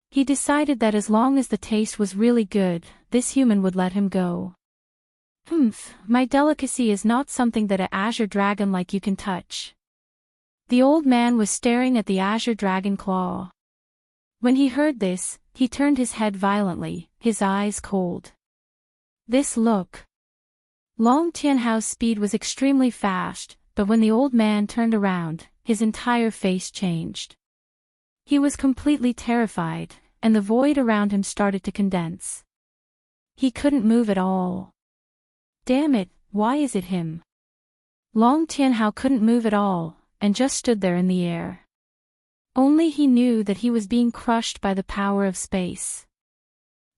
He decided that as long as the taste was really good, this human would let him go. My delicacy is not something that an azure dragon like you can touch. The old man was staring at the azure dragon claw. When he heard this, he turned his head violently, his eyes cold. This look. Long Tianhao's speed was extremely fast, but when the old man turned around, his entire face changed. He was completely terrified, and the void around him started to condense. He couldn't move at all. Damn it, why is it him? Long Tianhao couldn't move at all, and just stood there in the air. Only he knew that he was being crushed by the power of space.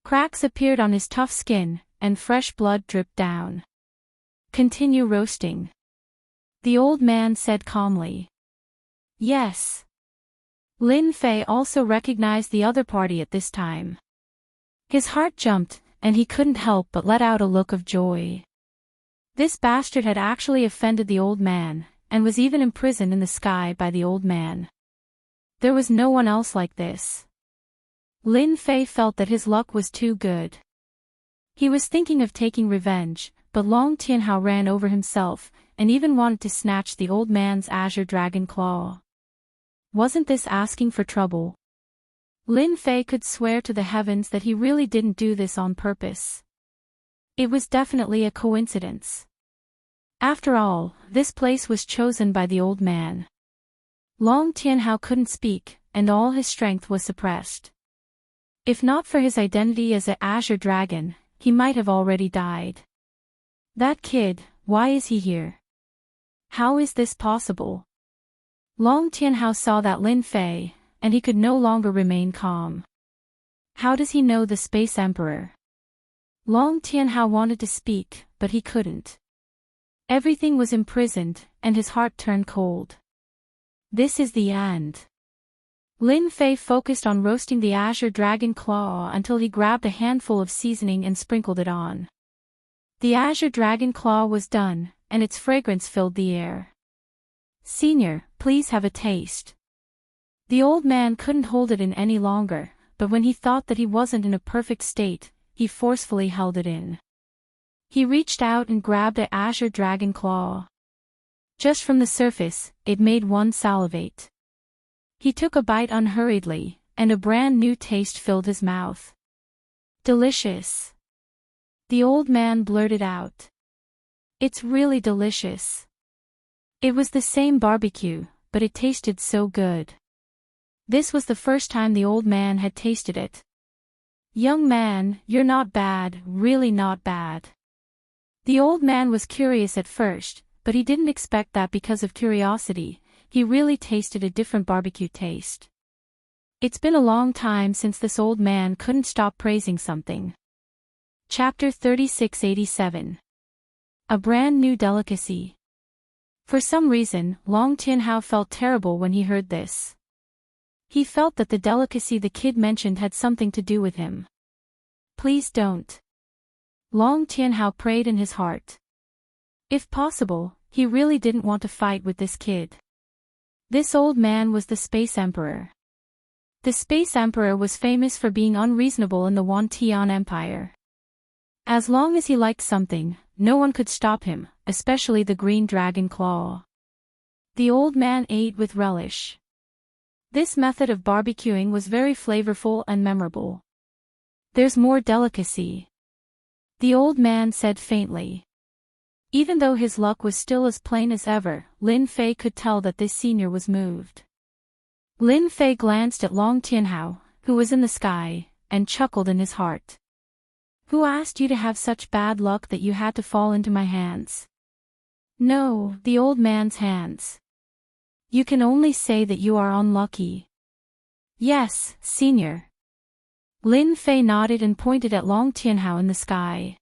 Cracks appeared on his tough skin, and fresh blood dripped down. Continue roasting. The old man said calmly. Yes. Lin Fei also recognized the other party at this time. His heart jumped, and he couldn't help but let out a look of joy. This bastard had actually offended the old man, and was even imprisoned in the sky by the old man. There was no one else like this. Lin Fei felt that his luck was too good. He was thinking of taking revenge, but Long Tianhao ran over himself, and even wanted to snatch the old man's azure dragon claw. Wasn't this asking for trouble? Lin Fei could swear to the heavens that he really didn't do this on purpose. It was definitely a coincidence. After all, this place was chosen by the old man. Long Tianhao couldn't speak, and all his strength was suppressed. If not for his identity as an azure dragon, he might have already died. That kid, why is he here? How is this possible? Long Tianhao saw that Lin Fei, and he could no longer remain calm. How does he know the Space Emperor? Long Tianhao wanted to speak, but he couldn't. Everything was imprisoned, and his heart turned cold. This is the end. Lin Fei focused on roasting the azure dragon claw until he grabbed a handful of seasoning and sprinkled it on. The azure dragon claw was done, and its fragrance filled the air. Senior, please have a taste. The old man couldn't hold it in any longer, but when he thought that he wasn't in a perfect state, he forcefully held it in. He reached out and grabbed an azure dragon claw. Just from the surface, it made one salivate. He took a bite unhurriedly, and a brand new taste filled his mouth. Delicious. The old man blurted out. It's really delicious. It was the same barbecue, but it tasted so good. This was the first time the old man had tasted it. Young man, you're not bad, really not bad. The old man was curious at first, but he didn't expect that because of curiosity, he really tasted a different barbecue taste. It's been a long time since this old man couldn't stop praising something. Chapter 3687. A brand new delicacy. For some reason, Long Tianhao felt terrible when he heard this. He felt that the delicacy the kid mentioned had something to do with him. Please don't. Long Tianhao prayed in his heart. If possible, he really didn't want to fight with this kid. This old man was the Space Emperor. The Space Emperor was famous for being unreasonable in the Wantian Empire. As long as he liked something, no one could stop him, especially the green dragon claw. The old man ate with relish. This method of barbecuing was very flavorful and memorable. There's more delicacy. The old man said faintly. Even though his luck was still as plain as ever, Lin Fei could tell that this senior was moved. Lin Fei glanced at Long Tianhao, who was in the sky, and chuckled in his heart. Who asked you to have such bad luck that you had to fall into my hands? No, the old man's hands. You can only say that you are unlucky. Yes, Senior. Lin Fei nodded and pointed at Long Tianhao in the sky.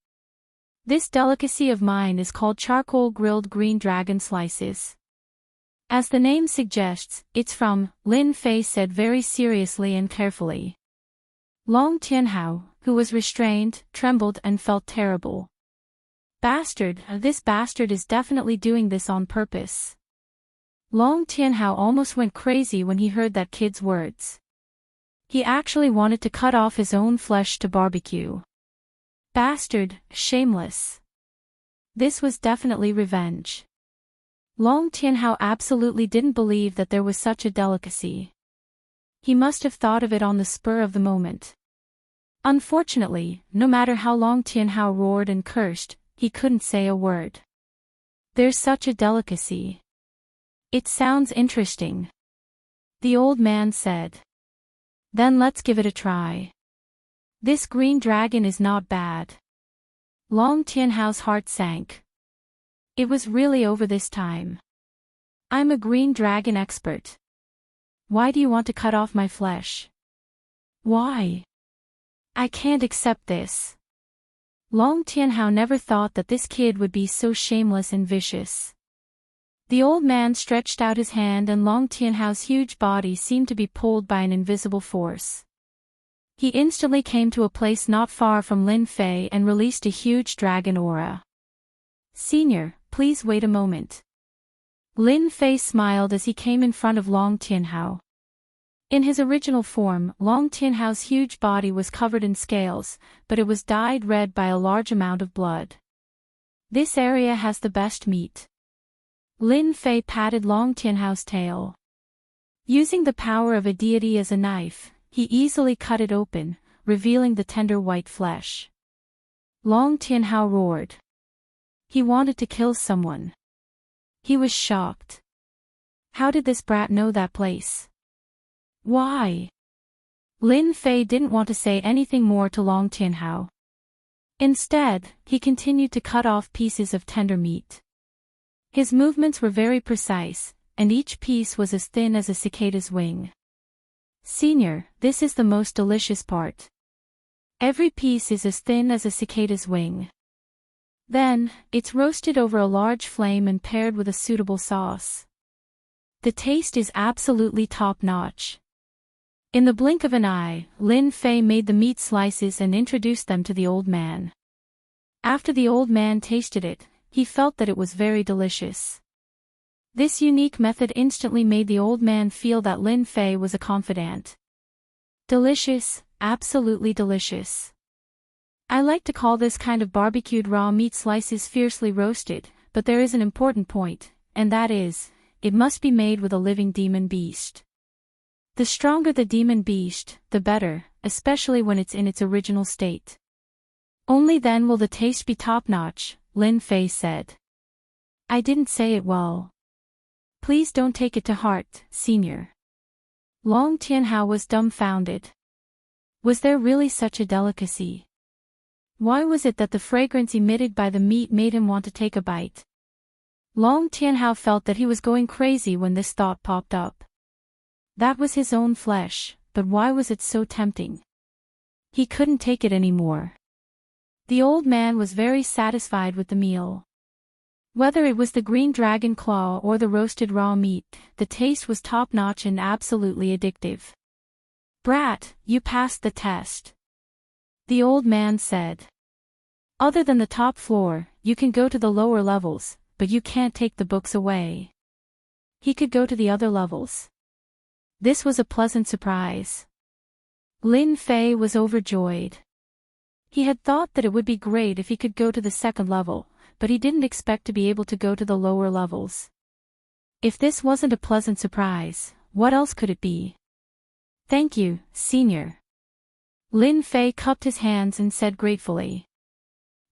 This delicacy of mine is called charcoal grilled green dragon slices. As the name suggests, it's from, Lin Fei said very seriously and carefully. Long Tianhao, who was restrained, trembled and felt terrible. Bastard, this bastard is definitely doing this on purpose. Long Tianhao almost went crazy when he heard that kid's words. He actually wanted to cut off his own flesh to barbecue. Bastard, shameless. This was definitely revenge. Long Tianhao absolutely didn't believe that there was such a delicacy. He must have thought of it on the spur of the moment. Unfortunately, no matter how Long Tianhao roared and cursed, he couldn't say a word. There's such a delicacy. It sounds interesting. The old man said. Then let's give it a try. This green dragon is not bad. Long Tianhao's heart sank. It was really over this time. I'm a green dragon expert. Why do you want to cut off my flesh? Why? I can't accept this. Long Tianhao never thought that this kid would be so shameless and vicious. The old man stretched out his hand and Long Tianhao's huge body seemed to be pulled by an invisible force. He instantly came to a place not far from Lin Fei and released a huge dragon aura. Senior, please wait a moment. Lin Fei smiled as he came in front of Long Tianhao. In his original form, Long Tianhao's huge body was covered in scales, but it was dyed red by a large amount of blood. This area has the best meat. Lin Fei patted Long Tianhao's tail. Using the power of a deity as a knife, he easily cut it open, revealing the tender white flesh. Long Tianhao roared. He wanted to kill someone. He was shocked. How did this brat know that place? Why? Lin Fei didn't want to say anything more to Long Tianhao. Instead, he continued to cut off pieces of tender meat. His movements were very precise, and each piece was as thin as a cicada's wing. Senior, this is the most delicious part. Every piece is as thin as a cicada's wing. Then, it's roasted over a large flame and paired with a suitable sauce. The taste is absolutely top-notch. In the blink of an eye, Lin Fei made the meat slices and introduced them to the old man. After the old man tasted it, he felt that it was very delicious. This unique method instantly made the old man feel that Lin Fei was a confidant. Delicious, absolutely delicious. I like to call this kind of barbecued raw meat slices fiercely roasted, but there is an important point, and that is, it must be made with a living demon beast. The stronger the demon beast, the better, especially when it's in its original state. Only then will the taste be top-notch, Lin Fei said. I didn't say it well. Please don't take it to heart, Senior. Long Tianhao was dumbfounded. Was there really such a delicacy? Why was it that the fragrance emitted by the meat made him want to take a bite? Long Tianhao felt that he was going crazy when this thought popped up. That was his own flesh, but why was it so tempting? He couldn't take it anymore. The old man was very satisfied with the meal. Whether it was the green dragon claw or the roasted raw meat, the taste was top-notch and absolutely addictive. Brat, you passed the test. The old man said. Other than the top floor, you can go to the lower levels, but you can't take the books away. He could go to the other levels. This was a pleasant surprise. Lin Fei was overjoyed. He had thought that it would be great if he could go to the second level, but he didn't expect to be able to go to the lower levels. If this wasn't a pleasant surprise, what else could it be? Thank you, Senior. Lin Fei cupped his hands and said gratefully.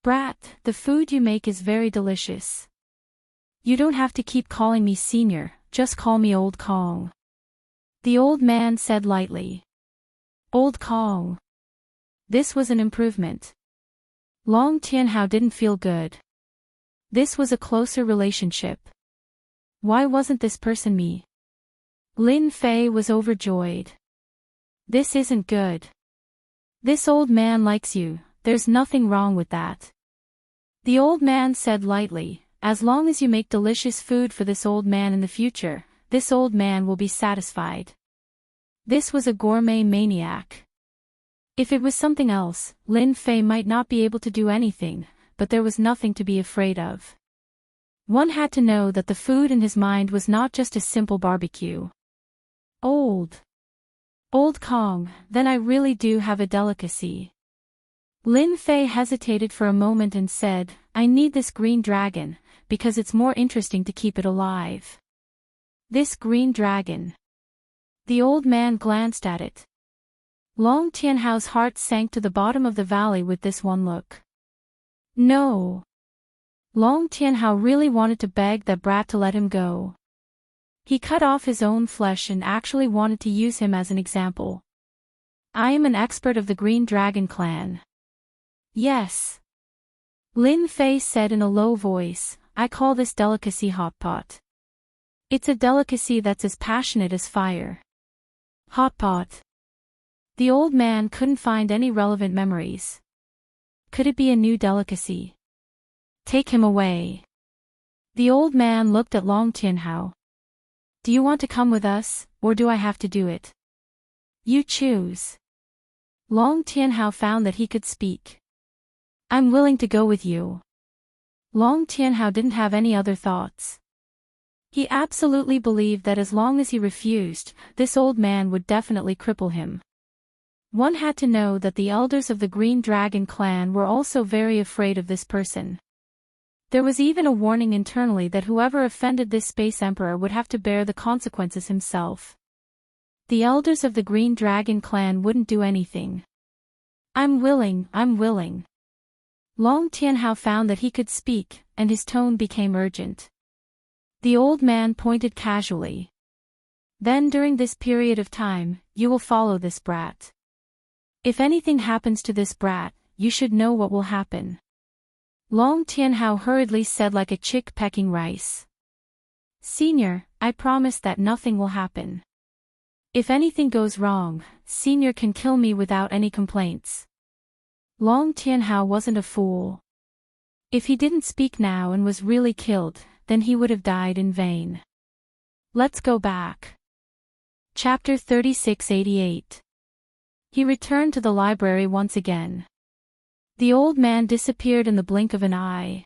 Brat, the food you make is very delicious. You don't have to keep calling me Senior, just call me Old Kong. The old man said lightly. Old Kong. This was an improvement. Long Tianhao didn't feel good. This was a closer relationship. Why wasn't this person me? Lin Fei was overjoyed. This isn't good. This old man likes you, there's nothing wrong with that. The old man said lightly, as long as you make delicious food for this old man in the future, this old man will be satisfied. This was a gourmet maniac. If it was something else, Lin Fei might not be able to do anything, but there was nothing to be afraid of. One had to know that the food in his mind was not just a simple barbecue. Old Kong, then I really do have a delicacy. Lin Fei hesitated for a moment and said, I need this green dragon, because it's more interesting to keep it alive. This green dragon. The old man glanced at it. Long Tianhao's heart sank to the bottom of the valley with this one look. No. Long Tianhao really wanted to beg that brat to let him go. He cut off his own flesh and actually wanted to use him as an example. I am an expert of the Green Dragon clan. Yes. Lin Fei said in a low voice, I call this delicacy hot pot. It's a delicacy that's as passionate as fire. Hot pot. The old man couldn't find any relevant memories. Could it be a new delicacy? Take him away. The old man looked at Long Tianhao. Do you want to come with us, or do I have to do it? You choose. Long Tianhao found that he could speak. I'm willing to go with you. Long Tianhao didn't have any other thoughts. He absolutely believed that as long as he refused, this old man would definitely cripple him. One had to know that the elders of the Green Dragon clan were also very afraid of this person. There was even a warning internally that whoever offended this space emperor would have to bear the consequences himself. The elders of the Green Dragon clan wouldn't do anything. I'm willing. Long Tianhao found that he could speak, and his tone became urgent. The old man pointed casually. Then during this period of time, you will follow this brat. If anything happens to this brat, you should know what will happen. Long Tianhao hurriedly said like a chick pecking rice. Senior, I promise that nothing will happen. If anything goes wrong, Senior can kill me without any complaints. Long Tianhao wasn't a fool. If he didn't speak now and was really killed, then he would have died in vain. Let's go back. Chapter 3688. He returned to the library once again. The old man disappeared in the blink of an eye.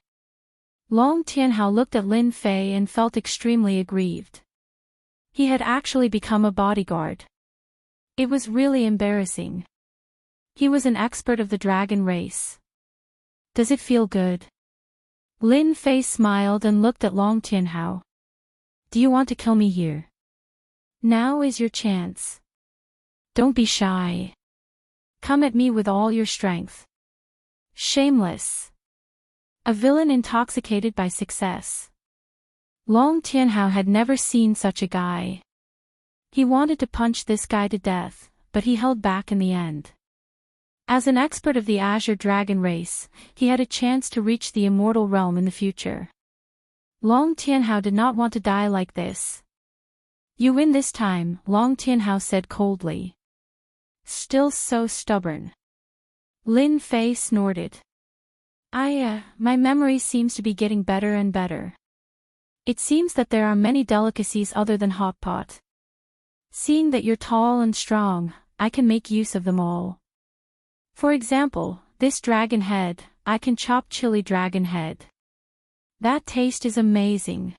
Long Tianhao looked at Lin Fei and felt extremely aggrieved. He had actually become a bodyguard. It was really embarrassing. He was an expert of the dragon race. Does it feel good? Lin Fei smiled and looked at Long Tianhao. Do you want to kill me here? Now is your chance. Don't be shy. Come at me with all your strength. Shameless. A villain intoxicated by success. Long Tianhao had never seen such a guy. He wanted to punch this guy to death, but he held back in the end. As an expert of the Azure Dragon race, he had a chance to reach the immortal realm in the future. Long Tianhao did not want to die like this. You win this time, Long Tianhao said coldly. Still so stubborn. Lin Fei snorted. My memory seems to be getting better and better. It seems that there are many delicacies other than hot pot. Seeing that you're tall and strong, I can make use of them all. For example, this dragon head, I can chop chili dragon head. That taste is amazing.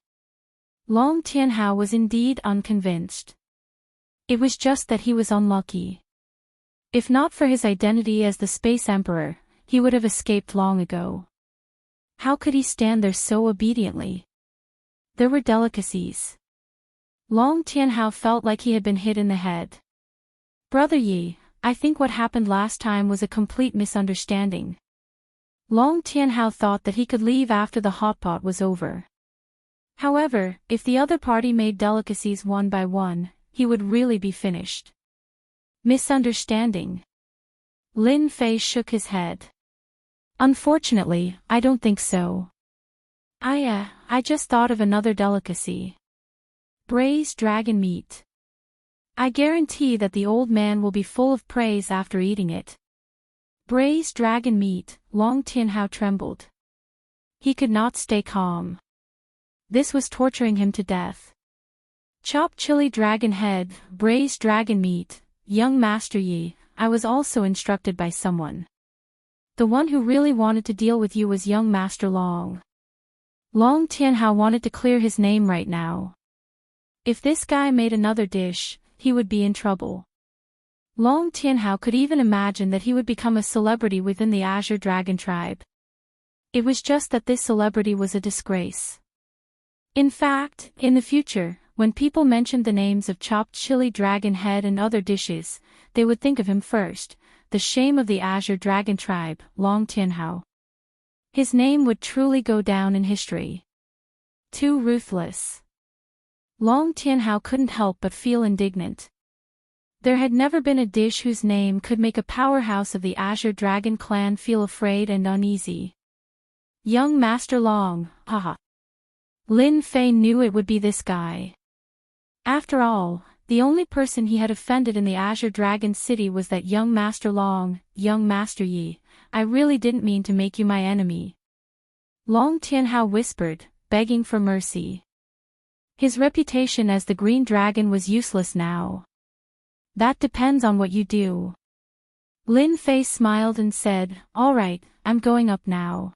Long Tianhao was indeed unconvinced. It was just that he was unlucky. If not for his identity as the Space Emperor, he would have escaped long ago. How could he stand there so obediently? There were delicacies. Long Tianhao felt like he had been hit in the head. Brother Yi, I think what happened last time was a complete misunderstanding. Long Tianhao thought that he could leave after the hot pot was over. However, if the other party made delicacies one by one, he would really be finished. Misunderstanding. Lin Fei shook his head. Unfortunately, I don't think so. I just thought of another delicacy. Braised dragon meat. I guarantee that the old man will be full of praise after eating it. Braised dragon meat, Long Tianhao trembled. He could not stay calm. This was torturing him to death. Chopped chili dragon head, braised dragon meat, young Master Yi, I was also instructed by someone. The one who really wanted to deal with you was young Master Long. Long Tianhao wanted to clear his name right now. If this guy made another dish, he would be in trouble. Long Tianhao could even imagine that he would become a celebrity within the Azure Dragon tribe. It was just that this celebrity was a disgrace. In fact, in the future, when people mentioned the names of chopped chili dragon head and other dishes, they would think of him first, the shame of the Azure Dragon tribe, Long Tianhao. His name would truly go down in history. Too ruthless. Long Tianhao couldn't help but feel indignant. There had never been a dish whose name could make a powerhouse of the Azure Dragon clan feel afraid and uneasy. Young Master Long, haha. Lin Fei knew it would be this guy. After all, the only person he had offended in the Azure Dragon City was that young Master Long, young Master Yi. I really didn't mean to make you my enemy. Long Tianhao whispered, begging for mercy. His reputation as the Green Dragon was useless now. That depends on what you do. Lin Fei smiled and said, all right, I'm going up now.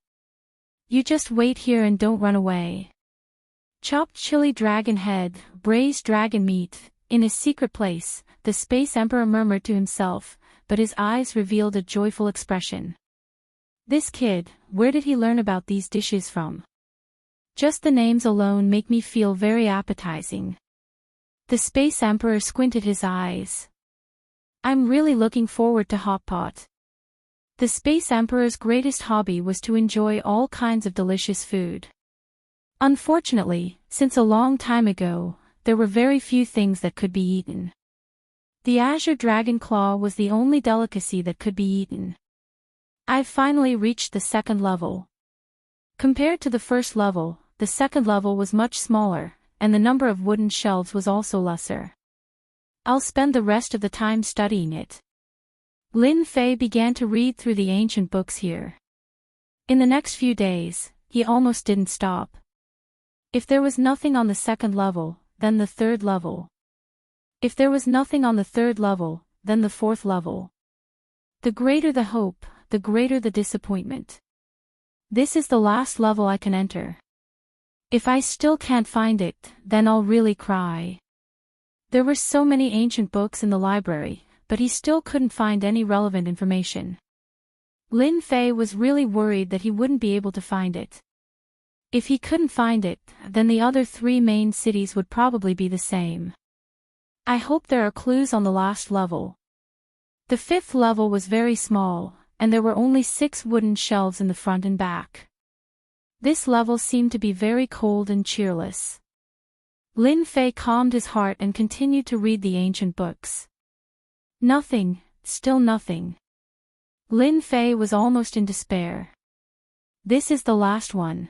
You just wait here and don't run away. Chopped chili dragon head, braised dragon meat, in a secret place, the Space Emperor murmured to himself, but his eyes revealed a joyful expression. This kid, where did he learn about these dishes from? Just the names alone make me feel very appetizing. The Space Emperor squinted his eyes. I'm really looking forward to hot pot. The Space Emperor's greatest hobby was to enjoy all kinds of delicious food. Unfortunately, since a long time ago, there were very few things that could be eaten. The Azure Dragon Claw was the only delicacy that could be eaten. I've finally reached the second level. Compared to the first level, the second level was much smaller, and the number of wooden shelves was also lesser. I'll spend the rest of the time studying it. Lin Fei began to read through the ancient books here. In the next few days, he almost didn't stop. If there was nothing on the second level, then the third level. If there was nothing on the third level, then the fourth level. The greater the hope, the greater the disappointment. This is the last level I can enter. If I still can't find it, then I'll really cry. There were so many ancient books in the library, but he still couldn't find any relevant information. Lin Fei was really worried that he wouldn't be able to find it. If he couldn't find it, then the other three main cities would probably be the same. I hope there are clues on the last level. The fifth level was very small, and there were only 6 wooden shelves in the front and back. This level seemed to be very cold and cheerless. Lin Fei calmed his heart and continued to read the ancient books. Nothing, still nothing. Lin Fei was almost in despair. This is the last one.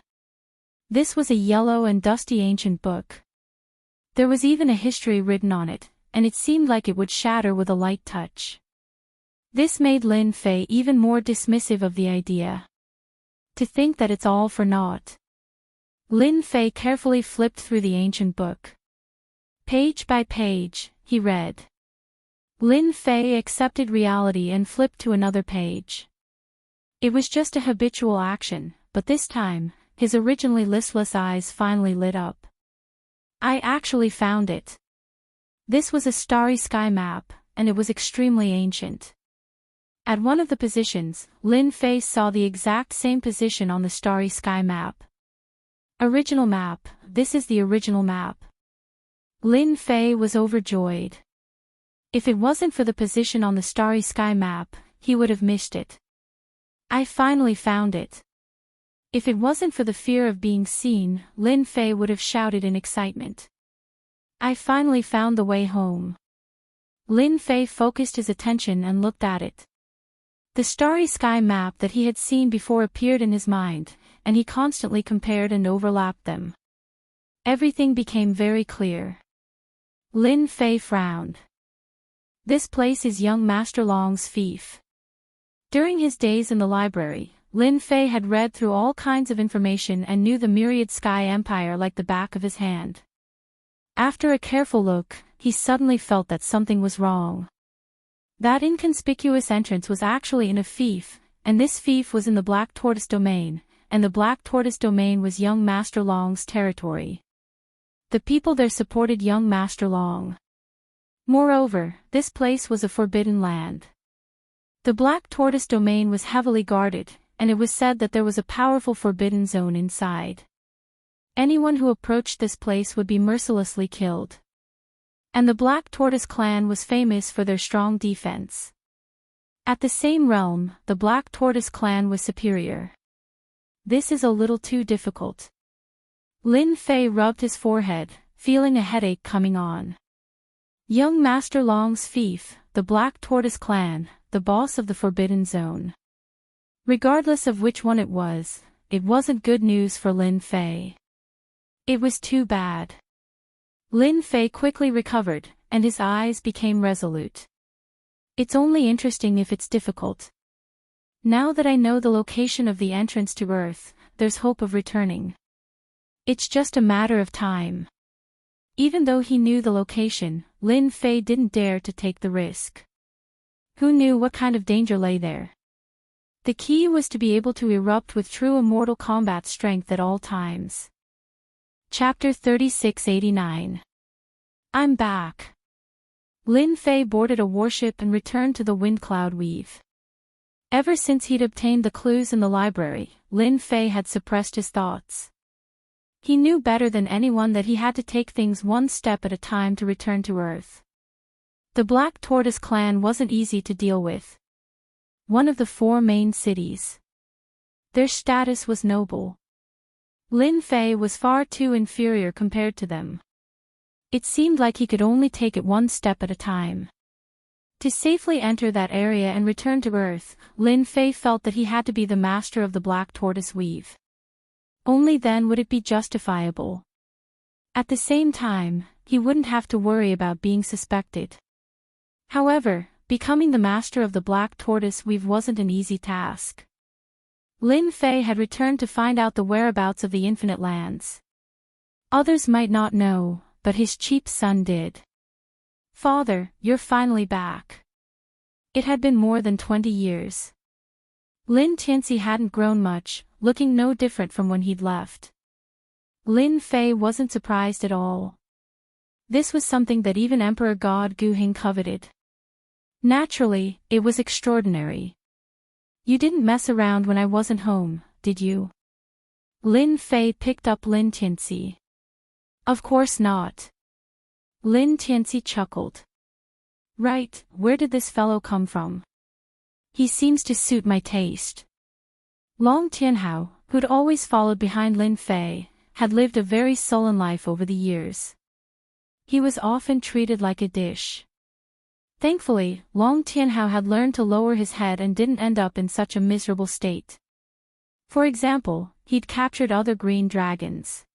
This was a yellow and dusty ancient book. There was even a history written on it, and it seemed like it would shatter with a light touch. This made Lin Fei even more dismissive of the idea. To think that it's all for naught. Lin Fei carefully flipped through the ancient book. Page by page, he read. Lin Fei accepted reality and flipped to another page. It was just a habitual action, but this time, his originally listless eyes finally lit up. I actually found it. This was a starry sky map, and it was extremely ancient. At one of the positions, Lin Fei saw the exact same position on the starry sky map. Original map, this is the original map. Lin Fei was overjoyed. If it wasn't for the position on the starry sky map, he would have missed it. I finally found it. If it wasn't for the fear of being seen, Lin Fei would have shouted in excitement. I finally found the way home. Lin Fei focused his attention and looked at it. The starry sky map that he had seen before appeared in his mind, and he constantly compared and overlapped them. Everything became very clear. Lin Fei frowned. This place is young Master Long's fief. During his days in the library, Lin Fei had read through all kinds of information and knew the myriad sky empire like the back of his hand. After a careful look, he suddenly felt that something was wrong. That inconspicuous entrance was actually in a fief, and this fief was in the Black Tortoise domain, and the Black Tortoise domain was young Master Long's territory. The people there supported young Master Long. Moreover, this place was a forbidden land. The Black Tortoise domain was heavily guarded, and it was said that there was a powerful forbidden zone inside. Anyone who approached this place would be mercilessly killed. And the Black Tortoise clan was famous for their strong defense. At the same realm, the Black Tortoise clan was superior. This is a little too difficult. Lin Fei rubbed his forehead, feeling a headache coming on. Young Master Long's fief, the Black Tortoise clan, the boss of the Forbidden Zone. Regardless of which one it wasn't good news for Lin Fei. It was too bad. Lin Fei quickly recovered, and his eyes became resolute. It's only interesting if it's difficult. Now that I know the location of the entrance to Earth, there's hope of returning. It's just a matter of time. Even though he knew the location, Lin Fei didn't dare to take the risk. Who knew what kind of danger lay there? The key was to be able to erupt with true immortal combat strength at all times. Chapter 3689. I'm back. Lin Fei boarded a warship and returned to the Wind Cloud Weave. Ever since he'd obtained the clues in the library, Lin Fei had suppressed his thoughts. He knew better than anyone that he had to take things one step at a time to return to Earth. The Black Tortoise clan wasn't easy to deal with. One of the 4 main cities. Their status was noble. Lin Fei was far too inferior compared to them. It seemed like he could only take it one step at a time. To safely enter that area and return to Earth, Lin Fei felt that he had to be the master of the Black Tortoise Weave. Only then would it be justifiable. At the same time, he wouldn't have to worry about being suspected. However, becoming the master of the Black Tortoise Weave wasn't an easy task. Lin Fei had returned to find out the whereabouts of the Infinite Lands. Others might not know, but his cheap son did. Father, you're finally back. It had been more than 20 years. Lin Tianxi hadn't grown much, looking no different from when he'd left. Lin Fei wasn't surprised at all. This was something that even Emperor God Guhing coveted. Naturally, it was extraordinary. You didn't mess around when I wasn't home, did you? Lin Fei picked up Lin Tianxi. Of course not. Lin Tianxi chuckled. Right, where did this fellow come from? He seems to suit my taste. Long Tianhao, who'd always followed behind Lin Fei, had lived a very sullen life over the years. He was often treated like a dish. Thankfully, Long Tianhao had learned to lower his head and didn't end up in such a miserable state. For example, he'd captured other green dragons.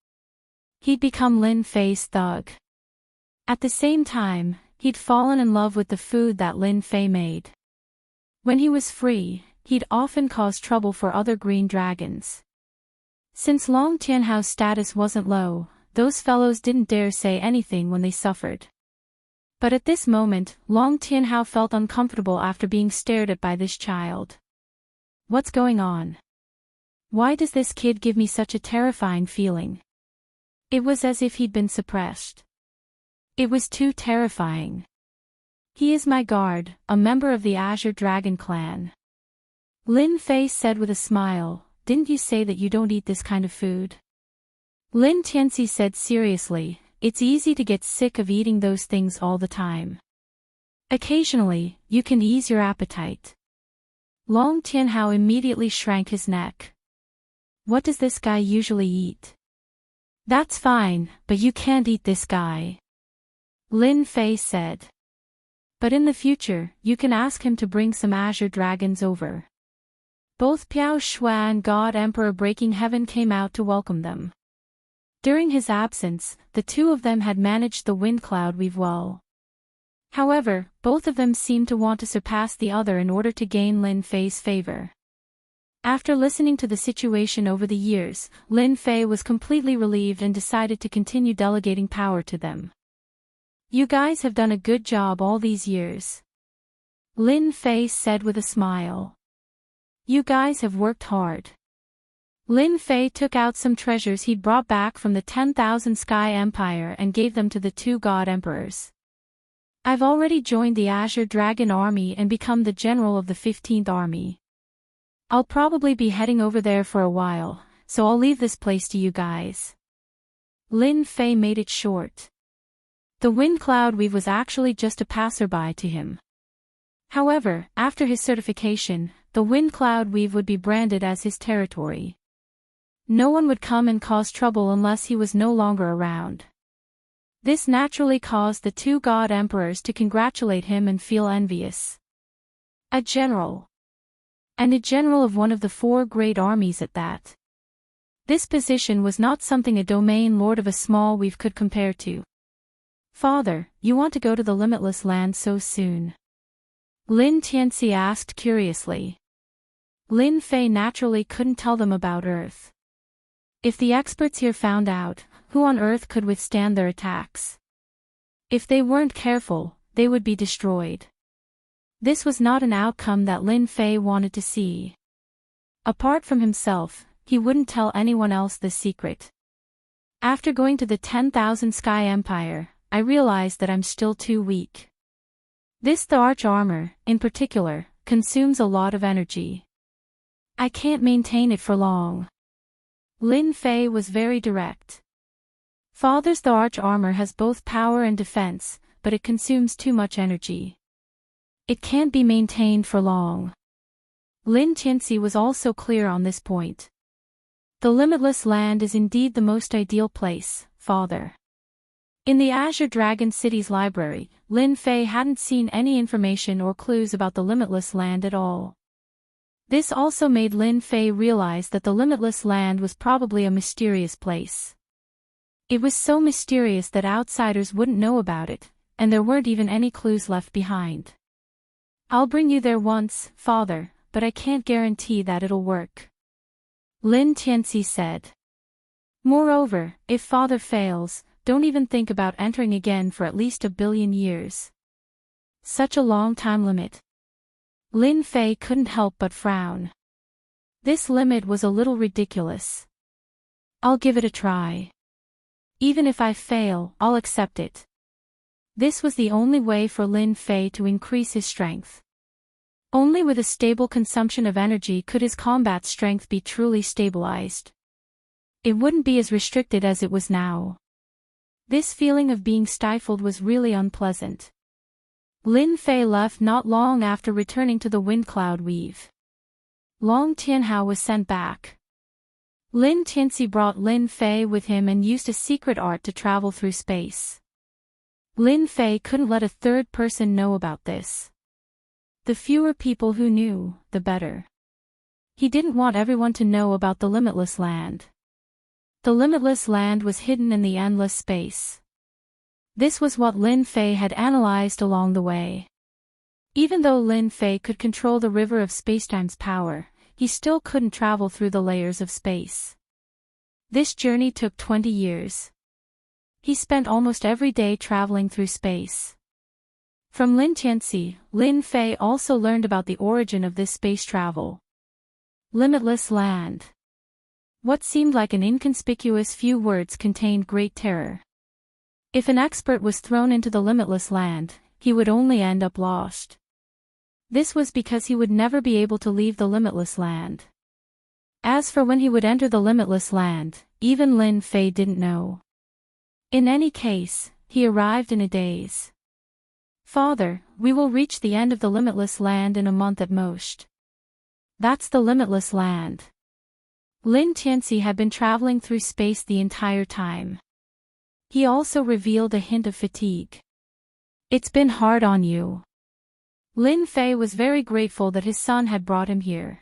He'd become Lin Fei's thug. At the same time, he'd fallen in love with the food that Lin Fei made. When he was free, he'd often cause trouble for other green dragons. Since Long Tianhao's status wasn't low, those fellows didn't dare say anything when they suffered. But at this moment, Long Tianhao felt uncomfortable after being stared at by this child. What's going on? Why does this kid give me such a terrifying feeling? It was as if he'd been suppressed. It was too terrifying. He is my guard, a member of the Azure Dragon clan. Lin Fei said with a smile, didn't you say that you don't eat this kind of food? Lin Tianxi said seriously, it's easy to get sick of eating those things all the time. Occasionally, you can ease your appetite. Long Tianhao immediately shrank his neck. What does this guy usually eat? That's fine, but you can't eat this guy. Lin Fei said. But in the future, you can ask him to bring some azure dragons over. Both Piao Shui and God Emperor Breaking Heaven came out to welcome them. During his absence, the two of them had managed the wind cloud weave well. However, both of them seemed to want to surpass the other in order to gain Lin Fei's favor. After listening to the situation over the years, Lin Fei was completely relieved and decided to continue delegating power to them. You guys have done a good job all these years, Lin Fei said with a smile. You guys have worked hard. Lin Fei took out some treasures he'd brought back from the 10,000 Sky Empire and gave them to the two God Emperors. I've already joined the Azure Dragon Army and become the general of the 15th Army. I'll probably be heading over there for a while, so I'll leave this place to you guys. Lin Fei made it short. The wind cloud weave was actually just a passerby to him. However, after his certification, the wind cloud weave would be branded as his territory. No one would come and cause trouble unless he was no longer around. This naturally caused the two God Emperors to congratulate him and feel envious. A general. And a general of one of the 4 great armies at that. This position was not something a domain lord of a small weave could compare to. Father, you want to go to the limitless land so soon? Lin Tianxi asked curiously. Lin Fei naturally couldn't tell them about Earth. If the experts here found out, who on Earth could withstand their attacks? If they weren't careful, they would be destroyed. This was not an outcome that Lin Fei wanted to see. Apart from himself, he wouldn't tell anyone else this secret. After going to the 10,000 Sky Empire, I realized that I'm still too weak. The arch armor, in particular, consumes a lot of energy. I can't maintain it for long. Lin Fei was very direct. The arch armor has both power and defense, but it consumes too much energy. It can't be maintained for long. Lin Tianxi was also clear on this point. The limitless land is indeed the most ideal place, Father. In the Azure Dragon City's library, Lin Fei hadn't seen any information or clues about the limitless land at all. This also made Lin Fei realize that the limitless land was probably a mysterious place. It was so mysterious that outsiders wouldn't know about it, and there weren't even any clues left behind. I'll bring you there once, Father, but I can't guarantee that it'll work. Lin Tianxi said. Moreover, if Father fails, don't even think about entering again for at least 1 billion years. Such a long time limit. Lin Fei couldn't help but frown. This limit was a little ridiculous. I'll give it a try. Even if I fail, I'll accept it. This was the only way for Lin Fei to increase his strength. Only with a stable consumption of energy could his combat strength be truly stabilized. It wouldn't be as restricted as it was now. This feeling of being stifled was really unpleasant. Lin Fei left not long after returning to the wind cloud weave. Long Tianhao was sent back. Lin Tianxi brought Lin Fei with him and used a secret art to travel through space. Lin Fei couldn't let a third person know about this. The fewer people who knew, the better. He didn't want everyone to know about the limitless land. The limitless land was hidden in the endless space. This was what Lin Fei had analyzed along the way. Even though Lin Fei could control the river of spacetime's power, he still couldn't travel through the layers of space. This journey took 20 years. He spent almost every day traveling through space. From Lin Tianxi, Lin Fei also learned about the origin of this space travel. Limitless land. What seemed like an inconspicuous few words contained great terror. If an expert was thrown into the limitless land, he would only end up lost. This was because he would never be able to leave the limitless land. As for when he would enter the limitless land, even Lin Fei didn't know. In any case, he arrived in a daze. Father, we will reach the end of the limitless land in a month at most. That's the limitless land. Lin Tianxi had been traveling through space the entire time. He also revealed a hint of fatigue. It's been hard on you. Lin Fei was very grateful that his son had brought him here.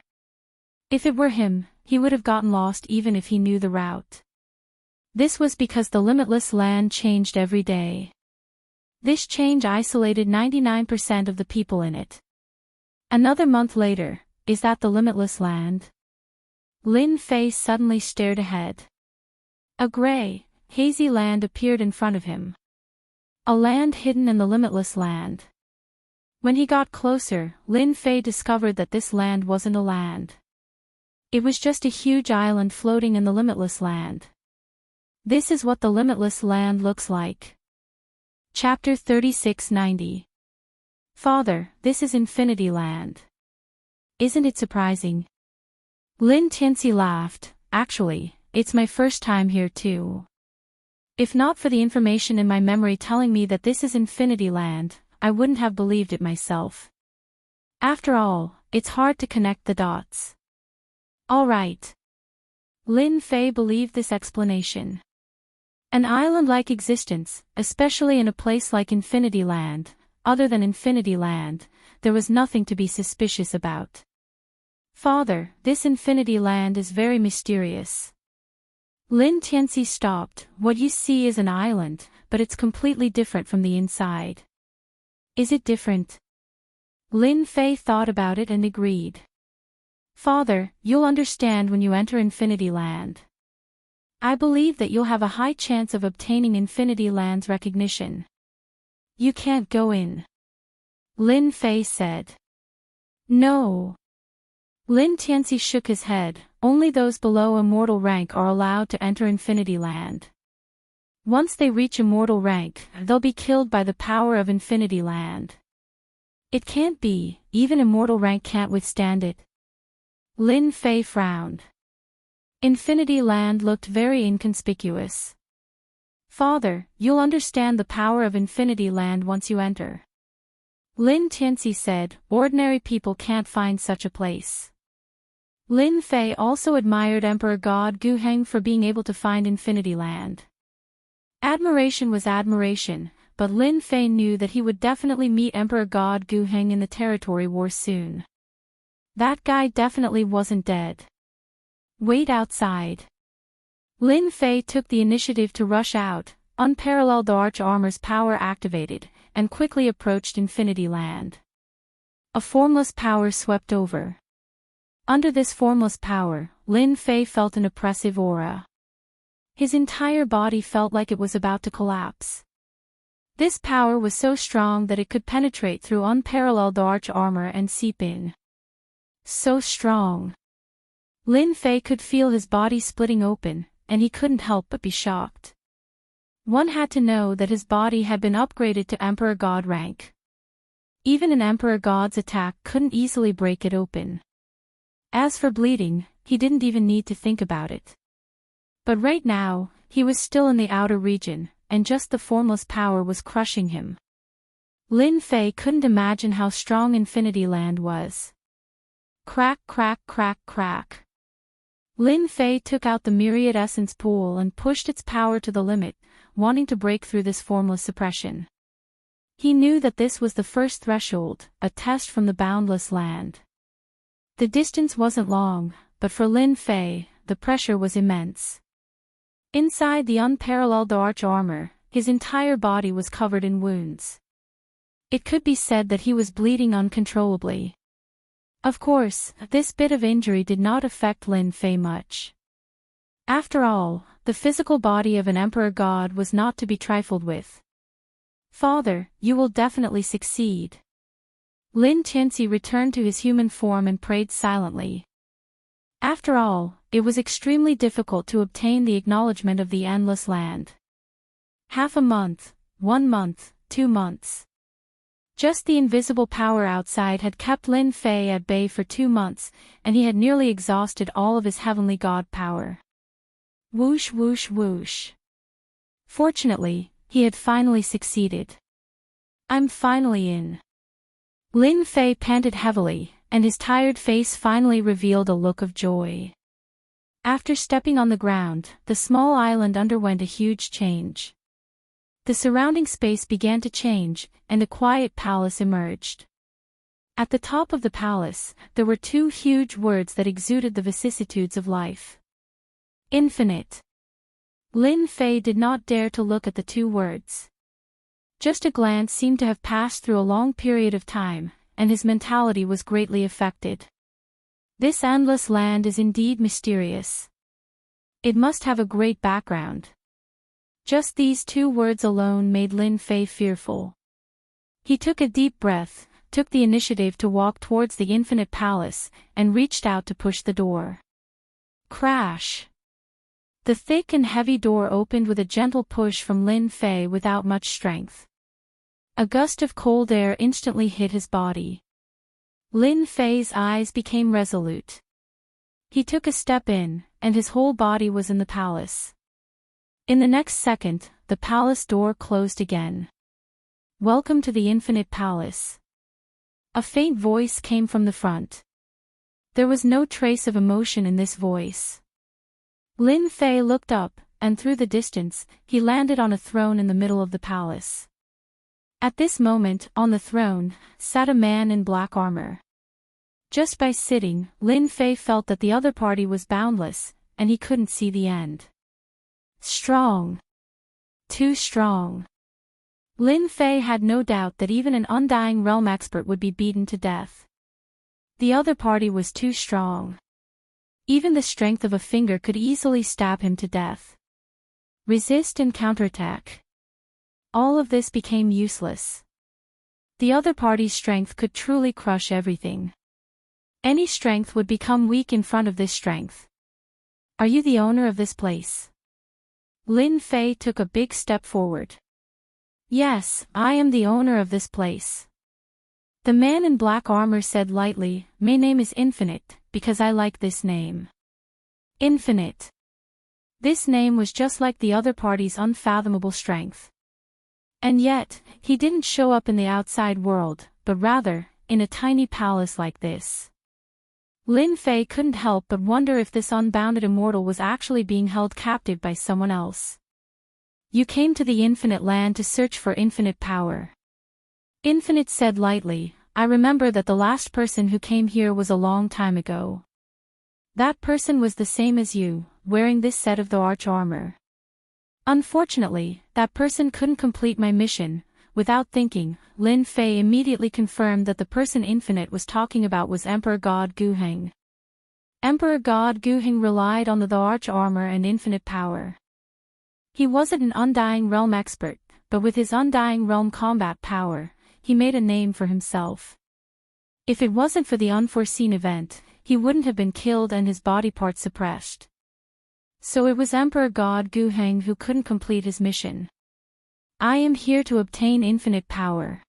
If it were him, he would have gotten lost even if he knew the route. This was because the limitless land changed every day. This change isolated 99% of the people in it. Another month later, is that the limitless land? Lin Fei suddenly stared ahead. A gray, hazy land appeared in front of him. A land hidden in the limitless land. When he got closer, Lin Fei discovered that this land wasn't a land. It was just a huge island floating in the limitless land. This is what the limitless land looks like. Chapter 3690. Father, this is Infinity Land. Isn't it surprising? Lin Tianxi laughed. Actually, it's my first time here too. If not for the information in my memory telling me that this is Infinity Land, I wouldn't have believed it myself. After all, it's hard to connect the dots. All right. Lin Fei believed this explanation. An island-like existence, especially in a place like Infinity Land. Other than Infinity Land, there was nothing to be suspicious about. Father, this Infinity Land is very mysterious. Lin Tianxi stopped. What you see is an island, but it's completely different from the inside. Is it different? Lin Fei thought about it and agreed. Father, you'll understand when you enter Infinity Land. I believe that you'll have a high chance of obtaining Infinity Land's recognition. You can't go in. Lin Fei said. No. Lin Tianxi shook his head. Only those below immortal rank are allowed to enter Infinity Land. Once they reach immortal rank, they'll be killed by the power of Infinity Land. It can't be, even immortal rank can't withstand it. Lin Fei frowned. Infinity Land looked very inconspicuous. Father, you'll understand the power of Infinity Land once you enter. Lin Tianxi said, ordinary people can't find such a place. Lin Fei also admired Emperor God Gu Heng for being able to find Infinity Land. Admiration was admiration, but Lin Fei knew that he would definitely meet Emperor God Gu Heng in the territory war soon. That guy definitely wasn't dead. Wait outside. Lin Fei took the initiative to rush out, unparalleled arch armor's power activated, and quickly approached Infinity Land. A formless power swept over. Under this formless power, Lin Fei felt an oppressive aura. His entire body felt like it was about to collapse. This power was so strong that it could penetrate through unparalleled arch armor and seep in. So strong. Lin Fei could feel his body splitting open, and he couldn't help but be shocked. One had to know that his body had been upgraded to Emperor God rank. Even an Emperor God's attack couldn't easily break it open. As for bleeding, he didn't even need to think about it. But right now, he was still in the outer region, and just the formless power was crushing him. Lin Fei couldn't imagine how strong Infinity Land was. Crack, crack, crack, crack. Lin Fei took out the myriad essence pool and pushed its power to the limit, wanting to break through this formless suppression. He knew that this was the first threshold, a test from the Boundless Land. The distance wasn't long, but for Lin Fei, the pressure was immense. Inside the unparalleled arch armor, his entire body was covered in wounds. It could be said that he was bleeding uncontrollably. Of course, this bit of injury did not affect Lin Fei much. After all, the physical body of an Emperor God was not to be trifled with. Father, you will definitely succeed. Lin Tianxi returned to his human form and prayed silently. After all, it was extremely difficult to obtain the acknowledgement of the Endless Land. Half a month, 1 month, 2 months. Just the invisible power outside had kept Lin Fei at bay for 2 months, and he had nearly exhausted all of his heavenly god power. Whoosh whoosh whoosh. Fortunately, he had finally succeeded. I'm finally in. Lin Fei panted heavily, and his tired face finally revealed a look of joy. After stepping on the ground, the small island underwent a huge change. The surrounding space began to change, and a quiet palace emerged. At the top of the palace, there were two huge words that exuded the vicissitudes of life. Infinite. Lin Fei did not dare to look at the two words. Just a glance seemed to have passed through a long period of time, and his mentality was greatly affected. This endless land is indeed mysterious. It must have a great background. Just these two words alone made Lin Fei fearful. He took a deep breath, took the initiative to walk towards the infinite palace, and reached out to push the door. Crash! The thick and heavy door opened with a gentle push from Lin Fei without much strength. A gust of cold air instantly hit his body. Lin Fei's eyes became resolute. He took a step in, and his whole body was in the palace. In the next second, the palace door closed again. Welcome to the Infinite Palace. A faint voice came from the front. There was no trace of emotion in this voice. Lin Fei looked up, and through the distance, he landed on a throne in the middle of the palace. At this moment, on the throne, sat a man in black armor. Just by sitting, Lin Fei felt that the other party was boundless, and he couldn't see the end. Strong. Too strong. Lin Fei had no doubt that even an undying realm expert would be beaten to death. The other party was too strong. Even the strength of a finger could easily stab him to death. Resist and counterattack. All of this became useless. The other party's strength could truly crush everything. Any strength would become weak in front of this strength. Are you the owner of this place? Lin Fei took a big step forward. Yes, I am the owner of this place. The man in black armor said lightly, my name is Infinite, because I like this name. Infinite. This name was just like the other party's unfathomable strength. And yet, he didn't show up in the outside world, but rather, in a tiny palace like this. Lin Fei couldn't help but wonder if this unbounded immortal was actually being held captive by someone else. You came to the infinite land to search for infinite power. Infinite said lightly, I remember that the last person who came here was a long time ago. That person was the same as you, wearing this set of the arch armor. Unfortunately, that person couldn't complete my mission. Without thinking, Lin Fei immediately confirmed that the person Infinite was talking about was Emperor God Guheng. Emperor God Guheng relied on the arch armor and infinite power. He wasn't an undying realm expert, but with his undying realm combat power, he made a name for himself. If it wasn't for the unforeseen event, he wouldn't have been killed and his body parts suppressed. So it was Emperor God Guheng who couldn't complete his mission. I am here to obtain infinite power.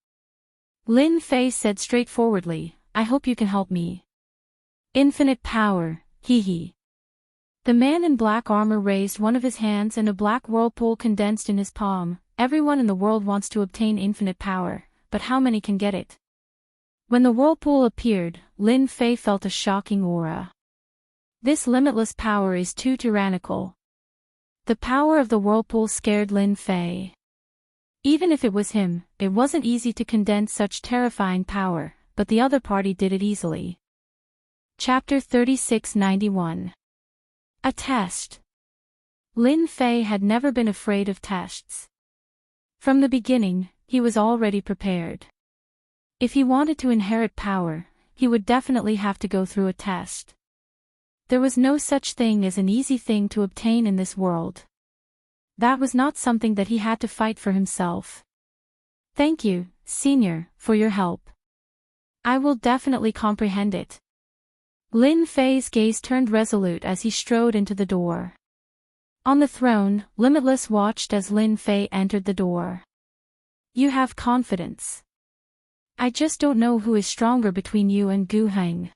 Lin Fei said straightforwardly, I hope you can help me. Infinite power, hee. The man in black armor raised one of his hands and a black whirlpool condensed in his palm. Everyone in the world wants to obtain infinite power, but how many can get it? When the whirlpool appeared, Lin Fei felt a shocking aura. This limitless power is too tyrannical. The power of the whirlpool scared Lin Fei. Even if it was him, it wasn't easy to condense such terrifying power, but the other party did it easily. Chapter 3691. A test. Lin Fei had never been afraid of tests. From the beginning, he was already prepared. If he wanted to inherit power, he would definitely have to go through a test. There was no such thing as an easy thing to obtain in this world. That was not something that he had to fight for himself. Thank you, Senior, for your help. I will definitely comprehend it. Lin Fei's gaze turned resolute as he strode into the door. On the throne, Limitless watched as Lin Fei entered the door. You have confidence. I just don't know who is stronger between you and Guheng.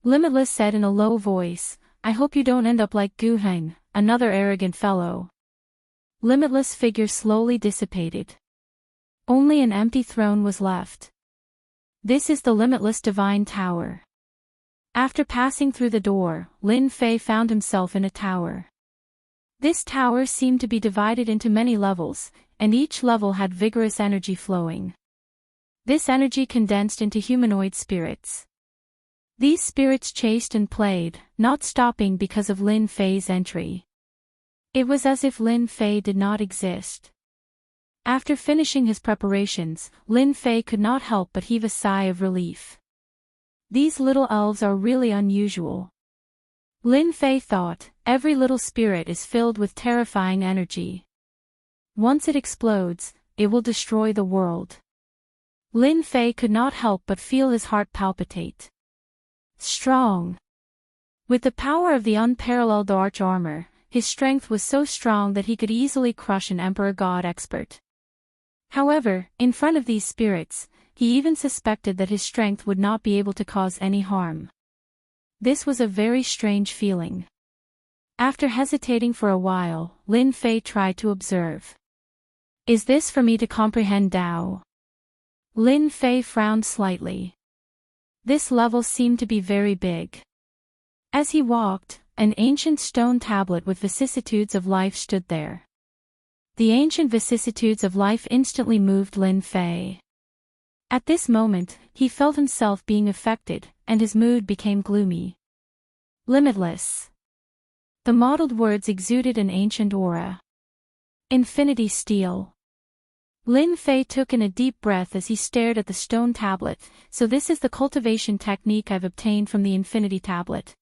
Limitless said in a low voice, I hope you don't end up like Guheng, another arrogant fellow. Limitless' figure slowly dissipated. Only an empty throne was left. This is the Limitless Divine Tower. After passing through the door, Lin Fei found himself in a tower. This tower seemed to be divided into many levels, and each level had vigorous energy flowing. This energy condensed into humanoid spirits. These spirits chased and played, not stopping because of Lin Fei's entry. It was as if Lin Fei did not exist. After finishing his preparations, Lin Fei could not help but heave a sigh of relief. These little elves are really unusual. Lin Fei thought, every little spirit is filled with terrifying energy. Once it explodes, it will destroy the world. Lin Fei could not help but feel his heart palpitate. Strong. With the power of the unparalleled arch armor, his strength was so strong that he could easily crush an Emperor God expert. However, in front of these spirits, he even suspected that his strength would not be able to cause any harm. This was a very strange feeling. After hesitating for a while, Lin Fei tried to observe. Is this for me to comprehend Tao? Lin Fei frowned slightly. This level seemed to be very big. As he walked, an ancient stone tablet with vicissitudes of life stood there. The ancient vicissitudes of life instantly moved Lin Fei. At this moment, he felt himself being affected, and his mood became gloomy. Limitless. The mottled words exuded an ancient aura. Infinity steel. Lin Fei took in a deep breath as he stared at the stone tablet. So this is the cultivation technique I've obtained from the Infinity Tablet.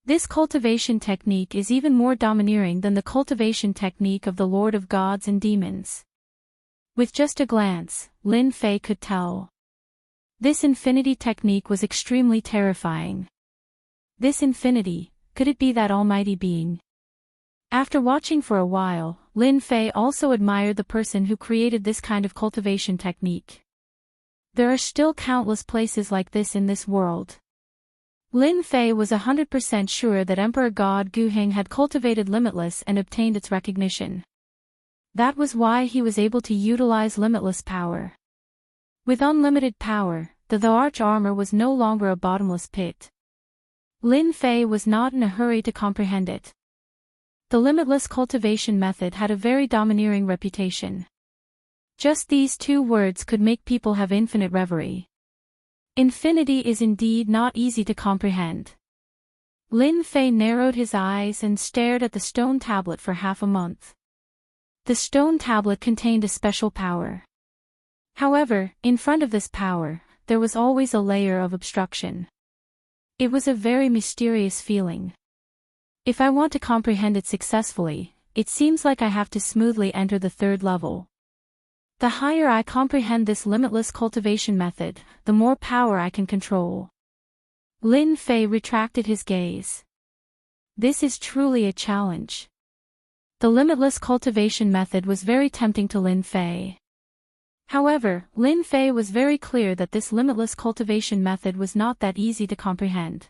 This cultivation technique is even more domineering than the cultivation technique of the Lord of Gods and Demons. With just a glance, Lin Fei could tell. This infinity technique was extremely terrifying. This infinity, could it be that almighty being? After watching for a while, Lin Fei also admired the person who created this kind of cultivation technique. There are still countless places like this in this world. Lin Fei was 100% sure that Emperor God Guheng had cultivated Limitless and obtained its recognition. That was why he was able to utilize limitless power. With unlimited power, the arch armor was no longer a bottomless pit. Lin Fei was not in a hurry to comprehend it. The limitless cultivation method had a very domineering reputation. Just these two words could make people have infinite reverie. Infinity is indeed not easy to comprehend. Lin Fei narrowed his eyes and stared at the stone tablet for half a month. The stone tablet contained a special power. However, in front of this power, there was always a layer of obstruction. It was a very mysterious feeling. If I want to comprehend it successfully, it seems like I have to smoothly enter the third level. The higher I comprehend this limitless cultivation method, the more power I can control. Lin Fei retracted his gaze. This is truly a challenge. The limitless cultivation method was very tempting to Lin Fei. However, Lin Fei was very clear that this limitless cultivation method was not that easy to comprehend.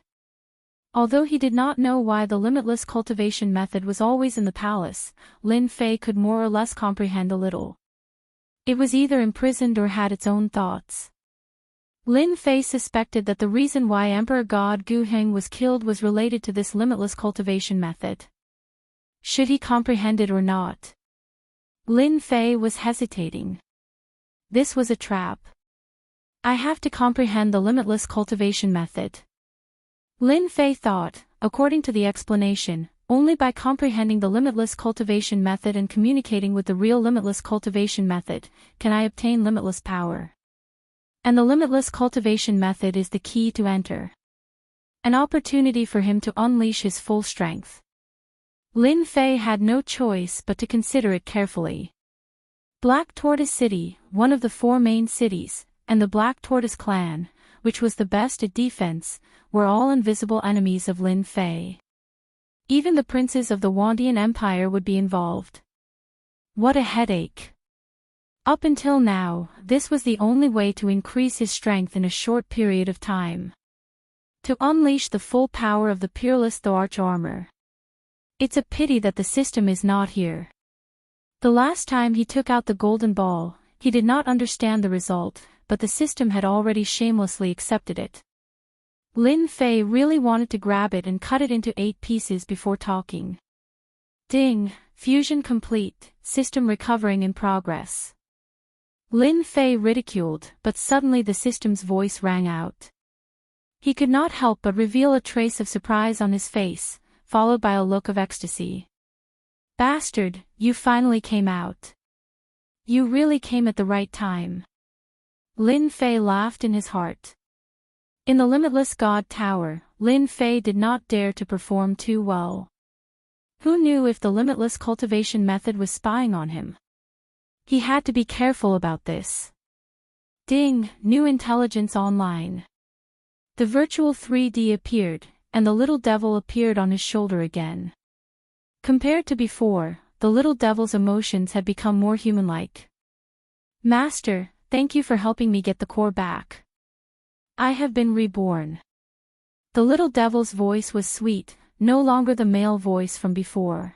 Although he did not know why the limitless cultivation method was always in the palace, Lin Fei could more or less comprehend a little. It was either imprisoned or had its own thoughts. Lin Fei suspected that the reason why Emperor God Guheng was killed was related to this limitless cultivation method. Should he comprehend it or not? Lin Fei was hesitating. This was a trap. I have to comprehend the limitless cultivation method. Lin Fei thought, according to the explanation, only by comprehending the limitless cultivation method and communicating with the real limitless cultivation method, can I obtain limitless power. And the limitless cultivation method is the key to enter. An opportunity for him to unleash his full strength. Lin Fei had no choice but to consider it carefully. Black Tortoise City, one of the 4 main cities, and the Black Tortoise clan, which was the best at defense, were all invisible enemies of Lin Fei. Even the princes of the Wandian Empire would be involved. What a headache. Up until now, this was the only way to increase his strength in a short period of time. To unleash the full power of the peerless arch armor. It's a pity that the system is not here. The last time he took out the golden ball, he did not understand the result, but the system had already shamelessly accepted it. Lin Fei really wanted to grab it and cut it into 8 pieces before talking. Ding, fusion complete, system recovering in progress. Lin Fei ridiculed, but suddenly the system's voice rang out. He could not help but reveal a trace of surprise on his face, followed by a look of ecstasy. Bastard, you finally came out. You really came at the right time. Lin Fei laughed in his heart. In the Limitless God Tower, Lin Fei did not dare to perform too well. Who knew if the limitless cultivation method was spying on him? He had to be careful about this. Ding, new intelligence online. The virtual 3D appeared, and the little devil appeared on his shoulder again. Compared to before, the little devil's emotions had become more human-like. Master, thank you for helping me get the core back. I have been reborn. The little devil's voice was sweet, no longer the male voice from before.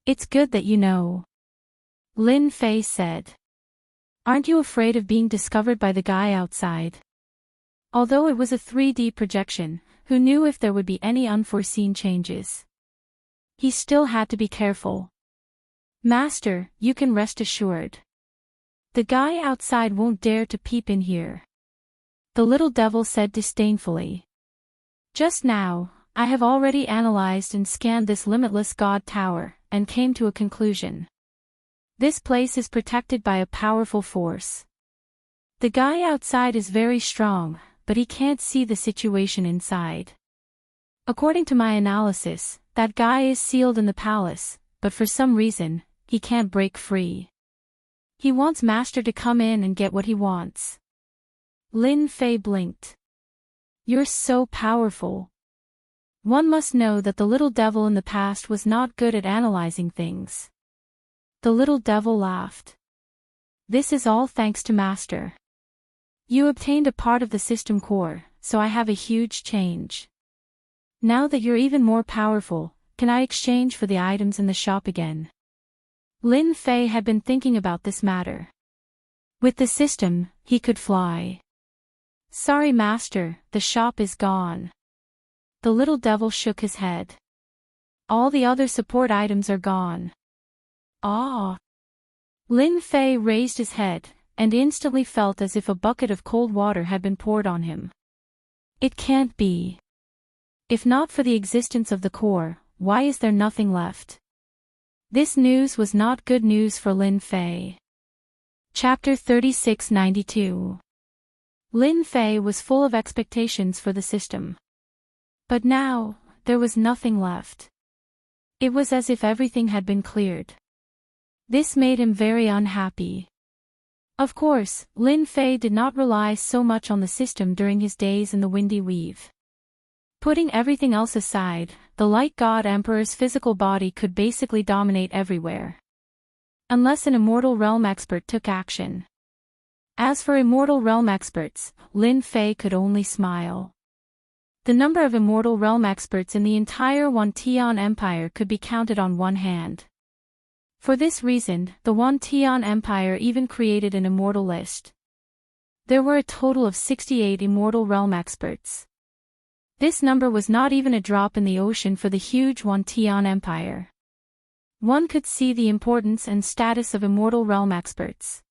It's good that you know. Lin Fei said. Aren't you afraid of being discovered by the guy outside? Although it was a 3D projection, who knew if there would be any unforeseen changes? He still had to be careful. Master, you can rest assured. The guy outside won't dare to peep in here. The little devil said disdainfully. Just now, I have already analyzed and scanned this limitless God Tower, and came to a conclusion. This place is protected by a powerful force. The guy outside is very strong, but he can't see the situation inside. According to my analysis, that guy is sealed in the palace, but for some reason, he can't break free. He wants Master to come in and get what he wants. Lin Fei blinked. You're so powerful. One must know that the little devil in the past was not good at analyzing things. The little devil laughed. This is all thanks to Master. You obtained a part of the system core, so I have a huge change. Now that you're even more powerful, can I exchange for the items in the shop again? Lin Fei had been thinking about this matter. With the system, he could fly. Sorry Master, the shop is gone. The little devil shook his head. All the other support items are gone. Ah! Lin Fei raised his head, and instantly felt as if a bucket of cold water had been poured on him. It can't be. If not for the existence of the core, why is there nothing left? This news was not good news for Lin Fei. Chapter 3692. Lin Fei was full of expectations for the system. But now, there was nothing left. It was as if everything had been cleared. This made him very unhappy. Of course, Lin Fei did not rely so much on the system during his days in the Windy Weave. Putting everything else aside, the Light God Emperor's physical body could basically dominate everywhere. Unless an Immortal Realm expert took action. As for Immortal Realm experts, Lin Fei could only smile. The number of Immortal Realm experts in the entire Wan Tian Empire could be counted on one hand. For this reason, the Wan Tian Empire even created an immortal list. There were a total of 68 Immortal Realm experts. This number was not even a drop in the ocean for the huge Wan Tian Empire. One could see the importance and status of Immortal Realm experts.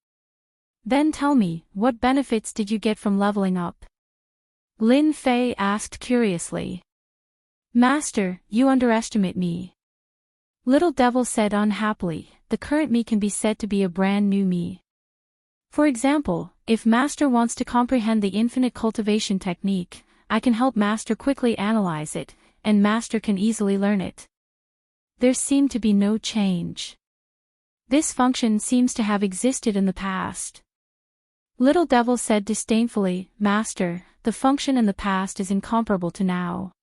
Then tell me, what benefits did you get from leveling up? Lin Fei asked curiously. Master, you underestimate me. Little Devil said unhappily, the current me can be said to be a brand new me. For example, if Master wants to comprehend the infinite cultivation technique, I can help Master quickly analyze it, and Master can easily learn it. There seemed to be no change. This function seems to have existed in the past. Little Devil said disdainfully, Master, the function in the past is incomparable to now.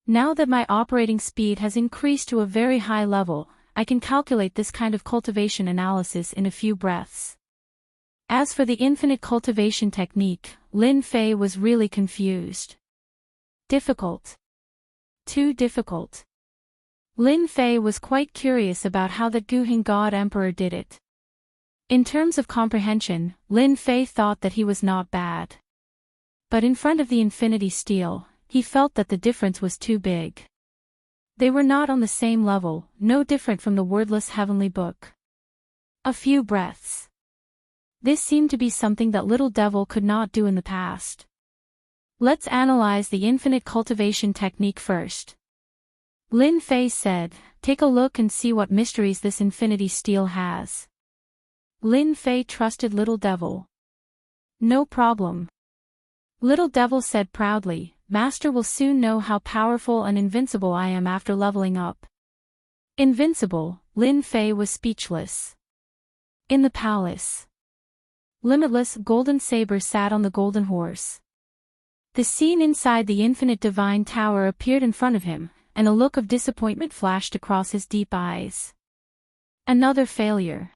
Now that my operating speed has increased to a very high level, I can calculate this kind of cultivation analysis in a few breaths. As for the infinite cultivation technique, Lin Fei was really confused. Difficult. Too difficult. Lin Fei was quite curious about how that Guheng God Emperor did it. In terms of comprehension, Lin Fei thought that he was not bad. But in front of the Infinity Steel, he felt that the difference was too big. They were not on the same level, no different from the wordless heavenly book. A few breaths. This seemed to be something that Little Devil could not do in the past. Let's analyze the infinite cultivation technique first. Lin Fei said, take a look and see what mysteries this infinity steel has. Lin Fei trusted Little Devil. No problem. Little Devil said proudly, Master will soon know how powerful and invincible I am after leveling up. Invincible, Lin Fei was speechless. In the palace. Limitless Golden Saber sat on the golden horse. The scene inside the infinite divine tower appeared in front of him, and a look of disappointment flashed across his deep eyes. Another failure.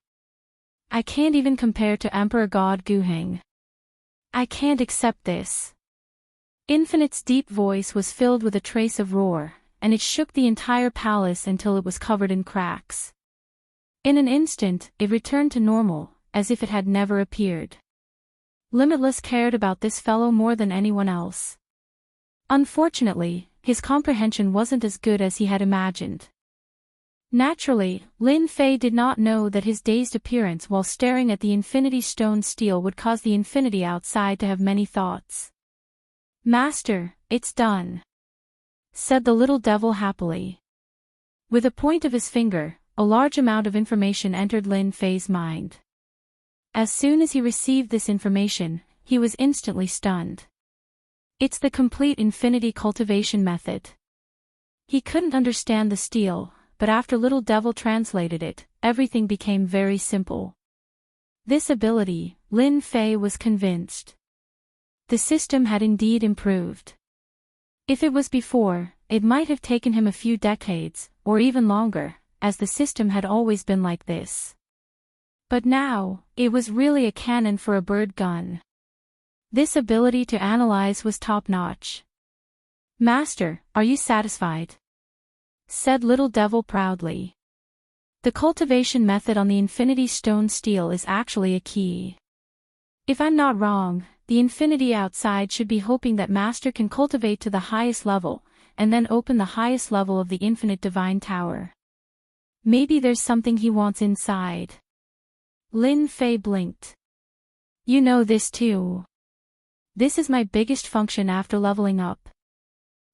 I can't even compare to Emperor God Guheng. I can't accept this. Infinite's deep voice was filled with a trace of roar, and it shook the entire palace until it was covered in cracks. In an instant, it returned to normal, as if it had never appeared. Limitless cared about this fellow more than anyone else. Unfortunately, his comprehension wasn't as good as he had imagined. Naturally, Lin Fei did not know that his dazed appearance while staring at the infinity stone steel would cause the infinity outside to have many thoughts. Master, it's done, said the Little Devil happily. With a point of his finger, a large amount of information entered Lin Fei's mind. As soon as he received this information, he was instantly stunned. It's the complete infinity cultivation method. He couldn't understand the steel, but after Little Devil translated it, everything became very simple. This ability, Lin Fei was convinced. The system had indeed improved. If it was before, it might have taken him a few decades, or even longer, as the system had always been like this. But now, it was really a cannon for a bird gun. This ability to analyze was top-notch. Master, are you satisfied? Said Little Devil proudly. The cultivation method on the infinity stone steel is actually a key. If I'm not wrong, the infinity outside should be hoping that Master can cultivate to the highest level, and then open the highest level of the infinite divine tower. Maybe there's something he wants inside. Lin Fei blinked. You know this too. This is my biggest function after leveling up.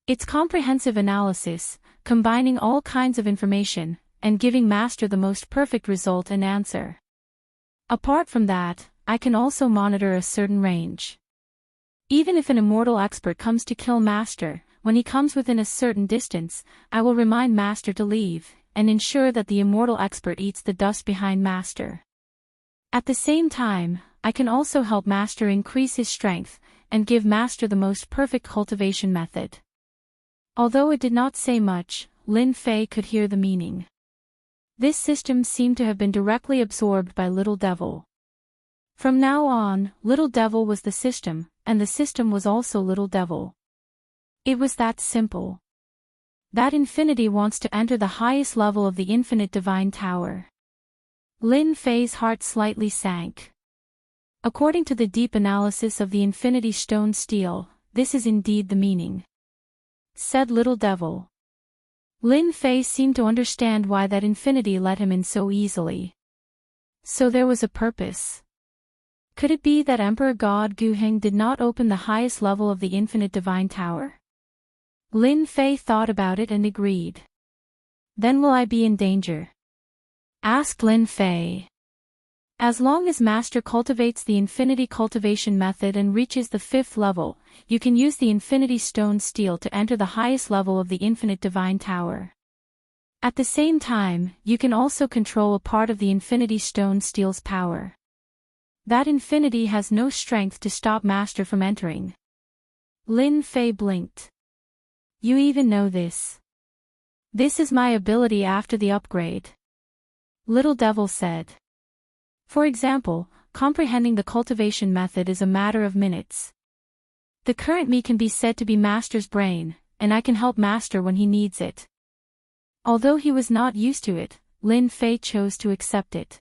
It's comprehensive analysis, combining all kinds of information, and giving Master the most perfect result and answer. Apart from that, I can also monitor a certain range. Even if an immortal expert comes to kill Master, when he comes within a certain distance, I will remind Master to leave, and ensure that the immortal expert eats the dust behind Master. At the same time, I can also help Master increase his strength, and give Master the most perfect cultivation method. Although it did not say much, Lin Fei could hear the meaning. This system seemed to have been directly absorbed by Little Devil. From now on, Little Devil was the system, and the system was also Little Devil. It was that simple. That infinity wants to enter the highest level of the infinite divine tower. Lin Fei's heart slightly sank. According to the deep analysis of the infinity stone steel, this is indeed the meaning. Said Little Devil. Lin Fei seemed to understand why that infinity let him in so easily. So there was a purpose. Could it be that Emperor God Guheng did not open the highest level of the infinite divine tower? Lin Fei thought about it and agreed. Then will I be in danger? Asked Lin Fei. As long as Master cultivates the infinity cultivation method and reaches the 5th level, you can use the infinity stone steel to enter the highest level of the infinite divine tower. At the same time, you can also control a part of the infinity stone steel's power. That infinity has no strength to stop Master from entering. Lin Fei blinked. You even know this. This is my ability after the upgrade. Little Devil said. For example, comprehending the cultivation method is a matter of minutes. The current me can be said to be Master's brain, and I can help Master when he needs it. Although he was not used to it, Lin Fei chose to accept it.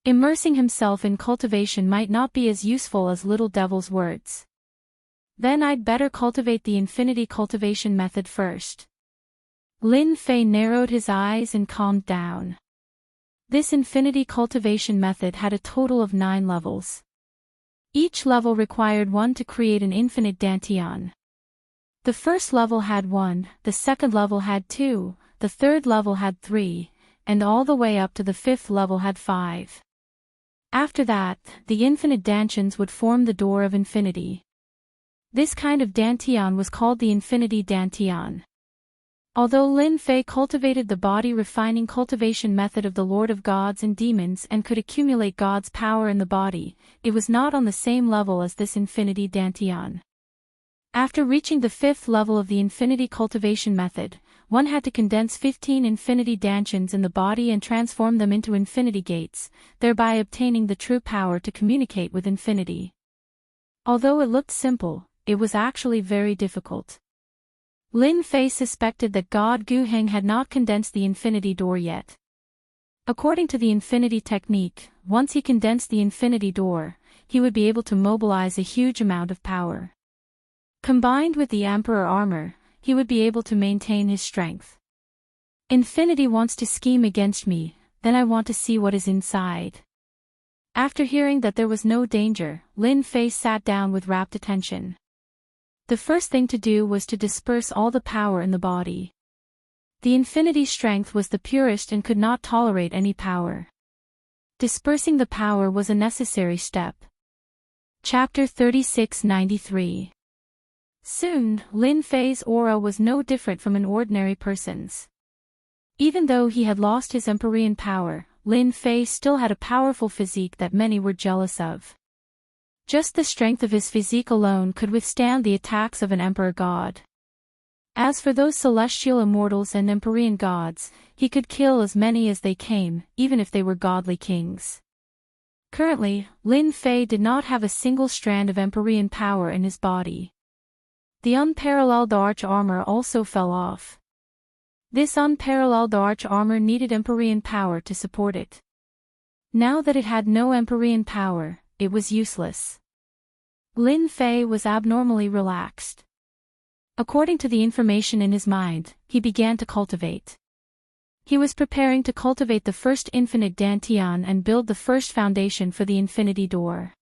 Immersing himself in cultivation might not be as useful as Little Devil's words. Then I'd better cultivate the infinity cultivation method first. Lin Fei narrowed his eyes and calmed down. This infinity cultivation method had a total of 9 levels. Each level required 1 to create an infinite dantian. The first level had 1, the second level had 2, the third level had 3, and all the way up to the 5th level had 5. After that, the infinite dantians would form the door of infinity. This kind of dantian was called the infinity dantian. Although Lin Fei cultivated the body-refining cultivation method of the Lord of Gods and Demons and could accumulate God's power in the body, it was not on the same level as this infinity dantian. After reaching the 5th level of the infinity cultivation method, one had to condense 15 infinity dantians in the body and transform them into infinity gates, thereby obtaining the true power to communicate with infinity. Although it looked simple, it was actually very difficult. Lin Fei suspected that God Gu Heng had not condensed the infinity door yet. According to the infinity technique, once he condensed the infinity door, he would be able to mobilize a huge amount of power. Combined with the Emperor armor, he would be able to maintain his strength. Infinity wants to scheme against me, then I want to see what is inside. After hearing that there was no danger, Lin Fei sat down with rapt attention. The first thing to do was to disperse all the power in the body. The infinity strength was the purest and could not tolerate any power. Dispersing the power was a necessary step. Chapter 3693. Soon, Lin Fei's aura was no different from an ordinary person's. Even though he had lost his Empyrean power, Lin Fei still had a powerful physique that many were jealous of. Just the strength of his physique alone could withstand the attacks of an emperor god. As for those celestial immortals and Empyrean gods, he could kill as many as they came, even if they were godly kings. Currently, Lin Fei did not have a single strand of Empyrean power in his body. The unparalleled arch armor also fell off. This unparalleled arch armor needed Empyrean power to support it. Now that it had no Empyrean power, it was useless. Lin Fei was abnormally relaxed. According to the information in his mind, he began to cultivate. He was preparing to cultivate the first infinite dantian and build the first foundation for the infinity door.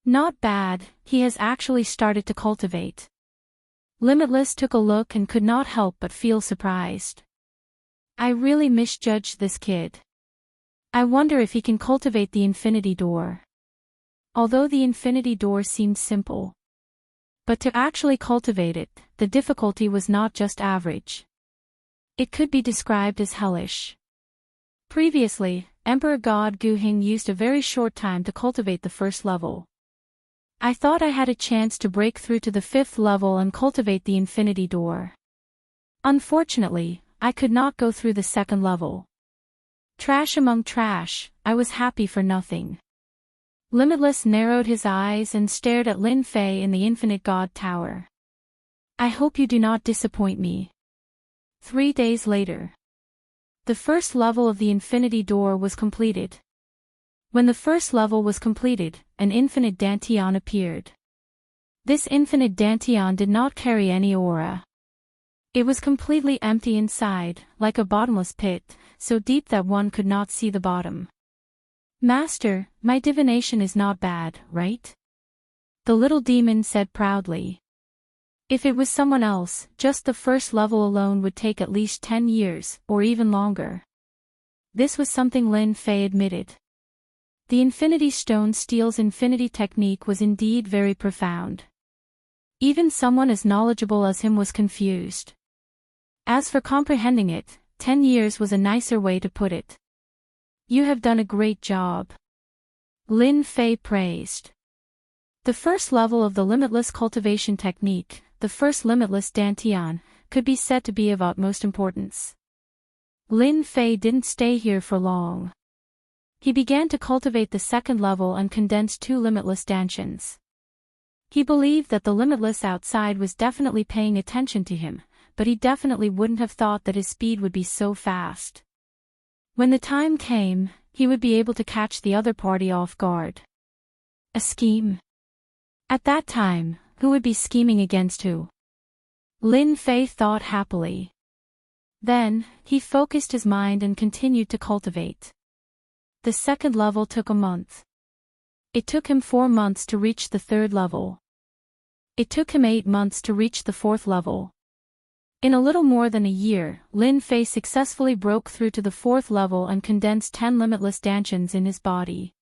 Not bad, he has actually started to cultivate. Limitless took a look and could not help but feel surprised. I really misjudged this kid. I wonder if he can cultivate the infinity door. Although the infinity door seemed simple. But to actually cultivate it, the difficulty was not just average. It could be described as hellish. Previously, Emperor God Gu Heng used a very short time to cultivate the first level. I thought I had a chance to break through to the 5th level and cultivate the infinity door. Unfortunately, I could not go through the 2nd level. Trash among trash, I was happy for nothing. Limitless narrowed his eyes and stared at Lin Fei in the Infinite God Tower. I hope you do not disappoint me. 3 days later. The first level of the infinity door was completed. When the first level was completed, an infinite dantian appeared. This infinite dantian did not carry any aura. It was completely empty inside, like a bottomless pit, so deep that one could not see the bottom. Master, my divination is not bad, right? The little demon said proudly. If it was someone else, just the first level alone would take at least 10 years, or even longer. This was something Lin Fei admitted. The Infinity Stone Steel's infinity technique was indeed very profound. Even someone as knowledgeable as him was confused. As for comprehending it, 10 years was a nicer way to put it. You have done a great job. Lin Fei praised. The first level of the limitless cultivation technique, the first limitless dantian, could be said to be of utmost importance. Lin Fei didn't stay here for long. He began to cultivate the 2nd level and condensed 2 limitless dantians. He believed that the limitless outside was definitely paying attention to him, but he definitely wouldn't have thought that his speed would be so fast. When the time came, he would be able to catch the other party off guard. A scheme? At that time, who would be scheming against who? Lin Fei thought happily. Then, he focused his mind and continued to cultivate. The second level took a month. It took him 4 months to reach the third level. It took him 8 months to reach the fourth level. In a little more than a year, Lin Fei successfully broke through to the fourth level and condensed 10 limitless dantions in his body.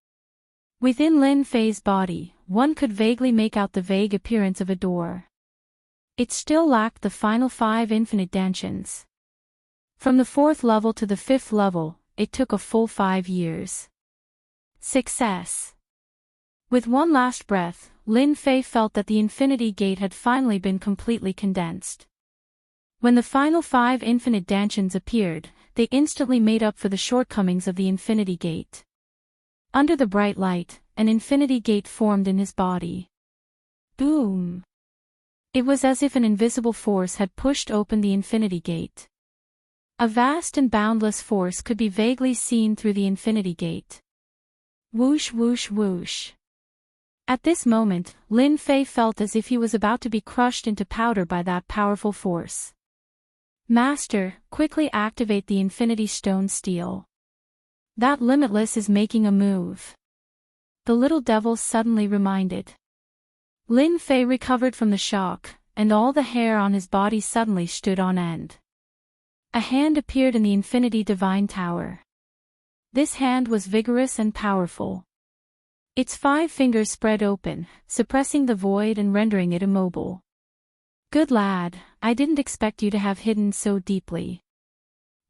Within Lin Fei's body, one could vaguely make out the vague appearance of a door. It still lacked the final 5 infinite dantions. From the fourth level to the fifth level, it took a full 5 years. Success. With one last breath, Lin Fei felt that the Infinity Gate had finally been completely condensed. When the final 5 infinite dantions appeared, they instantly made up for the shortcomings of the Infinity Gate. Under the bright light, an Infinity Gate formed in his body. Boom! It was as if an invisible force had pushed open the Infinity Gate. A vast and boundless force could be vaguely seen through the Infinity Gate. Whoosh whoosh whoosh. At this moment, Lin Fei felt as if he was about to be crushed into powder by that powerful force. Master, quickly activate the Infinity Stone Steel. That Limitless is making a move. The little devil suddenly reminded. Lin Fei recovered from the shock, and all the hair on his body suddenly stood on end. A hand appeared in the Infinity Divine Tower. This hand was vigorous and powerful. Its 5 fingers spread open, suppressing the void and rendering it immobile. Good lad, I didn't expect you to have hidden so deeply.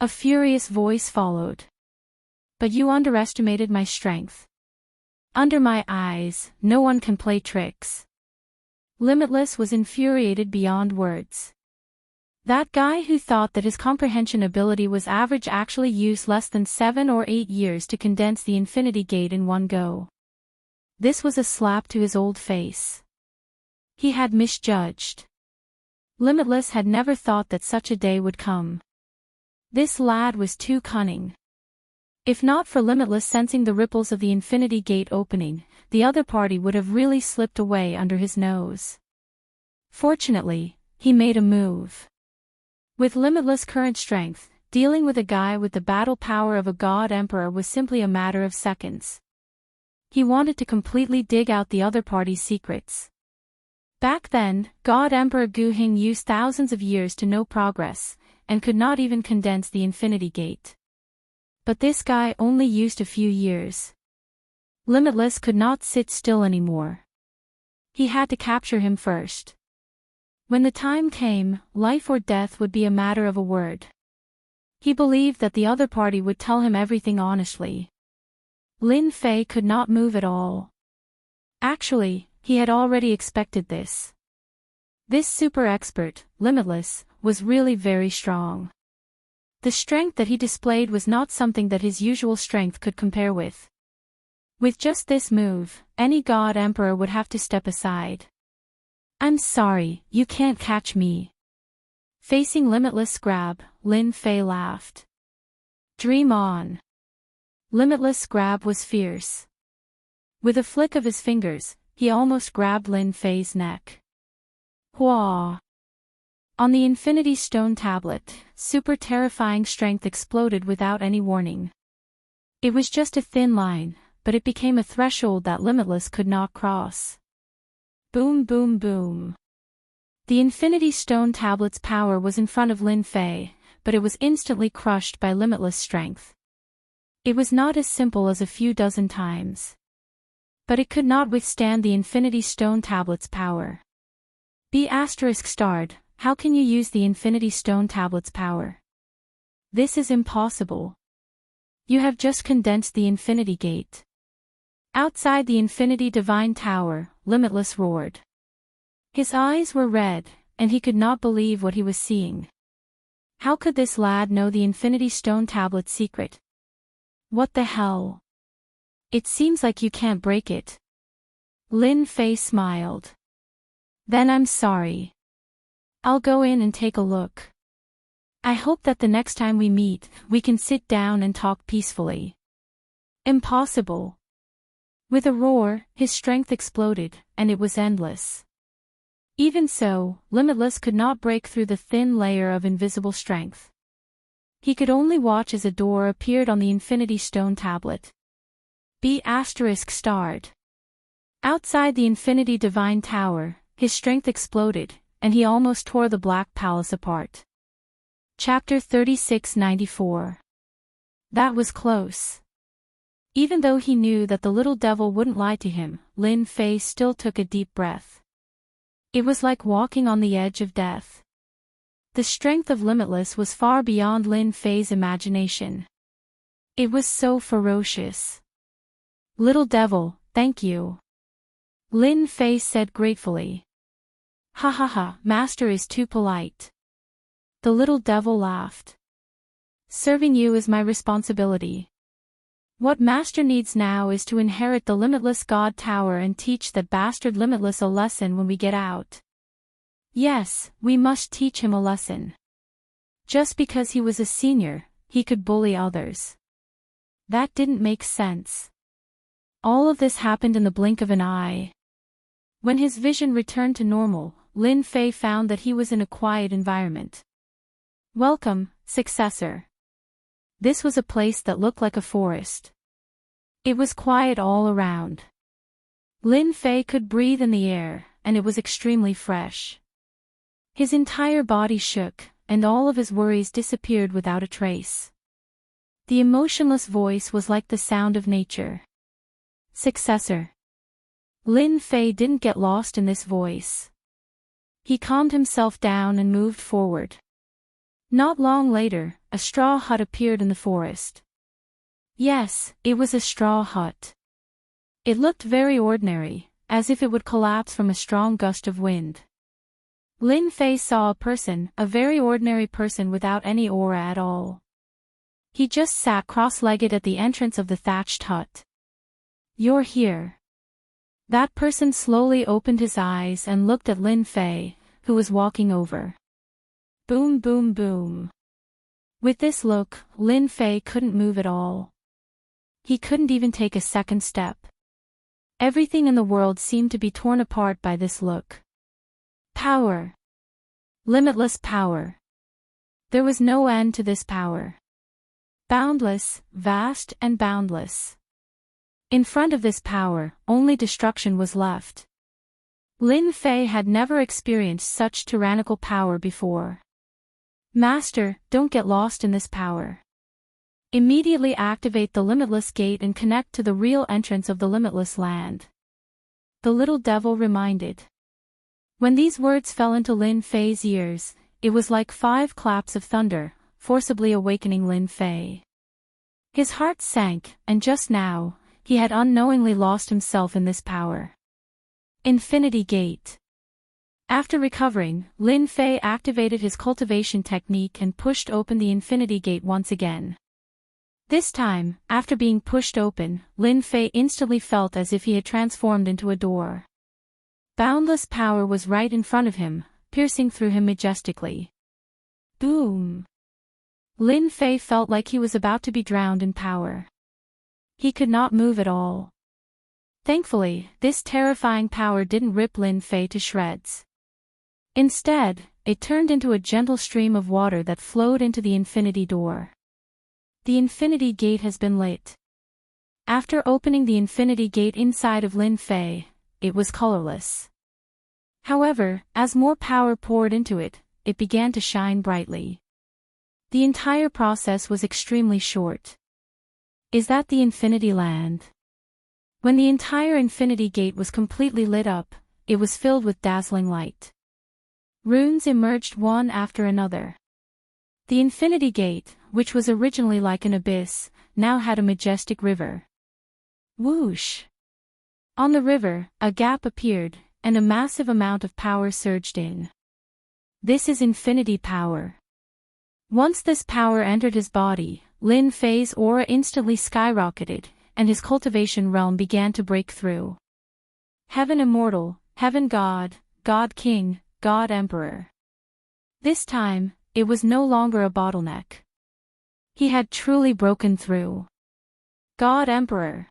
A furious voice followed. But you underestimated my strength. Under my eyes, no one can play tricks. Limitless was infuriated beyond words. That guy who thought that his comprehension ability was average actually used less than 7 or 8 years to condense the Infinity Gate in one go. This was a slap to his old face. He had misjudged. Limitless had never thought that such a day would come. This lad was too cunning. If not for Limitless sensing the ripples of the Infinity Gate opening, the other party would have really slipped away under his nose. Fortunately, he made a move. With Limitless' current strength, dealing with a guy with the battle power of a god emperor was simply a matter of seconds. He wanted to completely dig out the other party's secrets. Back then, God Emperor Gu Hing used thousands of years to no progress, and could not even condense the Infinity Gate. But this guy only used a few years. Limitless could not sit still anymore. He had to capture him first. When the time came, life or death would be a matter of a word. He believed that the other party would tell him everything honestly. Lin Fei could not move at all. Actually, he had already expected this. This super expert, Limitless, was really very strong. The strength that he displayed was not something that his usual strength could compare with. With just this move, any god emperor would have to step aside. I'm sorry, you can't catch me. Facing Limitless' grab, Lin Fei laughed. Dream on. Limitless' grab was fierce. With a flick of his fingers, he almost grabbed Lin Fei's neck. Hua! On the Infinity Stone Tablet, super terrifying strength exploded without any warning. It was just a thin line, but it became a threshold that Limitless could not cross. Boom boom boom. The Infinity Stone Tablet's power was in front of Lin Fei, but it was instantly crushed by Limitless' strength. It was not as simple as a few dozen times. But it could not withstand the Infinity Stone Tablet's power. B****, how can you use the Infinity Stone Tablet's power? This is impossible. You have just condensed the Infinity Gate. Outside the Infinity Divine Tower, Limitless roared. His eyes were red, and he could not believe what he was seeing. How could this lad know the Infinity Stone Tablet's secret? What the hell? It seems like you can't break it. Lin Fei smiled. Then I'm sorry. I'll go in and take a look. I hope that the next time we meet, we can sit down and talk peacefully. Impossible. With a roar, his strength exploded, and it was endless. Even so, Limitless could not break through the thin layer of invisible strength. He could only watch as a door appeared on the Infinity Stone Tablet. B** starred. Outside the Infinity Divine Tower, his strength exploded, and he almost tore the Black Palace apart. Chapter 3694. That was close. Even though he knew that the little devil wouldn't lie to him, Lin Fei still took a deep breath. It was like walking on the edge of death. The strength of Limitless was far beyond Lin Fei's imagination. It was so ferocious. Little devil, thank you. Lin Fei said gratefully. Ha ha ha, master is too polite. The little devil laughed. Serving you is my responsibility. What master needs now is to inherit the Limitless God Tower and teach that bastard Limitless a lesson when we get out. Yes, we must teach him a lesson. Just because he was a senior, he could bully others. That didn't make sense. All of this happened in the blink of an eye. When his vision returned to normal, Lin Fei found that he was in a quiet environment. Welcome, successor. This was a place that looked like a forest. It was quiet all around. Lin Fei could breathe in the air, and it was extremely fresh. His entire body shook, and all of his worries disappeared without a trace. The emotionless voice was like the sound of nature. Successor. Lin Fei didn't get lost in this voice. He calmed himself down and moved forward. Not long later, a straw hut appeared in the forest. Yes, it was a straw hut. It looked very ordinary, as if it would collapse from a strong gust of wind. Lin Fei saw a very ordinary person without any aura at all. He just sat cross-legged at the entrance of the thatched hut. You're here. That person slowly opened his eyes and looked at Lin Fei, who was walking over. Boom boom boom. With this look, Lin Fei couldn't move at all. He couldn't even take a second step. Everything in the world seemed to be torn apart by this look. Power. Limitless power. There was no end to this power. Boundless, vast and boundless. In front of this power, only destruction was left. Lin Fei had never experienced such tyrannical power before. Master, don't get lost in this power. Immediately activate the Limitless Gate and connect to the real entrance of the Limitless Land. The little devil reminded. When these words fell into Lin Fei's ears, it was like 5 claps of thunder, forcibly awakening Lin Fei. His heart sank, and just now, he had unknowingly lost himself in this power. Infinity Gate. After recovering, Lin Fei activated his cultivation technique and pushed open the Infinity Gate once again. This time, after being pushed open, Lin Fei instantly felt as if he had transformed into a door. Boundless power was right in front of him, piercing through him majestically. Boom! Lin Fei felt like he was about to be drowned in power. He could not move at all. Thankfully, this terrifying power didn't rip Lin Fei to shreds. Instead, it turned into a gentle stream of water that flowed into the Infinity Door. The Infinity Gate has been lit. After opening the Infinity Gate inside of Lin Fei, it was colorless. However, as more power poured into it, it began to shine brightly. The entire process was extremely short. Is that the Infinity Land? When the entire Infinity Gate was completely lit up, it was filled with dazzling light. Runes emerged one after another. The Infinity Gate, which was originally like an abyss, now had a majestic river. Whoosh! On the river, a gap appeared, and a massive amount of power surged in. This is infinity power. Once this power entered his body, Lin Fei's aura instantly skyrocketed, and his cultivation realm began to break through. Heaven Immortal, Heaven God, God King, God Emperor. This time, it was no longer a bottleneck. He had truly broken through. God Emperor.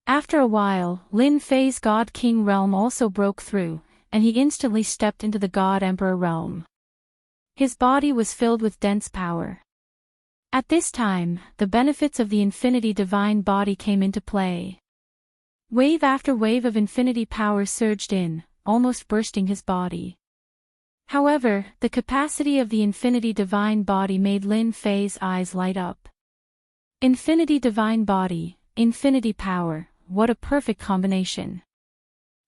After a while, Lin Fei's God King realm also broke through, and he instantly stepped into the God Emperor realm. His body was filled with dense power. At this time, the benefits of the infinity divine body came into play. Wave after wave of infinity power surged in, almost bursting his body. However, the capacity of the infinity divine body made Lin Fei's eyes light up. Infinity divine body, infinity power, what a perfect combination.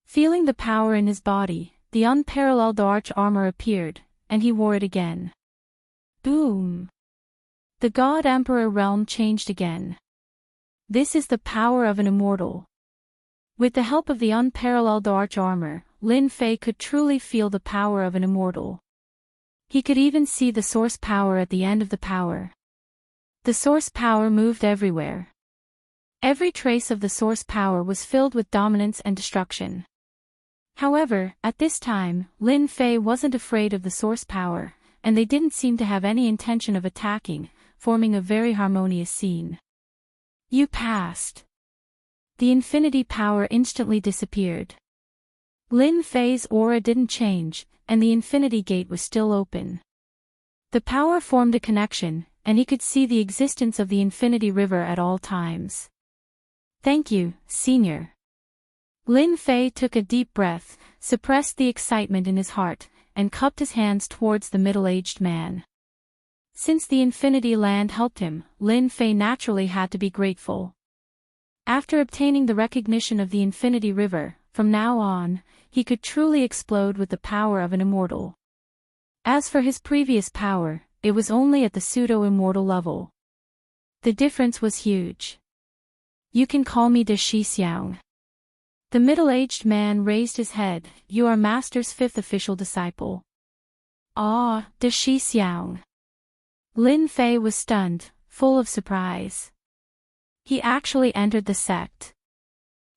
Feeling the power in his body, the unparalleled arch armor appeared, and he wore it again. Boom! The God Emperor realm changed again. This is the power of an immortal. With the help of the unparalleled arch armor, Lin Fei could truly feel the power of an immortal. He could even see the source power at the end of the power. The source power moved everywhere. Every trace of the source power was filled with dominance and destruction. However, at this time, Lin Fei wasn't afraid of the source power, and they didn't seem to have any intention of attacking, forming a very harmonious scene. You passed. The infinity power instantly disappeared. Lin Fei's aura didn't change, and the infinity gate was still open. The power formed a connection, and he could see the existence of the infinity river at all times. Thank you, Senior. Lin Fei took a deep breath, suppressed the excitement in his heart, and cupped his hands towards the middle-aged man. Since the Infinity Land helped him, Lin Fei naturally had to be grateful. After obtaining the recognition of the Infinity River, from now on, he could truly explode with the power of an immortal. As for his previous power, it was only at the pseudo-immortal level. The difference was huge. You can call me De Shixiang. The middle-aged man raised his head. You are Master's fifth official disciple. Ah, De Shixiang. Lin Fei was stunned, full of surprise. He actually entered the sect.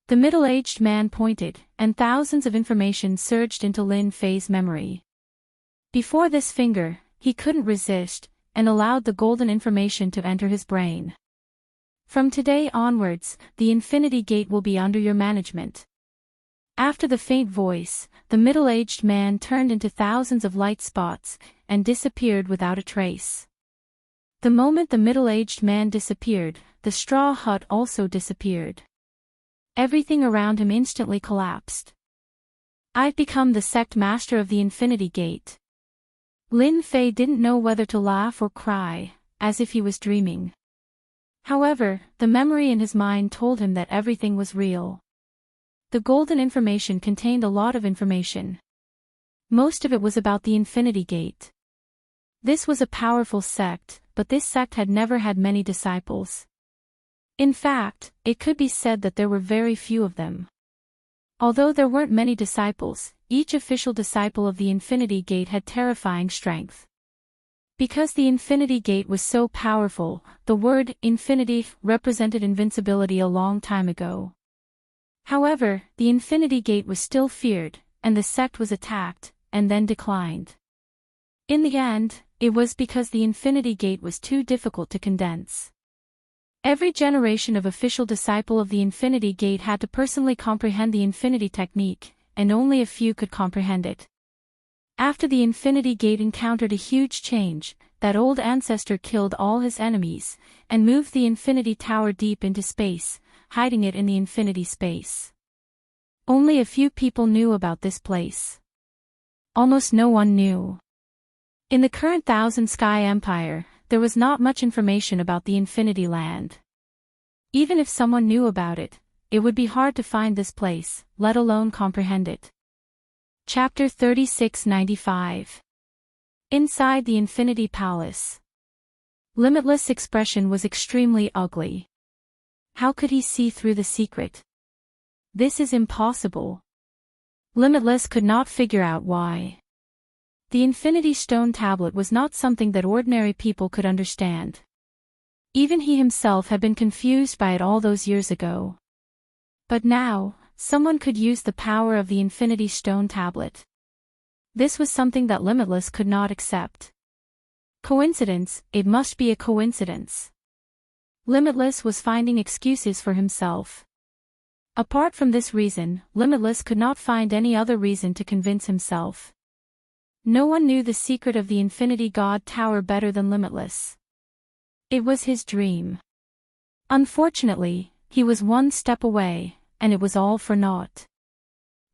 The middle-aged man pointed, and thousands of information surged into Lin Fei's memory. Before this finger, he couldn't resist, and allowed the golden information to enter his brain. From today onwards, the Infinity Gate will be under your management. After the faint voice, the middle-aged man turned into thousands of light spots, and disappeared without a trace. The moment the middle-aged man disappeared, the straw hut also disappeared. Everything around him instantly collapsed. I've become the sect master of the Infinity Gate. Lin Fei didn't know whether to laugh or cry, as if he was dreaming. However, the memory in his mind told him that everything was real. The golden information contained a lot of information. Most of it was about the Infinity Gate. This was a powerful sect, but this sect had never had many disciples. In fact, it could be said that there were very few of them. Although there weren't many disciples, each official disciple of the Infinity Gate had terrifying strength. Because the Infinity Gate was so powerful, the word infinity represented invincibility a long time ago. However, the Infinity Gate was still feared, and the sect was attacked, and then declined. In the end, it was because the Infinity Gate was too difficult to condense. Every generation of official disciple of the Infinity Gate had to personally comprehend the Infinity Technique, and only a few could comprehend it. After the Infinity Gate encountered a huge change, that old ancestor killed all his enemies, and moved the Infinity Tower deep into space, hiding it in the Infinity Space. Only a few people knew about this place. Almost no one knew. In the current Thousand Sky Empire, there was not much information about the Infinity Land. Even if someone knew about it, it would be hard to find this place, let alone comprehend it. Chapter 3695. Inside the Infinity Palace. Limitless' expression was extremely ugly. How could he see through the secret? This is impossible. Limitless could not figure out why. The Infinity Stone Tablet was not something that ordinary people could understand. Even he himself had been confused by it all those years ago. But now, someone could use the power of the Infinity Stone Tablet. This was something that Limitless could not accept. Coincidence, it must be a coincidence. Limitless was finding excuses for himself. Apart from this reason, Limitless could not find any other reason to convince himself. No one knew the secret of the Infinity God Tower better than Limitless. It was his dream. Unfortunately, he was one step away, and it was all for naught.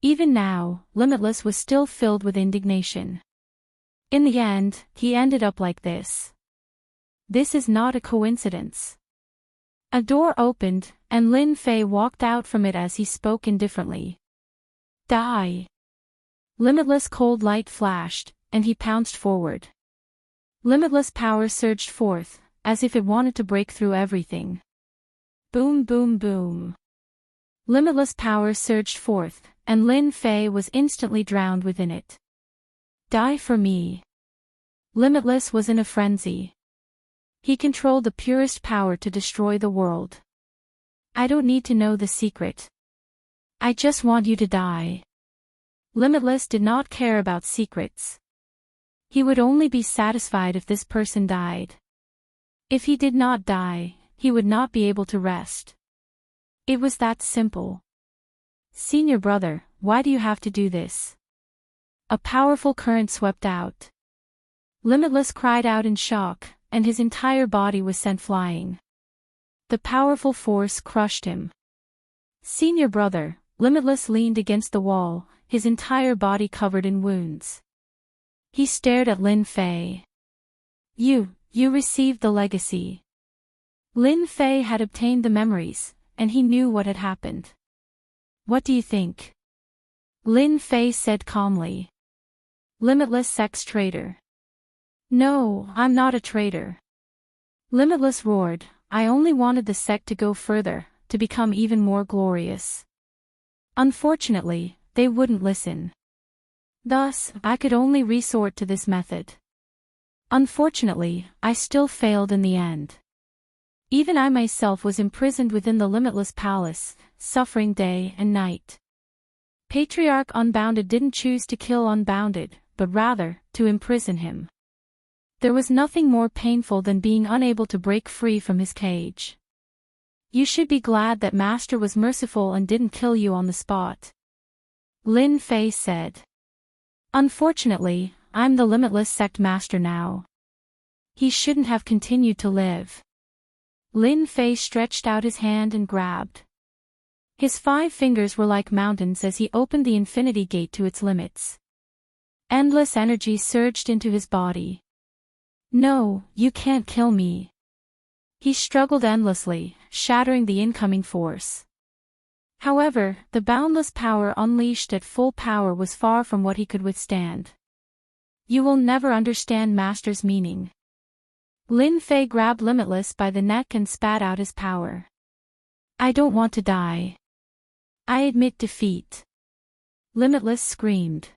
Even now, Limitless was still filled with indignation. In the end, he ended up like this. This is not a coincidence. A door opened, and Lin Fei walked out from it as he spoke indifferently. Die. Limitless cold light flashed, and he pounced forward. Limitless power surged forth, as if it wanted to break through everything. Boom boom boom. Limitless power surged forth, and Lin Fei was instantly drowned within it. Die for me. Limitless was in a frenzy. He controlled the purest power to destroy the world. I don't need to know the secret. I just want you to die. Limitless did not care about secrets. He would only be satisfied if this person died. If he did not die, he would not be able to rest. It was that simple. Senior brother, why do you have to do this? A powerful current swept out. Limitless cried out in shock, and his entire body was sent flying. The powerful force crushed him. Senior brother, Limitless leaned against the wall, his entire body covered in wounds. He stared at Lin Fei. You received the legacy. Lin Fei had obtained the memories, and he knew what had happened. What do you think? Lin Fei said calmly. Limitless sex traitor. No, I'm not a traitor. Limitless roared, I only wanted the sect to go further, to become even more glorious. Unfortunately, they wouldn't listen. Thus, I could only resort to this method. Unfortunately, I still failed in the end. Even I myself was imprisoned within the Limitless Palace, suffering day and night. Patriarch Unbounded didn't choose to kill Unbounded, but rather, to imprison him. There was nothing more painful than being unable to break free from his cage. You should be glad that Master was merciful and didn't kill you on the spot. Lin Fei said. Unfortunately, I'm the Limitless Sect Master now. He shouldn't have continued to live. Lin Fei stretched out his hand and grabbed. His 5 fingers were like mountains as he opened the infinity gate to its limits. Endless energy surged into his body. No, you can't kill me. He struggled endlessly, shattering the incoming force. However, the boundless power unleashed at full power was far from what he could withstand. You will never understand Master's meaning. Lin Fei grabbed Limitless by the neck and spat out his power. I don't want to die. I admit defeat. Limitless screamed.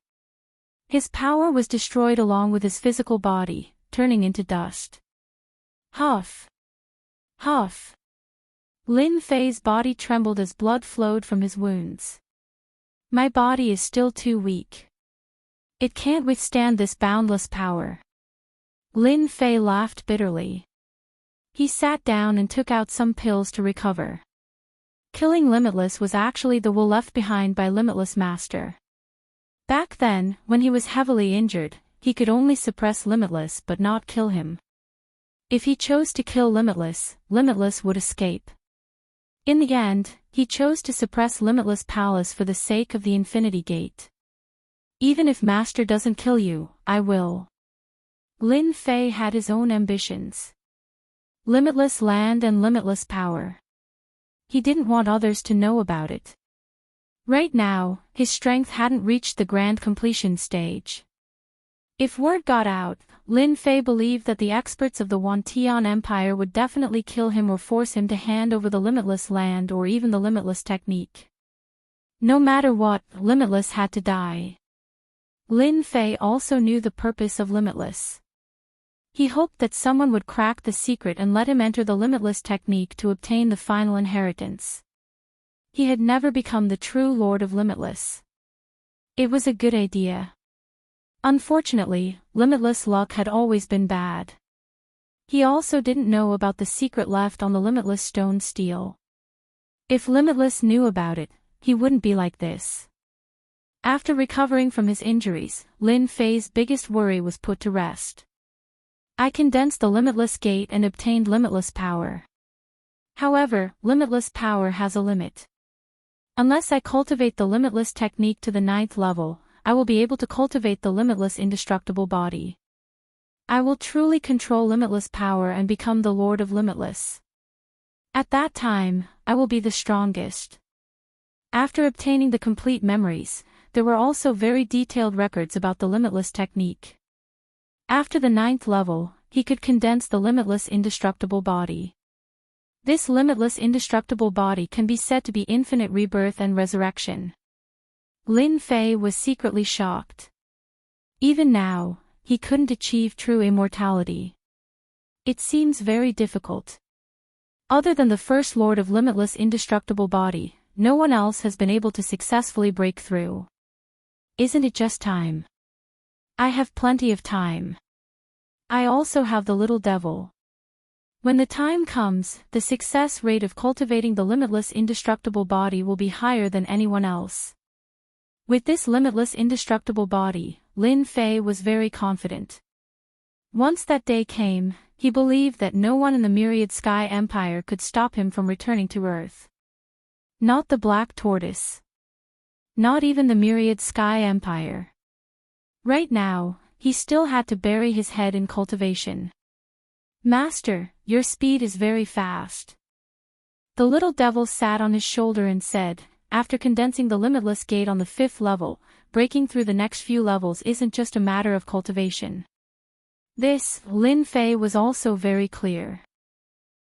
His power was destroyed along with his physical body, turning into dust. Huff. Huff. Lin Fei's body trembled as blood flowed from his wounds. My body is still too weak. It can't withstand this boundless power. Lin Fei laughed bitterly. He sat down and took out some pills to recover. Killing Limitless was actually the will left behind by Limitless Master. Back then, when he was heavily injured, he could only suppress Limitless but not kill him. If he chose to kill Limitless, Limitless would escape. In the end, he chose to suppress Limitless Palace for the sake of the Infinity Gate. Even if Master doesn't kill you, I will. Lin Fei had his own ambitions. Limitless land and limitless power. He didn't want others to know about it. Right now, his strength hadn't reached the grand completion stage. If word got out, Lin Fei believed that the experts of the Wantian Empire would definitely kill him or force him to hand over the limitless land or even the limitless technique. No matter what, Limitless had to die. Lin Fei also knew the purpose of Limitless. He hoped that someone would crack the secret and let him enter the limitless technique to obtain the final inheritance. He had never become the true Lord of Limitless. It was a good idea. Unfortunately, Limitless luck had always been bad. He also didn't know about the secret left on the limitless stone steel. If Limitless knew about it, he wouldn't be like this. After recovering from his injuries, Lin Fei's biggest worry was put to rest. I condensed the limitless gate and obtained limitless power. However, limitless power has a limit. Unless I cultivate the limitless technique to the 9th level, I will be able to cultivate the limitless indestructible body. I will truly control limitless power and become the Lord of Limitless. At that time, I will be the strongest. After obtaining the complete memories, there were also very detailed records about the limitless technique. After the 9th level, he could condense the limitless indestructible body. This limitless indestructible body can be said to be infinite rebirth and resurrection. Lin Fei was secretly shocked. Even now, he couldn't achieve true immortality. It seems very difficult. Other than the first Lord of Limitless Indestructible Body, no one else has been able to successfully break through. Isn't it just time? I have plenty of time. I also have the little devil. When the time comes, the success rate of cultivating the limitless indestructible body will be higher than anyone else. With this limitless indestructible body, Lin Fei was very confident. Once that day came, he believed that no one in the Myriad Sky Empire could stop him from returning to Earth. Not the Black Tortoise. Not even the Myriad Sky Empire. Right now, he still had to bury his head in cultivation. Master, your speed is very fast. The little devil sat on his shoulder and said, after condensing the limitless gate on the 5th level, breaking through the next few levels isn't just a matter of cultivation. This, Lin Fei was also very clear.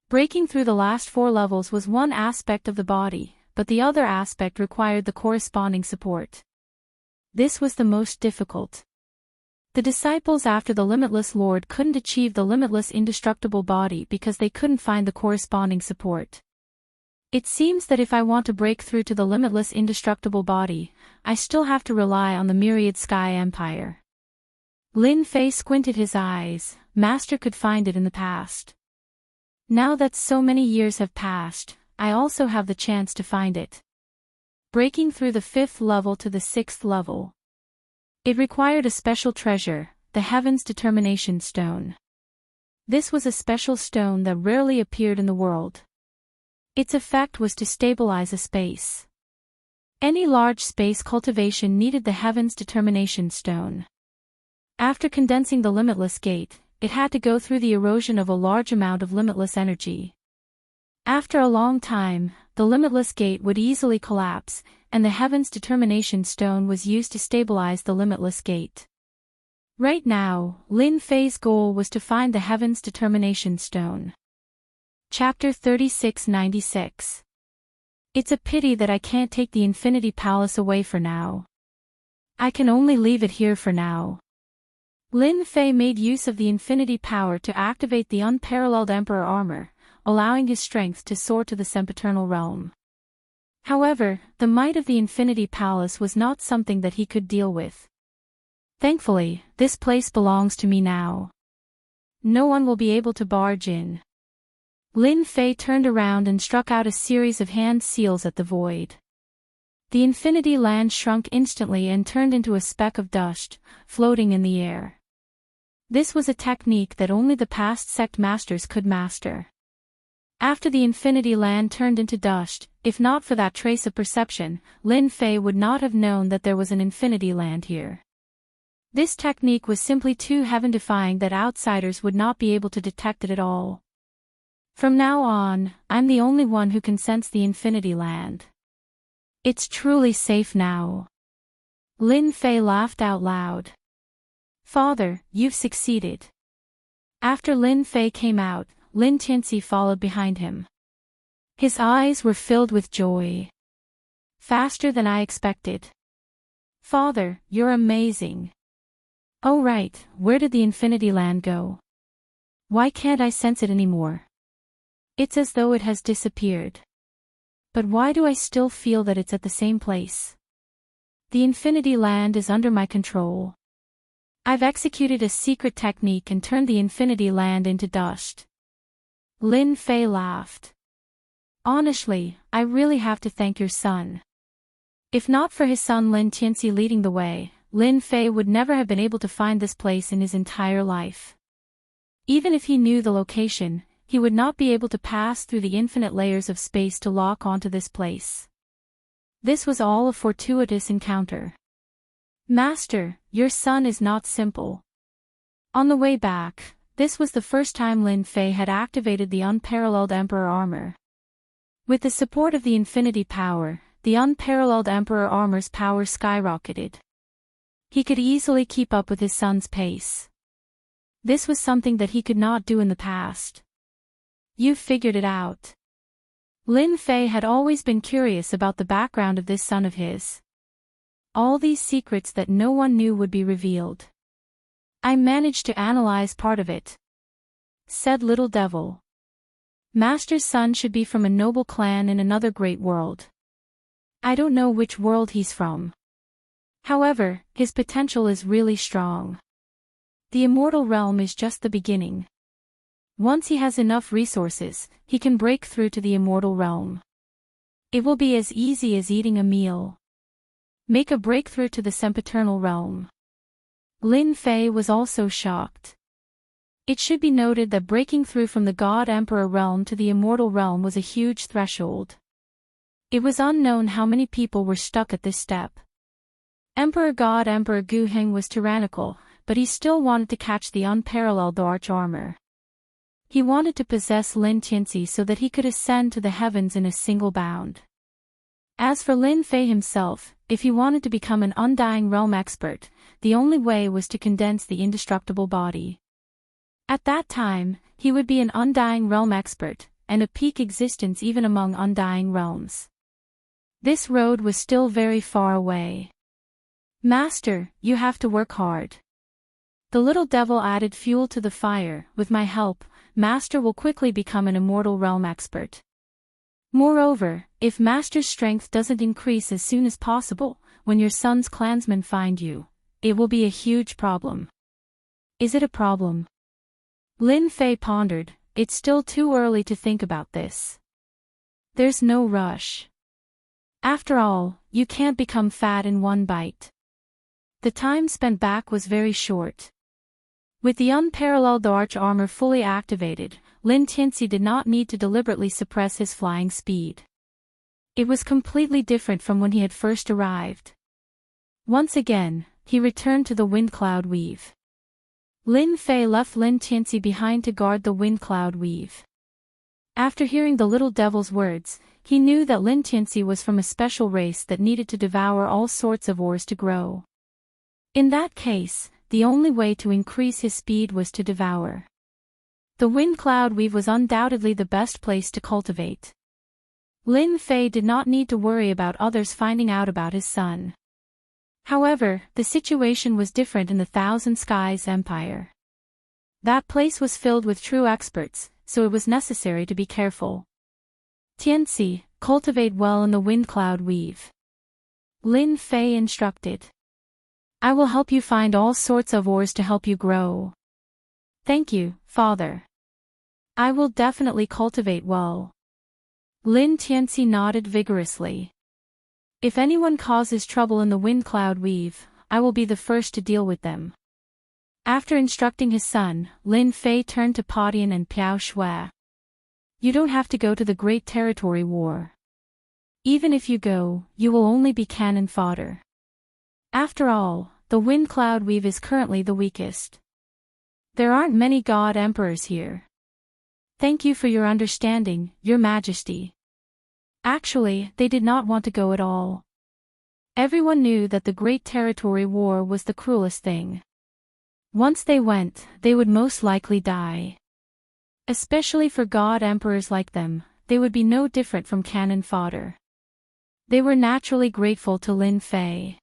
Breaking through the last 4 levels was one aspect of the body, but the other aspect required the corresponding support. This was the most difficult. The disciples after the Limitless Lord couldn't achieve the limitless indestructible body because they couldn't find the corresponding support. It seems that if I want to break through to the limitless indestructible body, I still have to rely on the Myriad Sky Empire. Lin Fei squinted his eyes. Master could find it in the past. Now that so many years have passed, I also have the chance to find it. Breaking through the 5th level to the 6th level. It required a special treasure, the Heaven's Determination Stone. This was a special stone that rarely appeared in the world. Its effect was to stabilize a space. Any large space cultivation needed the Heaven's Determination Stone. After condensing the limitless gate, it had to go through the erosion of a large amount of limitless energy. After a long time, the limitless gate would easily collapse, and the Heaven's Determination Stone was used to stabilize the limitless gate. Right now, Lin Fei's goal was to find the Heaven's Determination Stone. Chapter 3696. It's a pity that I can't take the Infinity Palace away for now. I can only leave it here for now. Lin Fei made use of the infinity power to activate the unparalleled Emperor armor, allowing his strength to soar to the sempiternal realm. However, the might of the Infinity Palace was not something that he could deal with. Thankfully, this place belongs to me now. No one will be able to barge in. Lin Fei turned around and struck out a series of hand seals at the void. The Infinity Land shrunk instantly and turned into a speck of dust, floating in the air. This was a technique that only the past sect masters could master. After the Infinity Land turned into dust, if not for that trace of perception, Lin Fei would not have known that there was an Infinity Land here. This technique was simply too heaven-defying that outsiders would not be able to detect it at all. From now on, I'm the only one who can sense the Infinity Land. It's truly safe now. Lin Fei laughed out loud. Father, you've succeeded. After Lin Fei came out, Lin Tianxi followed behind him. His eyes were filled with joy. Faster than I expected. Father, you're amazing. Oh right, where did the Infinity Land go? Why can't I sense it anymore? It's as though it has disappeared. But why do I still feel that it's at the same place? The Infinity Land is under my control. I've executed a secret technique and turned the Infinity Land into dust. Lin Fei laughed. Honestly, I really have to thank your son. If not for his son Lin Tianxi leading the way, Lin Fei would never have been able to find this place in his entire life. Even if he knew the location, he would not be able to pass through the infinite layers of space to lock onto this place. This was all a fortuitous encounter. Master, your son is not simple. On the way back, this was the first time Lin Fei had activated the unparalleled Emperor armor. With the support of the infinity power, the unparalleled Emperor armor's power skyrocketed. He could easily keep up with his son's pace. This was something that he could not do in the past. You've figured it out. Lin Fei had always been curious about the background of this son of his. All these secrets that no one knew would be revealed. I managed to analyze part of it, said Little Devil. Master's son should be from a noble clan in another great world. I don't know which world he's from. However, his potential is really strong. The immortal realm is just the beginning. Once he has enough resources, he can break through to the immortal realm. It will be as easy as eating a meal. Make a breakthrough to the sempiternal realm. Lin Fei was also shocked. It should be noted that breaking through from the God-Emperor realm to the immortal realm was a huge threshold. It was unknown how many people were stuck at this step. Emperor God-Emperor Gu Heng was tyrannical, but he still wanted to catch the unparalleled arch armor. He wanted to possess Lin Tianxi so that he could ascend to the heavens in a single bound. As for Lin Fei himself, if he wanted to become an undying realm expert, the only way was to condense the indestructible body. At that time, he would be an undying realm expert, and a peak existence even among undying realms. This road was still very far away. Master, you have to work hard. The little devil added fuel to the fire. With my help, Master will quickly become an immortal realm expert. Moreover, if Master's strength doesn't increase as soon as possible, when your son's clansmen find you, it will be a huge problem. Is it a problem? Lin Fei pondered. It's still too early to think about this. There's no rush. After all, you can't become fat in one bite. The time spent back was very short. With the unparalleled arch armor fully activated, Lin Tianxi did not need to deliberately suppress his flying speed. It was completely different from when he had first arrived. Once again, he returned to the wind cloud weave. Lin Fei left Lin Tianxi behind to guard the wind cloud weave. After hearing the little devil's words, he knew that Lin Tianxi was from a special race that needed to devour all sorts of ores to grow. In that case, the only way to increase his speed was to devour. The wind cloud weave was undoubtedly the best place to cultivate. Lin Fei did not need to worry about others finding out about his son. However, the situation was different in the Thousand Skies Empire. That place was filled with true experts, so it was necessary to be careful. Tianxi, cultivate well in the wind cloud weave. Lin Fei instructed. I will help you find all sorts of ores to help you grow. Thank you, Father. I will definitely cultivate well. Lin Tianxi nodded vigorously. If anyone causes trouble in the wind cloud weave, I will be the first to deal with them. After instructing his son, Lin Fei turned to Padian and Piao Shui. You don't have to go to the Great Territory War. Even if you go, you will only be cannon fodder. After all, the wind cloud weave is currently the weakest. There aren't many god emperors here. Thank you for your understanding, Your Majesty. Actually, they did not want to go at all. Everyone knew that the Great Territory War was the cruelest thing. Once they went, they would most likely die. Especially for god emperors like them, they would be no different from cannon fodder. They were naturally grateful to Lin Fei.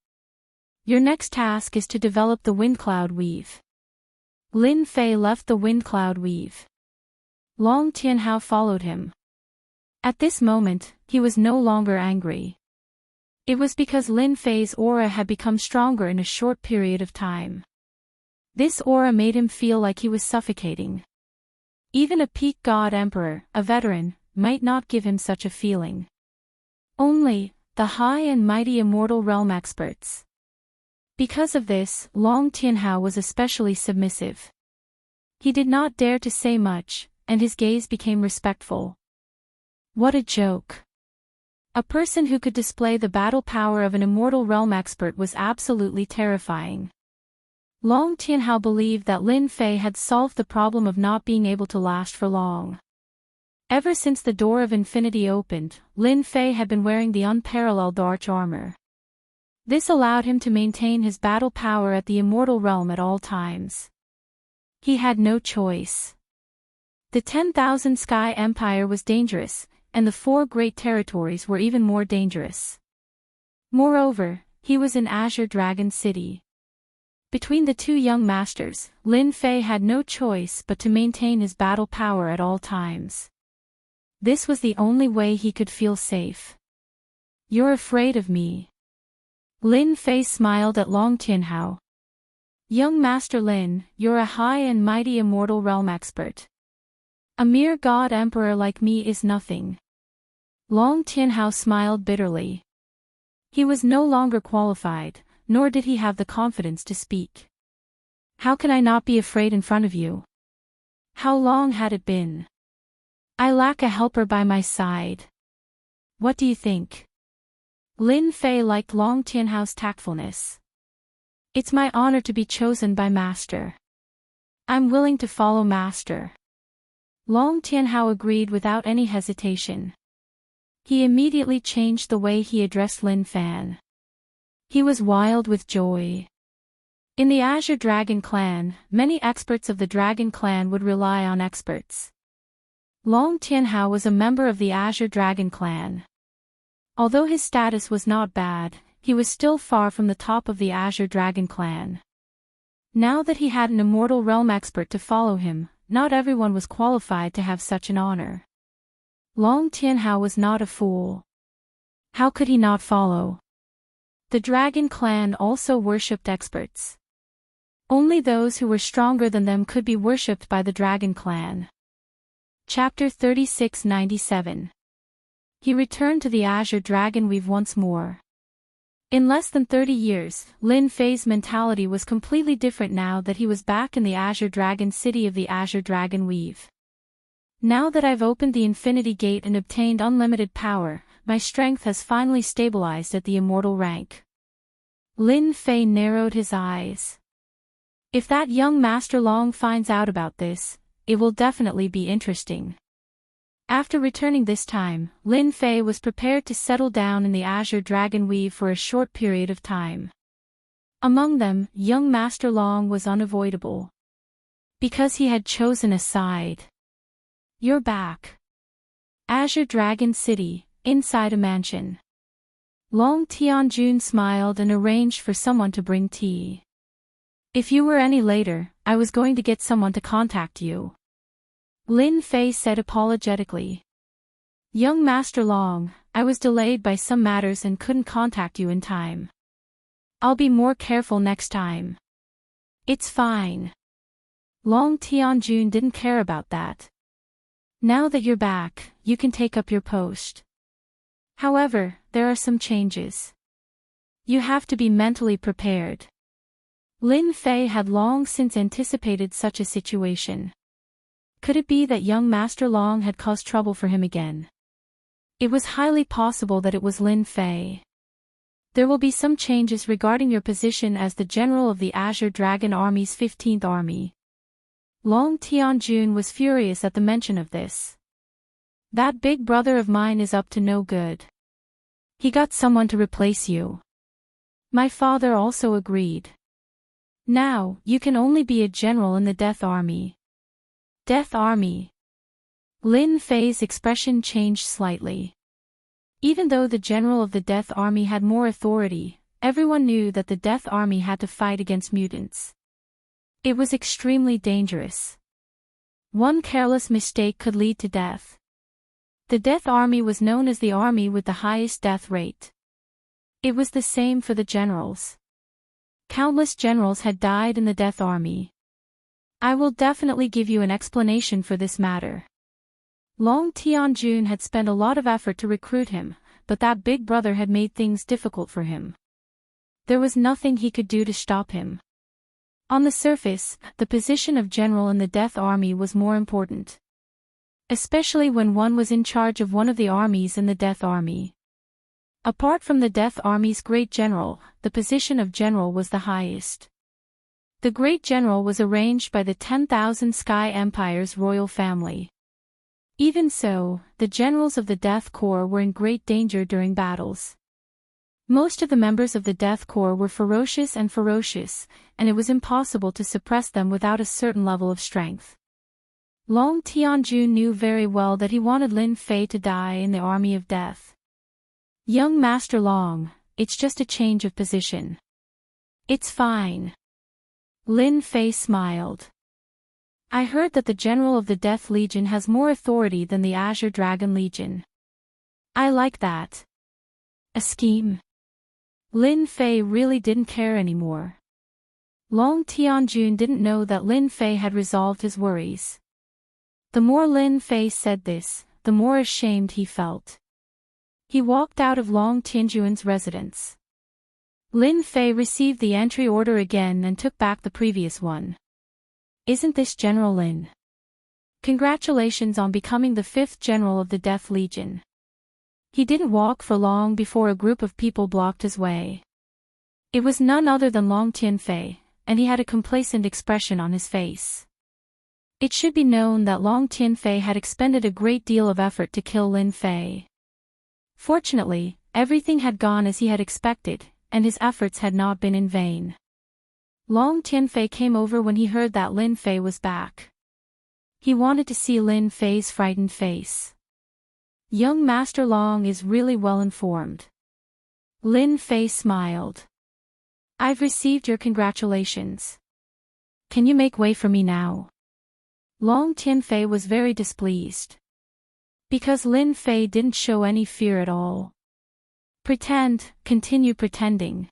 Your next task is to develop the wind cloud weave. Lin Fei left the wind cloud weave. Long Tianhao followed him. At this moment, he was no longer angry. It was because Lin Fei's aura had become stronger in a short period of time. This aura made him feel like he was suffocating. Even a peak god emperor, a veteran, might not give him such a feeling. Only the high and mighty immortal realm experts. Because of this, Long Tianhao was especially submissive. He did not dare to say much, and his gaze became respectful. What a joke. A person who could display the battle power of an immortal realm expert was absolutely terrifying. Long Tianhao believed that Lin Fei had solved the problem of not being able to last for long. Ever since the door of infinity opened, Lin Fei had been wearing the unparalleled arch armor. This allowed him to maintain his battle power at the immortal realm at all times. He had no choice. The 10,000 Sky Empire was dangerous, and the 4 great territories were even more dangerous. Moreover, he was in Azure Dragon City. Between the two young masters, Lin Fei had no choice but to maintain his battle power at all times. This was the only way he could feel safe. You're afraid of me. Lin Fei smiled at Long Tianhao. Young Master Lin, you're a high and mighty immortal realm expert. A mere god emperor like me is nothing. Long Tianhao smiled bitterly. He was no longer qualified, nor did he have the confidence to speak. How can I not be afraid in front of you? How long had it been? I lack a helper by my side. What do you think? Lin Fei liked Long Tianhao's tactfulness. It's my honor to be chosen by Master. I'm willing to follow Master. Long Tianhao agreed without any hesitation. He immediately changed the way he addressed Lin Fan. He was wild with joy. In the Azure Dragon Clan, many experts of the Dragon Clan would rely on experts. Long Tianhao was a member of the Azure Dragon Clan. Although his status was not bad, he was still far from the top of the Azure Dragon Clan. Now that he had an immortal realm expert to follow him, not everyone was qualified to have such an honor. Long Tianhao was not a fool. How could he not follow? The Dragon Clan also worshipped experts. Only those who were stronger than them could be worshipped by the Dragon Clan. Chapter 3697. He returned to the Azure Dragon Weave once more. In less than 30 years, Lin Fei's mentality was completely different now that he was back in the Azure Dragon City of the Azure Dragon Weave. Now that I've opened the Infinity Gate and obtained unlimited power, my strength has finally stabilized at the immortal rank. Lin Fei narrowed his eyes. If that young Master Long finds out about this, it will definitely be interesting. After returning this time, Lin Fei was prepared to settle down in the Azure Dragon Weave for a short period of time. Among them, young Master Long was unavoidable. Because he had chosen a side. You're back. Azure Dragon City, inside a mansion. Long Tianjun smiled and arranged for someone to bring tea. If you were any later, I was going to get someone to contact you. Lin Fei said apologetically. Young Master Long, I was delayed by some matters and couldn't contact you in time. I'll be more careful next time. It's fine. Long Tianjun didn't care about that. Now that you're back, you can take up your post. However, there are some changes. You have to be mentally prepared. Lin Fei had long since anticipated such a situation. Could it be that young Master Long had caused trouble for him again? It was highly possible that it was Lin Fei. There will be some changes regarding your position as the general of the Azure Dragon Army's 15th Army. Long Tianjun was furious at the mention of this. That big brother of mine is up to no good. He got someone to replace you. My father also agreed. Now, you can only be a general in the Death Army. Death Army. Lin Fei's expression changed slightly. Even though the general of the Death Army had more authority, everyone knew that the Death Army had to fight against mutants. It was extremely dangerous. One careless mistake could lead to death. The Death Army was known as the army with the highest death rate. It was the same for the generals. Countless generals had died in the Death Army. I will definitely give you an explanation for this matter. Long Tianjun had spent a lot of effort to recruit him, but that big brother had made things difficult for him. There was nothing he could do to stop him. On the surface, the position of general in the Death Army was more important. Especially when one was in charge of one of the armies in the Death Army. Apart from the Death Army's great general, the position of general was the highest. The great general was arranged by the 10,000 Sky Empire's royal family. Even so, the generals of the Death Corps were in great danger during battles. Most of the members of the Death Corps were ferocious, and it was impossible to suppress them without a certain level of strength. Long Tianjun knew very well that he wanted Lin Fei to die in the army of death. Young Master Long, it's just a change of position. It's fine. Lin Fei smiled. I heard that the general of the Death Legion has more authority than the Azure Dragon Legion. I like that. A scheme? Lin Fei really didn't care anymore. Long Tianjun didn't know that Lin Fei had resolved his worries. The more Lin Fei said this, the more ashamed he felt. He walked out of Long Tianjun's residence. Lin Fei received the entry order again and took back the previous one. Isn't this General Lin? Congratulations on becoming the 5th General of the Death Legion. He didn't walk for long before a group of people blocked his way. It was none other than Long Tianfei, and he had a complacent expression on his face. It should be known that Long Tianfei had expended a great deal of effort to kill Lin Fei. Fortunately, everything had gone as he had expected, and his efforts had not been in vain. Long Tianfei came over when he heard that Lin Fei was back. He wanted to see Lin Fei's frightened face. Young Master Long is really well informed. Lin Fei smiled. I've received your congratulations. Can you make way for me now? Long Tianfei was very displeased. Because Lin Fei didn't show any fear at all. Continue pretending.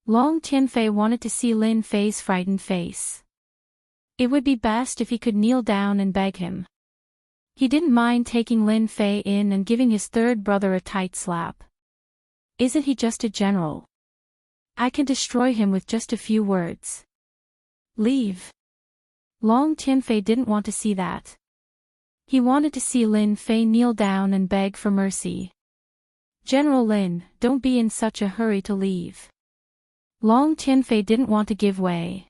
Long Tianfei wanted to see Lin Fei's frightened face. It would be best if he could kneel down and beg him. He didn't mind taking Lin Fei in and giving his third brother a tight slap. Isn't he just a general? I can destroy him with just a few words. Leave. Long Tianfei didn't want to see that. He wanted to see Lin Fei kneel down and beg for mercy. General Lin, don't be in such a hurry to leave. Long Tianfei didn't want to give way.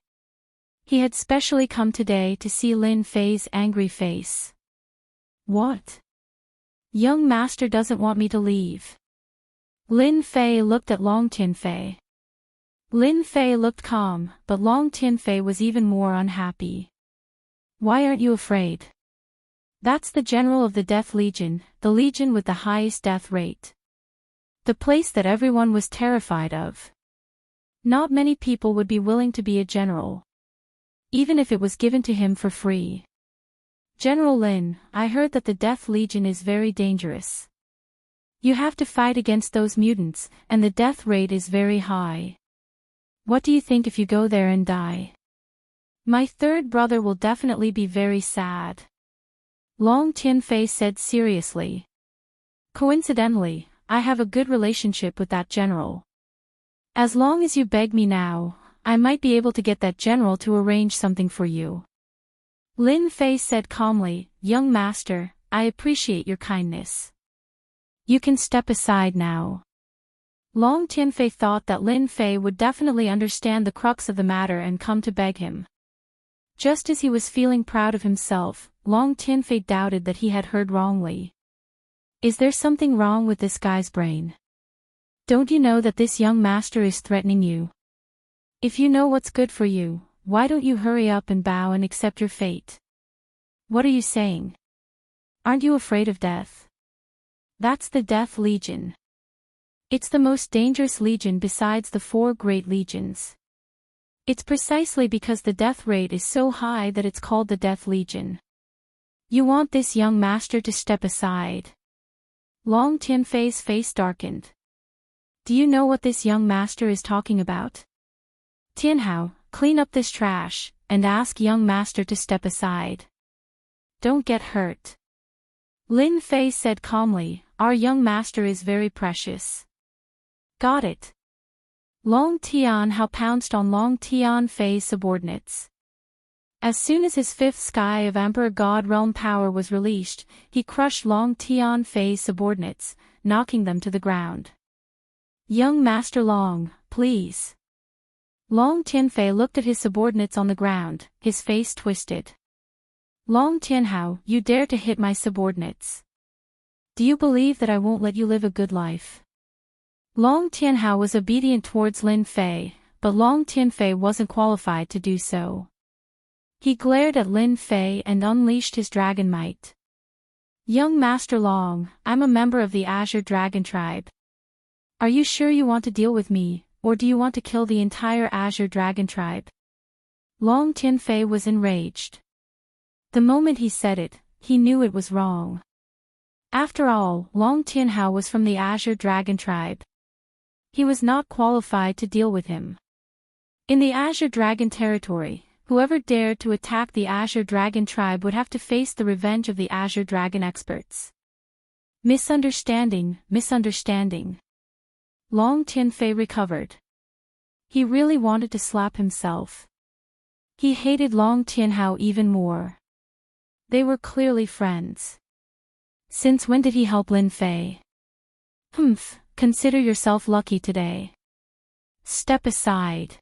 He had specially come today to see Lin Fei's angry face. What? Young Master doesn't want me to leave. Lin Fei looked at Long Tianfei. Lin Fei looked calm, but Long Tianfei was even more unhappy. Why aren't you afraid? That's the general of the Death Legion, the legion with the highest death rate. The place that everyone was terrified of. Not many people would be willing to be a general. Even if it was given to him for free. General Lin, I heard that the Death Legion is very dangerous. You have to fight against those mutants, and the death rate is very high. What do you think if you go there and die? My third brother will definitely be very sad. Long Tianfei said seriously. Coincidentally, I have a good relationship with that general. As long as you beg me now, I might be able to get that general to arrange something for you. Lin Fei said calmly, Young Master, I appreciate your kindness. You can step aside now. Long Tianfei thought that Lin Fei would definitely understand the crux of the matter and come to beg him. Just as he was feeling proud of himself, Long Tianfei doubted that he had heard wrongly. Is there something wrong with this guy's brain? Don't you know that this young master is threatening you? If you know what's good for you, why don't you hurry up and bow and accept your fate? What are you saying? Aren't you afraid of death? That's the Death Legion. It's the most dangerous legion besides the 4 great legions. It's precisely because the death rate is so high that it's called the Death Legion. You want this young master to step aside. Long Tianfei's face darkened. Do you know what this young master is talking about? Tianhao, clean up this trash, and ask young master to step aside. Don't get hurt. Lin Fei said calmly, our young master is very precious. Got it. Long Tianhao pounced on Long Tianfei's subordinates. As soon as his fifth sky of Emperor God Realm power was released, he crushed Long Tianfei's subordinates, knocking them to the ground. Young Master Long, please. Long Tianfei looked at his subordinates on the ground, his face twisted. Long Tianhao, you dare to hit my subordinates. Do you believe that I won't let you live a good life? Long Tianhao was obedient towards Lin Fei, but Long Tianfei wasn't qualified to do so. He glared at Lin Fei and unleashed his dragon might. Young Master Long, I'm a member of the Azure Dragon Tribe. Are you sure you want to deal with me, or do you want to kill the entire Azure Dragon Tribe? Long Tianfei was enraged. The moment he said it, he knew it was wrong. After all, Long Tianhao was from the Azure Dragon Tribe. He was not qualified to deal with him. In the Azure Dragon territory, whoever dared to attack the Azure Dragon Tribe would have to face the revenge of the Azure Dragon experts. Misunderstanding. Long Tianfei recovered. He really wanted to slap himself. He hated Long Tianhao even more. They were clearly friends. Since when did he help Lin Fei? Consider yourself lucky today. Step aside.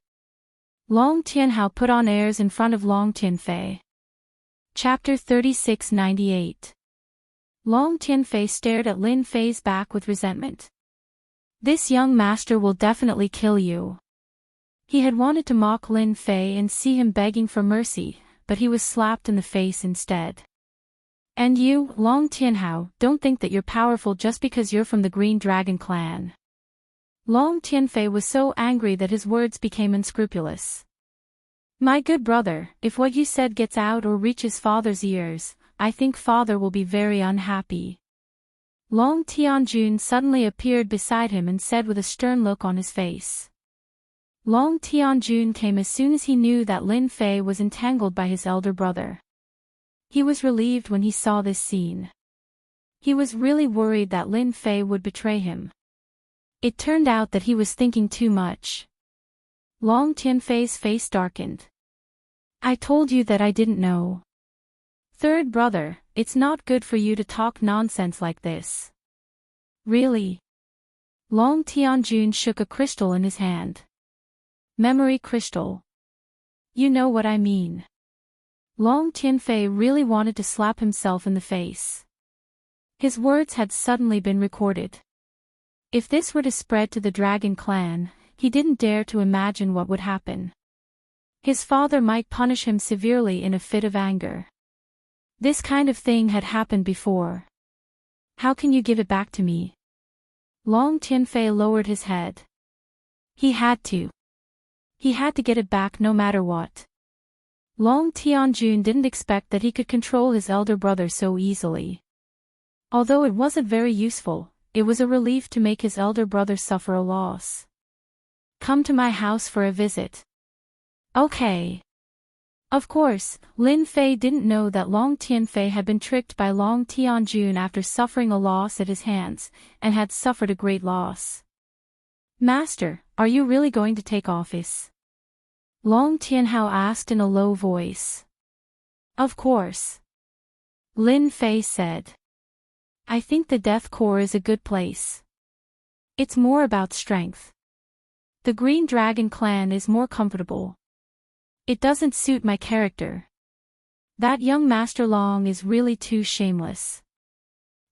Long Tianhao put on airs in front of Long Tianfei. Chapter 3698. Long Tianfei stared at Lin Fei's back with resentment. This young master will definitely kill you. He had wanted to mock Lin Fei and see him begging for mercy, but he was slapped in the face instead. And you, Long Tianhao, don't think that you're powerful just because you're from the Green Dragon clan. Long Tianfei was so angry that his words became unscrupulous. My good brother, if what you said gets out or reaches father's ears, I think father will be very unhappy. Long Tianjun suddenly appeared beside him and said with a stern look on his face. Long Tianjun came as soon as he knew that Lin Fei was entangled by his elder brother. He was relieved when he saw this scene. He was really worried that Lin Fei would betray him. It turned out that he was thinking too much. Long Tianfei's face darkened. I told you that I didn't know. Third brother, it's not good for you to talk nonsense like this. Really? Long Tianjun shook a crystal in his hand. Memory crystal. You know what I mean. Long Tianfei really wanted to slap himself in the face. His words had suddenly been recorded. If this were to spread to the Dragon Clan, he didn't dare to imagine what would happen. His father might punish him severely in a fit of anger. This kind of thing had happened before. How can you give it back to me? Long Tianfei lowered his head. He had to. He had to get it back no matter what. Long Tianjun didn't expect that he could control his elder brother so easily. Although it wasn't very useful, it was a relief to make his elder brother suffer a loss. Come to my house for a visit. Okay. Of course, Lin Fei didn't know that Long Tianfei had been tricked by Long Tianjun after suffering a loss at his hands, and had suffered a great loss. Master, are you really going to take office? Long Tianhao asked in a low voice. Of course. Lin Fei said. I think the Death Core is a good place. It's more about strength. The Green Dragon clan is more comfortable. It doesn't suit my character. That young Master Long is really too shameless.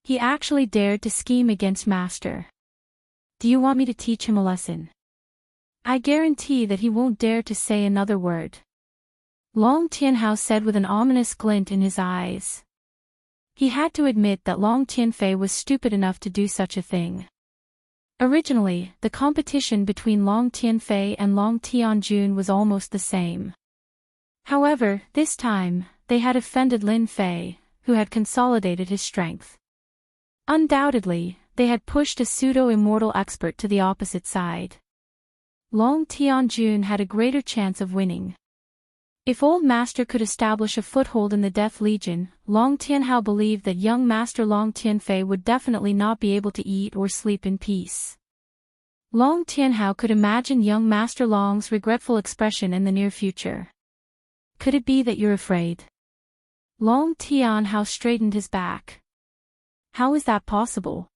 He actually dared to scheme against Master. Do you want me to teach him a lesson? I guarantee that he won't dare to say another word. Long Tianhao said with an ominous glint in his eyes. He had to admit that Long Tianfei was stupid enough to do such a thing. Originally, the competition between Long Tianfei and Long Tianjun was almost the same. However, this time, they had offended Lin Fei, who had consolidated his strength. Undoubtedly, they had pushed a pseudo-immortal expert to the opposite side. Long Tianjun had a greater chance of winning. If Old Master could establish a foothold in the Death Legion, Long Tianhao believed that young Master Long Tianfei would definitely not be able to eat or sleep in peace. Long Tianhao could imagine young Master Long's regretful expression in the near future. Could it be that you're afraid? Long Tianhao straightened his back. How is that possible?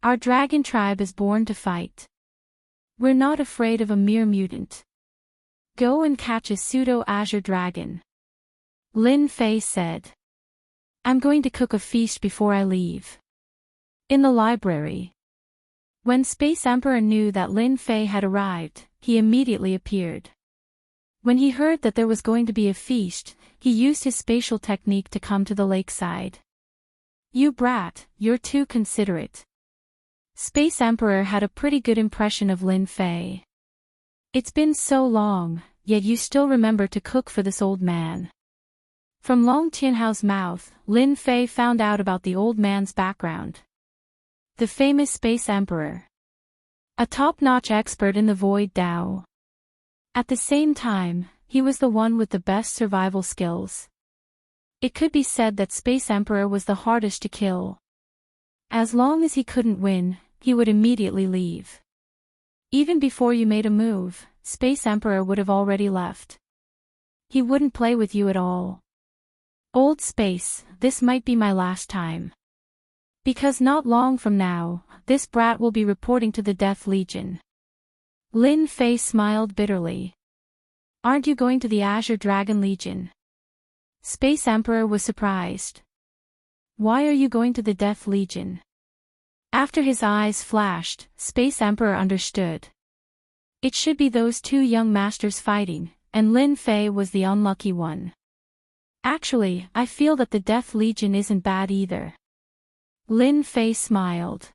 Our dragon tribe is born to fight. We're not afraid of a mere mutant. Go and catch a pseudo-azure dragon. Lin Fei said. I'm going to cook a feast before I leave. In the library. When Space Emperor knew that Lin Fei had arrived, he immediately appeared. When he heard that there was going to be a feast, he used his spatial technique to come to the lakeside. You brat, you're too considerate. Space Emperor had a pretty good impression of Lin Fei. It's been so long, yet you still remember to cook for this old man. From Long Tianhao's mouth, Lin Fei found out about the old man's background. The famous Space Emperor. A top-notch expert in the Void Dao. At the same time, he was the one with the best survival skills. It could be said that Space Emperor was the hardest to kill. As long as he couldn't win, he would immediately leave. Even before you made a move, Space Emperor would have already left. He wouldn't play with you at all. Old Space, this might be my last time. Because not long from now, this brat will be reporting to the Death Legion. Lin Fei smiled bitterly. Aren't you going to the Azure Dragon Legion? Space Emperor was surprised. Why are you going to the Death Legion? After his eyes flashed, Space Emperor understood. It should be those two young masters fighting, and Lin Fei was the unlucky one. Actually, I feel that the Death Legion isn't bad either. Lin Fei smiled.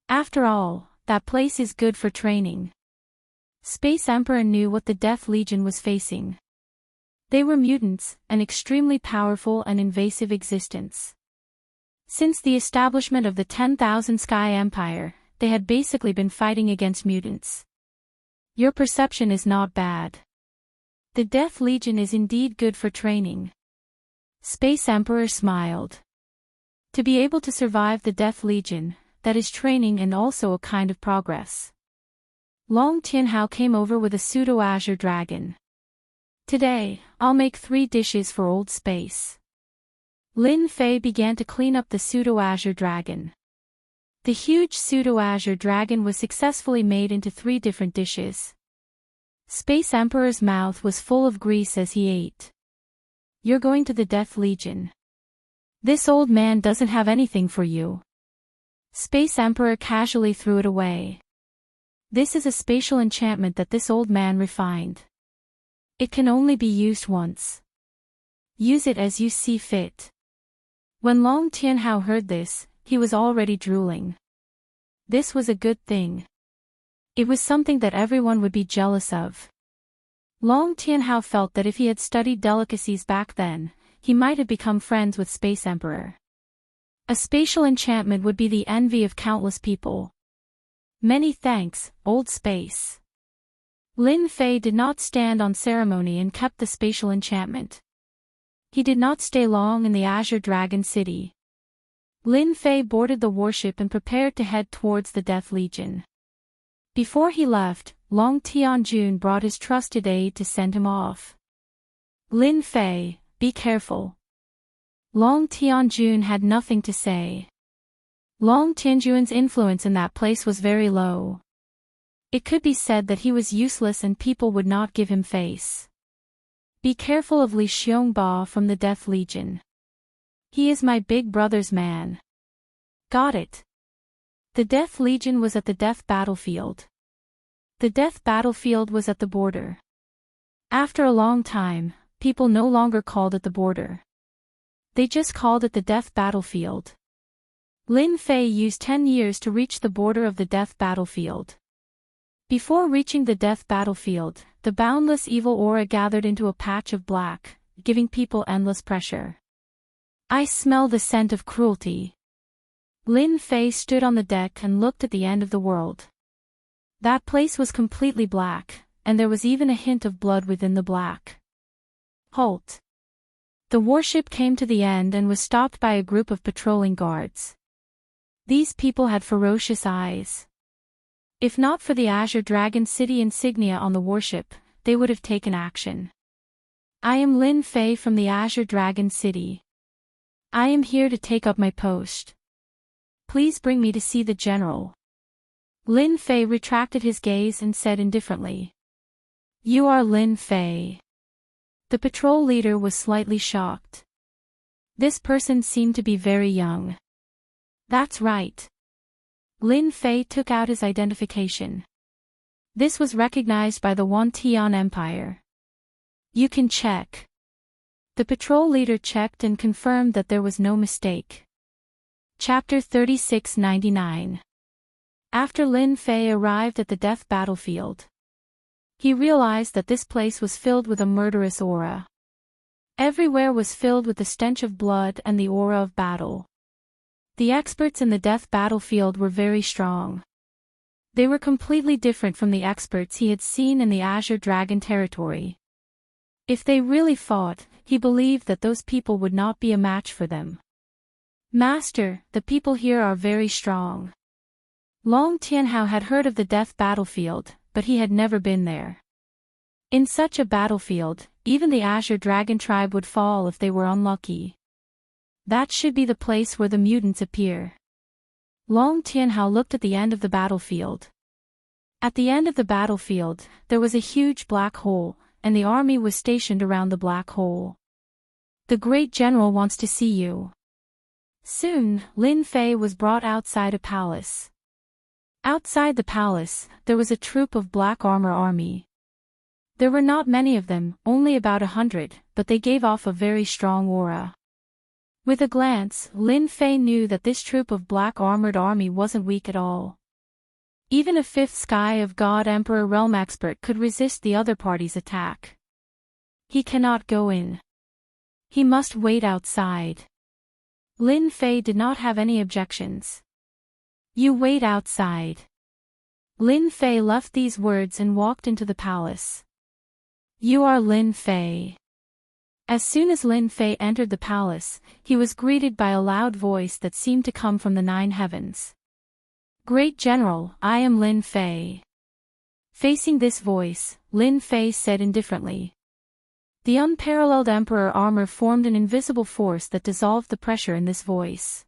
After all, that place is good for training. Space Emperor knew what the Death Legion was facing. They were mutants, an extremely powerful and invasive existence. Since the establishment of the 10,000 Sky Empire, they had basically been fighting against mutants. Your perception is not bad. The Death Legion is indeed good for training. Space Emperor smiled. To be able to survive the Death Legion, that is training and also a kind of progress. Long Tianhao came over with a pseudo-azure dragon. Today, I'll make 3 dishes for Old Space. Lin Fei began to clean up the pseudo-azure dragon. The huge pseudo-azure dragon was successfully made into 3 different dishes. Space Emperor's mouth was full of grease as he ate. You're going to the Death Legion. This old man doesn't have anything for you. Space Emperor casually threw it away. This is a spatial enchantment that this old man refined. It can only be used once. Use it as you see fit. When Long Tianhao heard this, he was already drooling. This was a good thing. It was something that everyone would be jealous of. Long Tianhao felt that if he had studied delicacies back then, he might have become friends with Space Emperor. A spatial enchantment would be the envy of countless people. Many thanks, Old Space. Lin Fei did not stand on ceremony and kept the spatial enchantment. He did not stay long in the Azure Dragon City. Lin Fei boarded the warship and prepared to head towards the Death Legion. Before he left, Long Tianjun brought his trusted aide to send him off. Lin Fei, be careful. Long Tianjun had nothing to say. Long Tianjun's influence in that place was very low. It could be said that he was useless and people would not give him face. Be careful of Li Xiongba from the Death Legion. He is my big brother's man. Got it. The Death Legion was at the Death Battlefield. The Death Battlefield was at the border. After a long time, people no longer called it the border. They just called it the Death Battlefield. Lin Fei used 10 years to reach the border of the Death Battlefield. Before reaching the Death Battlefield, the boundless evil aura gathered into a patch of black, giving people endless pressure. I smell the scent of cruelty. Lin Fei stood on the deck and looked at the end of the world. That place was completely black, and there was even a hint of blood within the black. Halt! The warship came to the end and was stopped by a group of patrolling guards. These people had ferocious eyes. If not for the Azure Dragon City insignia on the warship, they would have taken action. I am Lin Fei from the Azure Dragon City. I am here to take up my post. Please bring me to see the general. Lin Fei retracted his gaze and said indifferently. You are Lin Fei. The patrol leader was slightly shocked. This person seemed to be very young. That's right. Lin Fei took out his identification. This was recognized by the Wantian Empire. You can check. The patrol leader checked and confirmed that there was no mistake. Chapter 3699. After Lin Fei arrived at the death battlefield, he realized that this place was filled with a murderous aura. Everywhere was filled with the stench of blood and the aura of battle. The experts in the death battlefield were very strong. They were completely different from the experts he had seen in the Azure Dragon territory. If they really fought, he believed that those people would not be a match for them. Master, the people here are very strong. Long Tianhao had heard of the death battlefield, but he had never been there. In such a battlefield, even the Azure Dragon tribe would fall if they were unlucky. That should be the place where the mutants appear. Long Tianhao looked at the end of the battlefield. At the end of the battlefield, there was a huge black hole, and the army was stationed around the black hole. The great general wants to see you. Soon, Lin Fei was brought outside a palace. Outside the palace, there was a troop of black armor army. There were not many of them, only about 100, but they gave off a very strong aura. With a glance, Lin Fei knew that this troop of black armored army wasn't weak at all. Even a fifth Sky of God Emperor realm expert could resist the other party's attack. He cannot go in. He must wait outside. Lin Fei did not have any objections. You wait outside. Lin Fei left these words and walked into the palace. You are Lin Fei. As soon as Lin Fei entered the palace, he was greeted by a loud voice that seemed to come from the 9 heavens. Great General, I am Lin Fei. Facing this voice, Lin Fei said indifferently. The unparalleled Emperor armor formed an invisible force that dissolved the pressure in this voice.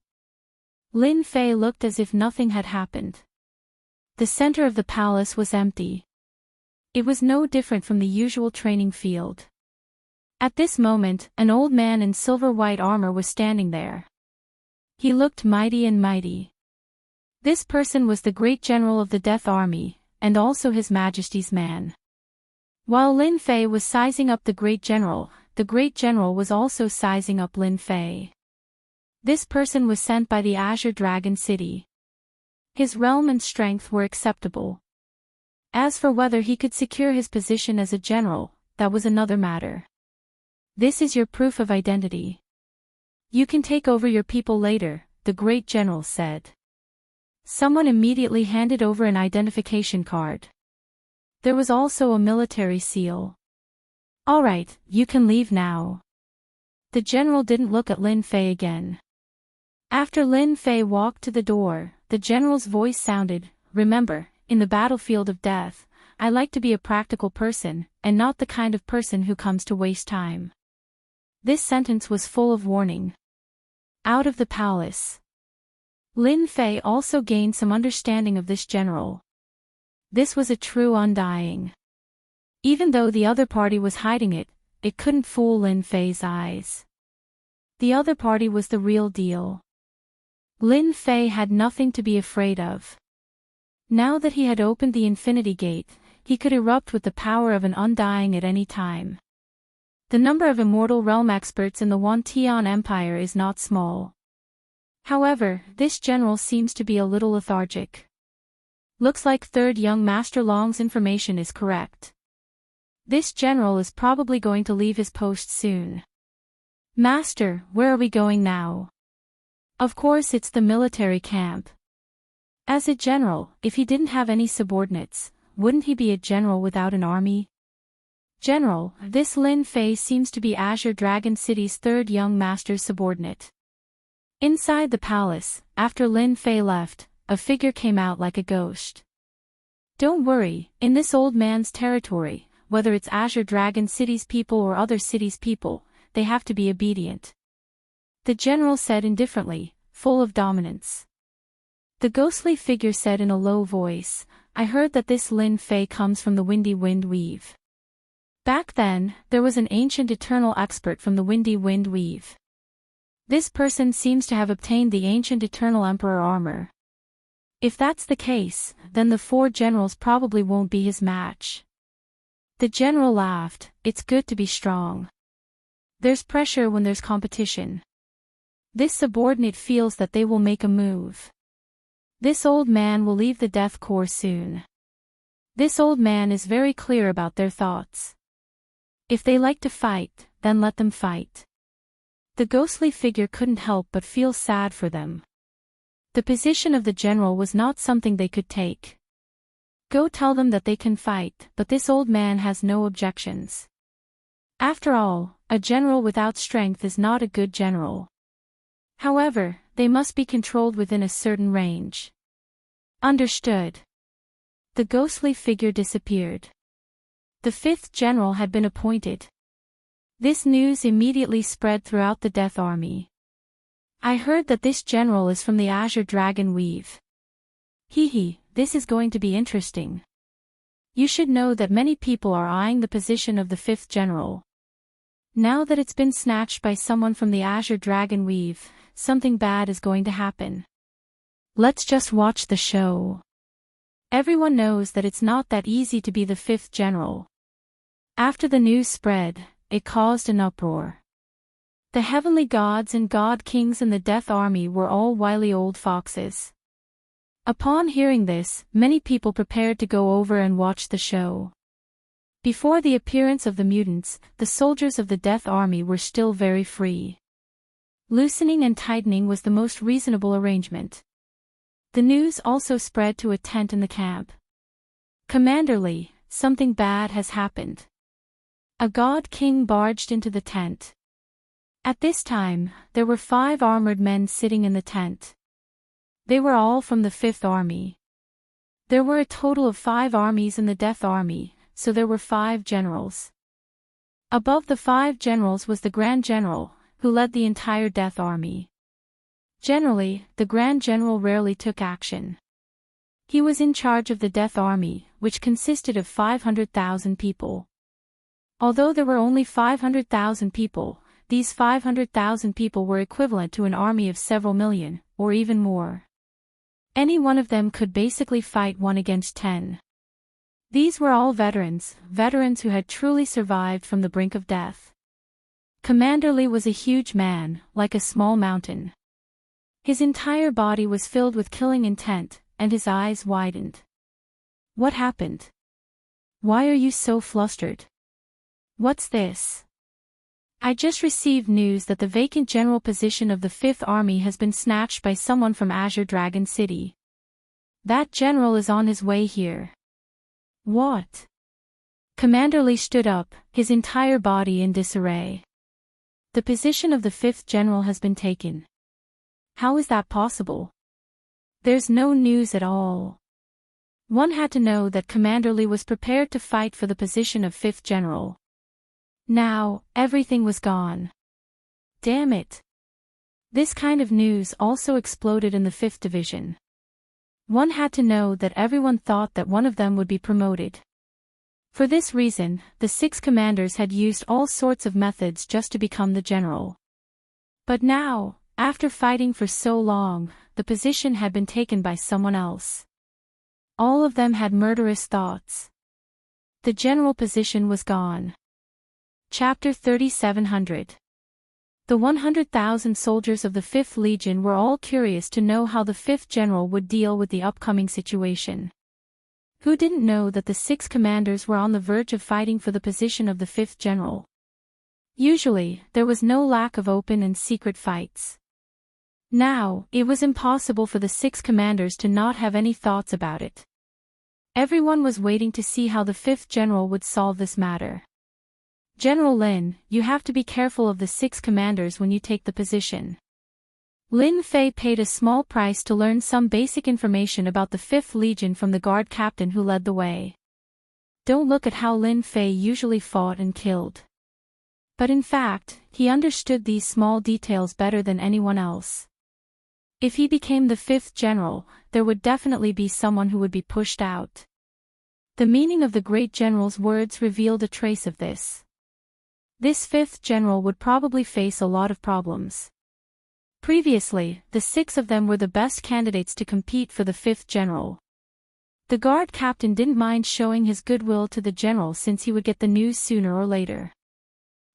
Lin Fei looked as if nothing had happened. The center of the palace was empty. It was no different from the usual training field. At this moment, an old man in silver-white armor was standing there. He looked mighty and mighty. This person was the great general of the Death Army, and also His Majesty's man. While Lin Fei was sizing up the great general was also sizing up Lin Fei. This person was sent by the Azure Dragon City. His realm and strength were acceptable. As for whether he could secure his position as a general, that was another matter. This is your proof of identity. You can take over your people later, the great general said. Someone immediately handed over an identification card. There was also a military seal. All right, you can leave now. The general didn't look at Lin Fei again. After Lin Fei walked to the door, the general's voice sounded, remember, in the battlefield of death, I like to be a practical person, and not the kind of person who comes to waste time. This sentence was full of warning. Out of the palace. Lin Fei also gained some understanding of this general. This was a true undying. Even though the other party was hiding it, it couldn't fool Lin Fei's eyes. The other party was the real deal. Lin Fei had nothing to be afraid of. Now that he had opened the Infinity Gate, he could erupt with the power of an undying at any time. The number of immortal realm experts in the Wantian Empire is not small. However, this general seems to be a little lethargic. Looks like Third Young Master Long's information is correct. This general is probably going to leave his post soon. Master, where are we going now? Of course it's the military camp. As a general, if he didn't have any subordinates, wouldn't he be a general without an army? General, this Lin Fei seems to be Azure Dragon City's third young master's subordinate. Inside the palace, after Lin Fei left, a figure came out like a ghost. Don't worry, in this old man's territory, whether it's Azure Dragon City's people or other cities' people, they have to be obedient. The general said indifferently, full of dominance. The ghostly figure said in a low voice, I heard that this Lin Fei comes from the Windy Wind Weave. Back then, there was an ancient eternal expert from the Windy Wind Weave. This person seems to have obtained the ancient eternal emperor armor. If that's the case, then the 4 generals probably won't be his match. The general laughed, it's good to be strong. There's pressure when there's competition. This subordinate feels that they will make a move. This old man will leave the death corps soon. This old man is very clear about their thoughts. If they like to fight, then let them fight. The ghostly figure couldn't help but feel sad for them. The position of the general was not something they could take. Go tell them that they can fight, but this old man has no objections. After all, a general without strength is not a good general. However, they must be controlled within a certain range. Understood. The ghostly figure disappeared. The 5th general had been appointed. This news immediately spread throughout the Death Army. I heard that this general is from the Azure Dragon Weave. This is going to be interesting. You should know that many people are eyeing the position of the 5th general. Now that it's been snatched by someone from the Azure Dragon Weave, something bad is going to happen. Let's just watch the show. Everyone knows that it's not that easy to be the 5th general. After the news spread, it caused an uproar. The heavenly gods and god kings in the Death Army were all wily old foxes. Upon hearing this, many people prepared to go over and watch the show. Before the appearance of the mutants, the soldiers of the Death Army were still very free. Loosening and tightening was the most reasonable arrangement. The news also spread to a tent in the camp. Commander Lee, something bad has happened. A god king barged into the tent. At this time, there were 5 armored men sitting in the tent. They were all from the 5th Army. There were a total of 5 armies in the Death Army, so there were 5 generals. Above the 5 generals was the Grand General, who led the entire Death Army. Generally, the Grand General rarely took action. He was in charge of the Death Army, which consisted of 500,000 people. Although there were only 500,000 people, these 500,000 people were equivalent to an army of several million, or even more. Any one of them could basically fight 1 against 10. These were all veterans who had truly survived from the brink of death. Commander Lee was a huge man, like a small mountain. His entire body was filled with killing intent, and his eyes widened. What happened? Why are you so flustered? What's this? I just received news that the vacant general position of the 5th Army has been snatched by someone from Azure Dragon City. That general is on his way here. What? Commander Lee stood up, his entire body in disarray. The position of the 5th general has been taken. How is that possible? There's no news at all. One had to know that Commander Lee was prepared to fight for the position of 5th general. Now, everything was gone. Damn it. This kind of news also exploded in the 5th Division. One had to know that everyone thought that one of them would be promoted. For this reason, the 6 commanders had used all sorts of methods just to become the general. But now, after fighting for so long, the position had been taken by someone else. All of them had murderous thoughts. The general position was gone. Chapter 3700. The 100,000 soldiers of the 5th Legion were all curious to know how the 5th general would deal with the upcoming situation. Who didn't know that the 6 commanders were on the verge of fighting for the position of the 5th general? Usually, there was no lack of open and secret fights. Now, it was impossible for the 6 commanders to not have any thoughts about it. Everyone was waiting to see how the 5th general would solve this matter. General Lin, you have to be careful of the 6 commanders when you take the position. Lin Fei paid a small price to learn some basic information about the 5th Legion from the guard captain who led the way. Don't look at how Lin Fei usually fought and killed. But in fact, he understood these small details better than anyone else. If he became the 5th general, there would definitely be someone who would be pushed out. The meaning of the great general's words revealed a trace of this. This 5th general would probably face a lot of problems. Previously, the 6 of them were the best candidates to compete for the 5th general. The guard captain didn't mind showing his goodwill to the general since he would get the news sooner or later.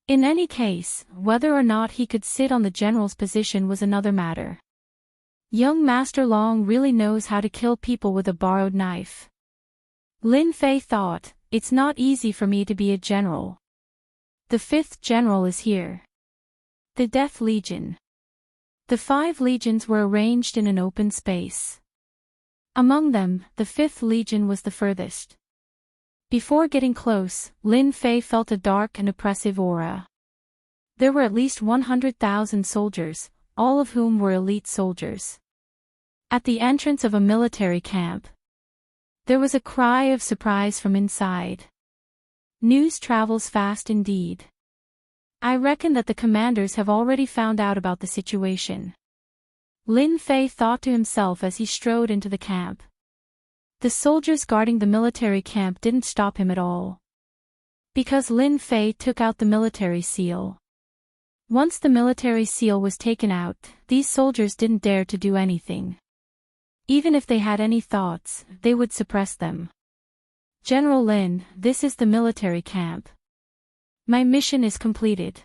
In any case, whether or not he could sit on the general's position was another matter. Young Master Long really knows how to kill people with a borrowed knife. Lin Fei thought, it's not easy for me to be a general. The 5th general is here. The Death Legion. The 5 legions were arranged in an open space. Among them, the 5th legion was the furthest. Before getting close, Lin Fei felt a dark and oppressive aura. There were at least 100,000 soldiers, all of whom were elite soldiers. At the entrance of a military camp, there was a cry of surprise from inside. News travels fast indeed. I reckon that the commanders have already found out about the situation. Lin Fei thought to himself as he strode into the camp. The soldiers guarding the military camp didn't stop him at all. Because Lin Fei took out the military seal. Once the military seal was taken out, these soldiers didn't dare to do anything. Even if they had any thoughts, they would suppress them. General Lin, this is the military camp. My mission is completed.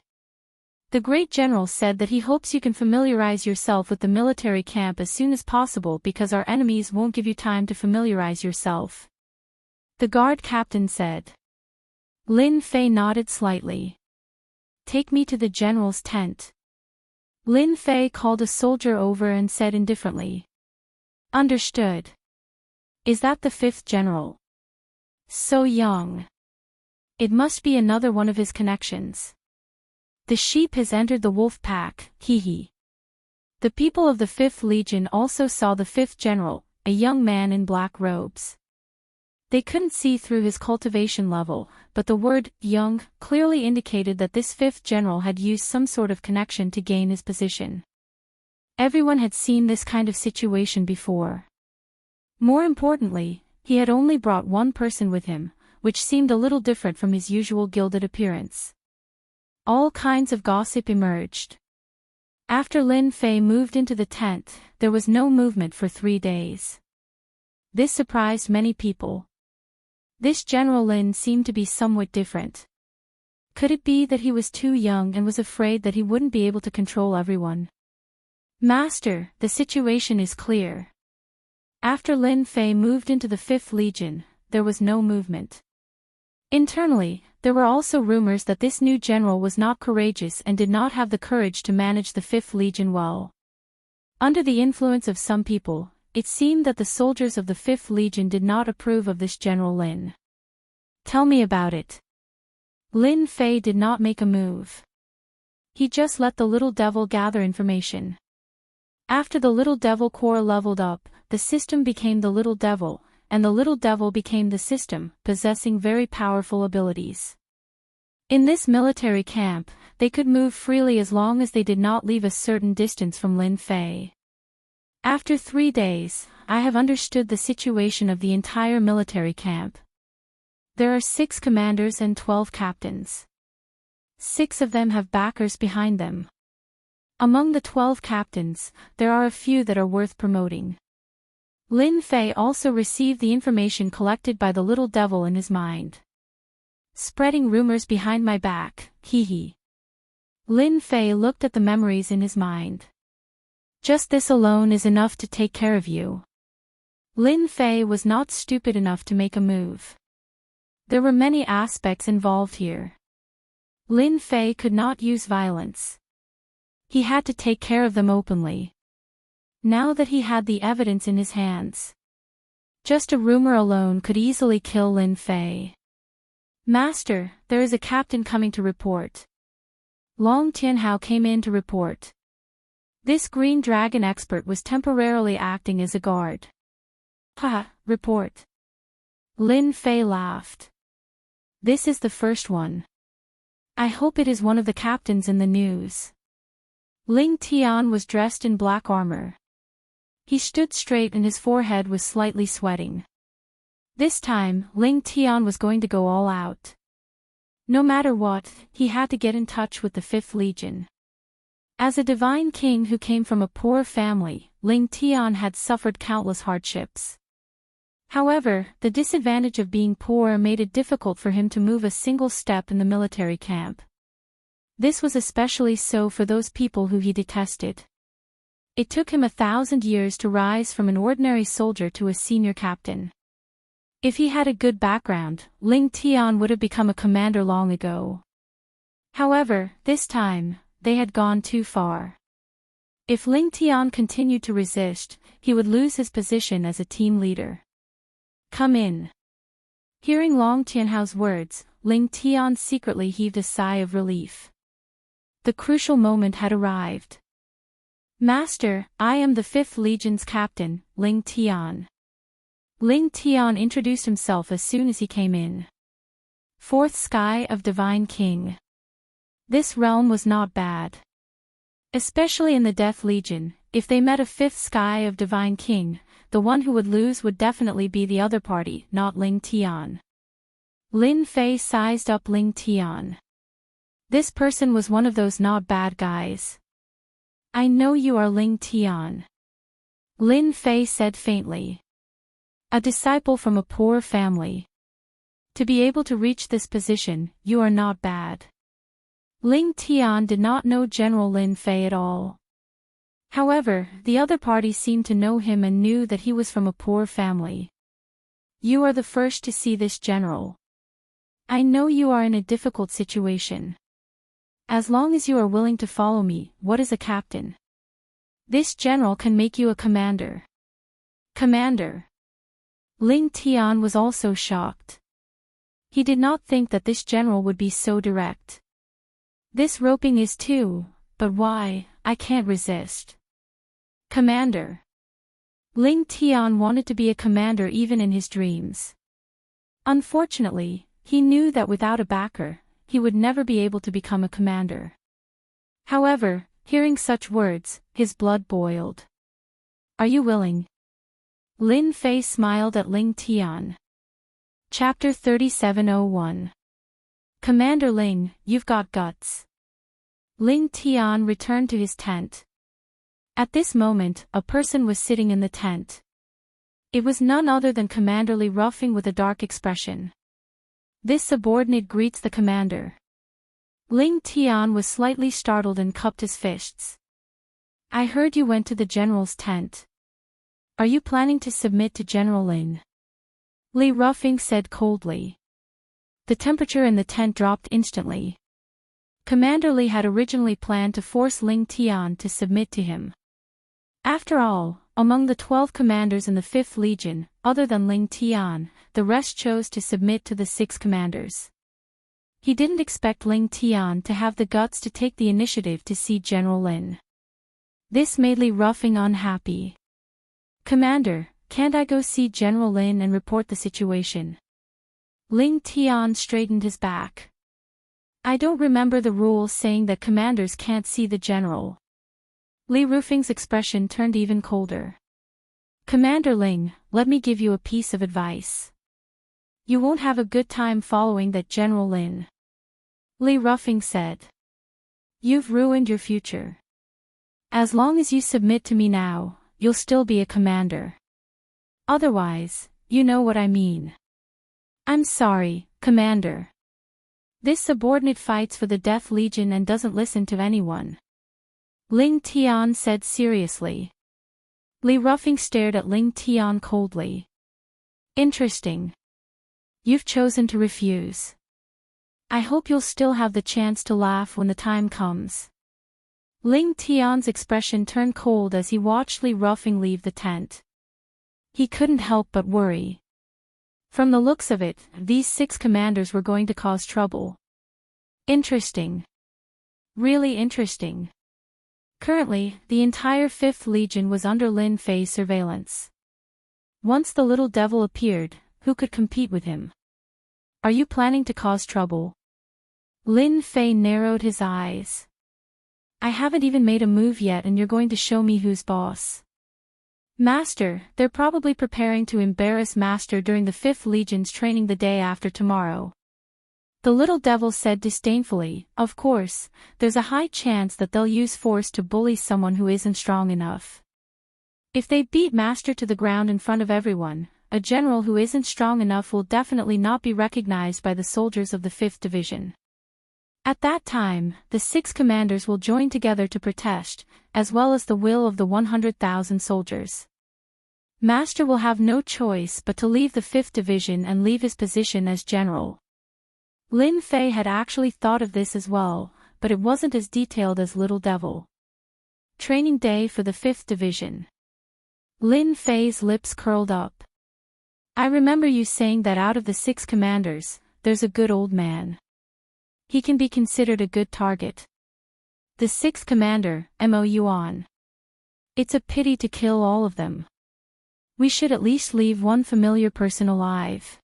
The great general said that he hopes you can familiarize yourself with the military camp as soon as possible because our enemies won't give you time to familiarize yourself. The guard captain said. Lin Fei nodded slightly. Take me to the general's tent. Lin Fei called a soldier over and said indifferently. Understood. Is that the 5th general? So young. It must be another one of his connections. The sheep has entered the wolf pack, hee. The people of the 5th Legion also saw the 5th general, a young man in black robes. They couldn't see through his cultivation level, but the word, young, clearly indicated that this 5th general had used some sort of connection to gain his position. Everyone had seen this kind of situation before. More importantly, he had only brought one person with him, which seemed a little different from his usual gilded appearance. All kinds of gossip emerged. After Lin Fei moved into the tent, there was no movement for 3 days. This surprised many people. This General Lin seemed to be somewhat different. Could it be that he was too young and was afraid that he wouldn't be able to control everyone? Master, the situation is clear. After Lin Fei moved into the 5th Legion, there was no movement. Internally, there were also rumors that this new general was not courageous and did not have the courage to manage the 5th Legion well. Under the influence of some people, it seemed that the soldiers of the 5th Legion did not approve of this General Lin. Tell me about it. Lin Fei did not make a move. He just let the little devil gather information. After the little devil core leveled up, the system became the little devil, and the little devil became the system, possessing very powerful abilities. In this military camp, they could move freely as long as they did not leave a certain distance from Lin Fei. After 3 days, I have understood the situation of the entire military camp. There are 6 commanders and 12 captains. 6 of them have backers behind them. Among the 12 captains, there are a few that are worth promoting. Lin Fei also received the information collected by the little devil in his mind. Spreading rumors behind my back, hee. Lin Fei looked at the memories in his mind. Just this alone is enough to take care of you. Lin Fei was not stupid enough to make a move. There were many aspects involved here. Lin Fei could not use violence. He had to take care of them openly. Now that he had the evidence in his hands. Just a rumor alone could easily kill Lin Fei. Master, there is a captain coming to report. Long Tianhao came in to report. This green dragon expert was temporarily acting as a guard. Haha, report. Lin Fei laughed. This is the first one. I hope it is one of the captains in the news. Ling Tian was dressed in black armor. He stood straight and his forehead was slightly sweating. This time, Ling Tian was going to go all out. No matter what, he had to get in touch with the 5th Legion. As a divine king who came from a poor family, Ling Tian had suffered countless hardships. However, the disadvantage of being poor made it difficult for him to move a single step in the military camp. This was especially so for those people who he detested. It took him 1,000 years to rise from an ordinary soldier to a senior captain. If he had a good background, Ling Tian would have become a commander long ago. However, this time, they had gone too far. If Ling Tian continued to resist, he would lose his position as a team leader. Come in. Hearing Long Tianhao's words, Ling Tian secretly heaved a sigh of relief. The crucial moment had arrived. Master, I am the 5th Legion's captain, Ling Tian. Ling Tian introduced himself as soon as he came in. 4th Sky of Divine King. This realm was not bad. Especially in the Death Legion, if they met a 5th Sky of Divine King, the one who would lose would definitely be the other party, not Ling Tian. Lin Fei sized up Ling Tian. This person was one of those not bad guys. I know you are Ling Tian. Lin Fei said faintly. A disciple from a poor family. To be able to reach this position, you are not bad. Ling Tian did not know General Lin Fei at all. However, the other party seemed to know him and knew that he was from a poor family. You are the first to see this general. I know you are in a difficult situation. As long as you are willing to follow me, what is a captain? This general can make you a commander. Commander. Ling Tian was also shocked. He did not think that this general would be so direct. This roping is too, but why, I can't resist. Commander. Ling Tian wanted to be a commander even in his dreams. Unfortunately, he knew that without a backer, he would never be able to become a commander. However, hearing such words, his blood boiled. Are you willing? Lin Fei smiled at Ling Tian. Chapter 3701. Commander Ling, you've got guts. Ling Tian returned to his tent. At this moment, a person was sitting in the tent. It was none other than Commander Li Ruffing with a dark expression. This subordinate greets the commander. Ling Tian was slightly startled and cupped his fists. I heard you went to the general's tent. Are you planning to submit to General Lin? Li Ruffing said coldly. The temperature in the tent dropped instantly. Commander Li had originally planned to force Ling Tian to submit to him. After all, among the 12 commanders in the 5th Legion, other than Ling Tian, the rest chose to submit to the 6 commanders. He didn't expect Ling Tian to have the guts to take the initiative to see General Lin. This made Li Ruffing unhappy. Commander, can't I go see General Lin and report the situation? Ling Tian straightened his back. I don't remember the rules saying that commanders can't see the general. Li Ruffing's expression turned even colder. Commander Ling, let me give you a piece of advice. You won't have a good time following that General Lin. Li Ruffing said. You've ruined your future. As long as you submit to me now, you'll still be a commander. Otherwise, you know what I mean. I'm sorry, Commander. This subordinate fights for the Death Legion and doesn't listen to anyone. Ling Tian said seriously. Li Ruffing stared at Ling Tian coldly. Interesting. You've chosen to refuse. I hope you'll still have the chance to laugh when the time comes. Ling Tian's expression turned cold as he watched Li Ruffing leave the tent. He couldn't help but worry. From the looks of it, these 6 commanders were going to cause trouble. Interesting. Really interesting. Currently, the entire 5th Legion was under Lin Fei's surveillance. Once the little devil appeared, who could compete with him? Are you planning to cause trouble? Lin Fei narrowed his eyes. I haven't even made a move yet and you're going to show me who's boss. Master, they're probably preparing to embarrass Master during the 5th Legion's training the day after tomorrow. The little devil said disdainfully, of course, there's a high chance that they'll use force to bully someone who isn't strong enough. If they beat Master to the ground in front of everyone, a general who isn't strong enough will definitely not be recognized by the soldiers of the 5th Division. At that time, the 6 commanders will join together to protest, as well as the will of the 100,000 soldiers. Master will have no choice but to leave the 5th Division and leave his position as general. Lin Fei had actually thought of this as well, but it wasn't as detailed as Little Devil. Training day for the 5th Division. Lin Fei's lips curled up. I remember you saying that out of the 6 commanders, there's a good old man. He can be considered a good target. The 6th commander, Mo Yuan. It's a pity to kill all of them. We should at least leave one familiar person alive.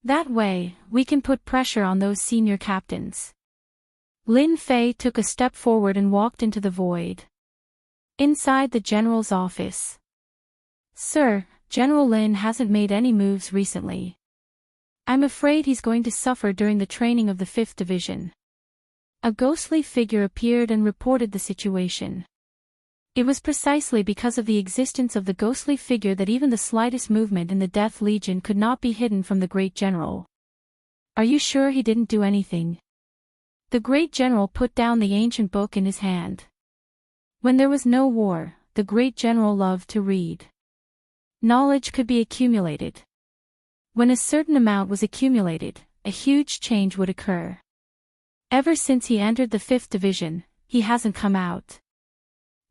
That way, we can put pressure on those senior captains. Lin Fei took a step forward and walked into the void. Inside the general's office. Sir, General Lin hasn't made any moves recently. I'm afraid he's going to suffer during the training of the 5th Division. A ghostly figure appeared and reported the situation. It was precisely because of the existence of the ghostly figure that even the slightest movement in the Death Legion could not be hidden from the great general. Are you sure he didn't do anything? The great general put down the ancient book in his hand. When there was no war, the great general loved to read. Knowledge could be accumulated. When a certain amount was accumulated, a huge change would occur. Ever since he entered the 5th Division, he hasn't come out.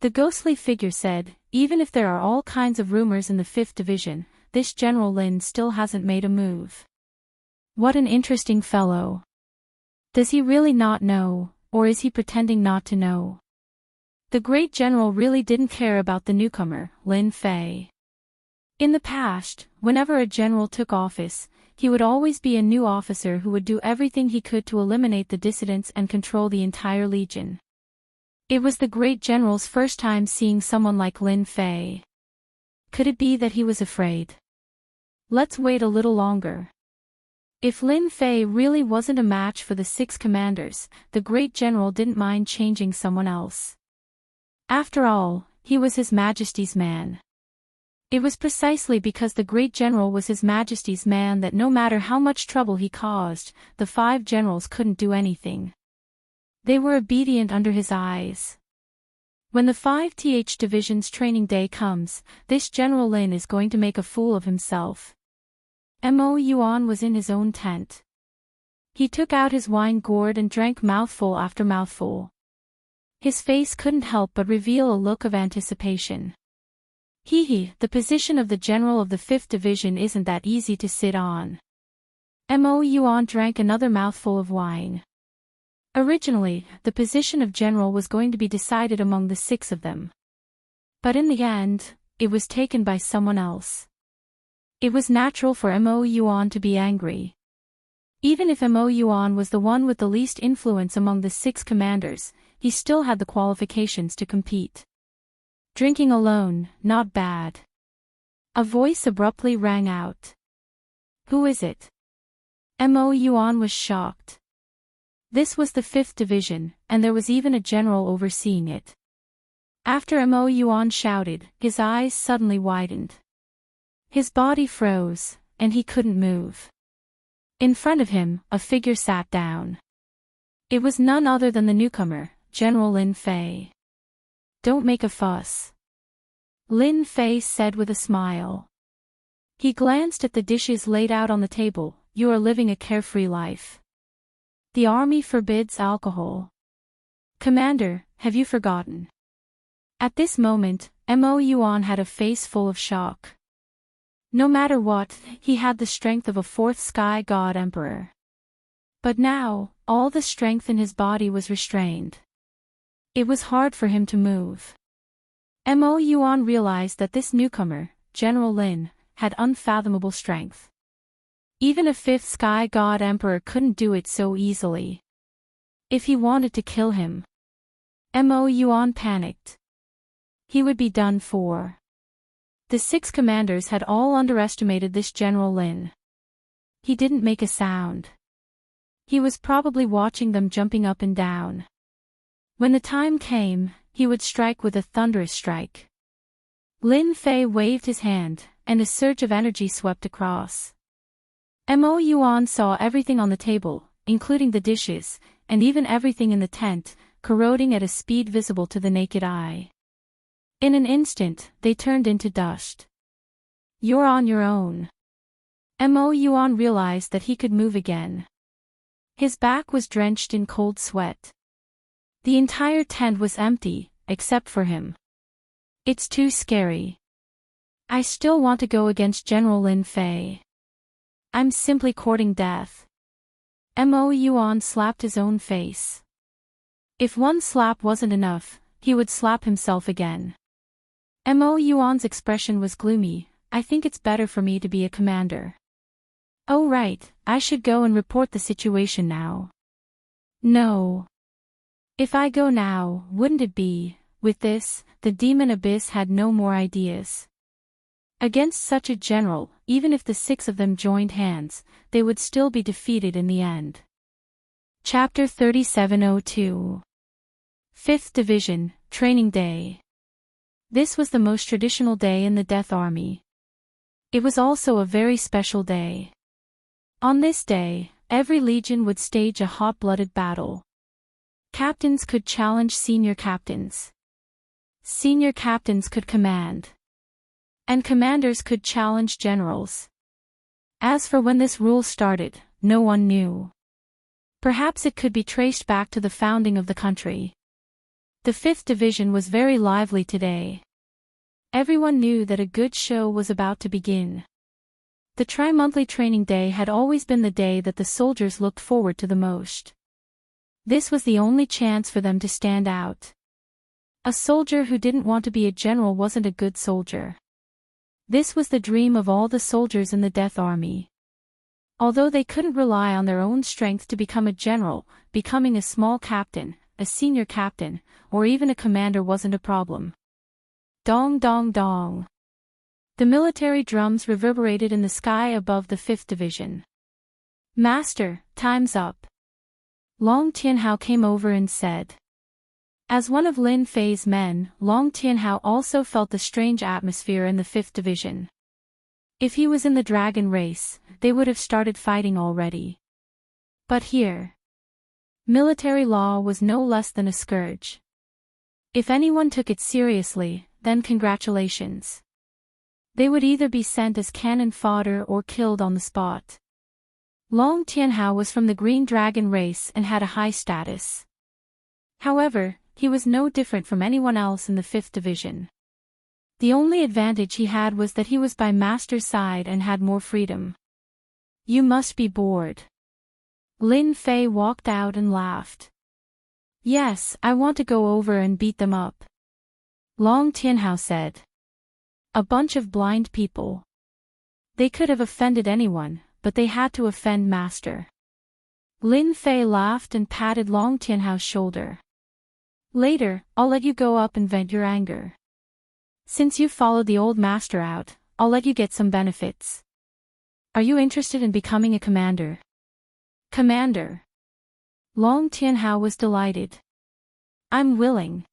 The ghostly figure said, even if there are all kinds of rumors in the 5th Division, this General Lin still hasn't made a move. What an interesting fellow. Does he really not know, or is he pretending not to know? The great general really didn't care about the newcomer, Lin Fei. In the past, whenever a general took office, he would always be a new officer who would do everything he could to eliminate the dissidents and control the entire legion. It was the great general's first time seeing someone like Lin Fei. Could it be that he was afraid? Let's wait a little longer. If Lin Fei really wasn't a match for the 6 commanders, the great general didn't mind changing someone else. After all, he was His Majesty's man. It was precisely because the great general was His Majesty's man that no matter how much trouble he caused, the 5 generals couldn't do anything. They were obedient under his eyes. When the 5th Division's training day comes, this General Lin is going to make a fool of himself. Mo Yuan was in his own tent. He took out his wine gourd and drank mouthful after mouthful. His face couldn't help but reveal a look of anticipation. The position of the general of the 5th Division isn't that easy to sit on. Mo Yuan drank another mouthful of wine. Originally, the position of general was going to be decided among the 6 of them. But in the end, it was taken by someone else. It was natural for Mo Yuan to be angry. Even if Mo Yuan was the one with the least influence among the 6 commanders, he still had the qualifications to compete. Drinking alone, not bad. A voice abruptly rang out. Who is it? Mo Yuan was shocked. This was the 5th Division, and there was even a general overseeing it. After Mo Yuan shouted, his eyes suddenly widened. His body froze, and he couldn't move. In front of him, a figure sat down. It was none other than the newcomer, General Lin Fei. Don't make a fuss. Lin Fei said with a smile. He glanced at the dishes laid out on the table. You are living a carefree life. The army forbids alcohol. Commander, have you forgotten? At this moment, Mo Yuan had a face full of shock. No matter what, he had the strength of a 4th sky god emperor. But now, all the strength in his body was restrained. It was hard for him to move. Mo Yuan realized that this newcomer, General Lin, had unfathomable strength. Even a fifth Sky God Emperor couldn't do it so easily. If he wanted to kill him, Mo Yuan panicked. He would be done for. The 6 commanders had all underestimated this General Lin. He didn't make a sound. He was probably watching them jumping up and down. When the time came, he would strike with a thunderous strike. Lin Fei waved his hand, and a surge of energy swept across. Mo Yuan saw everything on the table, including the dishes, and even everything in the tent, corroding at a speed visible to the naked eye. In an instant, they turned into dust. You're on your own. Mo Yuan realized that he could move again. His back was drenched in cold sweat. The entire tent was empty, except for him. It's too scary. I still want to go against General Lin Fei. I'm simply courting death. Mo Yuan slapped his own face. If one slap wasn't enough, he would slap himself again. Mo Yuan's expression was gloomy. I think it's better for me to be a commander. Oh right, I should go and report the situation now. No. If I go now, wouldn't it be? With this, the demon abyss had no more ideas. Against such a general, even if the 6 of them joined hands, they would still be defeated in the end. Chapter 3702. 5th Division, Training Day. This was the most traditional day in the Death Army. It was also a very special day. On this day, every legion would stage a hot-blooded battle. Captains could challenge senior captains. Senior captains could command. And commanders could challenge generals. As for when this rule started, no one knew. Perhaps it could be traced back to the founding of the country. The 5th Division was very lively today. Everyone knew that a good show was about to begin. The tri-monthly training day had always been the day that the soldiers looked forward to the most. This was the only chance for them to stand out. A soldier who didn't want to be a general wasn't a good soldier. This was the dream of all the soldiers in the Death Army. Although they couldn't rely on their own strength to become a general, becoming a small captain, a senior captain, or even a commander wasn't a problem. Dong dong dong. The military drums reverberated in the sky above the 5th Division. Master, time's up. Long Tianhao came over and said. As one of Lin Fei's men, Long Tianhao also felt the strange atmosphere in the 5th Division. If he was in the dragon race, they would have started fighting already. But here, military law was no less than a scourge. If anyone took it seriously, then congratulations. They would either be sent as cannon fodder or killed on the spot. Long Tianhao was from the Green Dragon race and had a high status. However, he was no different from anyone else in the 5th Division. The only advantage he had was that he was by Master's side and had more freedom. You must be bored. Lin Fei walked out and laughed. Yes, I want to go over and beat them up. Long Tianhao said. A bunch of blind people. They could have offended anyone, but they had to offend Master. Lin Fei laughed and patted Long Tianhao's shoulder. Later, I'll let you go up and vent your anger. Since you followed the old master out, I'll let you get some benefits. Are you interested in becoming a commander? Commander. Long Tianhao was delighted. I'm willing.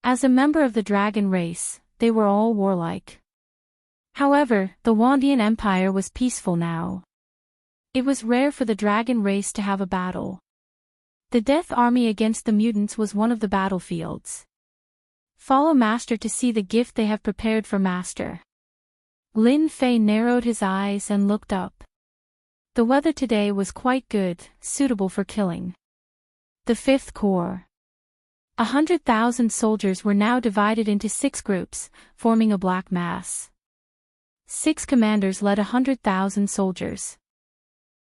As a member of the dragon race, they were all warlike. However, the Wandian Empire was peaceful now. It was rare for the dragon race to have a battle. The Death Army against the mutants was one of the battlefields. Follow Master to see the gift they have prepared for Master. Lin Fei narrowed his eyes and looked up. The weather today was quite good, suitable for killing. The 5th Corps. 100,000 soldiers were now divided into 6 groups, forming a black mass. 6 commanders led 100,000 soldiers.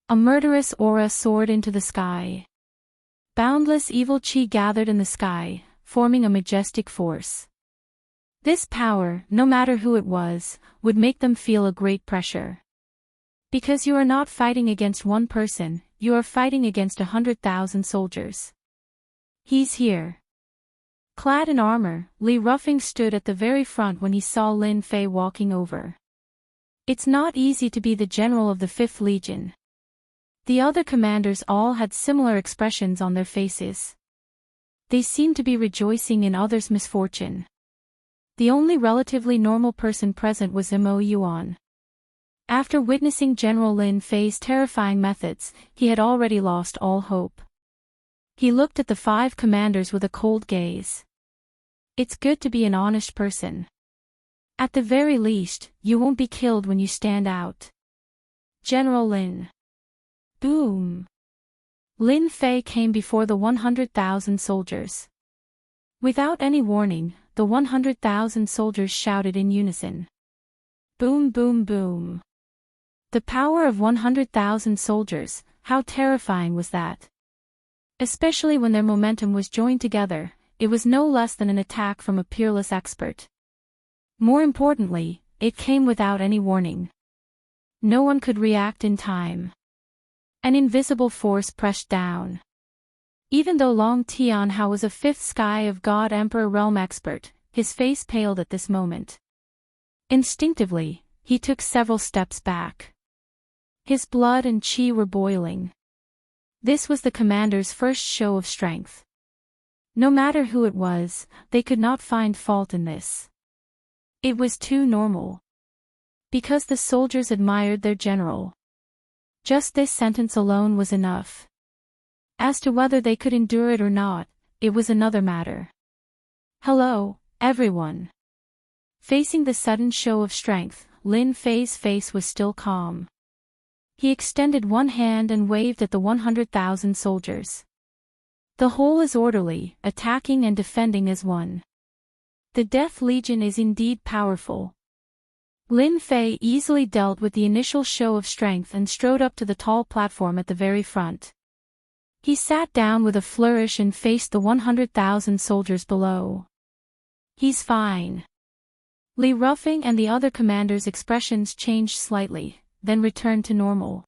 A murderous aura soared into the sky. Boundless evil chi gathered in the sky, forming a majestic force. This power, no matter who it was, would make them feel a great pressure. Because you are not fighting against one person, you are fighting against 100,000 soldiers. He's here. Clad in armor, Li Ruffing stood at the very front when he saw Lin Fei walking over. It's not easy to be the general of the 5th Legion. The other commanders all had similar expressions on their faces. They seemed to be rejoicing in others' misfortune. The only relatively normal person present was Mo Yuan. After witnessing General Lin Fei's terrifying methods, he had already lost all hope. He looked at the 5 commanders with a cold gaze. It's good to be an honest person. At the very least, you won't be killed when you stand out. General Lin. Boom. Lin Fei came before the 100,000 soldiers. Without any warning, the 100,000 soldiers shouted in unison. Boom, boom, boom. The power of 100,000 soldiers, how terrifying was that? Especially when their momentum was joined together, it was no less than an attack from a peerless expert. More importantly, it came without any warning. No one could react in time. An invisible force pressed down. Even though Long Tianhao was a 5th Sky of God Emperor realm expert, his face paled at this moment. Instinctively, he took several steps back. His blood and qi were boiling. This was the commander's first show of strength. No matter who it was, they could not find fault in this. It was too normal. Because the soldiers admired their general. Just this sentence alone was enough. As to whether they could endure it or not, it was another matter. Hello, everyone. Facing the sudden show of strength, Lin Fei's face was still calm. He extended one hand and waved at the 100,000 soldiers. The whole is orderly, attacking and defending as one. The Death Legion is indeed powerful. Lin Fei easily dealt with the initial show of strength and strode up to the tall platform at the very front. He sat down with a flourish and faced the 100,000 soldiers below. He's fine. Li Ruffing and the other commanders' expressions changed slightly, then returned to normal.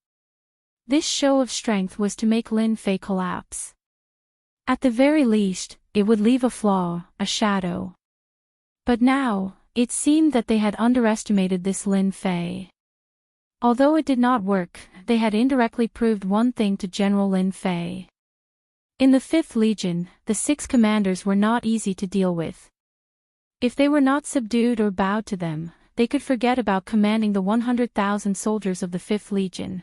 This show of strength was to make Lin Fei collapse. At the very least, it would leave a flaw, a shadow. But now, it seemed that they had underestimated this Lin Fei. Although it did not work, they had indirectly proved one thing to General Lin Fei. In the 5th Legion, the 6 commanders were not easy to deal with. If they were not subdued or bowed to them, they could forget about commanding the 100,000 soldiers of the 5th Legion.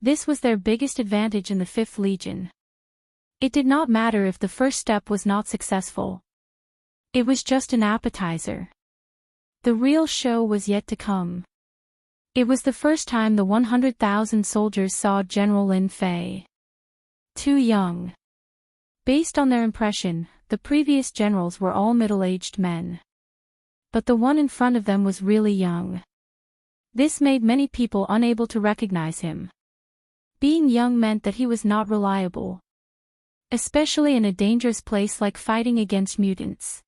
This was their biggest advantage in the 5th Legion. It did not matter if the first step was not successful. It was just an appetizer. The real show was yet to come. It was the first time the 100,000 soldiers saw General Lin Fei. Too young. Based on their impression, the previous generals were all middle-aged men. But the one in front of them was really young. This made many people unable to recognize him. Being young meant that he was not reliable. Especially in a dangerous place like fighting against mutants.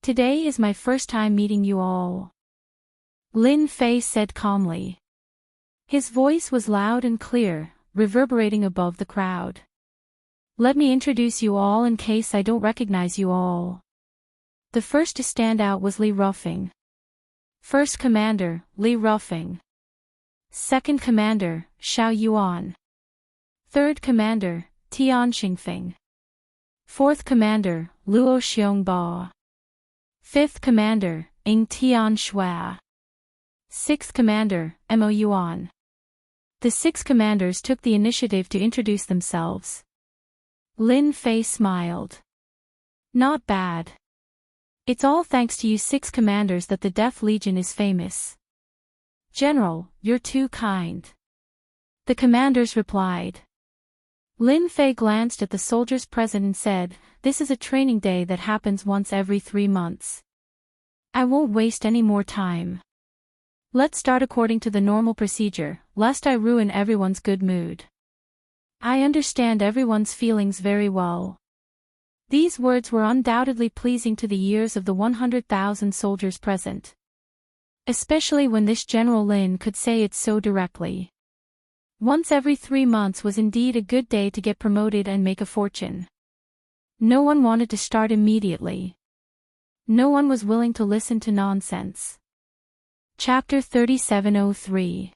Today is my first time meeting you all. Lin Fei said calmly. His voice was loud and clear, reverberating above the crowd. Let me introduce you all in case I don't recognize you all. The first to stand out was Li Ruffing. First Commander, Li Ruffing. Second Commander, Xiao Yuan. Third Commander, Tian Xingfeng. Fourth Commander, Luo Xiongba. Fifth Commander, Ing Tian Shua. Sixth Commander, Mo Yuan. The 6 commanders took the initiative to introduce themselves. Lin Fei smiled. Not bad. It's all thanks to you 6 commanders that the Death Legion is famous. General, you're too kind. The commanders replied. Lin Fei glanced at the soldiers present and said, this is a training day that happens once every 3 months. I won't waste any more time. Let's start according to the normal procedure, lest I ruin everyone's good mood. I understand everyone's feelings very well. These words were undoubtedly pleasing to the ears of the 100,000 soldiers present. Especially when this General Lin could say it so directly. Once every 3 months was indeed a good day to get promoted and make a fortune. No one wanted to start immediately. No one was willing to listen to nonsense. Chapter 3703.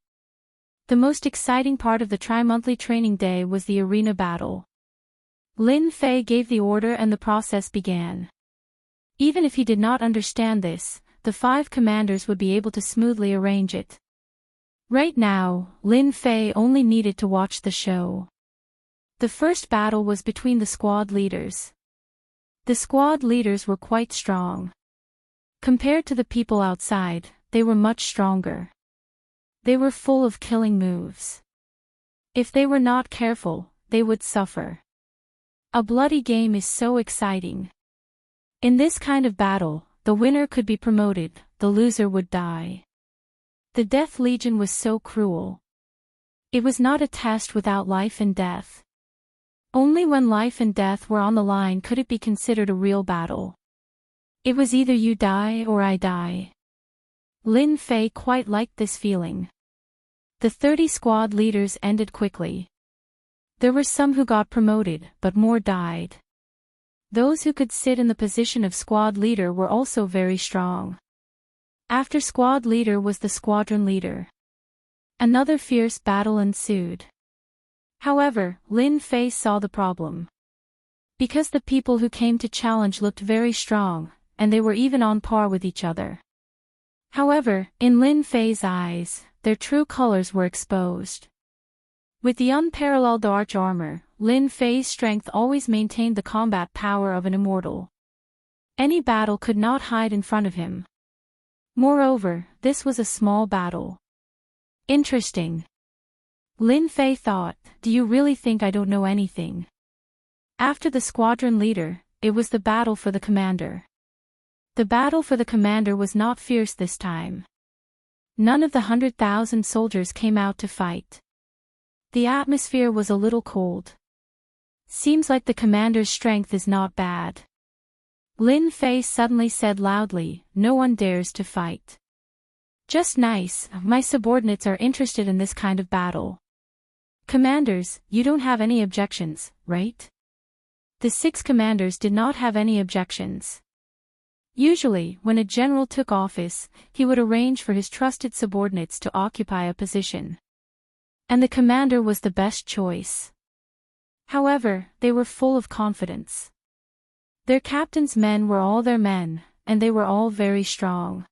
The most exciting part of the tri-monthly training day was the arena battle. Lin Fei gave the order and the process began. Even if he did not understand this, the 5 commanders would be able to smoothly arrange it. Right now, Lin Fei only needed to watch the show. The first battle was between the squad leaders. The squad leaders were quite strong. Compared to the people outside, they were much stronger. They were full of killing moves. If they were not careful, they would suffer. A bloody game is so exciting. In this kind of battle, the winner could be promoted, the loser would die. The Death Legion was so cruel. It was not a test without life and death. Only when life and death were on the line could it be considered a real battle. It was either you die or I die. Lin Fei quite liked this feeling. The 30 squad leaders ended quickly. There were some who got promoted, but more died. Those who could sit in the position of squad leader were also very strong. After squad leader was the squadron leader. Another fierce battle ensued. However, Lin Fei saw the problem. Because the people who came to challenge looked very strong, and they were even on par with each other. However, in Lin Fei's eyes, their true colors were exposed. With the unparalleled arch armor, Lin Fei's strength always maintained the combat power of an immortal. Any battle could not hide in front of him. Moreover, this was a small battle. Interesting. Lin Fei thought, do you really think I don't know anything? After the squadron leader, it was the battle for the commander. The battle for the commander was not fierce this time. None of the 100,000 soldiers came out to fight. The atmosphere was a little cold. Seems like the commander's strength is not bad. Lin Fei suddenly said loudly, no one dares to fight. Just nice, my subordinates are interested in this kind of battle. Commanders, you don't have any objections, right? The 6 commanders did not have any objections. Usually, when a general took office, he would arrange for his trusted subordinates to occupy a position. And the commander was the best choice. However, they were full of confidence. Their captain's men were all their men, and they were all very strong.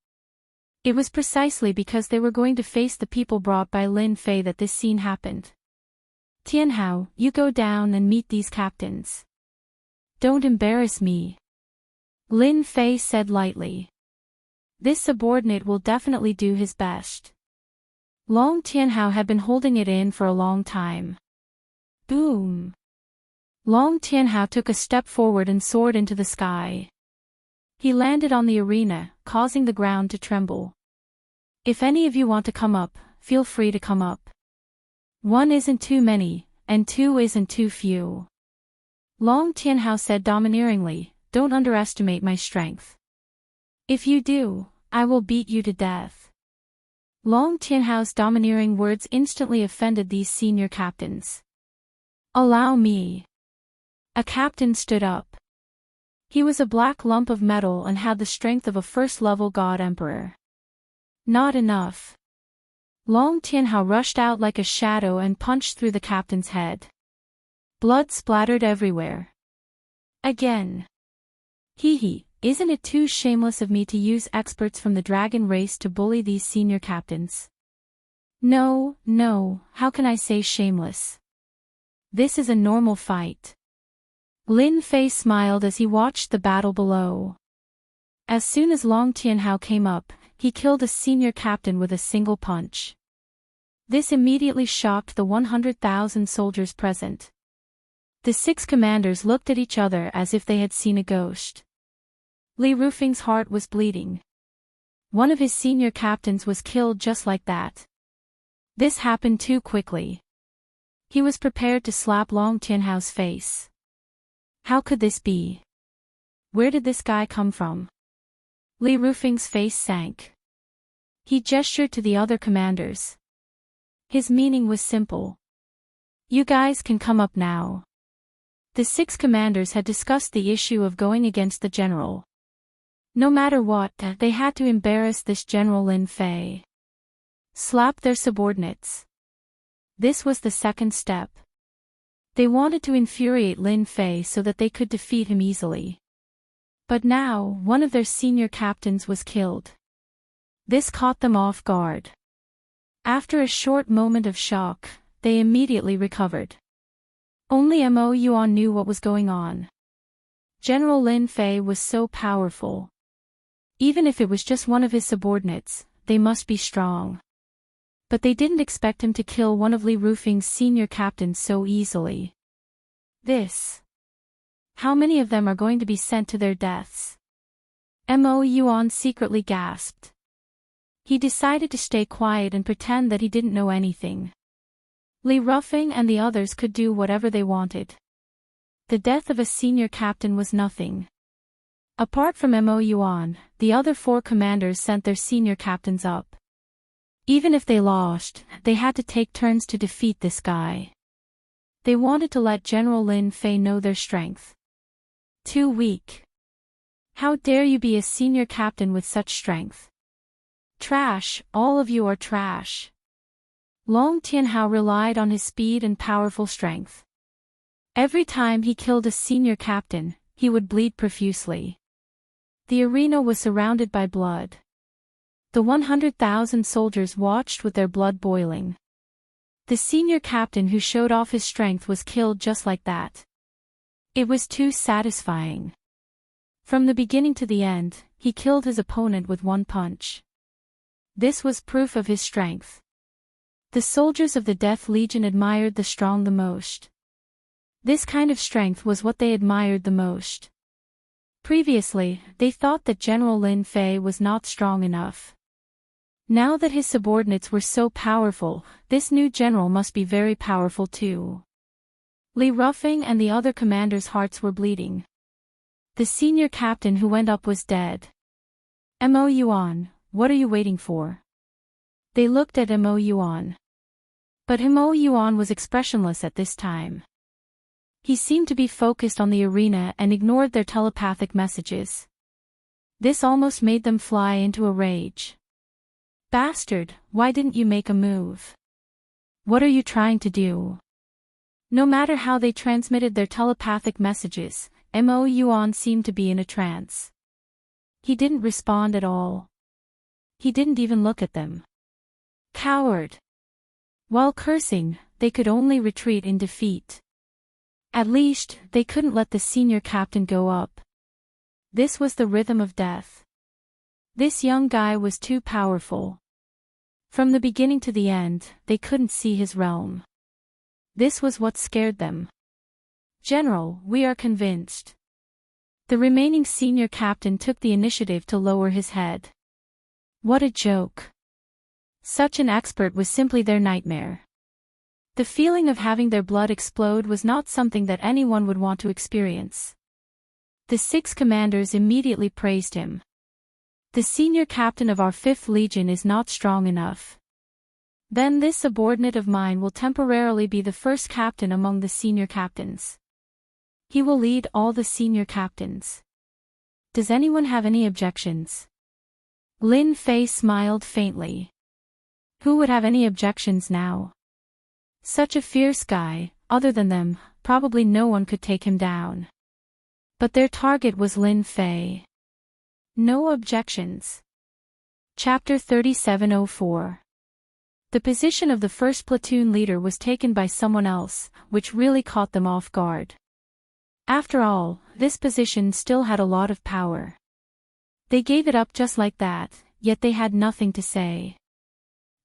It was precisely because they were going to face the people brought by Lin Fei that this scene happened. Tianhao, you go down and meet these captains. Don't embarrass me. Lin Fei said lightly. This subordinate will definitely do his best. Long Tianhao had been holding it in for a long time. Boom! Long Tianhao took a step forward and soared into the sky. He landed on the arena, causing the ground to tremble. If any of you want to come up, feel free to come up. 1 isn't too many, and 2 isn't too few. Long Tianhao said domineeringly, don't underestimate my strength. If you do, I will beat you to death. Long Tianhao's domineering words instantly offended these senior captains. Allow me. A captain stood up. He was a black lump of metal and had the strength of a first-level god emperor. Not enough. Long Tianhao rushed out like a shadow and punched through the captain's head. Blood splattered everywhere. Again. Hee, isn't it too shameless of me to use experts from the dragon race to bully these senior captains? No, how can I say shameless? This is a normal fight. Lin Fei smiled as he watched the battle below. As soon as Long Tianhao came up, he killed a senior captain with a single punch. This immediately shocked the 100,000 soldiers present. The 6 commanders looked at each other as if they had seen a ghost. Li Rufing's heart was bleeding. One of his senior captains was killed just like that. This happened too quickly. He was prepared to slap Long Tianhao's face. How could this be? Where did this guy come from? Li Rufeng's face sank. He gestured to the other commanders. His meaning was simple. You guys can come up now. The 6 commanders had discussed the issue of going against the general. No matter what, they had to embarrass this General Lin Fei. Slap their subordinates. This was the second step. They wanted to infuriate Lin Fei so that they could defeat him easily. But now, one of their senior captains was killed. This caught them off guard. After a short moment of shock, they immediately recovered. Only Mo Yuan knew what was going on. General Lin Fei was so powerful. Even if it was just one of his subordinates, they must be strong. But they didn't expect him to kill one of Li Rufeng's senior captains so easily. How many of them are going to be sent to their deaths? Mo Yuan secretly gasped. He decided to stay quiet and pretend that he didn't know anything. Li Rufeng and the others could do whatever they wanted. The death of a senior captain was nothing. Apart from Mo Yuan, the other 4 commanders sent their senior captains up. Even if they lost, they had to take turns to defeat this guy. They wanted to let General Lin Fei know their strength. Too weak. How dare you be a senior captain with such strength? Trash, all of you are trash. Long Tianhao relied on his speed and powerful strength. Every time he killed a senior captain, he would bleed profusely. The arena was surrounded by blood. The 100,000 soldiers watched with their blood boiling. The senior captain who showed off his strength was killed just like that. It was too satisfying. From the beginning to the end, he killed his opponent with one punch. This was proof of his strength. The soldiers of the Death Legion admired the strong the most. This kind of strength was what they admired the most. Previously, they thought that General Lin Fei was not strong enough. Now that his subordinates were so powerful, this new general must be very powerful too. Li Rufeng and the other commanders' hearts were bleeding. The senior captain who went up was dead. Mo Yuan, what are you waiting for? They looked at Mo Yuan. But Mo Yuan was expressionless at this time. He seemed to be focused on the arena and ignored their telepathic messages. This almost made them fly into a rage. Bastard, why didn't you make a move? What are you trying to do? No matter how they transmitted their telepathic messages, Mo Yuan seemed to be in a trance. He didn't respond at all. He didn't even look at them. Coward! While cursing, they could only retreat in defeat. At least, they couldn't let the senior captain go up. This was the rhythm of death. This young guy was too powerful. From the beginning to the end, they couldn't see his realm. This was what scared them. General, we are convinced. The remaining senior captain took the initiative to lower his head. What a joke. Such an expert was simply their nightmare. The feeling of having their blood explode was not something that anyone would want to experience. The 6 commanders immediately praised him. The senior captain of our 5th Legion is not strong enough. Then this subordinate of mine will temporarily be the first captain among the senior captains. He will lead all the senior captains. Does anyone have any objections? Lin Fei smiled faintly. Who would have any objections now? Such a fierce guy, other than them, probably no one could take him down. But their target was Lin Fei. No objections. Chapter 3704. The position of the first platoon leader was taken by someone else, which really caught them off guard. After all, this position still had a lot of power. They gave it up just like that, yet they had nothing to say.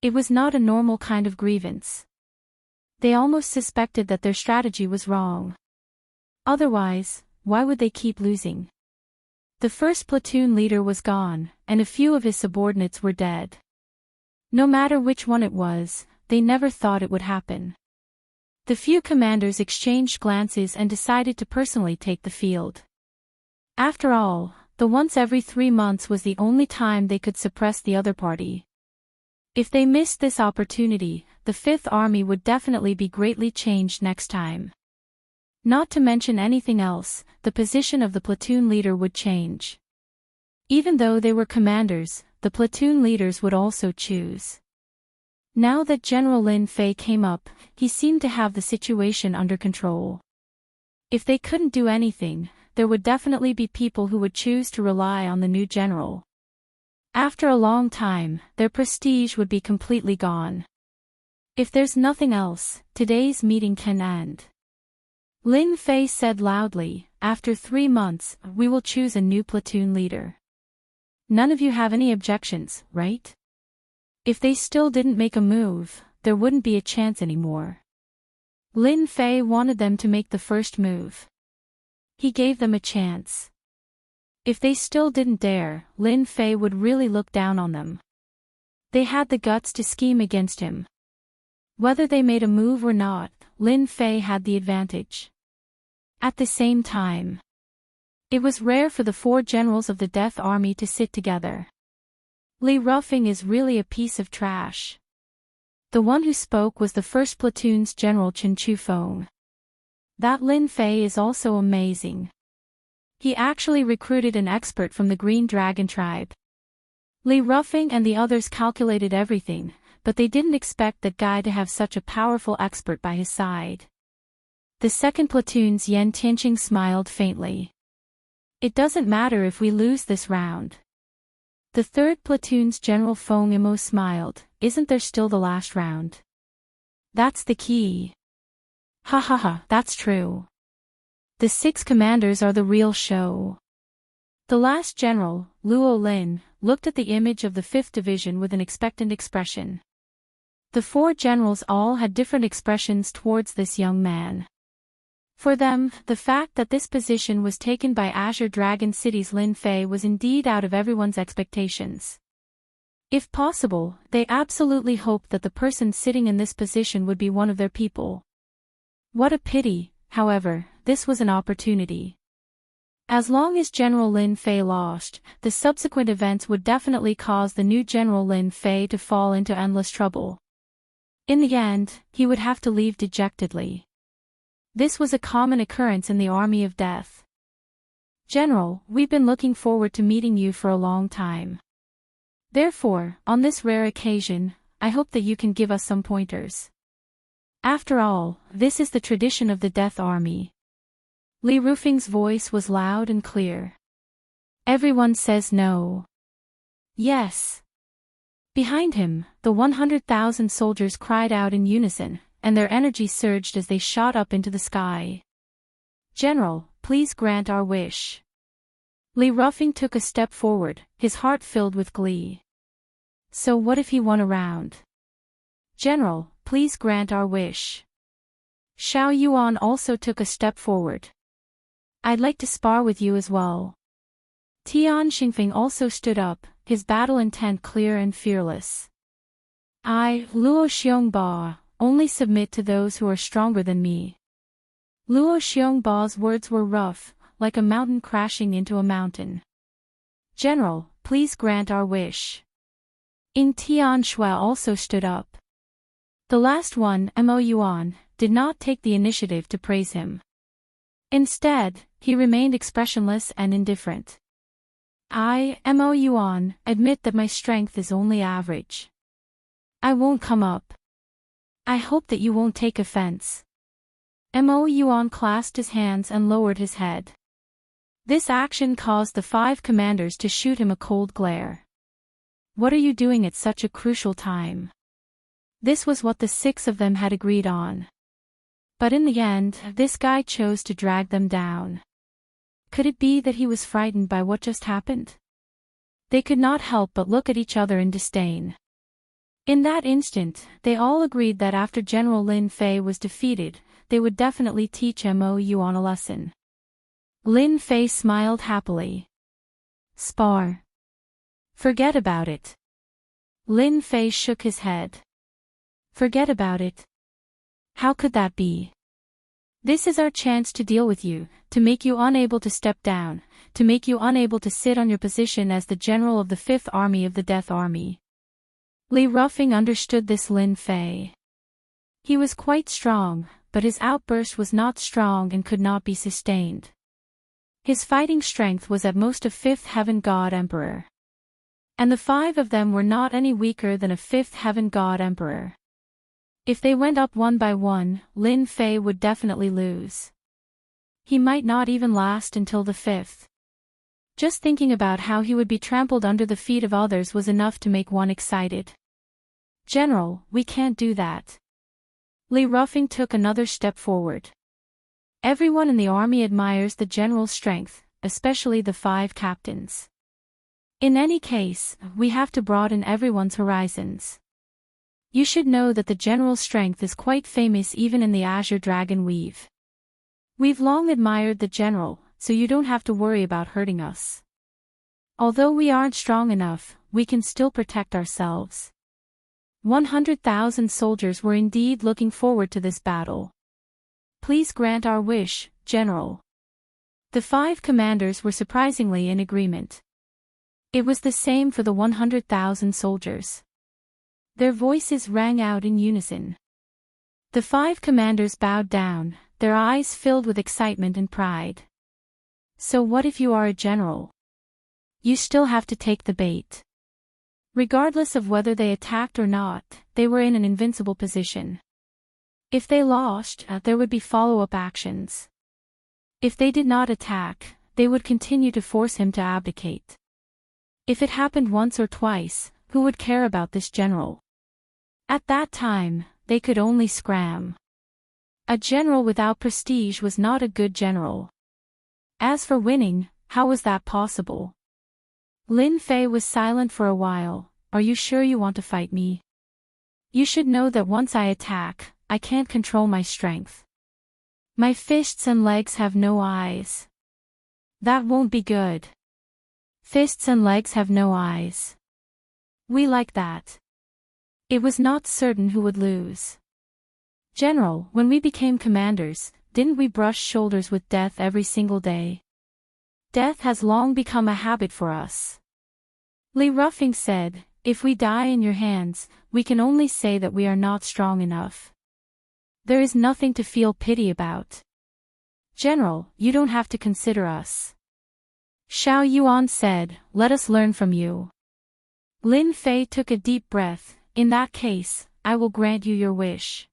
It was not a normal kind of grievance. They almost suspected that their strategy was wrong. Otherwise, why would they keep losing? The first platoon leader was gone, and a few of his subordinates were dead. No matter which one it was, they never thought it would happen. The few commanders exchanged glances and decided to personally take the field. After all, the once every 3 months was the only time they could suppress the other party. If they missed this opportunity, the Fifth Army would definitely be greatly changed next time. Not to mention anything else, the position of the platoon leader would change. Even though they were commanders, the platoon leaders would also choose. Now that General Lin Fei came up, he seemed to have the situation under control. If they couldn't do anything, there would definitely be people who would choose to rely on the new general. After a long time, their prestige would be completely gone. If there's nothing else, today's meeting can end. Lin Fei said loudly, after 3 months, we will choose a new platoon leader. None of you have any objections, right? If they still didn't make a move, there wouldn't be a chance anymore. Lin Fei wanted them to make the first move. He gave them a chance. If they still didn't dare, Lin Fei would really look down on them. They had the guts to scheme against him. Whether they made a move or not, Lin Fei had the advantage. At the same time, it was rare for the 4 generals of the Death Army to sit together. Li Rufeng is really a piece of trash. The one who spoke was the 1st Platoon's General Chen Chufeng. That Lin Fei is also amazing. He actually recruited an expert from the Green Dragon tribe. Li Rufeng and the others calculated everything, but they didn't expect that guy to have such a powerful expert by his side. The 2nd Platoon's Yan Tianqing smiled faintly. It doesn't matter if we lose this round. The 3rd Platoon's General Feng Imo smiled, isn't there still the last round? That's the key. Ha ha ha, that's true. The 6 commanders are the real show. The last general, Luo Lin, looked at the image of the 5th Division with an expectant expression. The 4 generals all had different expressions towards this young man. For them, the fact that this position was taken by Azure Dragon City's Lin Fei was indeed out of everyone's expectations. If possible, they absolutely hoped that the person sitting in this position would be one of their people. What a pity, however, this was an opportunity. As long as General Lin Fei lost, the subsequent events would definitely cause the new General Lin Fei to fall into endless trouble. In the end, he would have to leave dejectedly. This was a common occurrence in the Army of Death. General, we've been looking forward to meeting you for a long time. Therefore, on this rare occasion, I hope that you can give us some pointers. After all, this is the tradition of the Death Army. Li Rufeng's voice was loud and clear. Everyone says no. Yes. Behind him, the 100,000 soldiers cried out in unison, and their energy surged as they shot up into the sky. General, please grant our wish. Li Rufeng took a step forward, his heart filled with glee. So what if he won a round? General, please grant our wish. Xiao Yuan also took a step forward. I'd like to spar with you as well. Tian Xingfeng also stood up, his battle intent clear and fearless. I, Luo Xiongba, only submit to those who are stronger than me. Luo Xiongba's words were rough, like a mountain crashing into a mountain. General, please grant our wish. Ing Tian Shui also stood up. The last one, Mo Yuan, did not take the initiative to praise him. Instead, he remained expressionless and indifferent. I, Mo Yuan, admit that my strength is only average. I won't come up. I hope that you won't take offense. Mo Yuan clasped his hands and lowered his head. This action caused the 5 commanders to shoot him a cold glare. What are you doing at such a crucial time? This was what the 6 of them had agreed on. But in the end, this guy chose to drag them down. Could it be that he was frightened by what just happened? They could not help but look at each other in disdain. In that instant, they all agreed that after General Lin Fei was defeated, they would definitely teach Mo Yuan a lesson. Lin Fei smiled happily. Spar. Forget about it. Lin Fei shook his head. Forget about it. How could that be? This is our chance to deal with you, to make you unable to step down, to make you unable to sit on your position as the general of the Fifth Army of the Death Army. Li Ruffing understood this Lin Fei. He was quite strong, but his outburst was not strong and could not be sustained. His fighting strength was at most a Fifth Heaven God Emperor. And the 5 of them were not any weaker than a Fifth Heaven God Emperor. If they went up one by one, Lin Fei would definitely lose. He might not even last until the 5th. Just thinking about how he would be trampled under the feet of others was enough to make one excited. General, we can't do that. Li Ruffing took another step forward. Everyone in the army admires the general's strength, especially the 5 captains. In any case, we have to broaden everyone's horizons. You should know that the general's strength is quite famous even in the Azure Dragon Weave. We've long admired the general, so you don't have to worry about hurting us. Although we aren't strong enough, we can still protect ourselves. 100,000 soldiers were indeed looking forward to this battle. Please grant our wish, General. The 5 commanders were surprisingly in agreement. It was the same for the 100,000 soldiers. Their voices rang out in unison. The 5 commanders bowed down, their eyes filled with excitement and pride. So what if you are a general? You still have to take the bait. Regardless of whether they attacked or not, they were in an invincible position. If they lost, there would be follow-up actions. If they did not attack, they would continue to force him to abdicate. If it happened once or twice, who would care about this general? At that time, they could only scram. A general without prestige was not a good general. As for winning, how was that possible? Lin Fei was silent for a while. Are you sure you want to fight me? You should know that once I attack, I can't control my strength. My fists and legs have no eyes. That won't be good. Fists and legs have no eyes. We like that. It was not certain who would lose. General, when we became commanders, didn't we brush shoulders with death every single day? Death has long become a habit for us. Li Ruffing said, if we die in your hands, we can only say that we are not strong enough. There is nothing to feel pity about. General, you don't have to consider us. Xiao Yuan said, let us learn from you. Lin Fei took a deep breath. In that case, I will grant you your wish.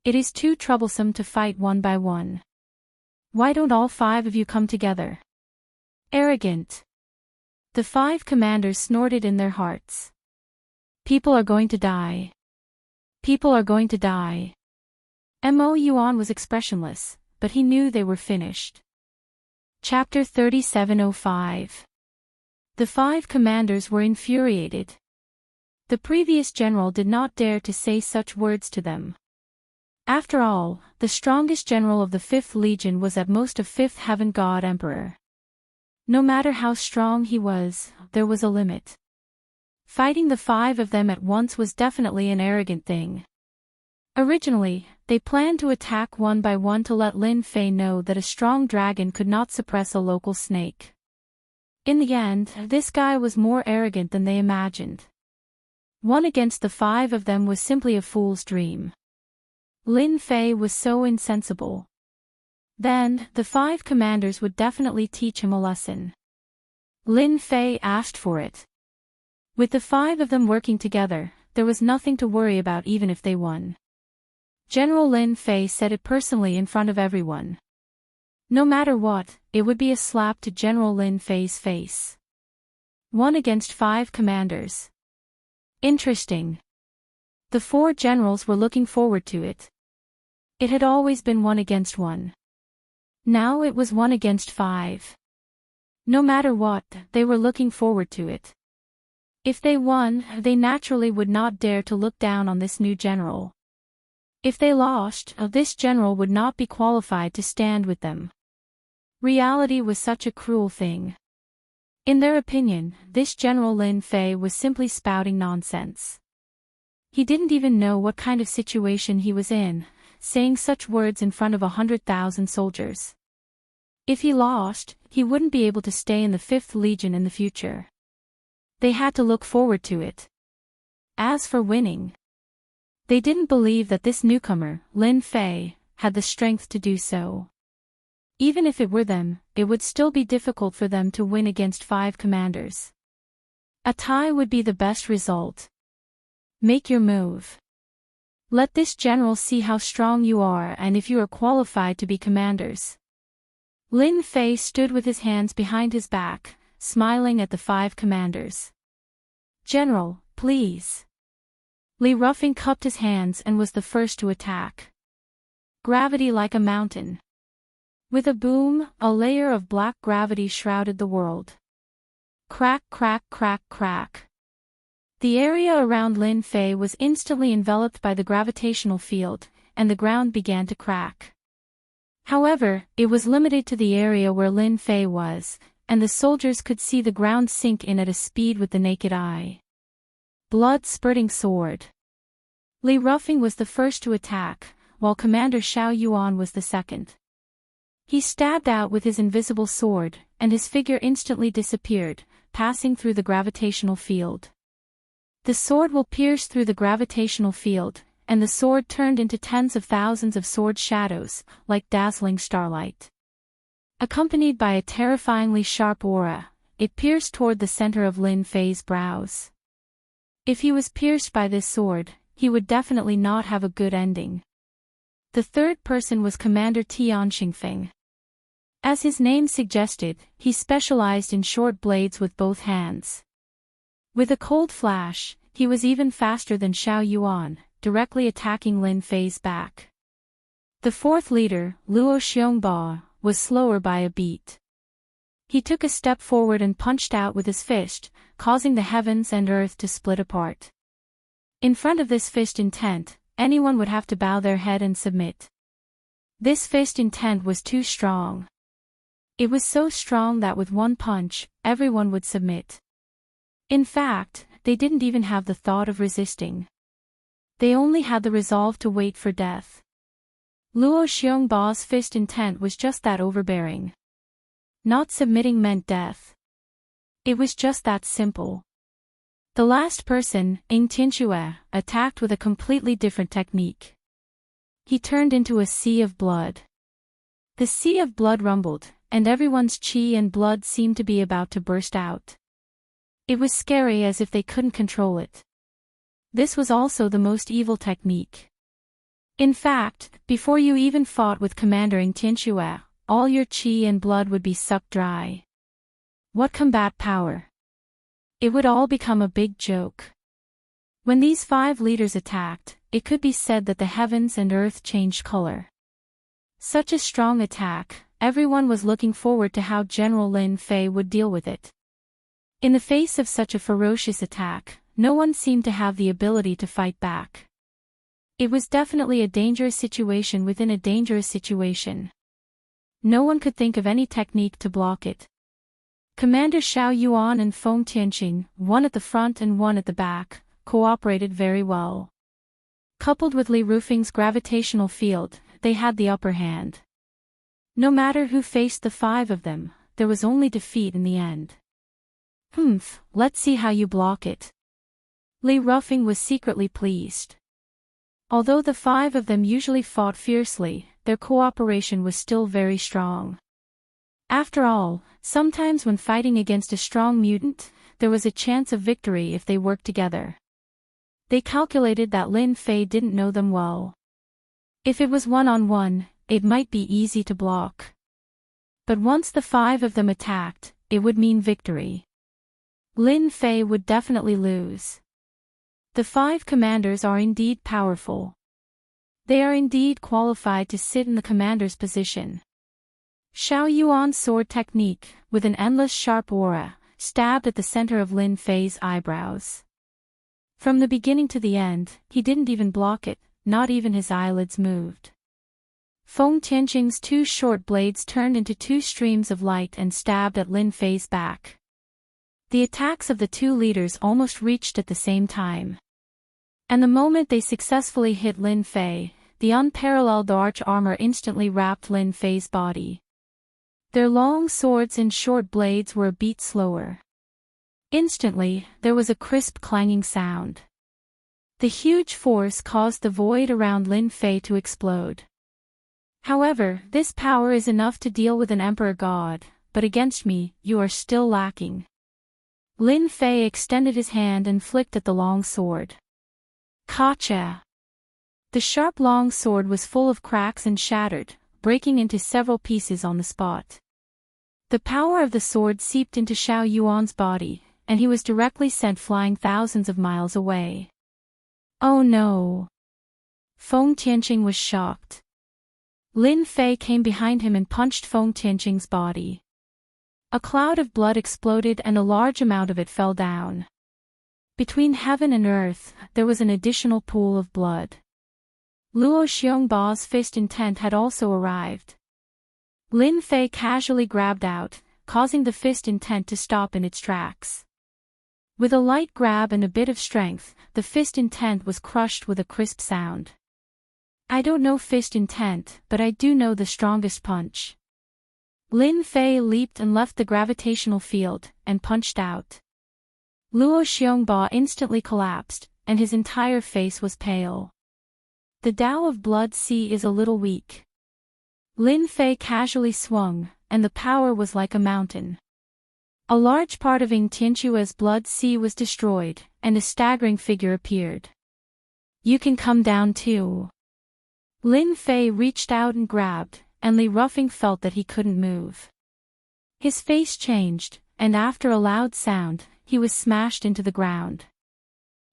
It is too troublesome to fight one by one. Why don't all 5 of you come together? Arrogant. The 5 commanders snorted in their hearts. People are going to die. People are going to die. Mo Yuan was expressionless, but he knew they were finished. Chapter 3705. The 5 commanders were infuriated. The previous general did not dare to say such words to them. After all, the strongest general of the 5th Legion was at most a 5th Heaven God Emperor. No matter how strong he was, there was a limit. Fighting the 5 of them at once was definitely an arrogant thing. Originally, they planned to attack one by one to let Lin Fei know that a strong dragon could not suppress a local snake. In the end, this guy was more arrogant than they imagined. 1 against the 5 of them was simply a fool's dream. Lin Fei was so insensible. Then, the 5 commanders would definitely teach him a lesson. Lin Fei asked for it. With the 5 of them working together, there was nothing to worry about even if they won. General Lin Fei said it personally in front of everyone. No matter what, it would be a slap to General Lin Fei's face. 1 against 5 commanders. Interesting. The 4 generals were looking forward to it. It had always been 1 against 1. Now it was 1 against 5. No matter what, they were looking forward to it. If they won, they naturally would not dare to look down on this new general. If they lost, this general would not be qualified to stand with them. Reality was such a cruel thing. In their opinion, this General Lin Fei was simply spouting nonsense. He didn't even know what kind of situation he was in, saying such words in front of 100,000 soldiers. If he lost, he wouldn't be able to stay in the 5th Legion in the future. They had to look forward to it. As for winning, they didn't believe that this newcomer, Lin Fei, had the strength to do so. Even if it were them, it would still be difficult for them to win against 5 commanders. A tie would be the best result. Make your move. Let this general see how strong you are and if you are qualified to be commanders. Lin Fei stood with his hands behind his back, smiling at the 5 commanders. General, please. Li Ruffing cupped his hands and was the first to attack. Gravity like a mountain. With a boom, a layer of black gravity shrouded the world. Crack, crack, crack, crack. The area around Lin Fei was instantly enveloped by the gravitational field, and the ground began to crack. However, it was limited to the area where Lin Fei was, and the soldiers could see the ground sink in at a speed with the naked eye. Blood-spurting sword. Li Ruffing was the first to attack, while Commander Xiao Yuan was the second. He stabbed out with his invisible sword, and his figure instantly disappeared, passing through the gravitational field. The sword will pierce through the gravitational field, and the sword turned into tens of thousands of sword shadows, like dazzling starlight. Accompanied by a terrifyingly sharp aura, it pierced toward the center of Lin Fei's brows. If he was pierced by this sword, he would definitely not have a good ending. The third person was Commander Tian Xingfeng. As his name suggested, he specialized in short blades with both hands. With a cold flash, he was even faster than Xiao Yuan, directly attacking Lin Fei's back. The fourth leader, Luo Xiongba, was slower by a beat. He took a step forward and punched out with his fist, causing the heavens and earth to split apart. In front of this fist intent, anyone would have to bow their head and submit. This fist intent was too strong. It was so strong that with one punch, everyone would submit. In fact, they didn't even have the thought of resisting. They only had the resolve to wait for death. Luo Xiongba's fist intent was just that overbearing. Not submitting meant death. It was just that simple. The last person, Ng Tianxue, attacked with a completely different technique. He turned into a sea of blood. The sea of blood rumbled, and everyone's qi and blood seemed to be about to burst out. It was scary as if they couldn't control it. This was also the most evil technique. In fact, before you even fought with Commander Ng Tianxue, all your qi and blood would be sucked dry. What combat power! It would all become a big joke. When these 5 leaders attacked, it could be said that the heavens and earth changed color. Such a strong attack, everyone was looking forward to how General Lin Fei would deal with it. In the face of such a ferocious attack, no one seemed to have the ability to fight back. It was definitely a dangerous situation within a dangerous situation. No one could think of any technique to block it. Commander Xiao Yuan and Feng Tianqing, one at the front and one at the back, cooperated very well. Coupled with Li Ruffing's gravitational field, they had the upper hand. No matter who faced the 5 of them, there was only defeat in the end. Let's see how you block it. Li Ruffing was secretly pleased. Although the 5 of them usually fought fiercely, their cooperation was still very strong. After all, sometimes when fighting against a strong mutant, there was a chance of victory if they worked together. They calculated that Lin Fei didn't know them well. If it was one-on-one, it might be easy to block. But once the 5 of them attacked, it would mean victory. Lin Fei would definitely lose. The 5 commanders are indeed powerful. They are indeed qualified to sit in the commander's position. Xiao Yuan's sword technique, with an endless sharp aura, stabbed at the center of Lin Fei's eyebrows. From the beginning to the end, he didn't even block it, not even his eyelids moved. Feng Tianqing's 2 short blades turned into 2 streams of light and stabbed at Lin Fei's back. The attacks of the 2 leaders almost reached at the same time. And the moment they successfully hit Lin Fei, the unparalleled arch armor instantly wrapped Lin Fei's body. Their long swords and short blades were a beat slower. Instantly, there was a crisp clanging sound. The huge force caused the void around Lin Fei to explode. However, this power is enough to deal with an emperor god, but against me, you are still lacking. Lin Fei extended his hand and flicked at the long sword. Gotcha! The sharp long sword was full of cracks and shattered, breaking into several pieces on the spot. The power of the sword seeped into Xiao Yuan's body, and he was directly sent flying thousands of miles away. Oh no! Feng Tianqing was shocked. Lin Fei came behind him and punched Feng Tianqing's body. A cloud of blood exploded and a large amount of it fell down. Between heaven and earth, there was an additional pool of blood. Luo Xiongbao's fist intent had also arrived. Lin Fei casually grabbed out, causing the fist intent to stop in its tracks. With a light grab and a bit of strength, the fist intent was crushed with a crisp sound. I don't know fist intent, but I do know the strongest punch. Lin Fei leaped and left the gravitational field, and punched out. Luo Xiongba instantly collapsed, and his entire face was pale. The Tao of Blood Sea is a little weak. Lin Fei casually swung, and the power was like a mountain. A large part of Ing Tianchua's Blood Sea was destroyed, and a staggering figure appeared. You can come down too. Lin Fei reached out and grabbed, and Li Ruffing felt that he couldn't move. His face changed, and after a loud sound, he was smashed into the ground.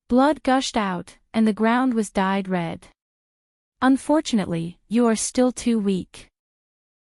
Blood gushed out, and the ground was dyed red. Unfortunately, you are still too weak.